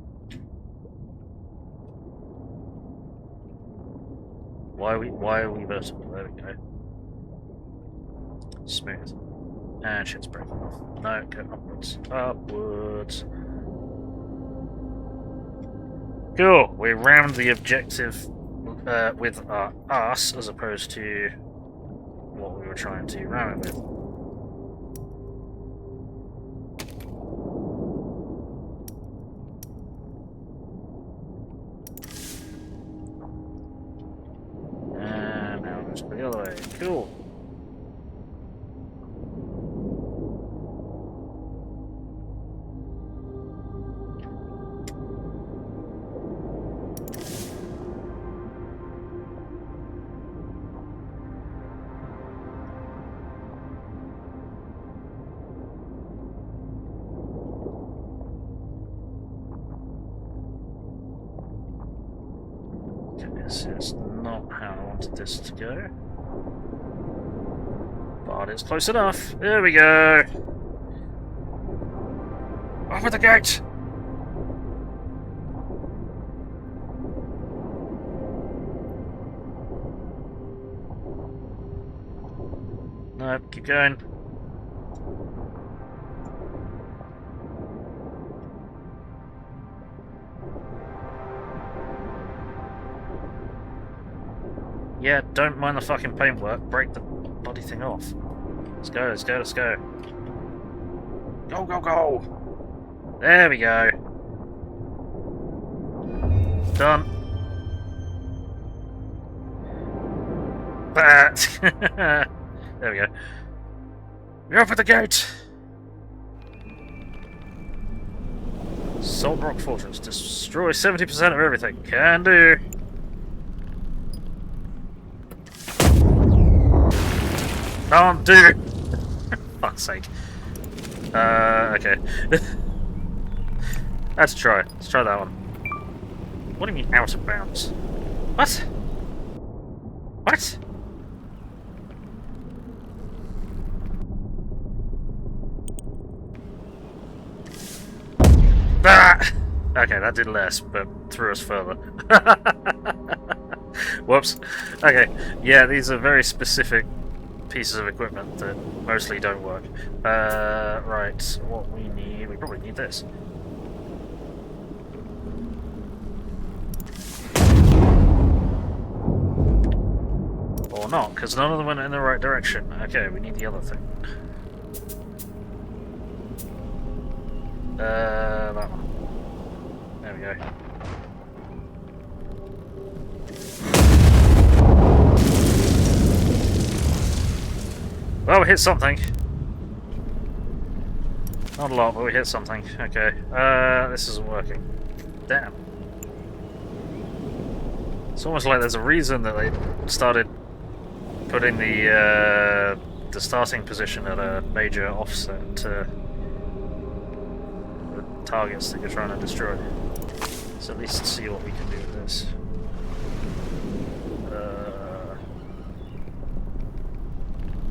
S1: Why are we vertical? There we go. Smooth. And shit's breaking off. No, go upwards. Upwards. Cool. We rammed the objective with our arse as opposed to what we were trying to ram it with. And now let's go the other way. Cool. This is not how I wanted this to go. But it's close enough. There we go. Over the gate! No, keep going. Yeah, don't mind the fucking paintwork. Break the bloody thing off. Let's go, let's go, let's go. Go, go, go! There we go. Done. There we go. We open the gate! Salt Rock Fortress. Destroy 70% of everything. Can do. Can't do. Fuck's sake. Okay. Let's try. Let's try that one. What do you mean out of bounds? What? What? Ah! Okay, that did less, but threw us further. Whoops. Okay, yeah, these are very specific pieces of equipment that mostly don't work. Right, what we need... We probably need this. Or not, because none of them went in the right direction. Okay, we need the other thing. That one. There we go. Well, we hit something. Not a lot, but we hit something. Okay. This isn't working. Damn. It's almost like there's a reason that they started putting the starting position at a major offset to the targets that you're trying to destroy. So at least see what we can do with this.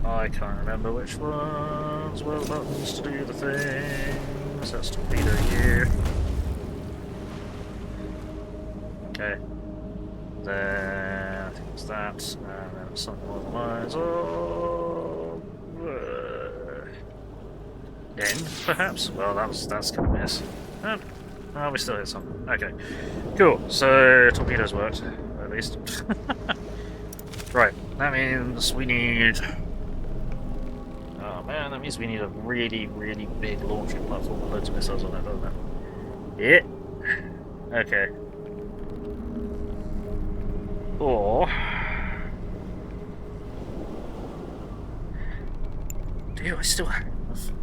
S1: I can't remember which ones were the buttons to do the things. That's torpedo here. Okay. Then I think it's that, and then it's something along the lines of end, perhaps. Well, that's gonna miss. Oh, we still hit something. Okay, cool. So torpedoes worked, at least. Right. That means we need. Oh man, that means we need a really, really big launching platform with loads of missiles on it, doesn't it? Yeah. Okay. Or do I still have?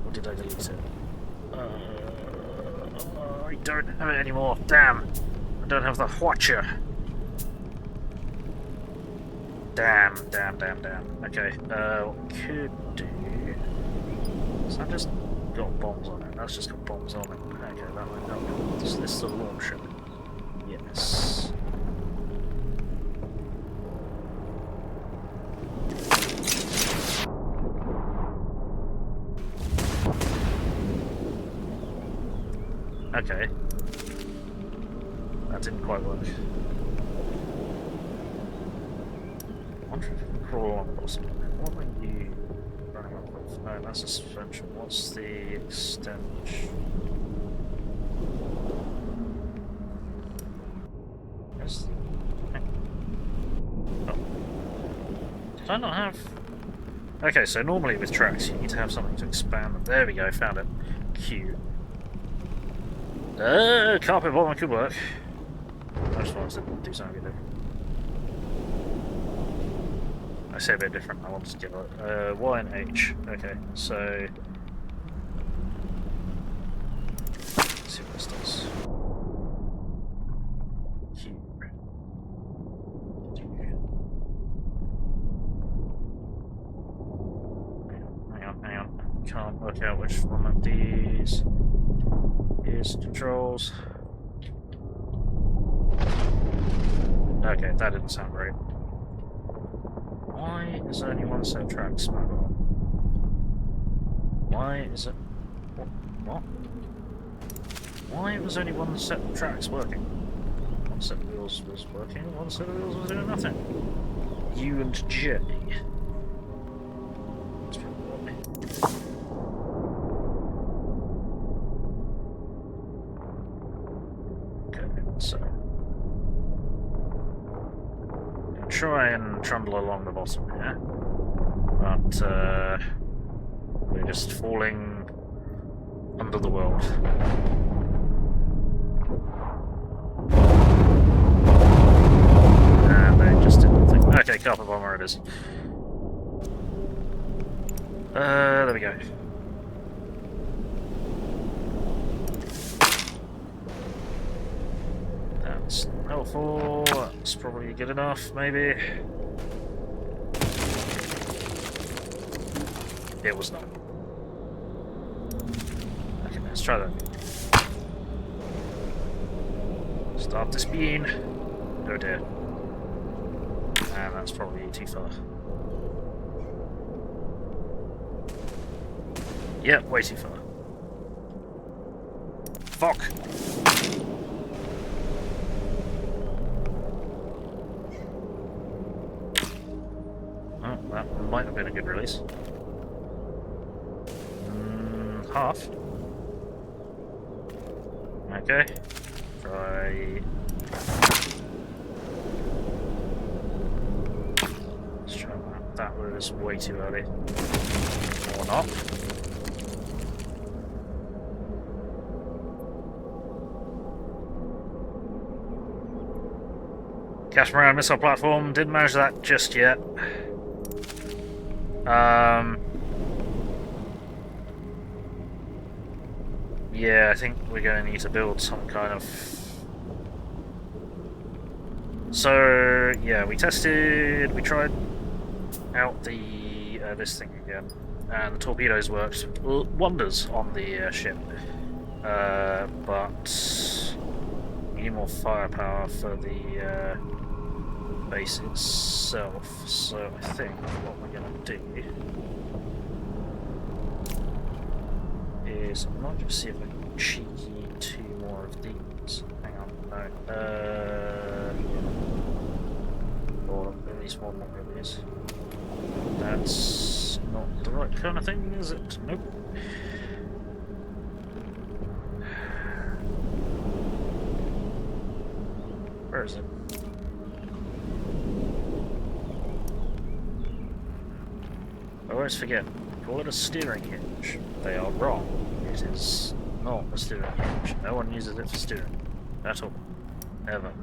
S1: Or did I delete it? I don't have it anymore. Damn! I don't have the Watcher. Damn! Okay. What we could do? So that just got bombs on it. That's just got bombs on it. Okay, that might help. Is this the launcher? Yes. Okay. That didn't quite work. I wonder if we can crawl on the bottom. What are you running up with? No, that's a suspension. What's the extension? Where's the... Oh. Did I not have... Okay, so normally with tracks you need to have something to expand them. There we go, found it. Q. Carpet bomber could work. I just wanted to do something a bit different. I say a bit different, I want to give it Y and H. Okay, so let's see what this does. Q. Hang on. Can't work out which one of these is controls. Okay, that didn't sound right. Why is there only one set of tracks? Why is it... What? Why was only one set of tracks working? One set of wheels was working, one set of wheels was doing nothing. U and J. So, try and trundle along the bottom here, but we're just falling under the world. And they just did nothing. Okay, carpet bomber it is. There we go. That's helpful. That's probably good enough, maybe. It was not. Okay, let's try that. Start this bean. Oh dear. And that's probably too far. Yeah, way too far. Fuck! Oh, that might have been a good release. Half. Okay. Try. Let's try that. That was way too early. Or not. Catamaran missile platform, didn't manage that just yet. Yeah, I think we're going to need to build some kind of... So, yeah, we tried out the this thing again, and the torpedoes worked wonders on the ship. But we need more firepower for the base itself, so I think what we're going to do is I might just see if I can cheeky 2 more of these. Hang on, no. Or at least 1 more of these. That's not the right kind of thing, is it? Nope. Where is it? I always forget. Call it a steering hinge. They are wrong. It is not a steering hinge. No one uses it for steering. At all. Ever.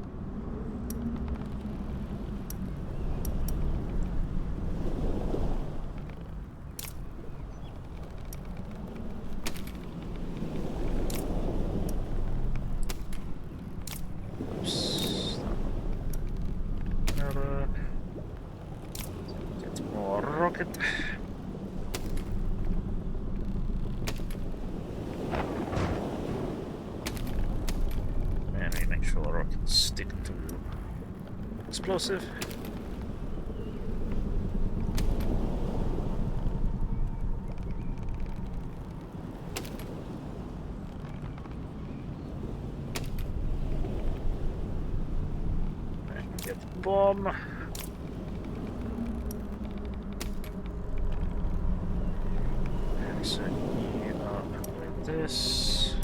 S1: Oops. Get more rocket. Stick to explosive. And get the bomb. Set you up with this.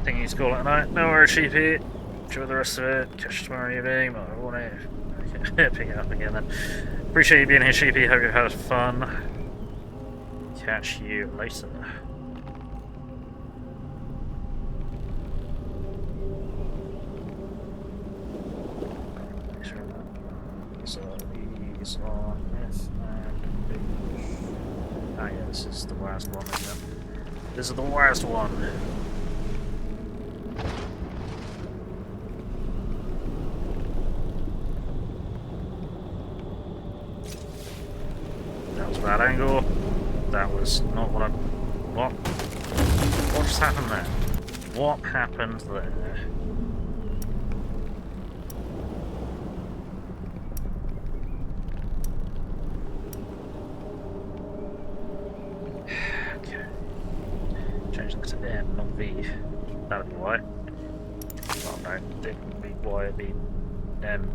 S1: He's call it a night. No worries, Sheepy. Enjoy the rest of it. Catch you tomorrow evening. But I want to pick it up again then. Appreciate you being here, Sheepy. Hope you had fun. Catch you later. So these on F and B. Ah yeah, this is the worst one, isn't it? This is the worst one. Bad angle. That was not what I... What just happened there? What happened there? Okay. Changing to N, not V. That would be why. Well, no, it wouldn't be Y, it'd be N.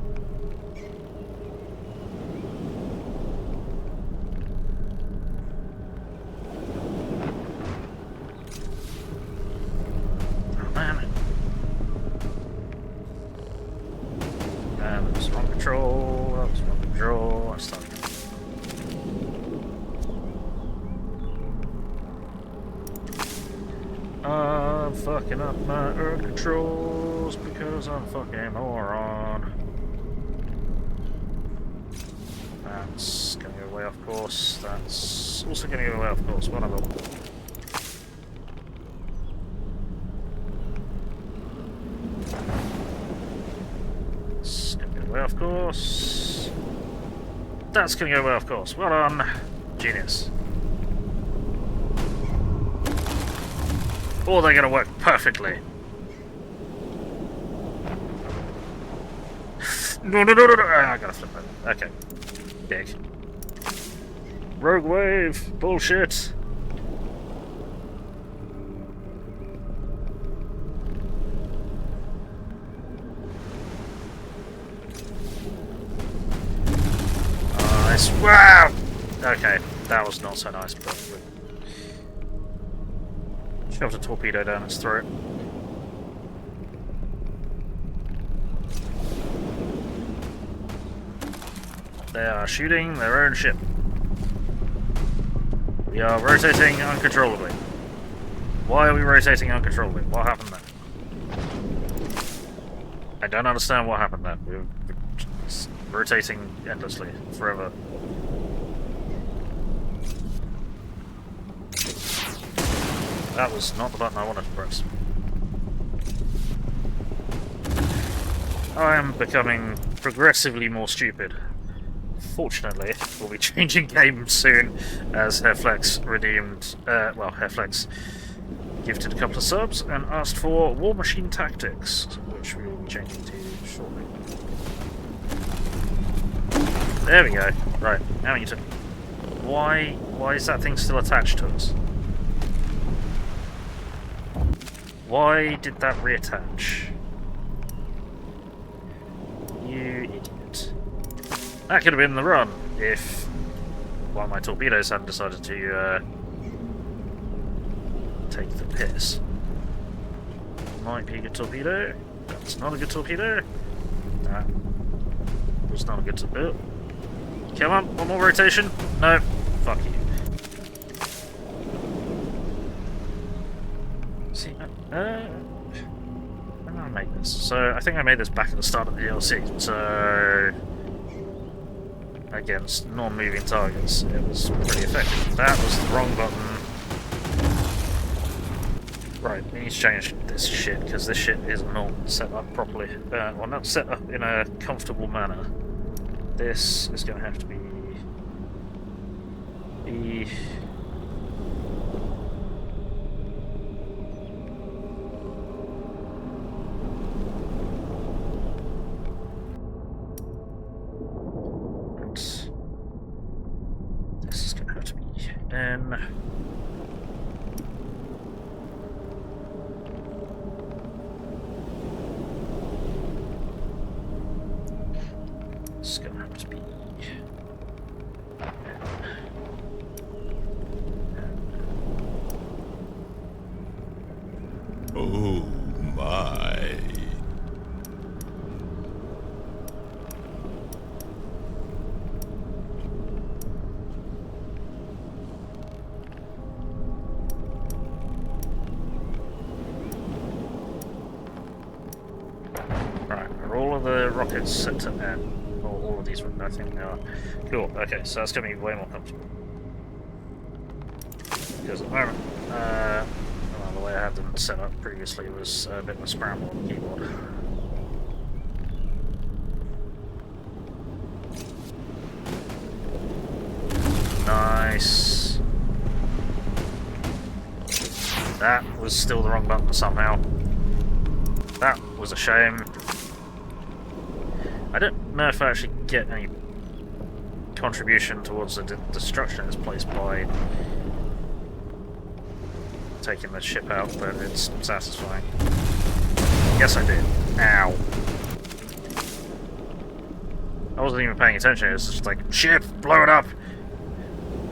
S1: I'm fucking up my earth controls because I'm a fucking moron. That's gonna go way off course. That's also gonna go way off course. One of them. It's gonna go way off course. That's gonna go way off course. Well done. Genius. Or they're gonna work perfectly. No, no, no, no, no. I gotta flip that. Okay. Big. Rogue wave. Bullshit. Nice. Wow! Okay, that was not so nice, but shoved a torpedo down its throat. They are shooting their own ship. We are rotating uncontrollably. Why are we rotating uncontrollably? What happened there? I don't understand what happened there. We're just rotating endlessly, forever. That was not the button I wanted to press. I am becoming progressively more stupid. Fortunately, we'll be changing games soon, as Hairflex redeemed, Hairflex gifted a couple of subs and asked for War Machine Tactics, which we will be changing to shortly. There we go. Right, now we need to... Why is that thing still attached to us? Why did that reattach? You idiot. That could have been the run if one of my torpedoes hadn't decided to take the piss. Might be a good torpedo. That's not a good torpedo. That was not a good torpedo. Come on, one more rotation. No, fuck you. See, when did I make this? So I think I made this back at the start of the DLC. So against non-moving targets, it was pretty effective. That was the wrong button. Right, we need to change this shit because this shit is not set up properly. Well, not set up in a comfortable manner. This is going to have to be this is going to have to be N. It's going to have to be
S3: Oh my.
S1: Right, are all of the rockets set to N? All of these, I think they are. Cool, okay, so that's going to be way more comfortable. Because at the moment, well, the way I had them set up previously was a bit of a scramble on the keyboard. Nice. That was still the wrong button somehow. That was a shame. I don't know if I actually get any contribution towards the destruction of this place by taking the ship out, but it's satisfying. Yes, I did. Ow. I wasn't even paying attention, it was just like, ship, blow it up!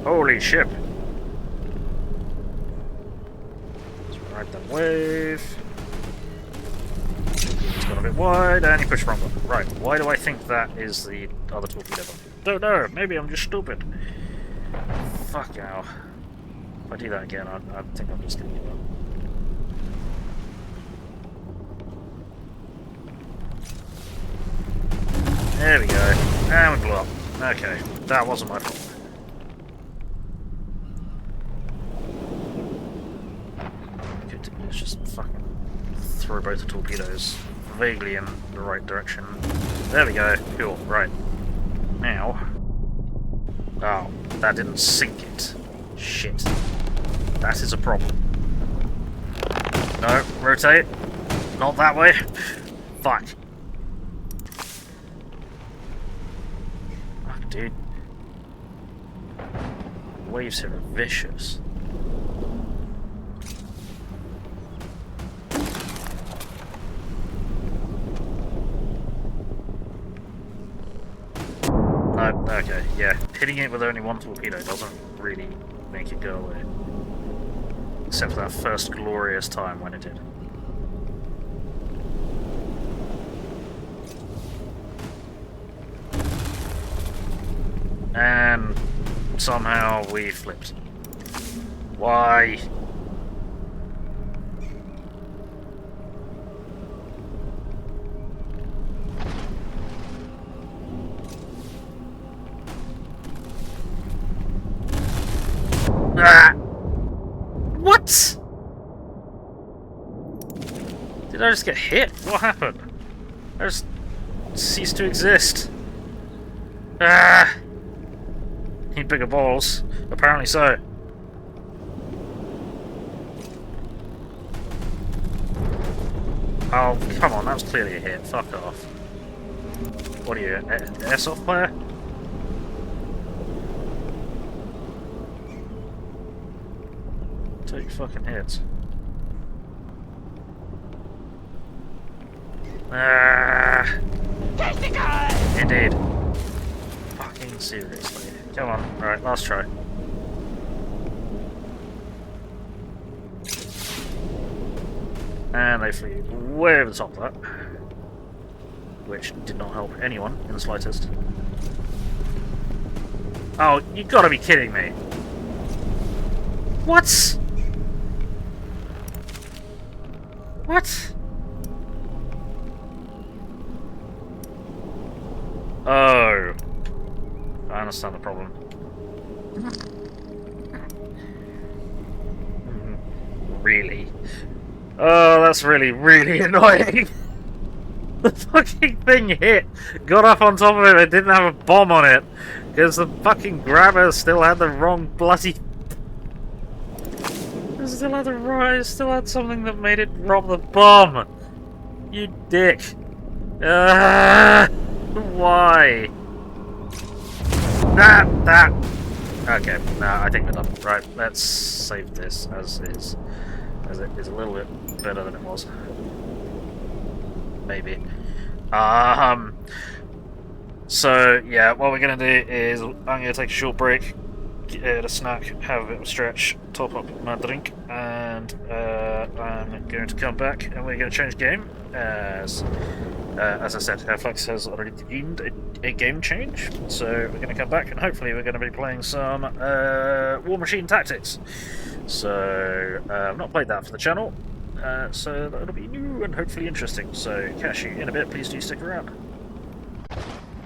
S1: Holy ship! Let's ride that wave. It's gone a bit wide, and you push wrong button. Right, why do I think that is the other torpedo button? Don't know, maybe I'm just stupid. Fuck ow. If I do that again, I think I'm just gonna give up. There we go. And we blew up. Okay, that wasn't my fault. Good to do is just fucking throw both the torpedoes vaguely in the right direction. There we go. Cool. Right. Now. Oh, that didn't sink it. Shit. That is a problem. No, rotate. Not that way. Fuck. Fuck, dude. The waves here are vicious. Okay, yeah. Hitting it with only one torpedo doesn't really make it go away. Except for that first glorious time when it did. And somehow we flipped. Why? Ah! What? Did I just get hit? What happened? I just ceased to exist. Ah! Need bigger balls. Apparently so. Oh, come on, that was clearly a hit. Fuck off. What are you, an airsoft player? Take fucking hits. Ah! Indeed. Fucking seriously. Come on. Alright, last try. And they flew way over the top of that. Which did not help anyone in the slightest. Oh, you gotta be kidding me. What? What? Oh. I understand the problem. Really? Oh, that's really, really annoying. The fucking thing hit, got up on top of it, it didn't have a bomb on it. Because the fucking grabber still had the wrong bloody... It still had something that made it drop the bomb. You dick. Why? That. Okay, nah, I think we're done. Right, let's save this as is. As it is a little bit better than it was. Maybe. So, yeah, what we're going to do is I'm going to take a short break, get a snack, have a bit of a stretch, top up my drink, and I'm going to come back and we're going to change game. As I said, Flex has already deemed a game change, so we're going to come back and hopefully we're going to be playing some War Machine Tactics. So, I've not played that for the channel, so that'll be new and hopefully interesting. So, catch you in a bit, please do stick around.